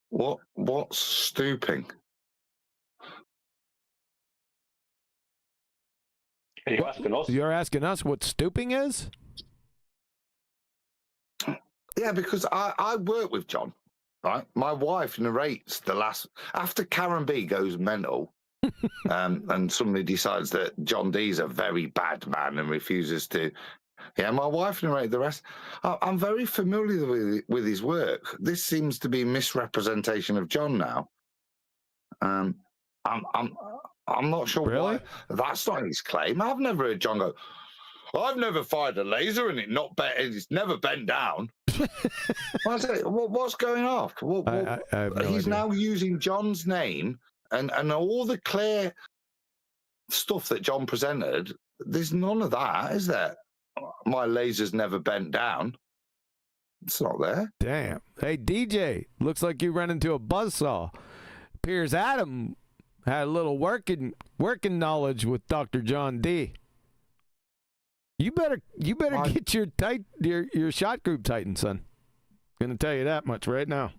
What's stooping? Are you asking us? You're asking us what stooping is? Yeah, because I work with John, right? My wife narrates the last after Karen B goes mental, and somebody decides that John D's a very bad man and refuses to. Yeah, my wife narrated the rest. I'm very familiar with his work. This seems to be a misrepresentation of John now. I'm not sure why. That's not his claim. I've never heard John go, I've never fired a laser and it's never bent down. What's going on? I have no He's idea. now using John's name and all the clear stuff that John presented. There's none of that, is there? My laser's never bent down. It's not there. Damn. Hey, DJ, looks like you ran into a buzzsaw. Appears Adam had a little working knowledge with Dr. John D. You better get your shot group tightened, son. Gonna tell you that much right now.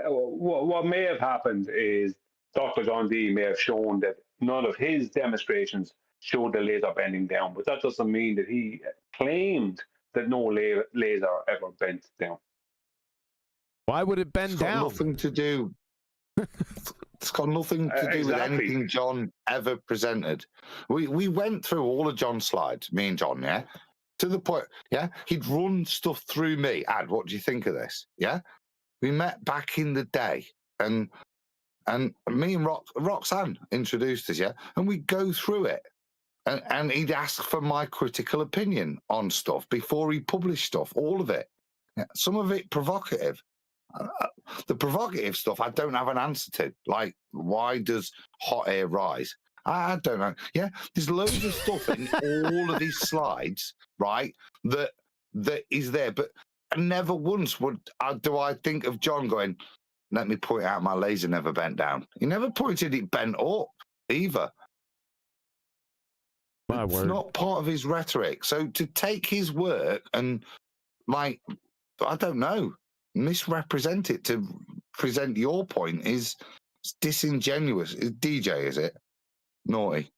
What may have happened is Dr. John D may have shown that none of his demonstrations showed the laser bending down, but that doesn't mean that he claimed that no laser ever bent down. Why would it bend down? Nothing to do. It's got nothing to do with anything John ever presented. We went through all of John's slides, me and John, yeah? To the point, yeah? He'd run stuff through me. Ad, what do you think of this? Yeah? We met back in the day, and me and Roxanne introduced us, yeah? And we'd go through it. And he'd ask for my critical opinion on stuff before he published stuff, all of it. Yeah, some of it provocative. The provocative stuff I don't have an answer to. Like, why does hot air rise? I don't know. Yeah, there's loads of stuff in all of these slides, right, that is there. But never once do I think of John going, let me point out my laser never bent down. He never pointed it bent up either. It's not part of his rhetoric. So to take his work and, like, I don't know, misrepresent it to present your point is disingenuous. Is DJ, is it? Naughty.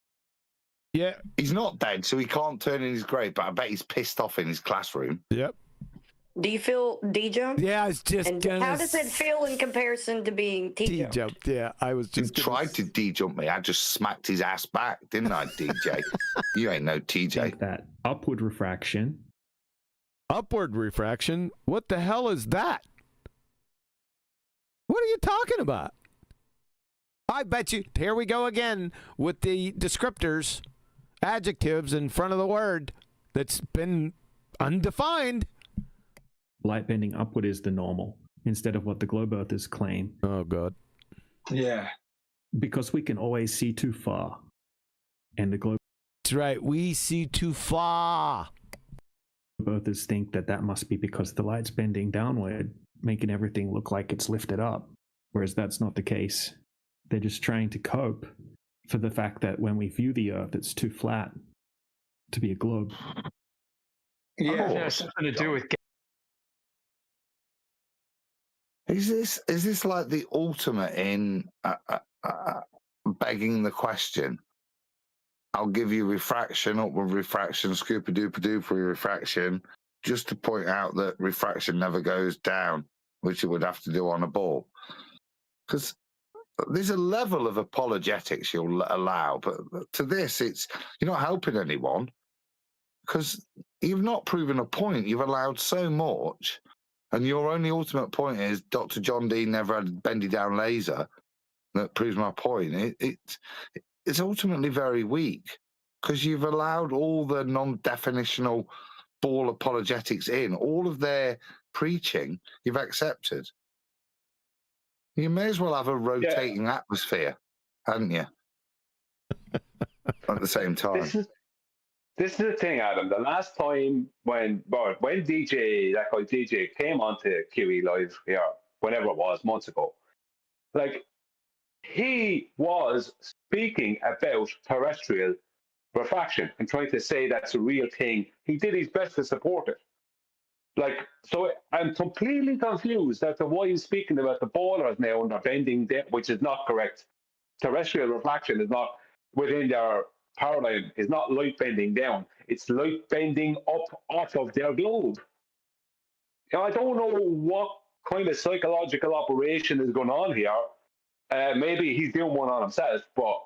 Yeah. He's not dead, so he can't turn in his grave, but I bet he's pissed off in his classroom. Yep. Do you feel D-jump? Yeah, I was just And how does it feel in comparison to being T-jump? D-jump. Yeah, I was just tried to D-jump me. I just smacked his ass back, didn't I, DJ? You ain't no TJ. That upward refraction. Upward refraction? What the hell is that? What are you talking about? I bet you. Here we go again with the descriptors, adjectives in front of the word that's been undefined. Light bending upward is the normal instead of what the globe earthers claim. Oh, God. Yeah. Because we can always see too far. And the globe. That's right. We see too far. Earthers think that must be because the light's bending downward, making everything look like it's lifted up. Whereas that's not the case. They're just trying to cope for the fact that when we view the Earth, it's too flat to be a globe. Yeah, it has something to do with. Is this like the ultimate in begging the question? I'll give you refraction, upward refraction, scooper-dooper-dooper refraction, just to point out that refraction never goes down, which it would have to do on a ball. Because there's a level of apologetics you'll allow, but to this, you're not helping anyone because you've not proven a point. You've allowed so much, and your only ultimate point is Dr. John D never had a bendy down laser. That proves my point. It's ultimately very weak because you've allowed all the non-definitional ball apologetics in, all of their preaching you've accepted. You may as well have a rotating atmosphere, hadn't you? At the same time. This is the thing, Adam. The last time when that guy DJ came onto QE Live here, whenever it was, months ago, like, he was speaking about terrestrial refraction and trying to say that's a real thing. He did his best to support it. Like, so I'm completely confused as to why he's speaking about the ballers now and they're bending down, which is not correct. Terrestrial refraction is not within their paradigm, is not light bending down. It's light bending up off of their globe. I don't know what kind of psychological operation is going on here. Maybe he's doing one on himself, but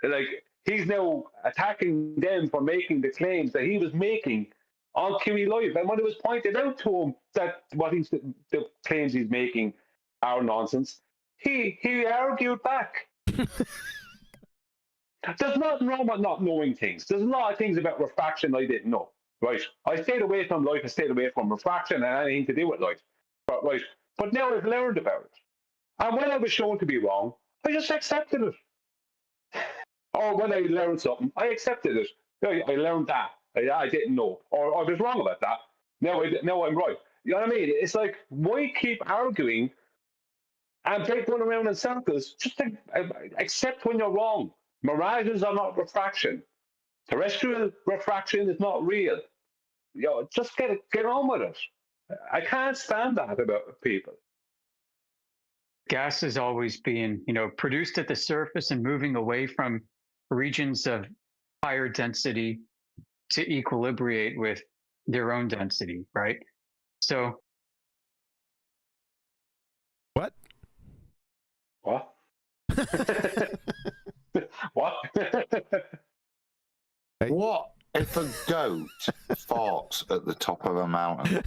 like he's now attacking them for making the claims that he was making on QE Live. And when it was pointed out to him that the claims he's making are nonsense, he argued back. There's nothing wrong with not knowing things. There's a lot of things about refraction I didn't know. Right? I stayed away from light, I stayed away from refraction and anything to do with light. But now I've learned about it. And when I was shown to be wrong, I just accepted it. Or when I learned something, I accepted it. I learned that. I didn't know. Or I was wrong about that. Now I'm right. You know what I mean? It's like, why keep arguing and going around in circles? Just accept when you're wrong. Mirages are not refraction. Terrestrial refraction is not real. Just get on with it. I can't stand that about people. Gas is always being, produced at the surface and moving away from regions of higher density to equilibrate with their own density, right? So. What? What? What? Hey. What if a goat farts at the top of a mountain?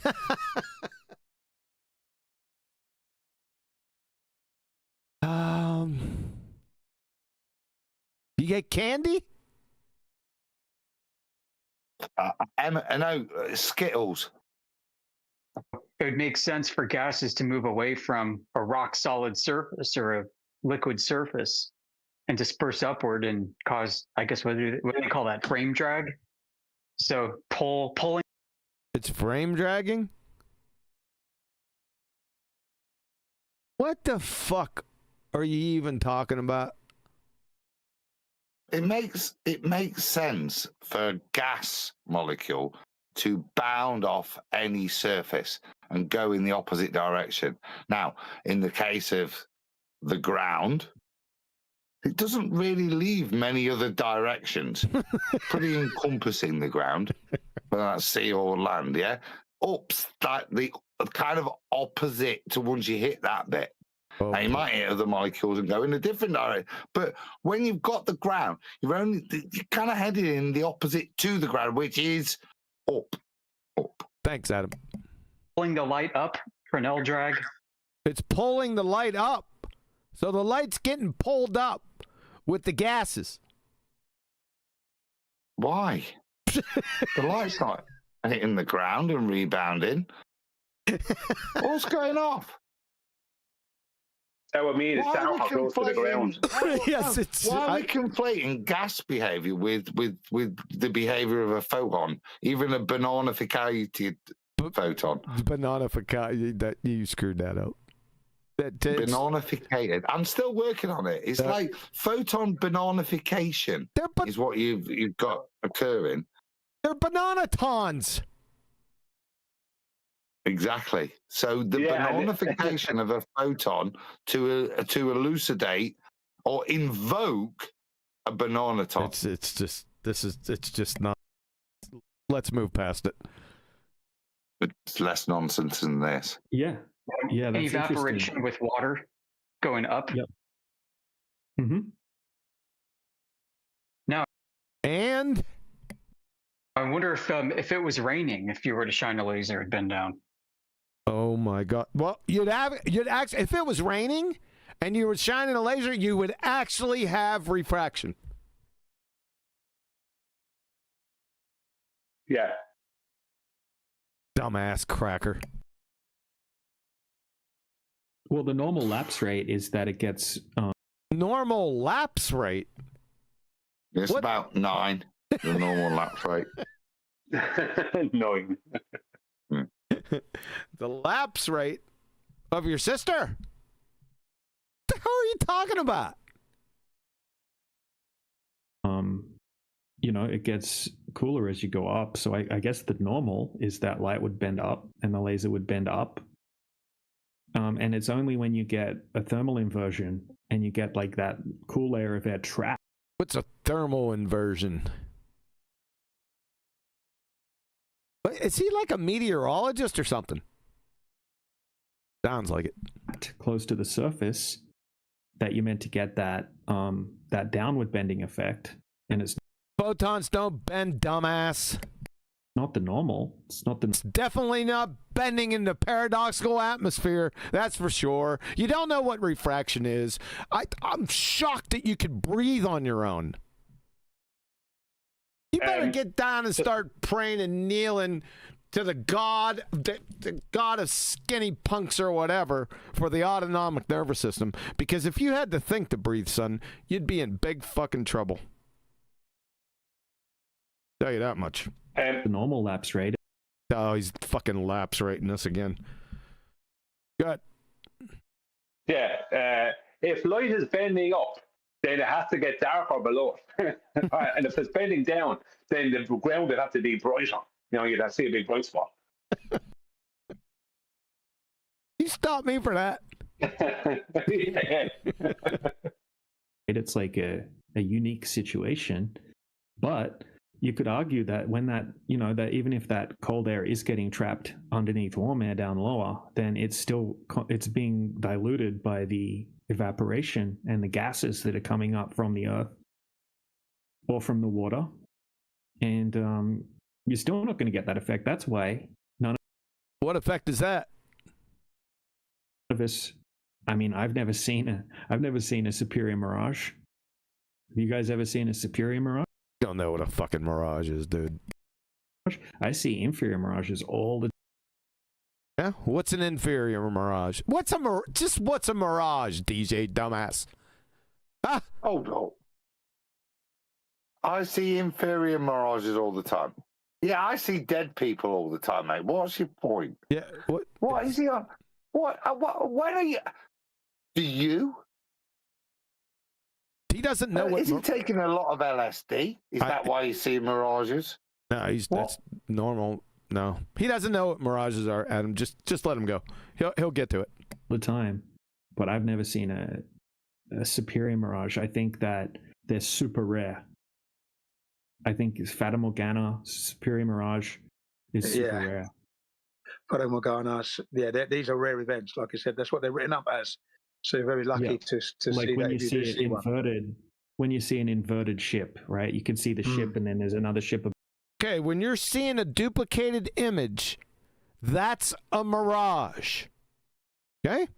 You get candy? No, Skittles. It would make sense for gases to move away from a rock solid surface or a liquid surface and disperse upward and cause, I guess, what do they call that? Frame drag. So pulling. It's frame dragging? What the fuck are you even talking about? It makes sense for a gas molecule to bound off any surface and go in the opposite direction. Now, in the case of the ground, it doesn't really leave many other directions. Pretty encompassing, the ground, whether that's sea or land, yeah? Up's like the kind of opposite to once you hit that bit. Oh. Now, you might hit other molecules and go in a different direction. But when you've got the ground, you're kind of headed in the opposite to the ground, which is up. Thanks, Adam. Pulling the light up for an L drag. It's pulling the light up. So the light's getting pulled up with the gases. Why? The light's not hitting the ground and rebounding. What's going off? That would mean it's down close to the ground. Yes, why are we conflating gas behavior with the behavior of a photon, even a bananificated photon? Bananificated, you screwed that up. Bananificated. I'm still working on it. It's like photon bananification is what you've got occurring. They're bananatons. Exactly. So the bananification of a photon to elucidate or invoke a bananaton. It's just not. Let's move past it. It's less nonsense than this. Yeah. Yeah. That's evaporation with water going up. Yep. Mm-hmm. Now, and I wonder if it was raining, if you were to shine a laser, it'd bend down. Oh my God! Well, you'd actually, if it was raining and you were shining a laser, you would actually have refraction. Yeah. Dumbass cracker. Well, the normal lapse rate is that it gets. Normal lapse rate? It's about 9, the normal lapse rate. 9. The lapse rate of your sister? What the hell are you talking about? you know, it gets cooler as you go up. So I guess the normal is that light would bend up and the laser would bend up. And it's only when you get a thermal inversion and you get like that cool layer of air trapped. What's a thermal inversion? Is he like a meteorologist or something? Sounds like it. Close to the surface, that you're meant to get that that downward bending effect, and it's photons don't bend, dumbass. Not the normal. It's not the. It's definitely not bending in the paradoxical atmosphere. That's for sure. You don't know what refraction is. I'm shocked that you could breathe on your own. You better get down and start praying and kneeling to the god, the god of skinny punks or whatever for the autonomic nervous system. Because if you had to think to breathe, son, you'd be in big fucking trouble. Tell you that much. The normal lapse rate. Oh, he's fucking lapse rating us again. Good. Yeah. If light is bending up, then it has to get darker below it. And if it's bending down, then the ground would have to be brighter. You know, you'd have to see a big bright spot. You stopped me for that. It's like a unique situation, but you could argue that when that, you know, that even if that cold air is getting trapped underneath warm air down lower, then it's being diluted by the evaporation and the gases that are coming up from the earth or from the water, and you're still not going to get that effect. That's why none of. What effect is that? Of us. I mean, I've never seen a superior mirage. Have you guys ever seen a superior mirage? You don't know what a fucking mirage is, dude. I see inferior mirages all the. Yeah, what's an inferior mirage? What's a mirage, DJ dumbass? Ah. Oh no. I see inferior mirages all the time. Yeah, I see dead people all the time, mate. What's your point? Yeah. What is he on? What? When are you? Do you? He doesn't know what. Is he taking a lot of LSD? Is that why he's seeing mirages? No, that's normal. No, he doesn't know what mirages are, Adam. Just let him go. He'll get to it. All the time, but I've never seen a superior mirage. I think that they're super rare. I think Fata Morgana, superior mirage, is super rare. Fata Morgana, these are rare events. Like I said, that's what they're written up as. So you're very lucky to like see when that. You see it inverted. When you see an inverted ship, right? You can see the ship, and then there's another ship. Okay, when you're seeing a duplicated image, that's a mirage. Okay?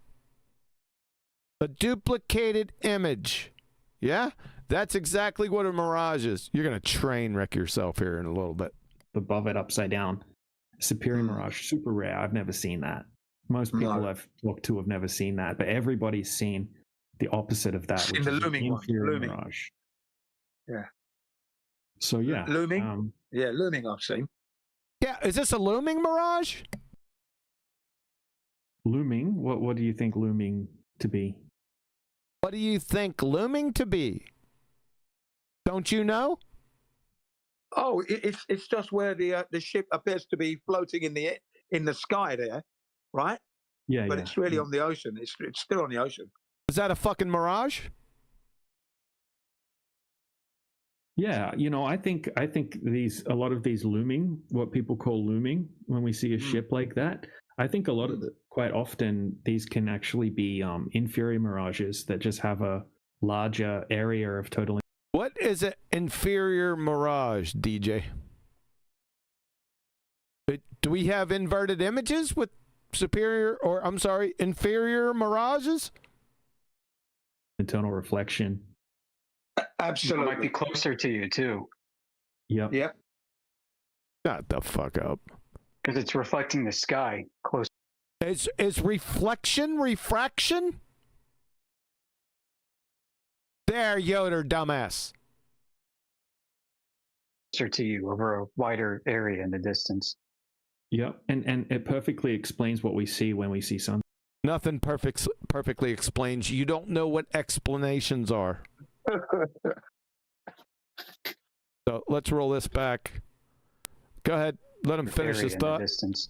A duplicated image. Yeah? That's exactly what a mirage is. You're going to train wreck yourself here in a little bit. Above it, upside down. Superior mirage, super rare. I've never seen that. Most people I've talked to have never seen that, but everybody's seen the opposite of that. Seen the looming one. Looming. Mirage. Yeah. So yeah. Looming? Looming I've seen. Yeah, is this a looming mirage? Looming? What do you think looming to be? What do you think looming to be? Don't you know? Oh, it's just where the ship appears to be floating in the sky there, right? Yeah, but it's really on the ocean. It's still on the ocean. Is that a fucking mirage? Yeah, you know, I think a lot of these looming, what people call looming, when we see a ship like that, I think a lot of quite often these can actually be inferior mirages that just have a larger area of total. What is an inferior mirage, DJ? Do we have inverted images with inferior mirages? Internal reflection. Absolutely. It might be closer to you, too. Yep. Yep. Shut the fuck up. Because it's reflecting the sky close. Is reflection refraction? There, Yoder, dumbass. Closer to you over a wider area in the distance. Yep, and it perfectly explains what we see when we see sun. Nothing perfectly explains. You don't know what explanations are. So let's roll this back. Go ahead. Let him finish Very his in the thought. distance.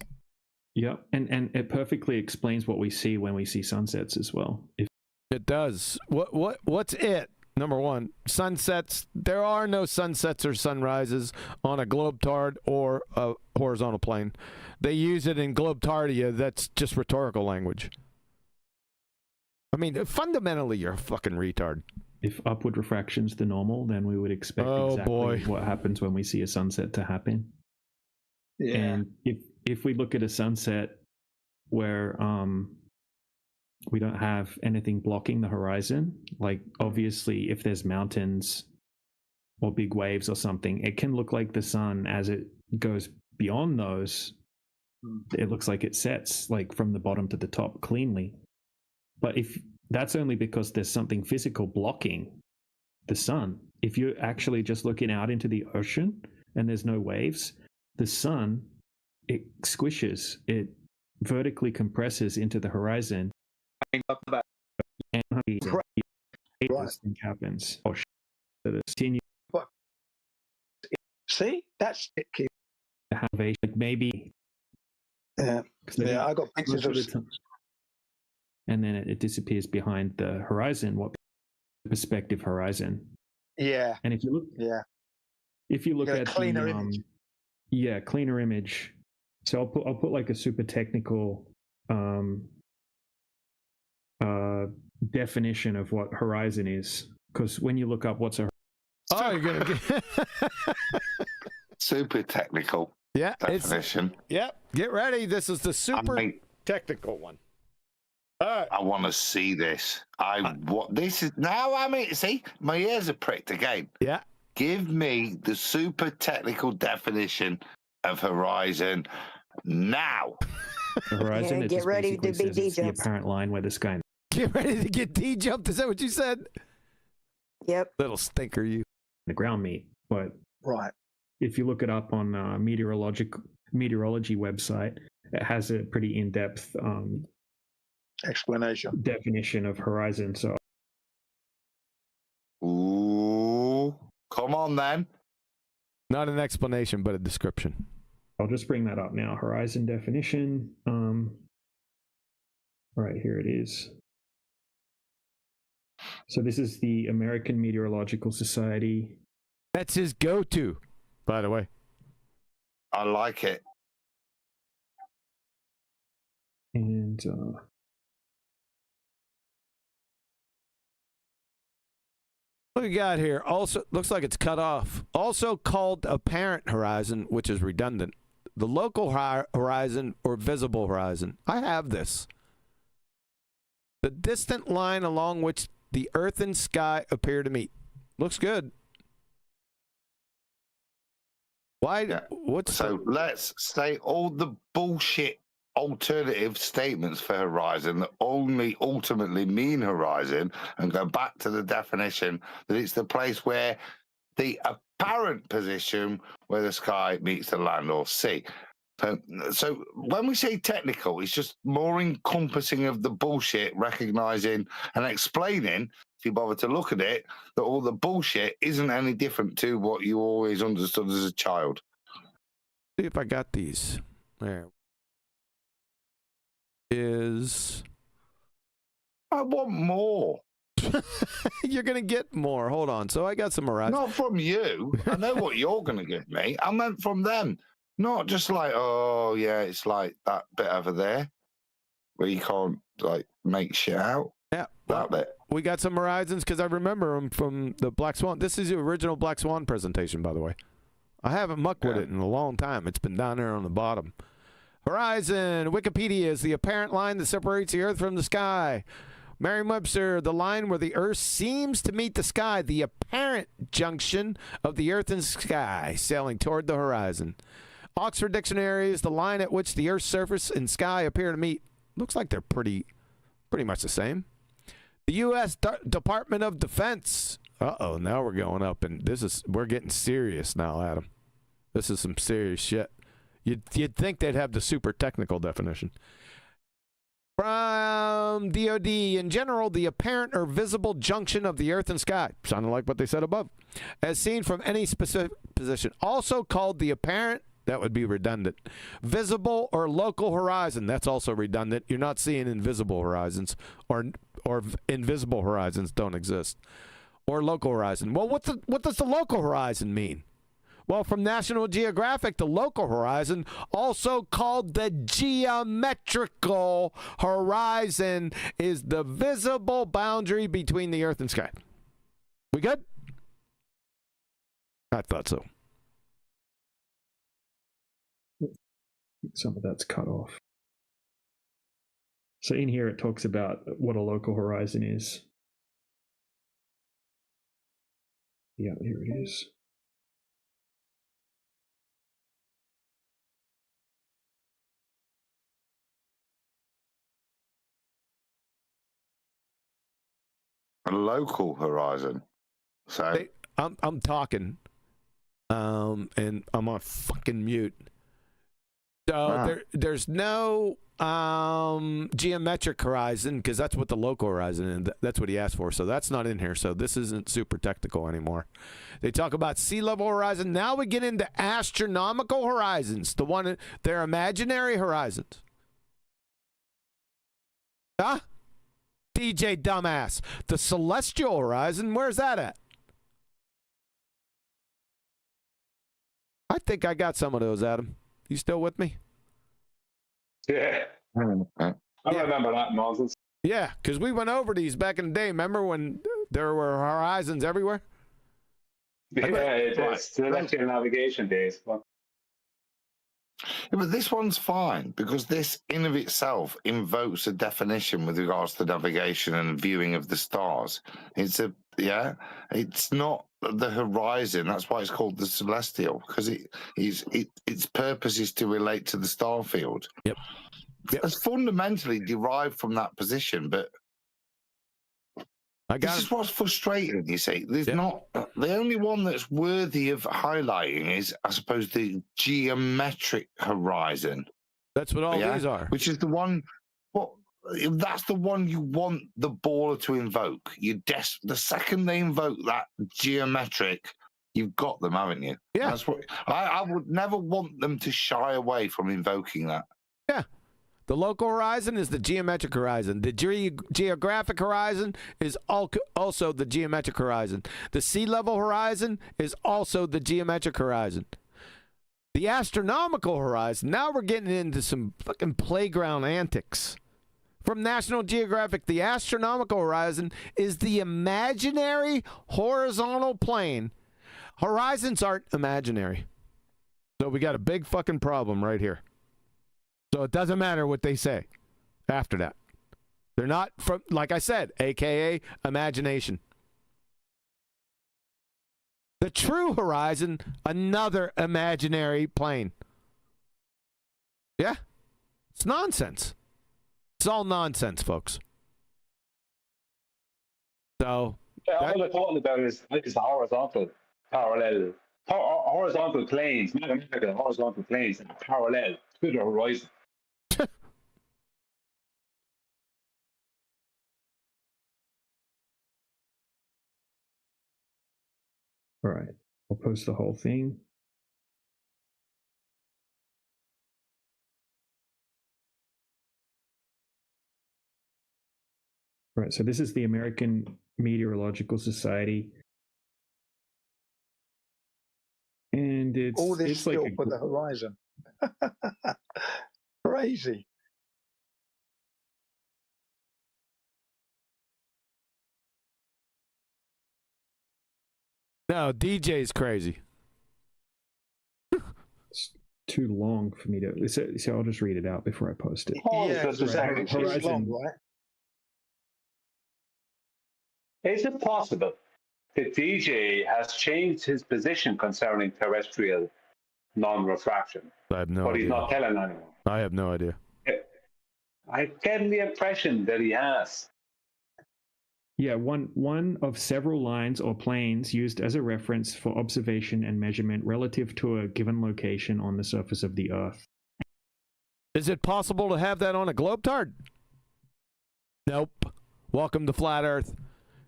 Yeah, and it perfectly explains what we see when we see sunsets as well. It does. What's it? Number one, sunsets. There are no sunsets or sunrises on a globetard or a horizontal plane. They use it in globetardia. That's just rhetorical language. I mean, fundamentally, you're a fucking retard. If upward refraction's the normal, then we would expect exactly what happens when we see a sunset to happen. Yeah. And if we look at a sunset where we don't have anything blocking the horizon, like obviously if there's mountains or big waves or something, it can look like the sun as it goes beyond those. It looks like it sets like from the bottom to the top cleanly. But if that's only because there's something physical blocking the sun. If you're actually just looking out into the ocean and there's no waves, the sun, it squishes, it vertically compresses into the horizon. And this thing happens. Or continue. See, that's it, Keith. Have a like maybe. Yeah, I got pictures of. And then it disappears behind the horizon. What perspective horizon? Yeah. And if you look, if you look at cleaner image. Yeah, cleaner image. So I'll put like a super technical definition of what horizon is, because when you look up what's a you're gonna get super technical definition. Get ready. This is the super technical one. All right. I want to see this. What this is now. See, my ears are pricked again. Yeah. Give me the super technical definition of horizon now. The horizon Yeah, it get just ready basically to be says it's the D-jumped. apparent line where the sky. Get ready to get D-jumped. Is that what you said? Yep. Little stinker, you. The ground meet, but right. If you look it up on meteorology website, it has a pretty in-depth explanation definition of horizon. So, ooh, come on then. Not an explanation, but a description. I'll just bring that up now. Horizon definition. Right here it is. So this is the American Meteorological Society. That's his go-to, by the way. I like it. And what we got here? Also, looks like it's cut off. Also called apparent horizon, which is redundant. The local horizon or visible horizon. I have this. The distant line along which the earth and sky appear to meet. Looks good. Why? Yeah. What's let's say all the bullshit alternative statements for horizon that only ultimately mean horizon, and go back to the definition that it's the place where the apparent position where the sky meets the land or sea. So when we say technical, it's just more encompassing of the bullshit, recognizing and explaining, if you bother to look at it, that all the bullshit isn't any different to what you always understood as a child. See if I got these. There. I want more. You're going to get more. Hold on. So I got some horizon. Not from you. I know what you're going to give me. I meant from them. Not just like, oh, yeah, it's like that bit over there where you can't, like, make shit out. Yeah. That bit. We got some horizons because I remember them from the Black Swan. This is the original Black Swan presentation, by the way. I haven't mucked with it in a long time. It's been down there on the bottom. Horizon. Wikipedia is the apparent line that separates the earth from the sky. Merriam-Webster, the line where the earth seems to meet the sky, the apparent junction of the earth and sky, sailing toward the horizon. Oxford Dictionary is the line at which the earth's surface and sky appear to meet. Looks like they're pretty much the same. The U.S. Department of Defense. Uh-oh, now we're going up, and we're getting serious now, Adam. This is some serious shit. You'd think they'd have the super technical definition. From DOD, in general, the apparent or visible junction of the earth and sky, sounding like what they said above, as seen from any specific position, also called the apparent, that would be redundant, visible or local horizon, that's also redundant. You're not seeing invisible horizons, or invisible horizons don't exist, or local horizon. Well, what does the local horizon mean? Well, from National Geographic, the local horizon, also called the geometrical horizon, is the visible boundary between the earth and sky. We good? I thought so. Some of that's cut off. So in here it talks about what a local horizon is. Yeah, here it is. A local horizon. So Hey, I'm talking, and I'm on fucking mute. So there's no geometric horizon, because that's what the local horizon, and that's what he asked for. So that's not in here. So this isn't super technical anymore. They talk about sea level horizon. Now we get into astronomical horizons. They're imaginary horizons. Huh? DJ dumbass. The celestial horizon, where's that at? I think I got some of those, Adam. You still with me? Yeah. I remember that nonsense. Yeah, because we went over these back in the day. Remember when there were horizons everywhere? Yeah, it's celestial navigation days. Yeah, but this one's fine because this in of itself invokes a definition with regards to navigation and viewing of the stars. It's not the horizon. That's why it's called the celestial, because its purpose is to relate to the star field. Yep. It's fundamentally derived from that position, but this is what's frustrating, you see. There's not the only one that's worthy of highlighting is, I suppose, the geometric horizon. That's what all these are. Which is the one. That's the one you want the baller to invoke. The second they invoke that geometric, you've got them, haven't you? Yeah. That's what I would never want them to shy away from invoking that. Yeah. The local horizon is the geometric horizon. The geographic horizon is also the geometric horizon. The sea level horizon is also the geometric horizon. The astronomical horizon, now we're getting into some fucking playground antics. From National Geographic, the astronomical horizon is the imaginary horizontal plane. Horizons aren't imaginary. So we got a big fucking problem right here. So it doesn't matter what they say after that. They're not from, like I said, AKA imagination. The true horizon, another imaginary plane. Yeah? It's nonsense. It's all nonsense, folks. So. All they're talking about is horizontal, parallel. Horizontal planes, mathematical horizontal planes are parallel to the horizon. All right, I'll post the whole thing. All right, so this is the American Meteorological Society. And it's all this it's like still for the horizon. Crazy. No, DJ's crazy. It's too long for me to. So I'll just read it out before I post it. Yeah, exactly. It's long, right? Is it possible that DJ has changed his position concerning terrestrial non-refraction? I have no but idea. He's not telling anyone. I have no idea. I get the impression that he has. Yeah, one of several lines or planes used as a reference for observation and measurement relative to a given location on the surface of the Earth. Is it possible to have that on a globe tard? Nope. Welcome to Flat Earth.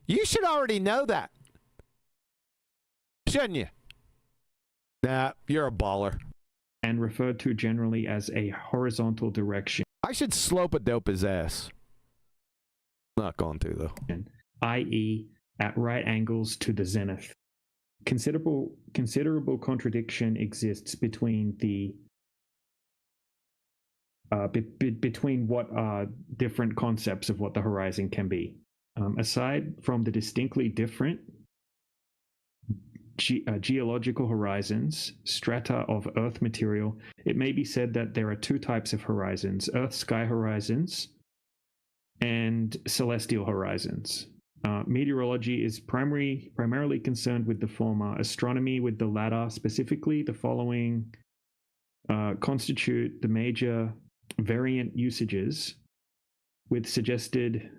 You should already know that. Shouldn't you? Nah, you're a baller. And referred to generally as a horizontal direction. I should slope a dope his ass. Not going to, though. I.e., at right angles to the zenith. Considerable contradiction exists between the between what are different concepts of what the horizon can be. Aside from the distinctly different geological horizons, strata of Earth material, it may be said that there are two types of horizons: Earth-sky horizons and celestial horizons. Meteorology is primarily concerned with the former, astronomy with the latter. Specifically, the following constitute the major variant usages with suggested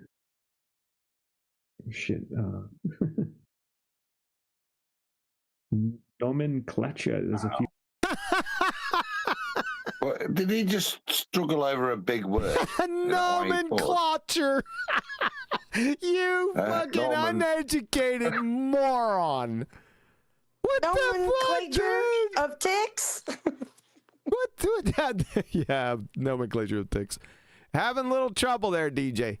nomenclature. There's a few. What, did he just struggle over a big word? Nomenclature. You fucking uneducated moron. What nomenclature the fuck, of ticks? What? Yeah, nomenclature of ticks. Having a little trouble there, DJ.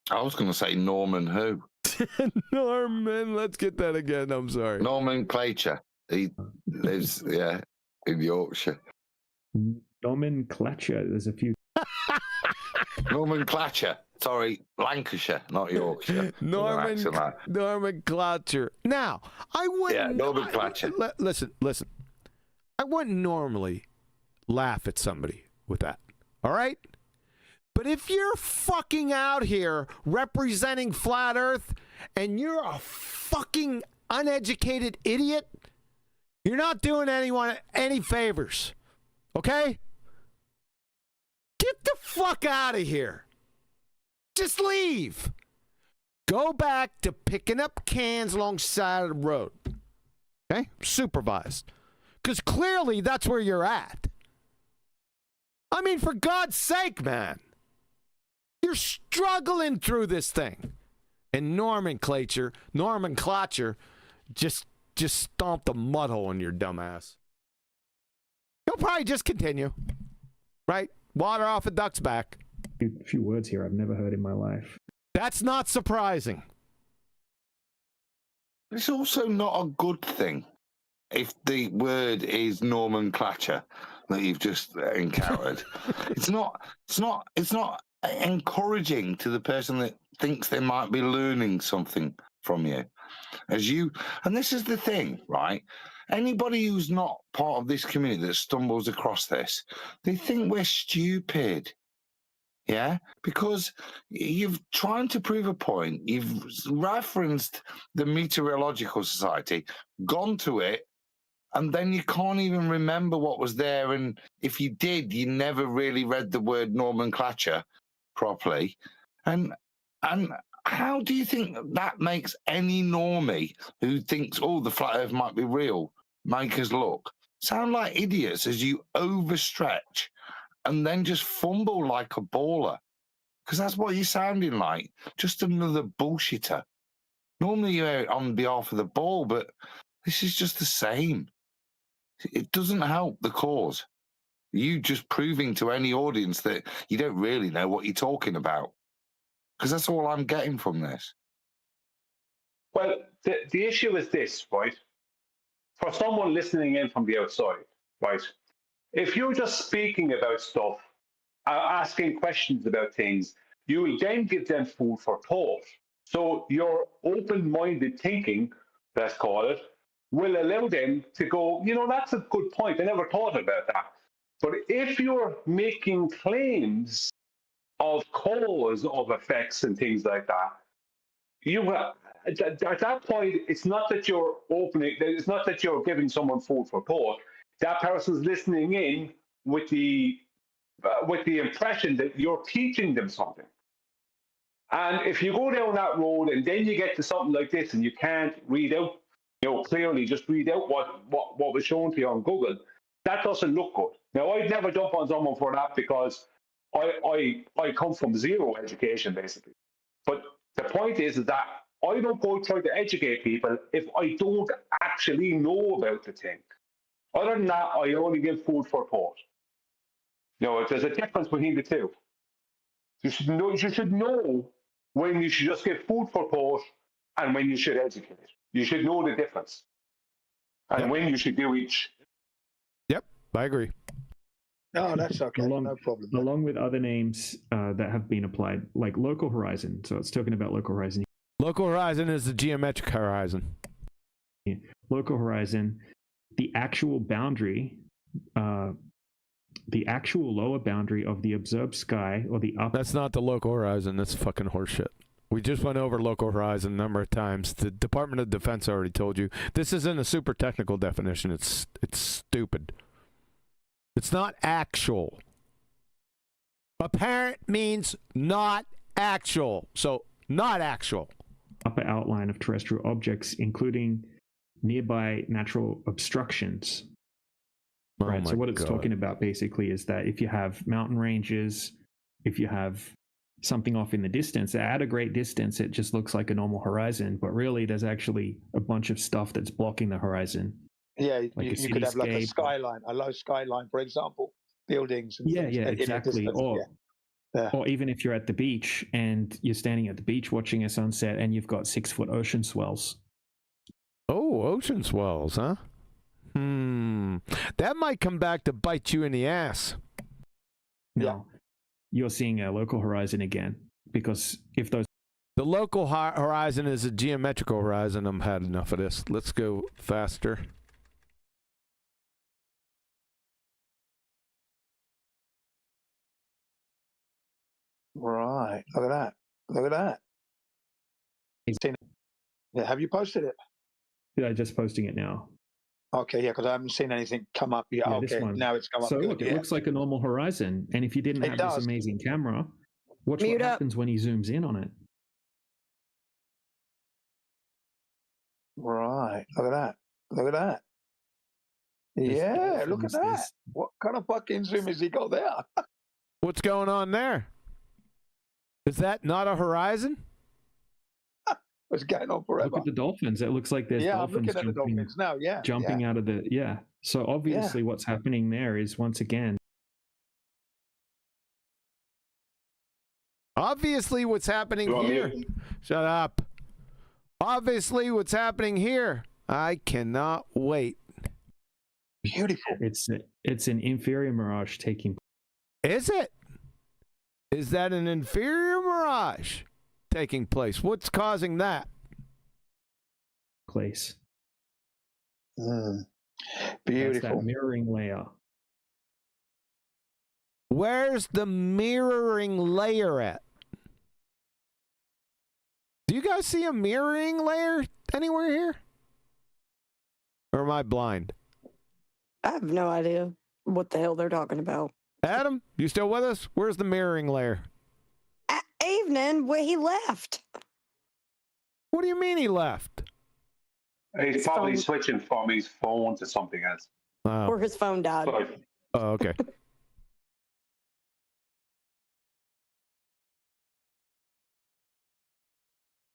I was going to say Norman who? Norman, let's get that again. I'm sorry. Nomenclature. He lives, in Yorkshire. Nomenclature. There's a few. Nomenclature. Sorry, Lancashire, not Yorkshire. Nomenclature. Now, I wouldn't. Yeah, nomenclature. Listen. I wouldn't normally laugh at somebody with that. All right? But if you're fucking out here representing Flat Earth and you're a fucking uneducated idiot, you're not doing anyone any favors. Okay? Get the fuck out of here. Just leave. Go back to picking up cans alongside of the road. Okay? Supervised. Because clearly that's where you're at. I mean, for God's sake, man. You're struggling through this thing. And nomenclature just stomped a mud hole in your dumb ass. He'll probably just continue. Right? Water off a duck's back. A few words here I've never heard in my life. That's not surprising. It's also not a good thing if the word is nomenclature that you've just encountered. It's not encouraging to the person that thinks they might be learning something from you. And this is the thing, right? Anybody who's not part of this community that stumbles across this, they think we're stupid. Yeah, because you've trying to prove a point. You've referenced the Meteorological Society, gone to it, and then you can't even remember what was there. And if you did, you never really read the word nomenclature properly. And how do you think that makes any normie who thinks, oh, the flat earth might be real, make us look? Sound like idiots as you overstretch and then just fumble like a baller. Because that's what you're sounding like. Just another bullshitter. Normally you're on behalf of the ball, but this is just the same. It doesn't help the cause. You just proving to any audience that you don't really know what you're talking about. Because that's all I'm getting from this. Well, the issue is this, right? For someone listening in from the outside, right? If you're just speaking about stuff, asking questions about things, you will then give them food for thought. So your open-minded thinking, let's call it, will allow them to go, that's a good point. I never thought about that. But if you're making claims of cause of effects and things like that, at that point, it's not that you're giving someone food for thought. That person's listening in with the impression that you're teaching them something. And if you go down that road and then you get to something like this and you can't read out, clearly just read out what was shown to you on Google, that doesn't look good. Now, I'd never jump on someone for that because I come from zero education, basically. But the point is that I don't go try to educate people if I don't actually know about the thing. Other than that, I only give food for thought. You know, there's a difference between the two. You should know when you should just give food for thought and when you should educate. You should know the difference. And when you should do each. Yep, I agree. No, that's okay. No problem. Along with other names that have been applied, like local horizon. So it's talking about local horizon. Local horizon is the geometric horizon. Yeah. Local horizon, the actual boundary, the actual lower boundary of the observed sky or the upper. That's not the local horizon. That's fucking horseshit. We just went over local horizon a number of times. The Department of Defense already told you. This isn't a super technical definition. It's stupid. It's not actual. Apparent means not actual. So, not actual. Upper outline of terrestrial objects, including nearby natural obstructions. Right. So what it's talking about basically is that if you have mountain ranges, if you have something off in the distance, at a great distance, it just looks like a normal horizon, but really there's actually a bunch of stuff that's blocking the horizon. Yeah, like you could have like a skyline, a low skyline, for example, buildings. And things exactly. Or even if you're at the beach and you're standing at the beach watching a sunset and you've got 6-foot ocean swells. Oh, ocean swells, huh? That might come back to bite you in the ass. No, you're seeing a local horizon again, because if those... The local horizon is a geometrical horizon. I've had enough of this. Let's go faster. Right. Look at that. Look at that. Yeah, have you posted it? Yeah, just posting it now. Okay, yeah, because I haven't seen anything come up yet. Yeah, okay, now it's come up. So Good, look, it looks like a normal horizon. And if you didn't have this amazing camera, watch what happens when he zooms in on it. Right. Look at that. Look at that. Yeah, look at that. What kind of fucking zoom has he got there? What's going on there? Is that not a horizon? What's going on forever? Look at the dolphins. It looks like there's dolphins. I'm looking at the dolphins now. Yeah, jumping out of the So obviously, what's happening there is once again. Obviously, what's happening here. Shut up. Obviously, what's happening here. I cannot wait. Beautiful. It's an inferior mirage taking. Is it? Is that an inferior mirage taking place? What's causing that? Place. Beautiful. That's that mirroring layer. Where's the mirroring layer at? Do you guys see a mirroring layer anywhere here? Or am I blind? I have no idea what the hell they're talking about. Adam, you still with us? Where's the mirroring layer? Evening, where he left. What do you mean he left? He's probably switching from his phone to something else. Or his phone died. Oh, okay.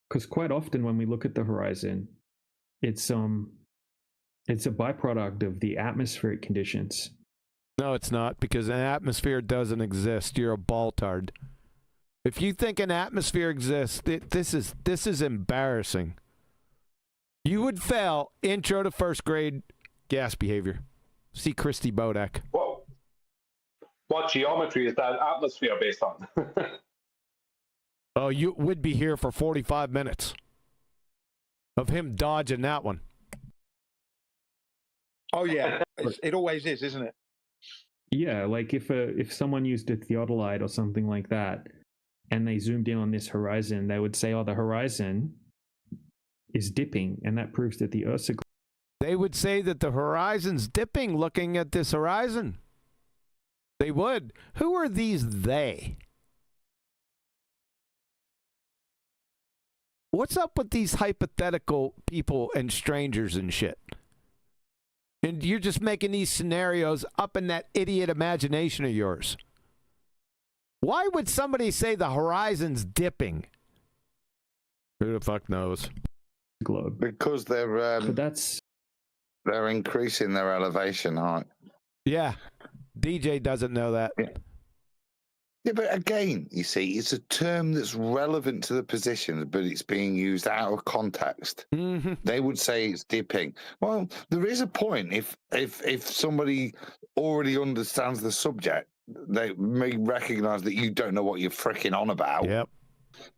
Because quite often when we look at the horizon, it's a byproduct of the atmospheric conditions. No, it's not, because an atmosphere doesn't exist. You're a baltard. If you think an atmosphere exists, this is embarrassing. You would fail intro to first grade gas behavior. See Christy Bodak. Whoa. What geometry is that atmosphere based on? Oh, you would be here for 45 minutes of him dodging that one. Oh yeah, it always is, isn't it? Yeah, like if someone used a theodolite or something like that, and they zoomed in on this horizon, they would say, "Oh, the horizon is dipping," and that proves that the Earth's. They would say that the horizon's dipping, looking at this horizon. They would. Who are these they? What's up with these hypothetical people and strangers and shit? And you're just making these scenarios up in that idiot imagination of yours. Why would somebody say the horizon's dipping? Who the fuck knows? Globe. Because they're But that's they're increasing their elevation height. Yeah. DJ doesn't know that. Yeah, but again, you see, it's a term that's relevant to the position, but it's being used out of context. Mm-hmm. They would say it's dipping. Well, there is a point. If somebody already understands the subject, they may recognise that you don't know what you're fricking on about. Yep.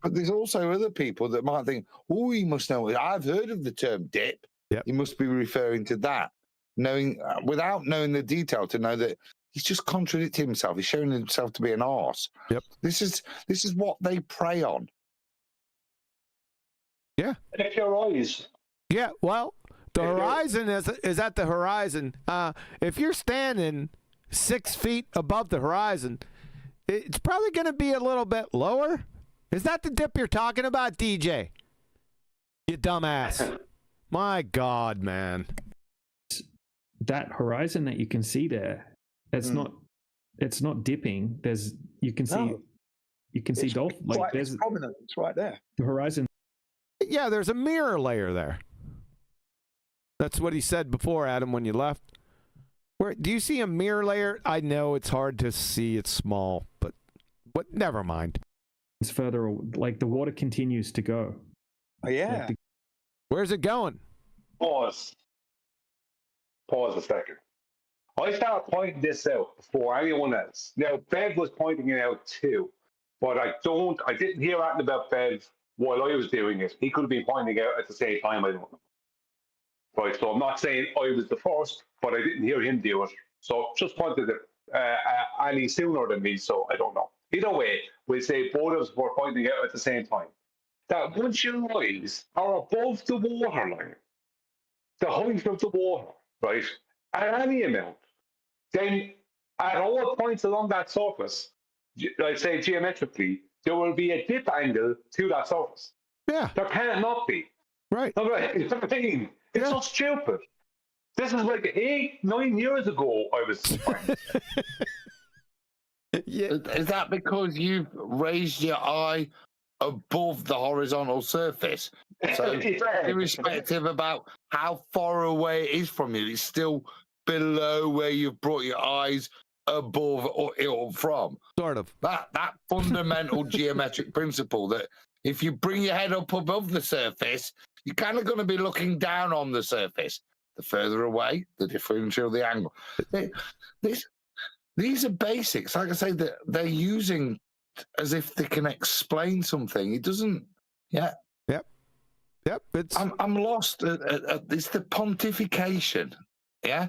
But there's also other people that might think, "Oh, you must know. I've heard of the term dip. Yep. You must be referring to that." Knowing without knowing the detail, to know that he's just contradicting himself. He's showing himself to be an arse. Yep. This is what they prey on. Yeah. If your eyes. Yeah. Well, the horizon is at the horizon. If you're standing 6 feet above the horizon, it's probably going to be a little bit lower. Is that the dip you're talking about, DJ? You dumbass. My God, man. that horizon that you can see there. It's not dipping. You can see dolphin. Like it's prominent. It's right there. The horizon. Yeah, there's a mirror layer there. That's what he said before, Adam, when you left. Where do you see a mirror layer? I know it's hard to see. It's small, but never mind. It's further, like the water continues to go. Oh, yeah. Like where's it going? Pause a second. I started pointing this out before anyone else. Now, Bev was pointing it out too, but I didn't hear anything about Bev while I was doing it. He could have been pointing it out at the same time, I don't know. Right, so I'm not saying I was the first, but I didn't hear him do it. So just pointed it any sooner than me, so I don't know. Either way, we'll say both of us were pointing out at the same time. That once your eyes are above the waterline, the height of the water, right, at any amount, then at all points along that surface, I'd say geometrically, there will be a dip angle to that surface. Yeah. There can't not be. Right. It's so stupid. This is like 8-9 years ago I was. Yeah. Is that because you've raised your eye above the horizontal surface? So irrespective about how far away it is from you, it's still below where you've brought your eyes above or from. Sort of. That fundamental geometric principle that if you bring your head up above the surface, you're kind of going to be looking down on the surface. The further away, the differential, the angle. These are basics. Like I say, that they're using as if they can explain something. It doesn't. Yeah. Yep. I'm lost. It's the pontification. Yeah.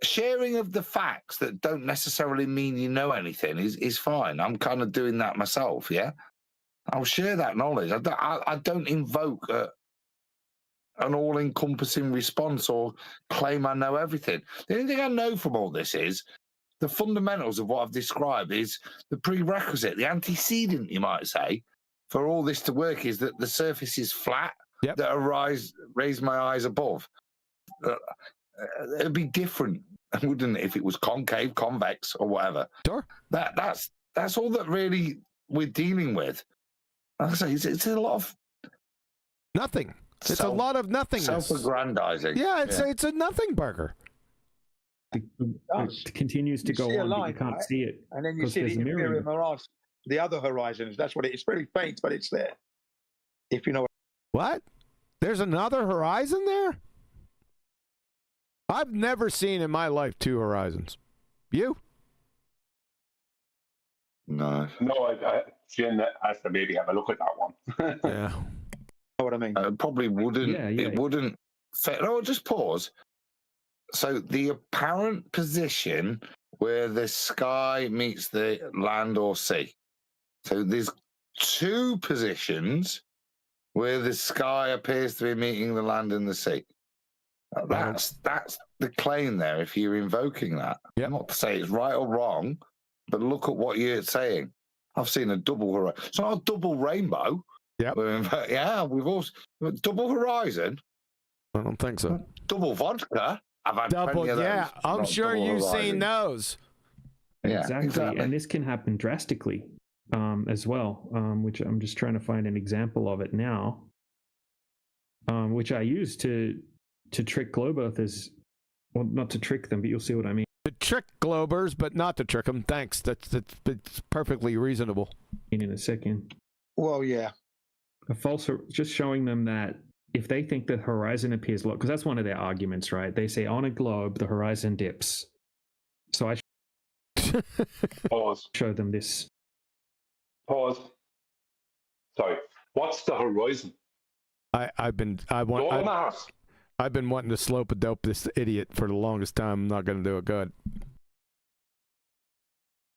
Sharing of the facts that don't necessarily mean you know anything is fine. I'm kind of doing that myself. Yeah. I'll share that knowledge. I don't invoke an all-encompassing response or claim I know everything. The only thing I know from all this is the fundamentals of what I've described is the prerequisite, the antecedent, you might say, for all this to work is that the surface is flat, that I raise my eyes above. It'd be different, wouldn't it, if it was concave, convex, or whatever? Sure. That's all that really we're dealing with. Like I say, it's a lot of nothing. It's a lot of nothingness. Self-aggrandizing. Yeah, it's a nothing burger. It continues to go on, but you can't see it. And then you see there's the a mirror inferior in it. mirage, the other horizons. That's what it's very faint, but it's there. If you know what? There's another horizon there? I've never seen in my life 2 horizons. You? No. Jim has to maybe have a look at that one. Yeah. Know what I mean? It probably wouldn't. Yeah. It wouldn't fit. No, just pause. So the apparent position where the sky meets the land or sea. So there's 2 positions where the sky appears to be meeting the land and the sea. That's the claim there. If you're invoking that, not to say it's right or wrong, but look at what you're saying. I've seen a double horizon. It's not a double rainbow. Yeah, we've also double horizon. I don't think so. Double vodka. I've had double. plenty of those. Yeah, I'm sure you've seen those. Yeah, exactly. And this can happen drastically as well, which I'm just trying to find an example of it now, which I use to trick globe earthers. Well, not to trick them, but you'll see what I mean. To trick globers, but not to trick them. Thanks. That's perfectly reasonable. In a second. Well, yeah. A false, just showing them that if they think the horizon appears low, because that's one of their arguments, right? They say on a globe, the horizon dips. So I Pause. show them this. Pause. Sorry. What's the horizon? I've been wanting to slope a dope this idiot for the longest time. I'm not going to do it good.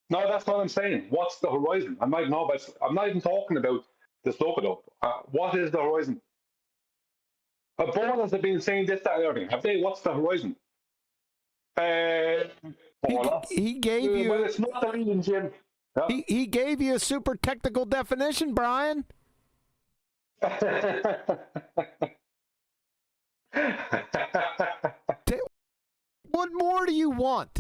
No, that's what I'm saying. What's the horizon? I'm not even talking about the slope it up. What is the horizon? Ballers have been saying this, that, and everything. Have they? What's the horizon? He gave you. Well, it's not the reason, Jim. Yeah. He gave you a super technical definition, Brian. What more do you want?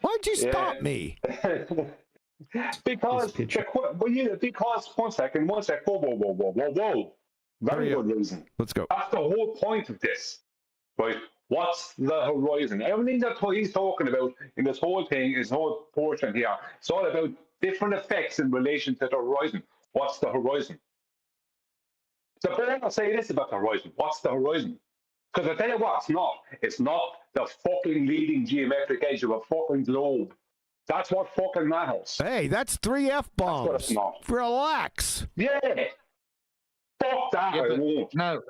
Why'd you stop me? Because one second. Whoa. Very good reason. Let's go. That's the whole point of this, right? What's the horizon? Everything that he's talking about in this whole thing, his whole portion here, it's all about different effects in relation to the horizon. What's the horizon? So I'll say this about the horizon. What's the horizon? Because I tell you what, it's not. It's not the fucking leading geometric edge of a fucking globe. That's what fucking matters. Hey, that's 3 F-bombs. That's what it's not. Relax. Yeah. Fuck that. Yeah,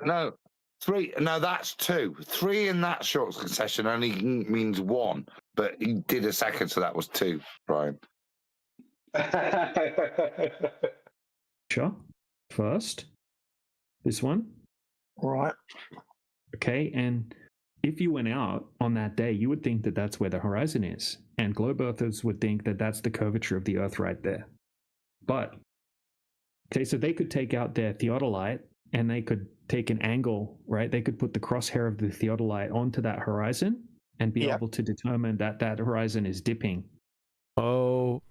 no. 3. No, that's 2. 3 in that short succession only means 1. But he did a second, so that was 2, Brian. Sure. First, this one. All right. Okay, and if you went out on that day, you would think that that's where the horizon is. And globe earthers would think that that's the curvature of the Earth right there. But, okay, so they could take out their theodolite and they could take an angle, right? They could put the crosshair of the theodolite onto that horizon and be able to determine that that horizon is dipping. OMG,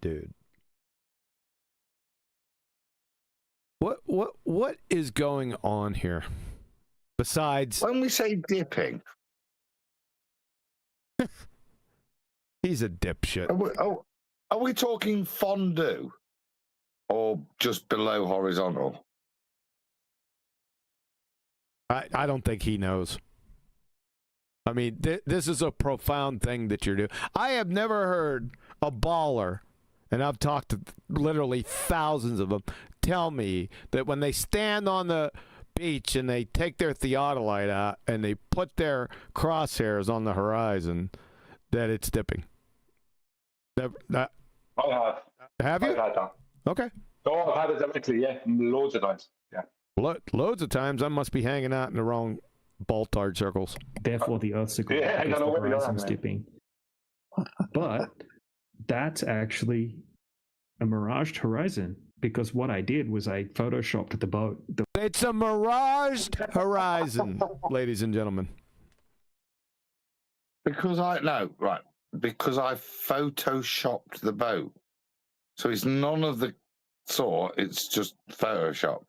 dude. What is going on here? Besides, when we say dipping, he's a dipshit. Are we talking fondue or just below horizontal? I don't think he knows. I mean, this is a profound thing that you're doing. I have never heard a baller, and I've talked to literally thousands of them, tell me that when they stand on the beach and they take their theodolite out and they put their crosshairs on the horizon, that it's dipping. I have. Have you? I've had that. Okay. Oh, I've had it directly, yeah, loads of times. Yeah. Loads of times. I must be hanging out in the wrong Baltard circles. Therefore, the Earth's a globe because the horizon's dipping. But that's actually a miraged horizon, because what I did was I photoshopped the boat. It's a miraged horizon, ladies and gentlemen. Because I photoshopped the boat. So it's none of the sort, it's just Photoshop.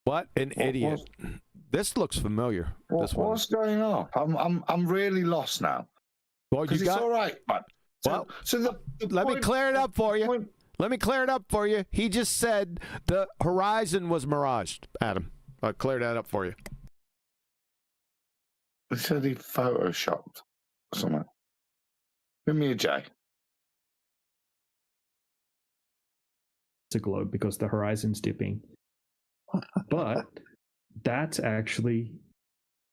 What an idiot. This looks familiar. What's going on? I'm really lost now. Well, it's all right, man. Let me clear it up for you. Let me clear it up for you. He just said the horizon was miraged, Adam. I'll clear that up for you. He said he photoshopped something. Give me a J. It's a globe because the horizon's dipping. But that's actually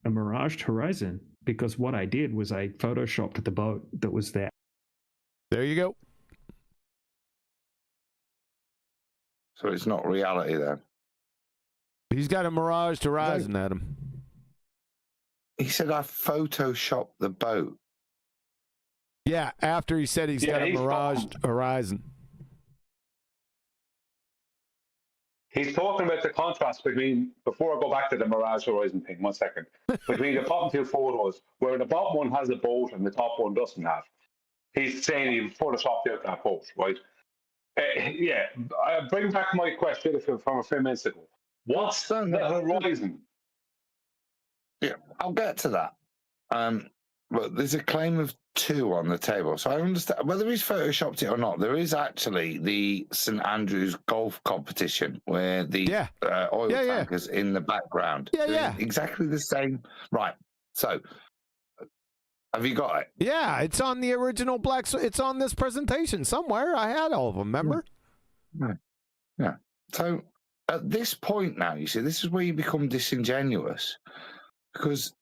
a miraged horizon, because what I did was I photoshopped the boat that was there. There you go. So it's not reality then. He's got a miraged horizon, Adam. He said I photoshopped the boat. Yeah, after he said he's got a miraged horizon. He's talking about the contrast between, before I go back to the Mirage Horizon thing, 1 second, between the bottom two photos, where the bottom one has a boat and the top one doesn't have. He's saying he photoshopped out that boat, right? Yeah, I bring back my question from a few minutes ago. What's the horizon? Yeah, I'll get to that. But there's a claim of 2 on the table. So I understand whether he's photoshopped it or not. There is actually the St Andrews golf competition where the oil tankers in the background. Yeah. Exactly the same. Right. So have you got it? Yeah, it's on the original it's on this presentation somewhere. I had all of them, remember? Yeah. So at this point now, you see, this is where you become disingenuous, because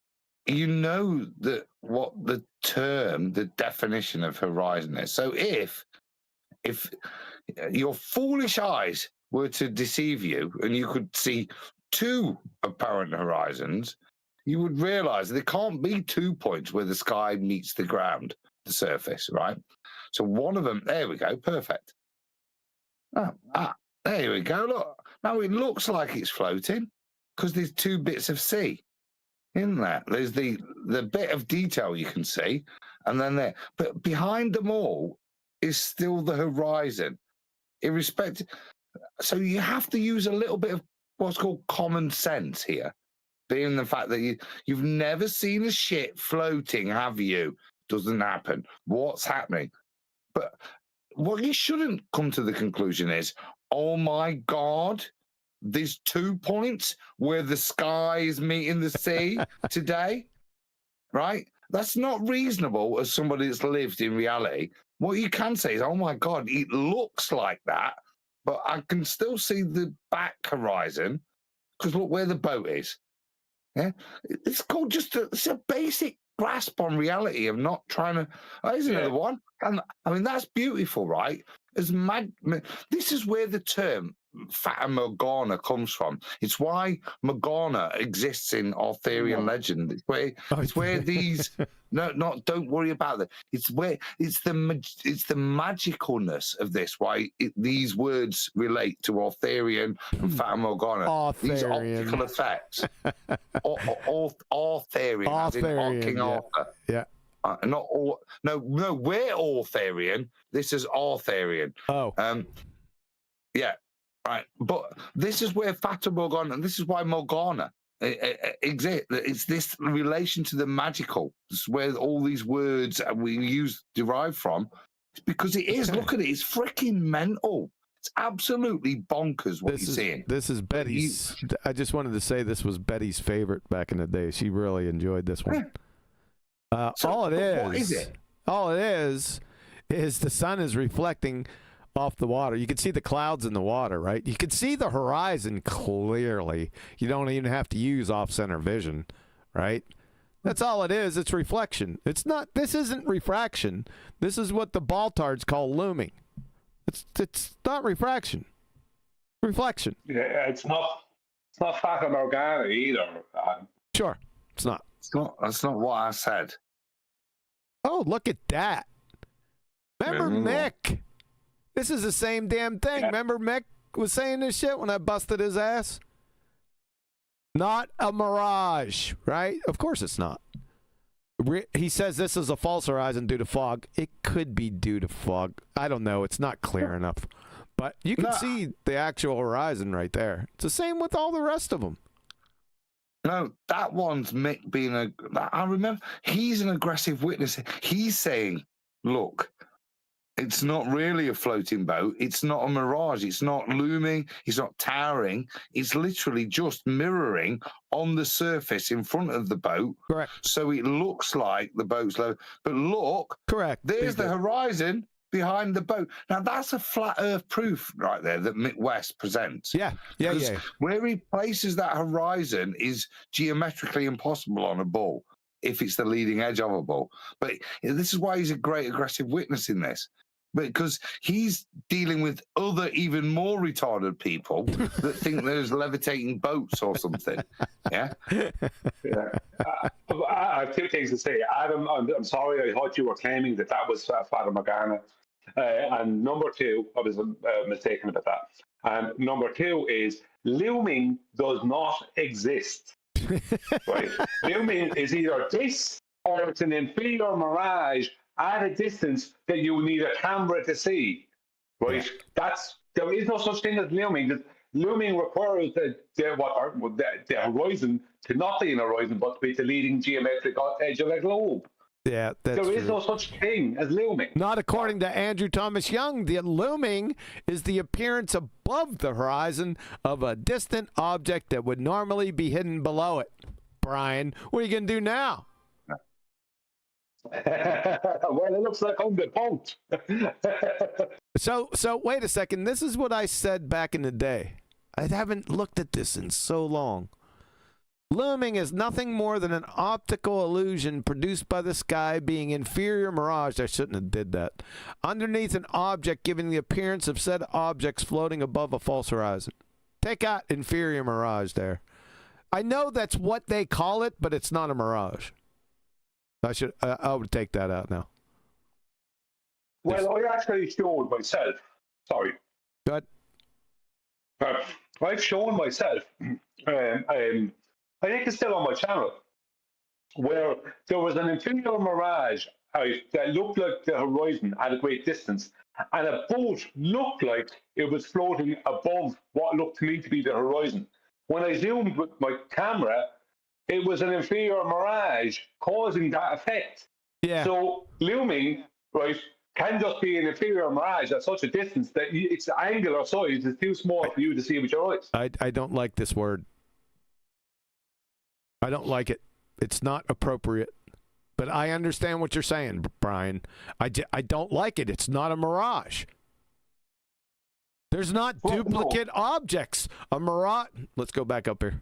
you know that what the definition of horizon is. So if your foolish eyes were to deceive you and you could see 2 apparent horizons, you would realize there can't be 2 points where the sky meets the ground, the surface, right? So one of them, there we go, perfect. There we go, look. Now it looks like it's floating because there's 2 bits of sea in there. There's the bit of detail you can see, and then there. But behind them all is still the horizon, irrespective. So you have to use a little bit of what's called common sense here, being the fact that you've never seen a ship floating, have you? Doesn't happen. What's happening? But what you shouldn't come to the conclusion is, oh my God, there's 2 points where the sky is meeting the sea today, right? That's not reasonable as somebody that's lived in reality. What you can say is, oh my God, it looks like that, but I can still see the back horizon because look where the boat is. Yeah, it's called it's a basic grasp on reality of not trying to. Oh, here's another one, and I mean that's beautiful, right? This is where the term Fata Morgana comes from. It's why Morgana exists in Arthurian legend. It's where these don't worry about it. It's where it's the magicalness of this. Why these words relate to Arthurian and Fata Morgana. These optical effects. Arthurian, as in King Arthur. Yeah. Not all. No, we're Arthurian. This is Arthurian. Oh. Yeah. Right, but this is where Fata Morgana, and this is why Morgana exists. It's this relation to the magical. It's where all these words we use derive from. It's because it is. Look at it. It's freaking mental. It's absolutely bonkers what you're seeing. This is Betty's. I just wanted to say this was Betty's favorite back in the day. She really enjoyed this one. So, all it is. What is it? All it is the sun is reflecting off the water. You can see the clouds in the water, right? You can see the horizon clearly. You don't even have to use off-center vision, right? That's all it is. It's reflection. This isn't refraction. This is what the Baltards call looming. It's not refraction. Reflection. Yeah, it's not Fata Morgana either. Sure, it's not. That's not what I said. Oh, look at that. Remember Mick? This is the same damn thing. Yeah. Remember Mick was saying this shit when I busted his ass? Not a mirage, right? Of course it's not. He says this is a false horizon due to fog. It could be due to fog. I don't know. It's not clear enough. But you can see the actual horizon right there. It's the same with all the rest of them. No, that one's Mick being I remember he's an aggressive witness. He's saying, look, it's not really a floating boat. It's not a mirage. It's not looming. It's not towering. It's literally just mirroring on the surface in front of the boat. Correct. So it looks like the boat's low. But look, correct. There's the horizon behind the boat. Now, that's a flat earth proof right there that Mick West presents. Yeah. Where he places that horizon is geometrically impossible on a ball if it's the leading edge of a ball. But this is why he's a great aggressive witness in this. Because he's dealing with other, even more retarded people that think there's levitating boats or something. Yeah. I have 2 things to say. Adam, I'm sorry. I thought you were claiming that was Fata Morgana. And number 2, I was mistaken about that. And number two is looming does not exist. Right? Looming is either this or it's an inferior mirage at a distance that you need a camera to see. Right? There is no such thing as looming. Looming requires the horizon to not be an horizon, but to be the leading geometric edge of a globe. Yeah, that's There is true. no such thing as looming. Not according to Andrew Thomas Young. The looming is the appearance above the horizon of a distant object that would normally be hidden below it. Brian, what are you going to do now? Well, it looks like I'm debunked. So wait a second. This is what I said back in the day. I haven't looked at this in so long. Looming is nothing more than an optical illusion produced by the sky being inferior mirage. I shouldn't have did that. Underneath an object giving the appearance of said objects floating above a false horizon. Take out inferior mirage there. I know that's what they call it, but it's not a mirage. I would take that out now. Well, I actually showed myself. Sorry. Good. I've shown myself. I think it's still on my channel, where there was an inferior mirage that looked like the horizon at a great distance, and a boat looked like it was floating above what looked to me to be the horizon. When I zoomed with my camera, it was an inferior mirage causing that effect. Yeah. So looming, right, can just be an inferior mirage at such a distance that its angular size is too small for you to see with your eyes. I don't like this word. I don't like it. It's not appropriate. But I understand what you're saying, Brian. I don't like it. It's not a mirage. There's not duplicate objects. A mirage. Let's go back up here.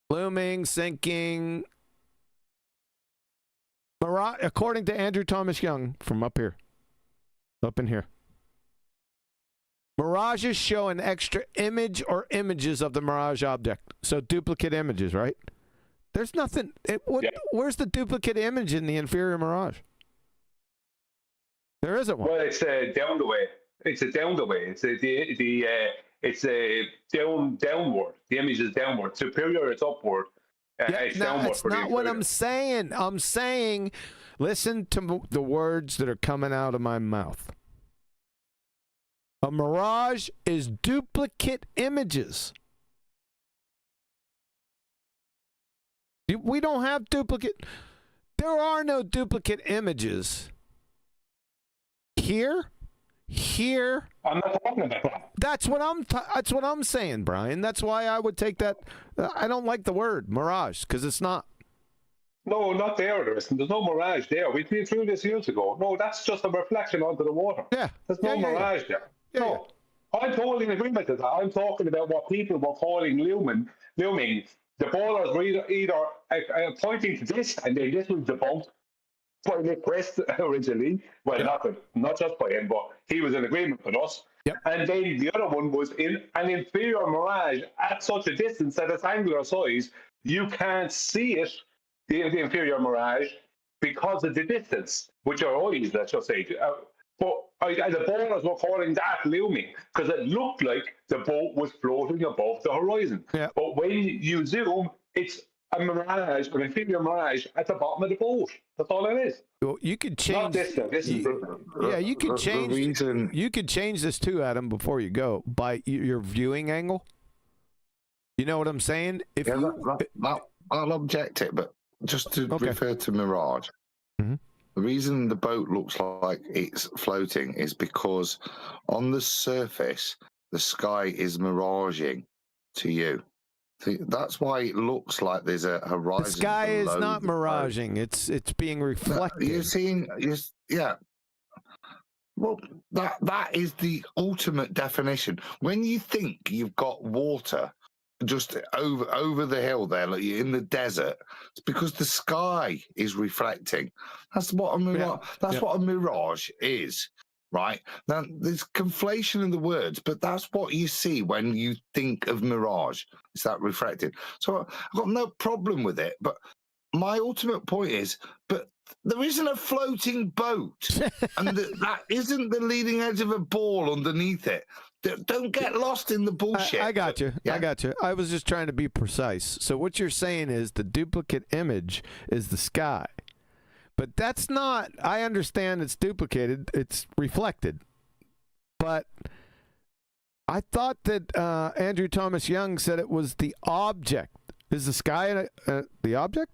Looming, sinking. Mirage, according to Andrew Thomas Young, from up here. Up in here. Mirages show an extra image or images of the mirage object. So duplicate images, right? There's nothing. Where's the duplicate image in the inferior mirage? There isn't one. Well, it's down the way. It's a down the way. It's a downward. The image is downward. Superior, it's upward. It's downward. That's not what I'm saying. I'm saying, listen to the words that are coming out of my mouth. A mirage is duplicate images. We don't have duplicate. There are no duplicate images. Here. I'm not talking about that. That's what I'm saying, Brian. That's why I would take that. I don't like the word mirage because it's not. No, not there. There's no mirage there. We've been through this years ago. No, that's just a reflection onto the water. Yeah. There's no mirage there. No. I'm totally in agreement with that. I'm talking about what people were calling looming. The ballers were either pointing to this, and then this was debunked by Nick West originally. Well, not just by him, but he was in agreement with us. Yep. And then the other one was in an inferior mirage at such a distance that its angular size, you can't see it, the inferior mirage, because of the distance, which are eyes, let's just say. But the ballers were calling that looming because it looked like the boat was floating above the horizon. Yeah. But when you zoom, it's a mirage, an inferior mirage at the bottom of the boat. That's all it is. Well, you could change. You could change. You could change this too, Adam, before you go by your viewing angle. You know what I'm saying? If I'll object it, but just to refer to mirage. Mm-hmm. The reason the boat looks like it's floating is because on the surface, the sky is miraging to you. That's why it looks like there's a horizon. The sky is not miraging. It's being reflected. You're seeing, yeah. Well, that is the ultimate definition. When you think you've got water just over the hill there, like you're in the desert, it's because the sky is reflecting. That's what a mirage. What a mirage is, right? Now there's conflation in the words, but that's what you see when you think of mirage. It's that reflected. So I've got no problem with it, but my ultimate point is, but there isn't a floating boat, and that isn't the leading edge of a ball underneath it. Don't get lost in the bullshit. I got you. Yeah? I got you. I was just trying to be precise. So what you're saying is the duplicate image is the sky. But that's not, I understand it's duplicated, it's reflected. But I thought that Andrew Thomas Young said it was the object. Is the sky the object?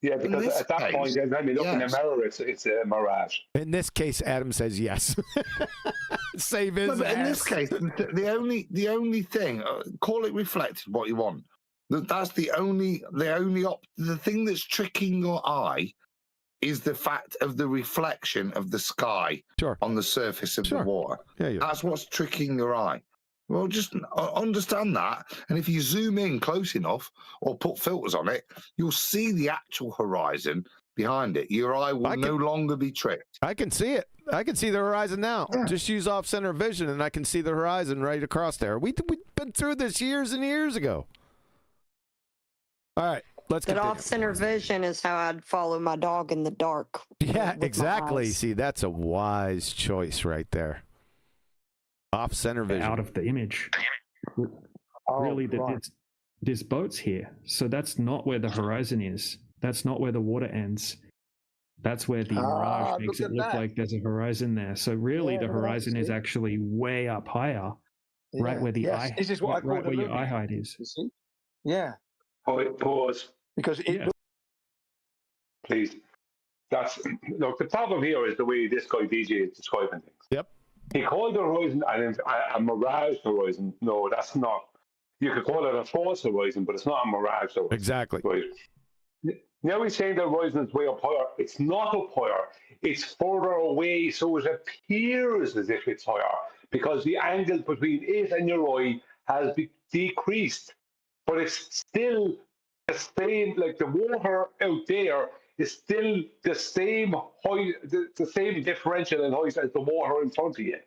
Yeah, because at that point, when you look in the mirror, it's a mirage. In this case, Adam says yes. Save his But in ass. this case, the only thing, call it reflected, what you want. That's the thing that's tricking your eye is the fact of the reflection of the sky on the surface of the water. Yeah. That's what's tricking your eye. Well, just understand that, and if you zoom in close enough or put filters on it, you'll see the actual horizon behind it. Your eye will no longer be tricked. I can see it. I can see the horizon now. Yeah. Just use off-center vision, and I can see the horizon right across there. We've been through this years and years ago. All right, let's get off-center vision is how I'd follow my dog in the dark. Yeah, exactly. See, that's a wise choice right there. Off-center vision. Out of the image. Really, there's boats here. So that's not where the horizon is. That's not where the water ends. That's where the mirage makes it look like there's a horizon there. So really, the horizon is actually way up higher, right where the eye, this is what I call right where your eye height is. You see? Yeah. Pause. Because it. Please. Look, the problem here is the way this guy DJ is describing things. Yep. He called the horizon a mirage horizon. No, that's not. You could call it a false horizon, but it's not a mirage horizon. Exactly. Right. Now he's saying the horizon is way up higher. It's not up higher. It's further away, so it appears as if it's higher because the angle between it and your eye has decreased. But it's still the same, like the water out there is still the same height, the same differential in height as the water in front of you.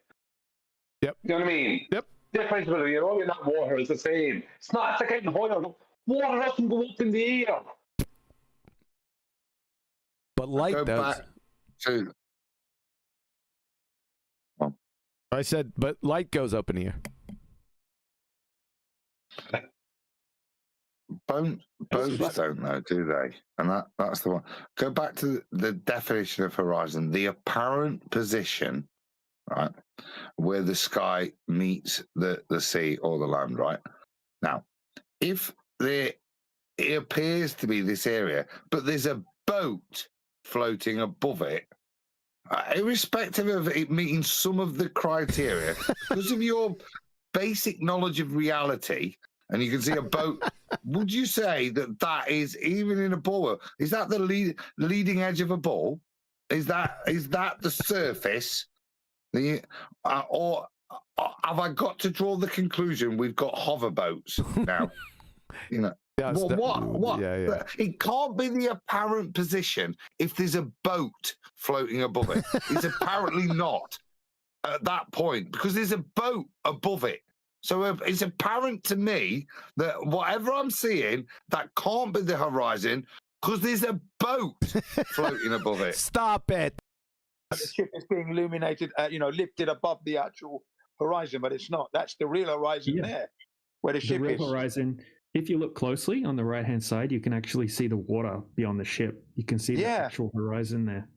Yep. You know what I mean? Yep. Differential between your eye and that water is the same. It's not like getting higher. Water doesn't go up in the air. But light does. I said, but light goes up in the air. Boats don't know, do they? And that's the one. Go back to the definition of horizon, the apparent position, right, where the sky meets the sea or the land, right? Now, if it appears to be this area, but there's a boat floating above it, irrespective of it meeting some of the criteria, because of your basic knowledge of reality, and you can see a boat, would you say that is, even in a ball, is that the leading edge of a ball? Is that the surface? Or have I got to draw the conclusion we've got hover boats now? You know, what? Yeah. It can't be the apparent position if there's a boat floating above it. It's apparently not at that point because there's a boat above it. So it's apparent to me that whatever I'm seeing, that can't be the horizon because there's a boat floating above it. Stop it. The ship is being illuminated, lifted above the actual horizon, but it's not. That's the real horizon there, where the ship real is. Horizon. If you look closely on the right-hand side, you can actually see the water beyond the ship. You can see the actual horizon there.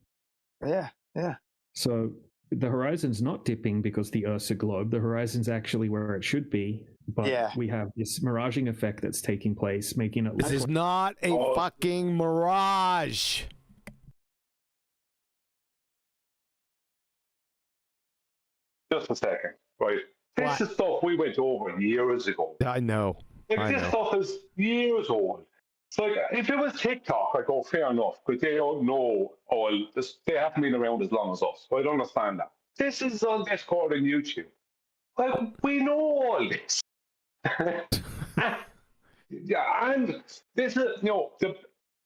Yeah. So the horizon's not dipping because the Earth's a globe. The horizon's actually where it should be, but we have this miraging effect that's taking place, making it look This is not a fucking mirage. Just a second, right? This is stuff we went over years ago. I know. This stuff is years old. So like, if it was TikTok, I go, fair enough, because they don't know all this. They haven't been around as long as us. So I don't understand that. This is on Discord and YouTube. Like, we know all this. And this is, the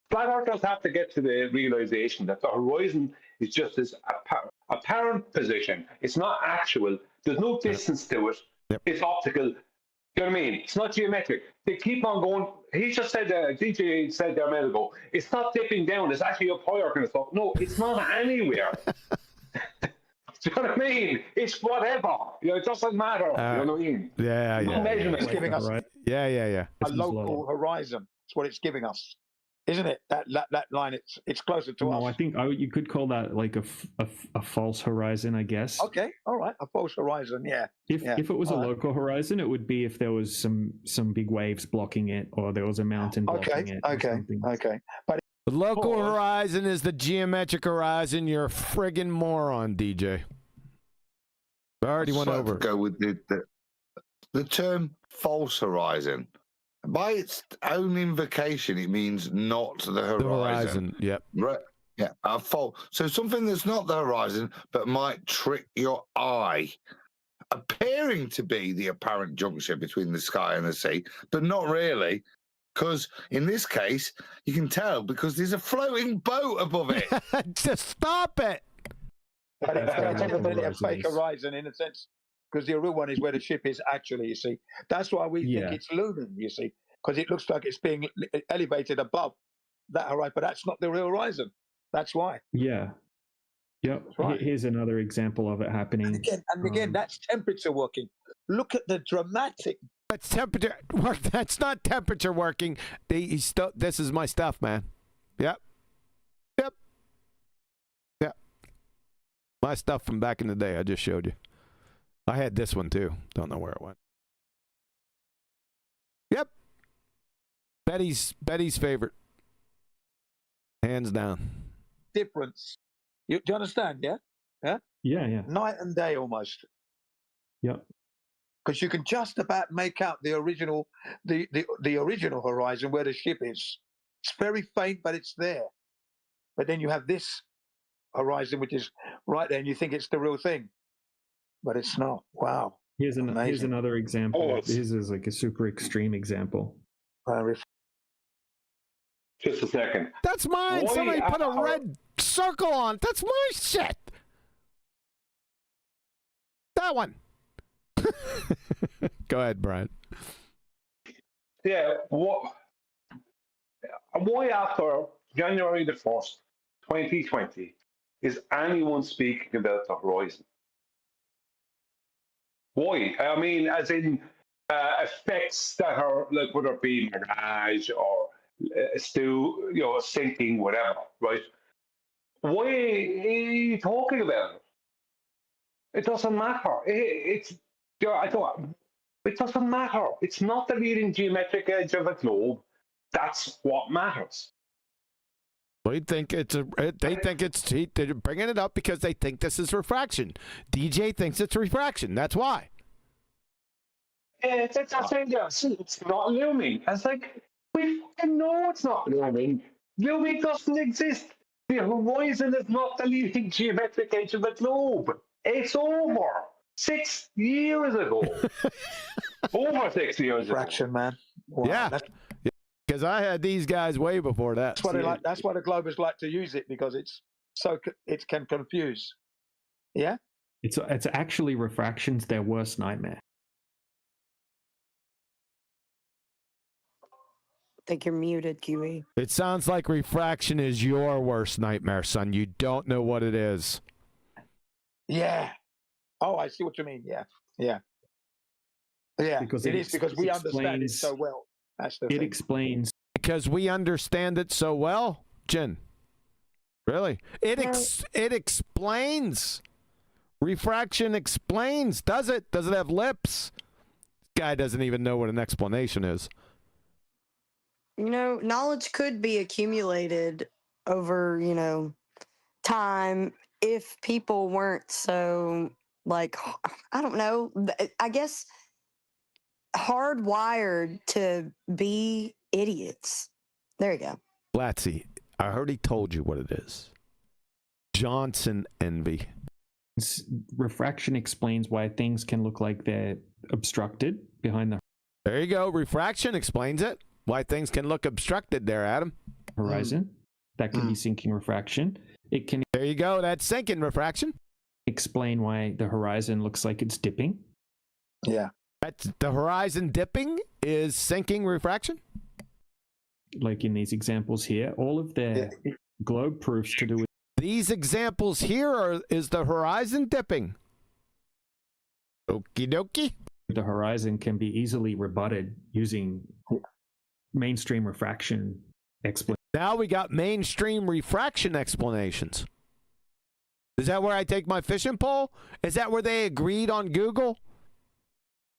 flat earthers have to get to the realization that the horizon is just this apparent position. It's not actual. There's no distance to it. It's optical. You know what I mean? It's not geometric. They keep on going. He just said, DJ said there a minute ago, it's not dipping down. It's actually up higher kind of stuff. No, it's not anywhere. Do you know what I mean? It's whatever. You know, it doesn't matter. You know what I mean? Yeah. It's giving us Yeah. a local horizon. That's what it's giving us, isn't it? That line, it's closer to us. No, I think you could call that like a false horizon, I guess. Okay, all right, a false horizon, yeah. If it was a local horizon, it would be if there was some big waves blocking it, or there was a mountain blocking it. Okay. But the local horizon is the geometric horizon. You're a friggin' moron, DJ. I already went over. Go with the term false horizon. By its own invocation, it means not the horizon. The horizon, yep. Right. Yeah, so something that's not the horizon, but might trick your eye, appearing to be the apparent junction between the sky and the sea, but not really, because in this case, you can tell because there's a floating boat above it. Just stop it. But it's a fake horizon in a sense, because the real one is where the ship is actually, you see. That's why we think it's lunar, you see, because it looks like it's being elevated above that horizon, but that's not the real horizon. That's why. Yeah. Yep. Right. Here's another example of it happening. And again, that's temperature working. Look at the dramatic. That's temperature work. That's not temperature working. This is my stuff, man. Yep. My stuff from back in the day. I just showed you. I had this one too. Don't know where it went. Yep. Betty's favorite. Hands down. Difference. Do you understand? Yeah. Yeah. Night and day almost. Yep. Because you can just about make out the original horizon where the ship is. It's very faint, but it's there. But then you have this horizon, which is right there, and you think it's the real thing, but it's not. Wow. Here's another example. This is like a super extreme example. Just a second. That's mine. Somebody put a red circle on. That's my shit. That one. Go ahead, Brian. Yeah. Why after January the 1st, 2020, is anyone speaking about the horizon? Why? I mean, as in effects that are like whether it be mirage or sinking, whatever, right? Why are you talking about it? It doesn't matter. It doesn't matter. It's not the leading geometric edge of a globe. That's what matters. They think they're bringing it up because they think this is refraction. DJ thinks it's refraction. That's why. It's not looming. It's like, we fucking know it's not looming. Looming doesn't exist. The horizon is not the leading geometric edge of the globe. It's over 6 years ago. Over 6 years ago. Refraction, man. Wow. Yeah. Because I had these guys way before that. That's why the Globers like to use it, because it can confuse. Yeah. It's actually refraction's their worst nightmare. I think you're muted, QE. It sounds like refraction is your worst nightmare, son. You don't know what it is. Yeah. Oh, I see what you mean. Yeah. Because it is because we understand it so well. That's the thing. Explains. Because we understand it so well, Jen. Really? It explains. Refraction explains. Does it? Does it have lips? This guy doesn't even know what an explanation is. Knowledge could be accumulated over, time if people weren't so, I don't know, I guess hardwired to be idiots. There you go. Blatzy, I heard he told you what it is. Johnson envy. Refraction explains why things can look like they're obstructed behind the... There you go. Refraction explains it. Why things can look obstructed there, Adam. Horizon. That can be sinking refraction. It can... There you go. That's sinking refraction. Explain why the horizon looks like it's dipping. Yeah. That's the horizon dipping is sinking refraction? Like in these examples here, all of their globe proofs to do with these examples here is the horizon dipping. Okie dokie. The horizon can be easily rebutted using mainstream refraction explanations. Now we got mainstream refraction explanations. Is that where I take my fishing pole? Is that where they agreed on Google?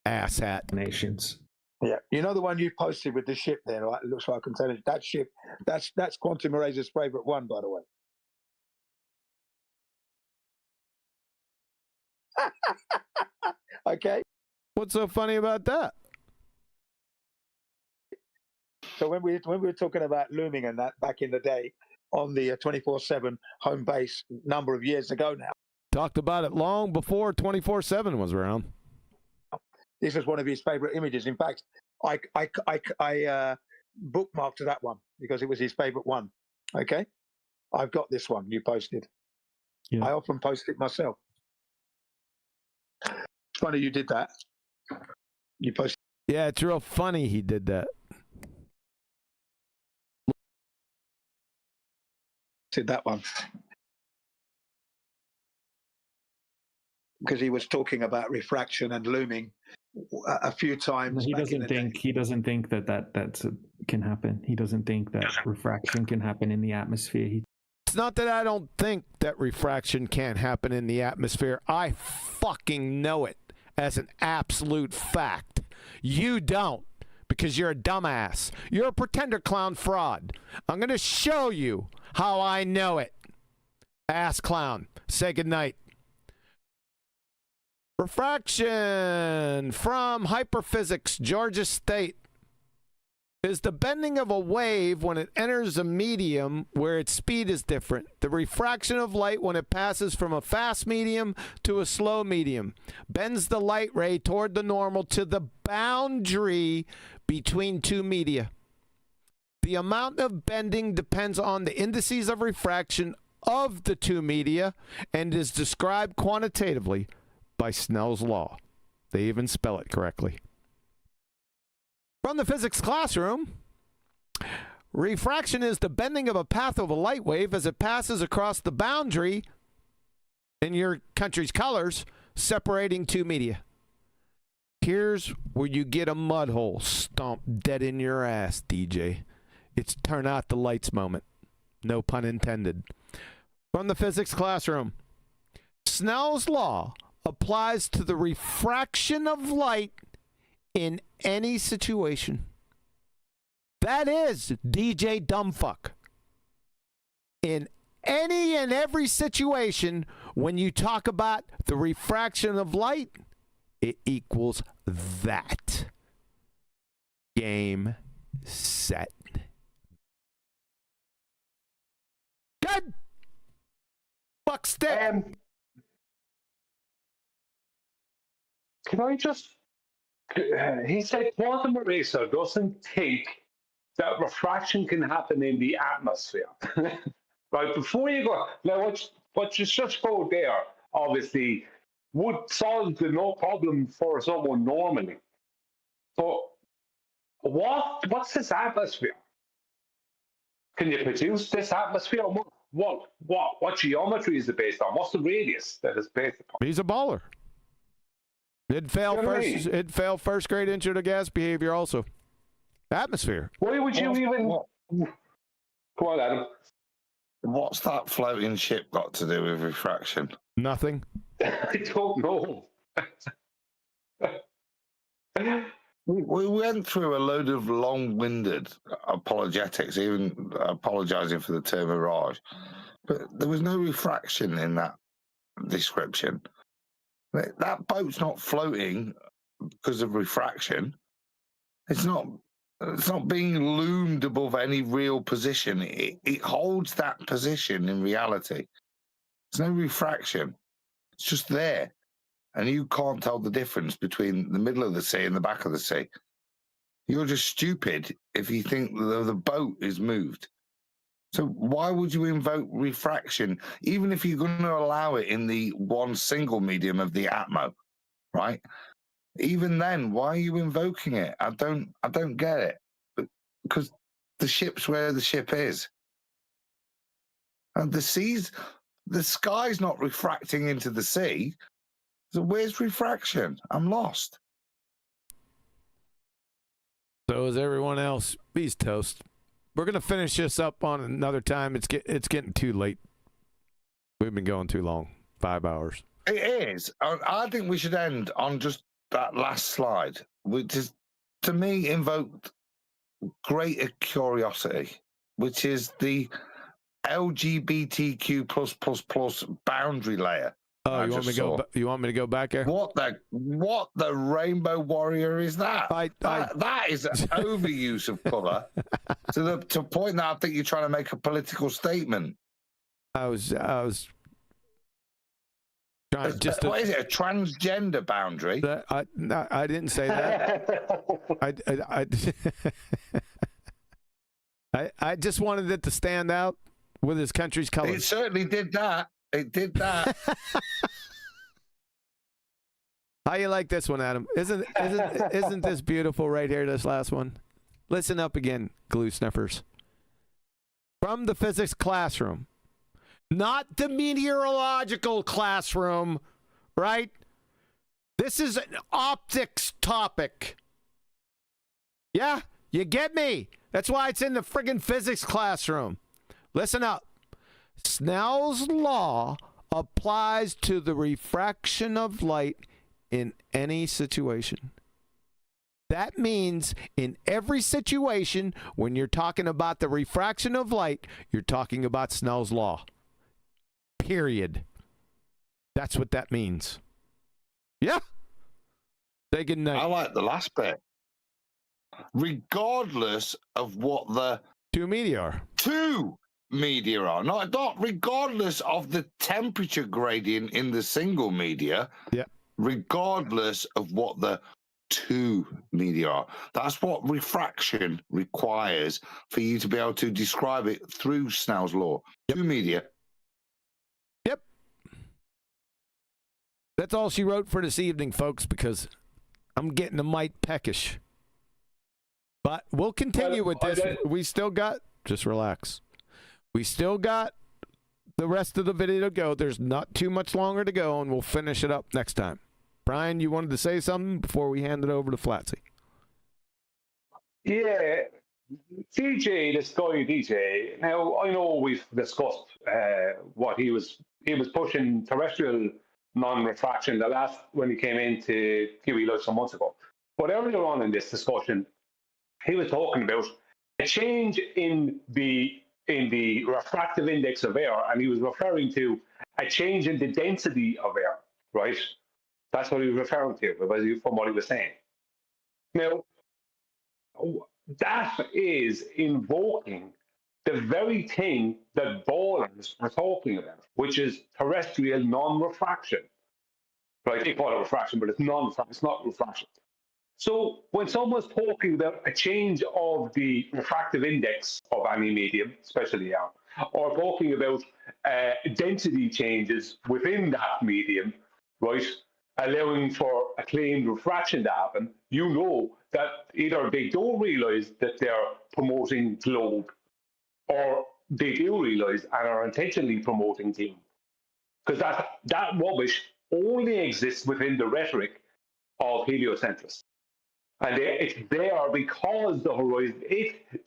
Asshat. Nations. Yeah, you know the one you posted with the ship there, right? It looks like a container. That ship, that's Quantum Eraser's favorite one, by the way. Okay. What's so funny about that? So when we were talking about looming and that back in the day on the 24/7 home base number of years ago now. Talked about it long before 24/7 was around. This was one of his favorite images. In fact, I bookmarked that one because it was his favorite one. Okay, I've got this one you posted. Yeah. I often post it myself. It's funny you did that. You posted. Yeah, it's real funny he did that. Did that one because he was talking about refraction and looming a few times. He doesn't think that can happen. He doesn't think that refraction can happen in the atmosphere. It's not that I don't think that refraction can't happen in the atmosphere. I fucking know it as an absolute fact. You don't, because you're a dumbass. You're a pretender clown fraud. I'm going to show you how I know it. Ass clown. Say goodnight. Refraction from Hyperphysics, Georgia State, is the bending of a wave when it enters a medium where its speed is different. The refraction of light when it passes from a fast medium to a slow medium bends the light ray toward the normal to the boundary between two media. The amount of bending depends on the indices of refraction of the two media and is described quantitatively by Snell's law. They even spell it correctly. From the physics classroom, refraction is the bending of a path of a light wave as it passes across the boundary in your country's colors, separating two media. Here's where you get a mud hole stomped dead in your ass, DJ. It's turn out the lights moment. No pun intended. From the physics classroom, Snell's law applies to the refraction of light in any situation. That is, DJ Dumbfuck. In any and every situation, when you talk about the refraction of light, it equals that. Game, set. Good. Fuck stick. Can I just... he said quantum eraser doesn't think that refraction can happen in the atmosphere. Right, before you go... Now, what you just go there, obviously, would solve the no problem for someone normally. But what's this atmosphere? Can you produce this atmosphere? What geometry is it based on? What's the radius that it's based upon? He's a baller. It'd fail first grade intro to gas behavior also. Atmosphere. Why would you even... Go on, Adam. What's that floating ship got to do with refraction? Nothing. I don't know. We went through a load of long-winded apologetics, even apologising for the term mirage. But there was no refraction in that description. That boat's not floating because of refraction. It's not being loomed above any real position. It holds that position in reality. There's no refraction. It's just there. And you can't tell the difference between the middle of the sea and the back of the sea. You're just stupid if you think the boat is moved. So why would you invoke refraction, even if you're going to allow it in the one single medium of the atmo, right? even then, why are you invoking it? I don't get it. Because the ship's where the ship is. And the sky's not refracting into the sea. So where's refraction? I'm lost. So is everyone else. He's toast. We're going to finish this up on another time. It's getting too late. We've been going too long. 5 hours. It is. I think we should end on just that last slide, which is, to me, invoked greater curiosity, which is the LGBTQ++ boundary layer. Oh, you want me to go back there? What the rainbow warrior is that? That is an overuse of colour to a point that I think you're trying to make a political statement. I was trying just what is it? A transgender boundary? I didn't say that. I just wanted it to stand out with his country's colors. It certainly did that. It did that. How you like this one, Adam? Isn't this beautiful right here, this last one? Listen up again, glue sniffers. From the physics classroom. Not the meteorological classroom, right? This is an optics topic. Yeah, you get me. That's why it's in the friggin' physics classroom. Listen up. Snell's law applies to the refraction of light in any situation. That means in every situation, when you're talking about the refraction of light, you're talking about Snell's law. Period. That's what that means. Yeah. Say good night. I like the last bit. Regardless of what the two media are. Not regardless of the temperature gradient in the single media. Yeah. Regardless of what the two media are. That's what refraction requires for you to be able to describe it through Snell's law. Yep. Two media. Yep. That's all she wrote for this evening, folks, because I'm getting a mite peckish. But we'll continue with this. We still got, just relax. We still got the rest of the video to go. There's not too much longer to go, and we'll finish it up next time. Brian, you wanted to say something before we hand it over to Flatsy? Yeah, this guy DJ. Now I know we've discussed what he was pushing terrestrial non-refraction the last when he came into QE Live some months ago. But earlier on in this discussion, he was talking about a change in the refractive index of air, and he was referring to a change in the density of air, right? That's what he was referring to from what he was saying. Now, that is invoking the very thing that ballers are talking about, which is terrestrial non-refraction. Right? They call it refraction, but it's non-refraction. It's not refraction. So when someone's talking about a change of the refractive index of any medium, especially air, or talking about density changes within that medium, right, allowing for a claimed refraction to happen, you know that either they don't realise that they're promoting globe, or they do realise and are intentionally promoting globe. Because that rubbish only exists within the rhetoric of heliocentrists. And it's there because the horizon,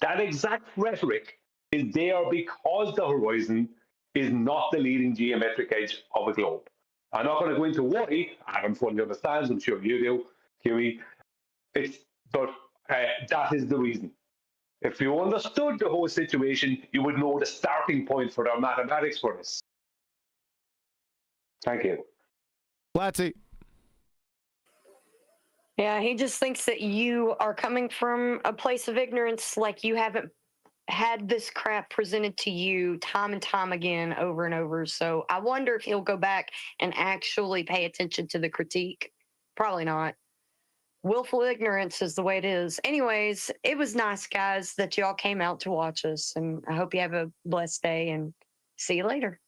that exact rhetoric is there because the horizon is not the leading geometric edge of a globe. I'm not going to go into why. Adam fully understands. I'm sure you do, Kiwi. But that is the reason. If you understood the whole situation, you would know the starting point for their mathematics for this. Thank you. Flatsy. Yeah, he just thinks that you are coming from a place of ignorance, like you haven't had this crap presented to you time and time again over and over. So I wonder if he'll go back and actually pay attention to the critique. Probably not. Willful ignorance is the way it is. Anyways, it was nice, guys, that y'all came out to watch us, and I hope you have a blessed day, and see you later.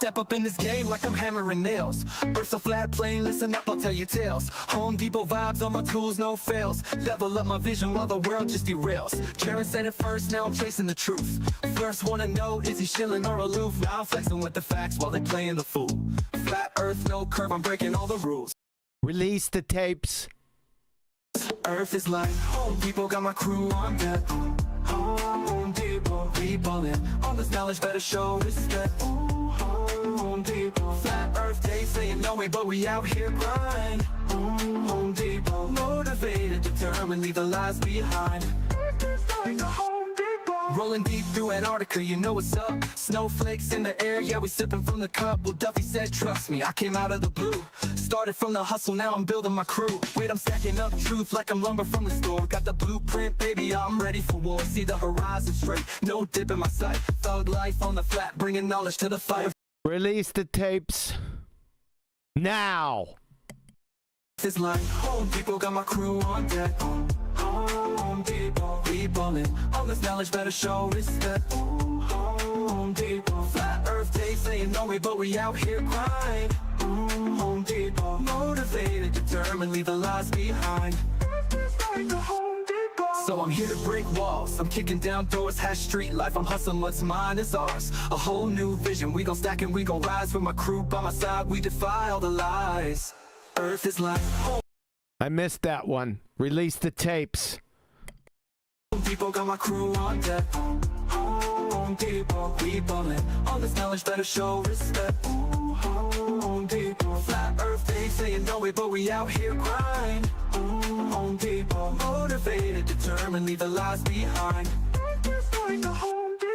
step up in this game like I'm hammering nails. Earth's a flat plane, listen up, I'll tell you tales. Home Depot vibes on my tools, no fails. Level up my vision while the world just derails. Sharon said it first, now I'm chasing the truth. First wanna know, is he shilling or aloof? Now I'm flexing with the facts while they playing the fool. Flat earth, no curve, I'm breaking all the rules. Release the tapes. Earth is like home Depot, got my crew on deck. Home Depot, we ballin'. All this knowledge better show respect. Home Depot, flat earth, they saying no way, but we out here grind. Home Depot, motivated, determined, leave the lies behind. Rolling deep through Antarctica, you know what's up. Snowflakes in the air, yeah, we sipping from the cup. Well, Duffy said, trust me, I came out of the blue. Started from the hustle, now I'm building my crew. Wait, I'm stacking up truth like I'm lumber from the store. Got the blueprint, baby, I'm ready for war. See the horizon straight, no dip in my sight. Thug life on the flat, bringing knowledge to the fire. Release the tapes. Now. It's like home Depot, got my crew on deck. Home Depot, we ballin'. All this knowledge better show respect. Home Depot, flat earth, they saying no way, but we out here grind. Home Depot, motivated, determined, leave the lies behind. So I'm here to break walls, I'm kicking down doors, hash street life, I'm hustling, what's mine is ours. A whole new vision, we gon' stack and we gon' rise. With my crew by my side, we defy all the lies. Earth is like home. I missed that one. Release the tapes. Home Depot, got my crew on deck. Home Depot, we ballin'. All this knowledge better show respect. Home Depot, flat earth, they saying no way, but we out here grind. Home Depot, motivated, determined, leave the lies behind.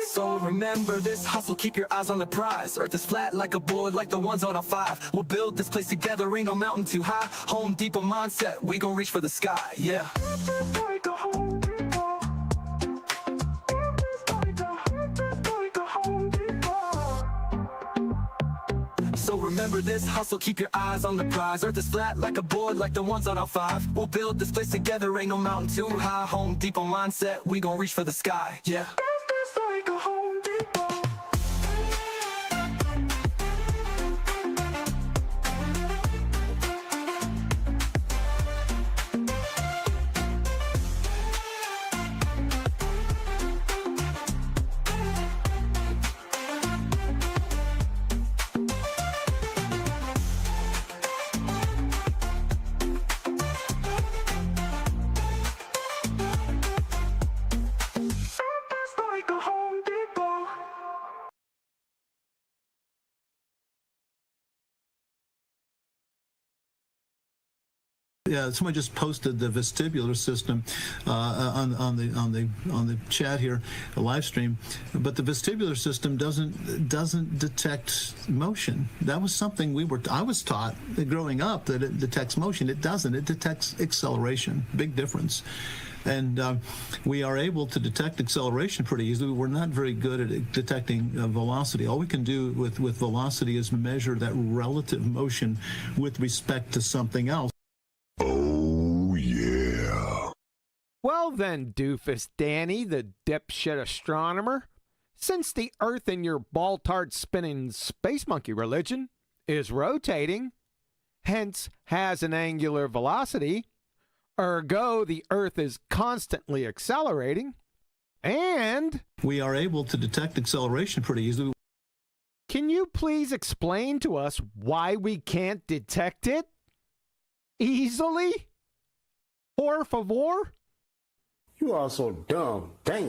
So remember this hustle, keep your eyes on the prize. Earth is flat like a board, like the ones on our 5. We'll build this place together, ain't no mountain too high. Home Depot mindset, we gon' reach for the sky, yeah. So remember this hustle, keep your eyes on the prize. Earth is flat like a board, like the ones on our 5. We'll build this place together, ain't no mountain too high. Home Depot mindset, we gon' reach for the sky, yeah. Yeah, somebody just posted the vestibular system on the chat here, the live stream. But the vestibular system doesn't detect motion. That was something I was taught growing up, that it detects motion. It doesn't. It detects acceleration. Big difference. And we are able to detect acceleration pretty easily. We're not very good at detecting velocity. All we can do with velocity is measure that relative motion with respect to something else. Oh, yeah. Well then, doofus Danny, the dipshit astronomer, since the Earth in your ball-tard spinning space monkey religion is rotating, hence has an angular velocity, ergo the Earth is constantly accelerating, and we are able to detect acceleration pretty easily. Can you please explain to us why we can't detect it easily? Por favor? You are so dumb. Damn.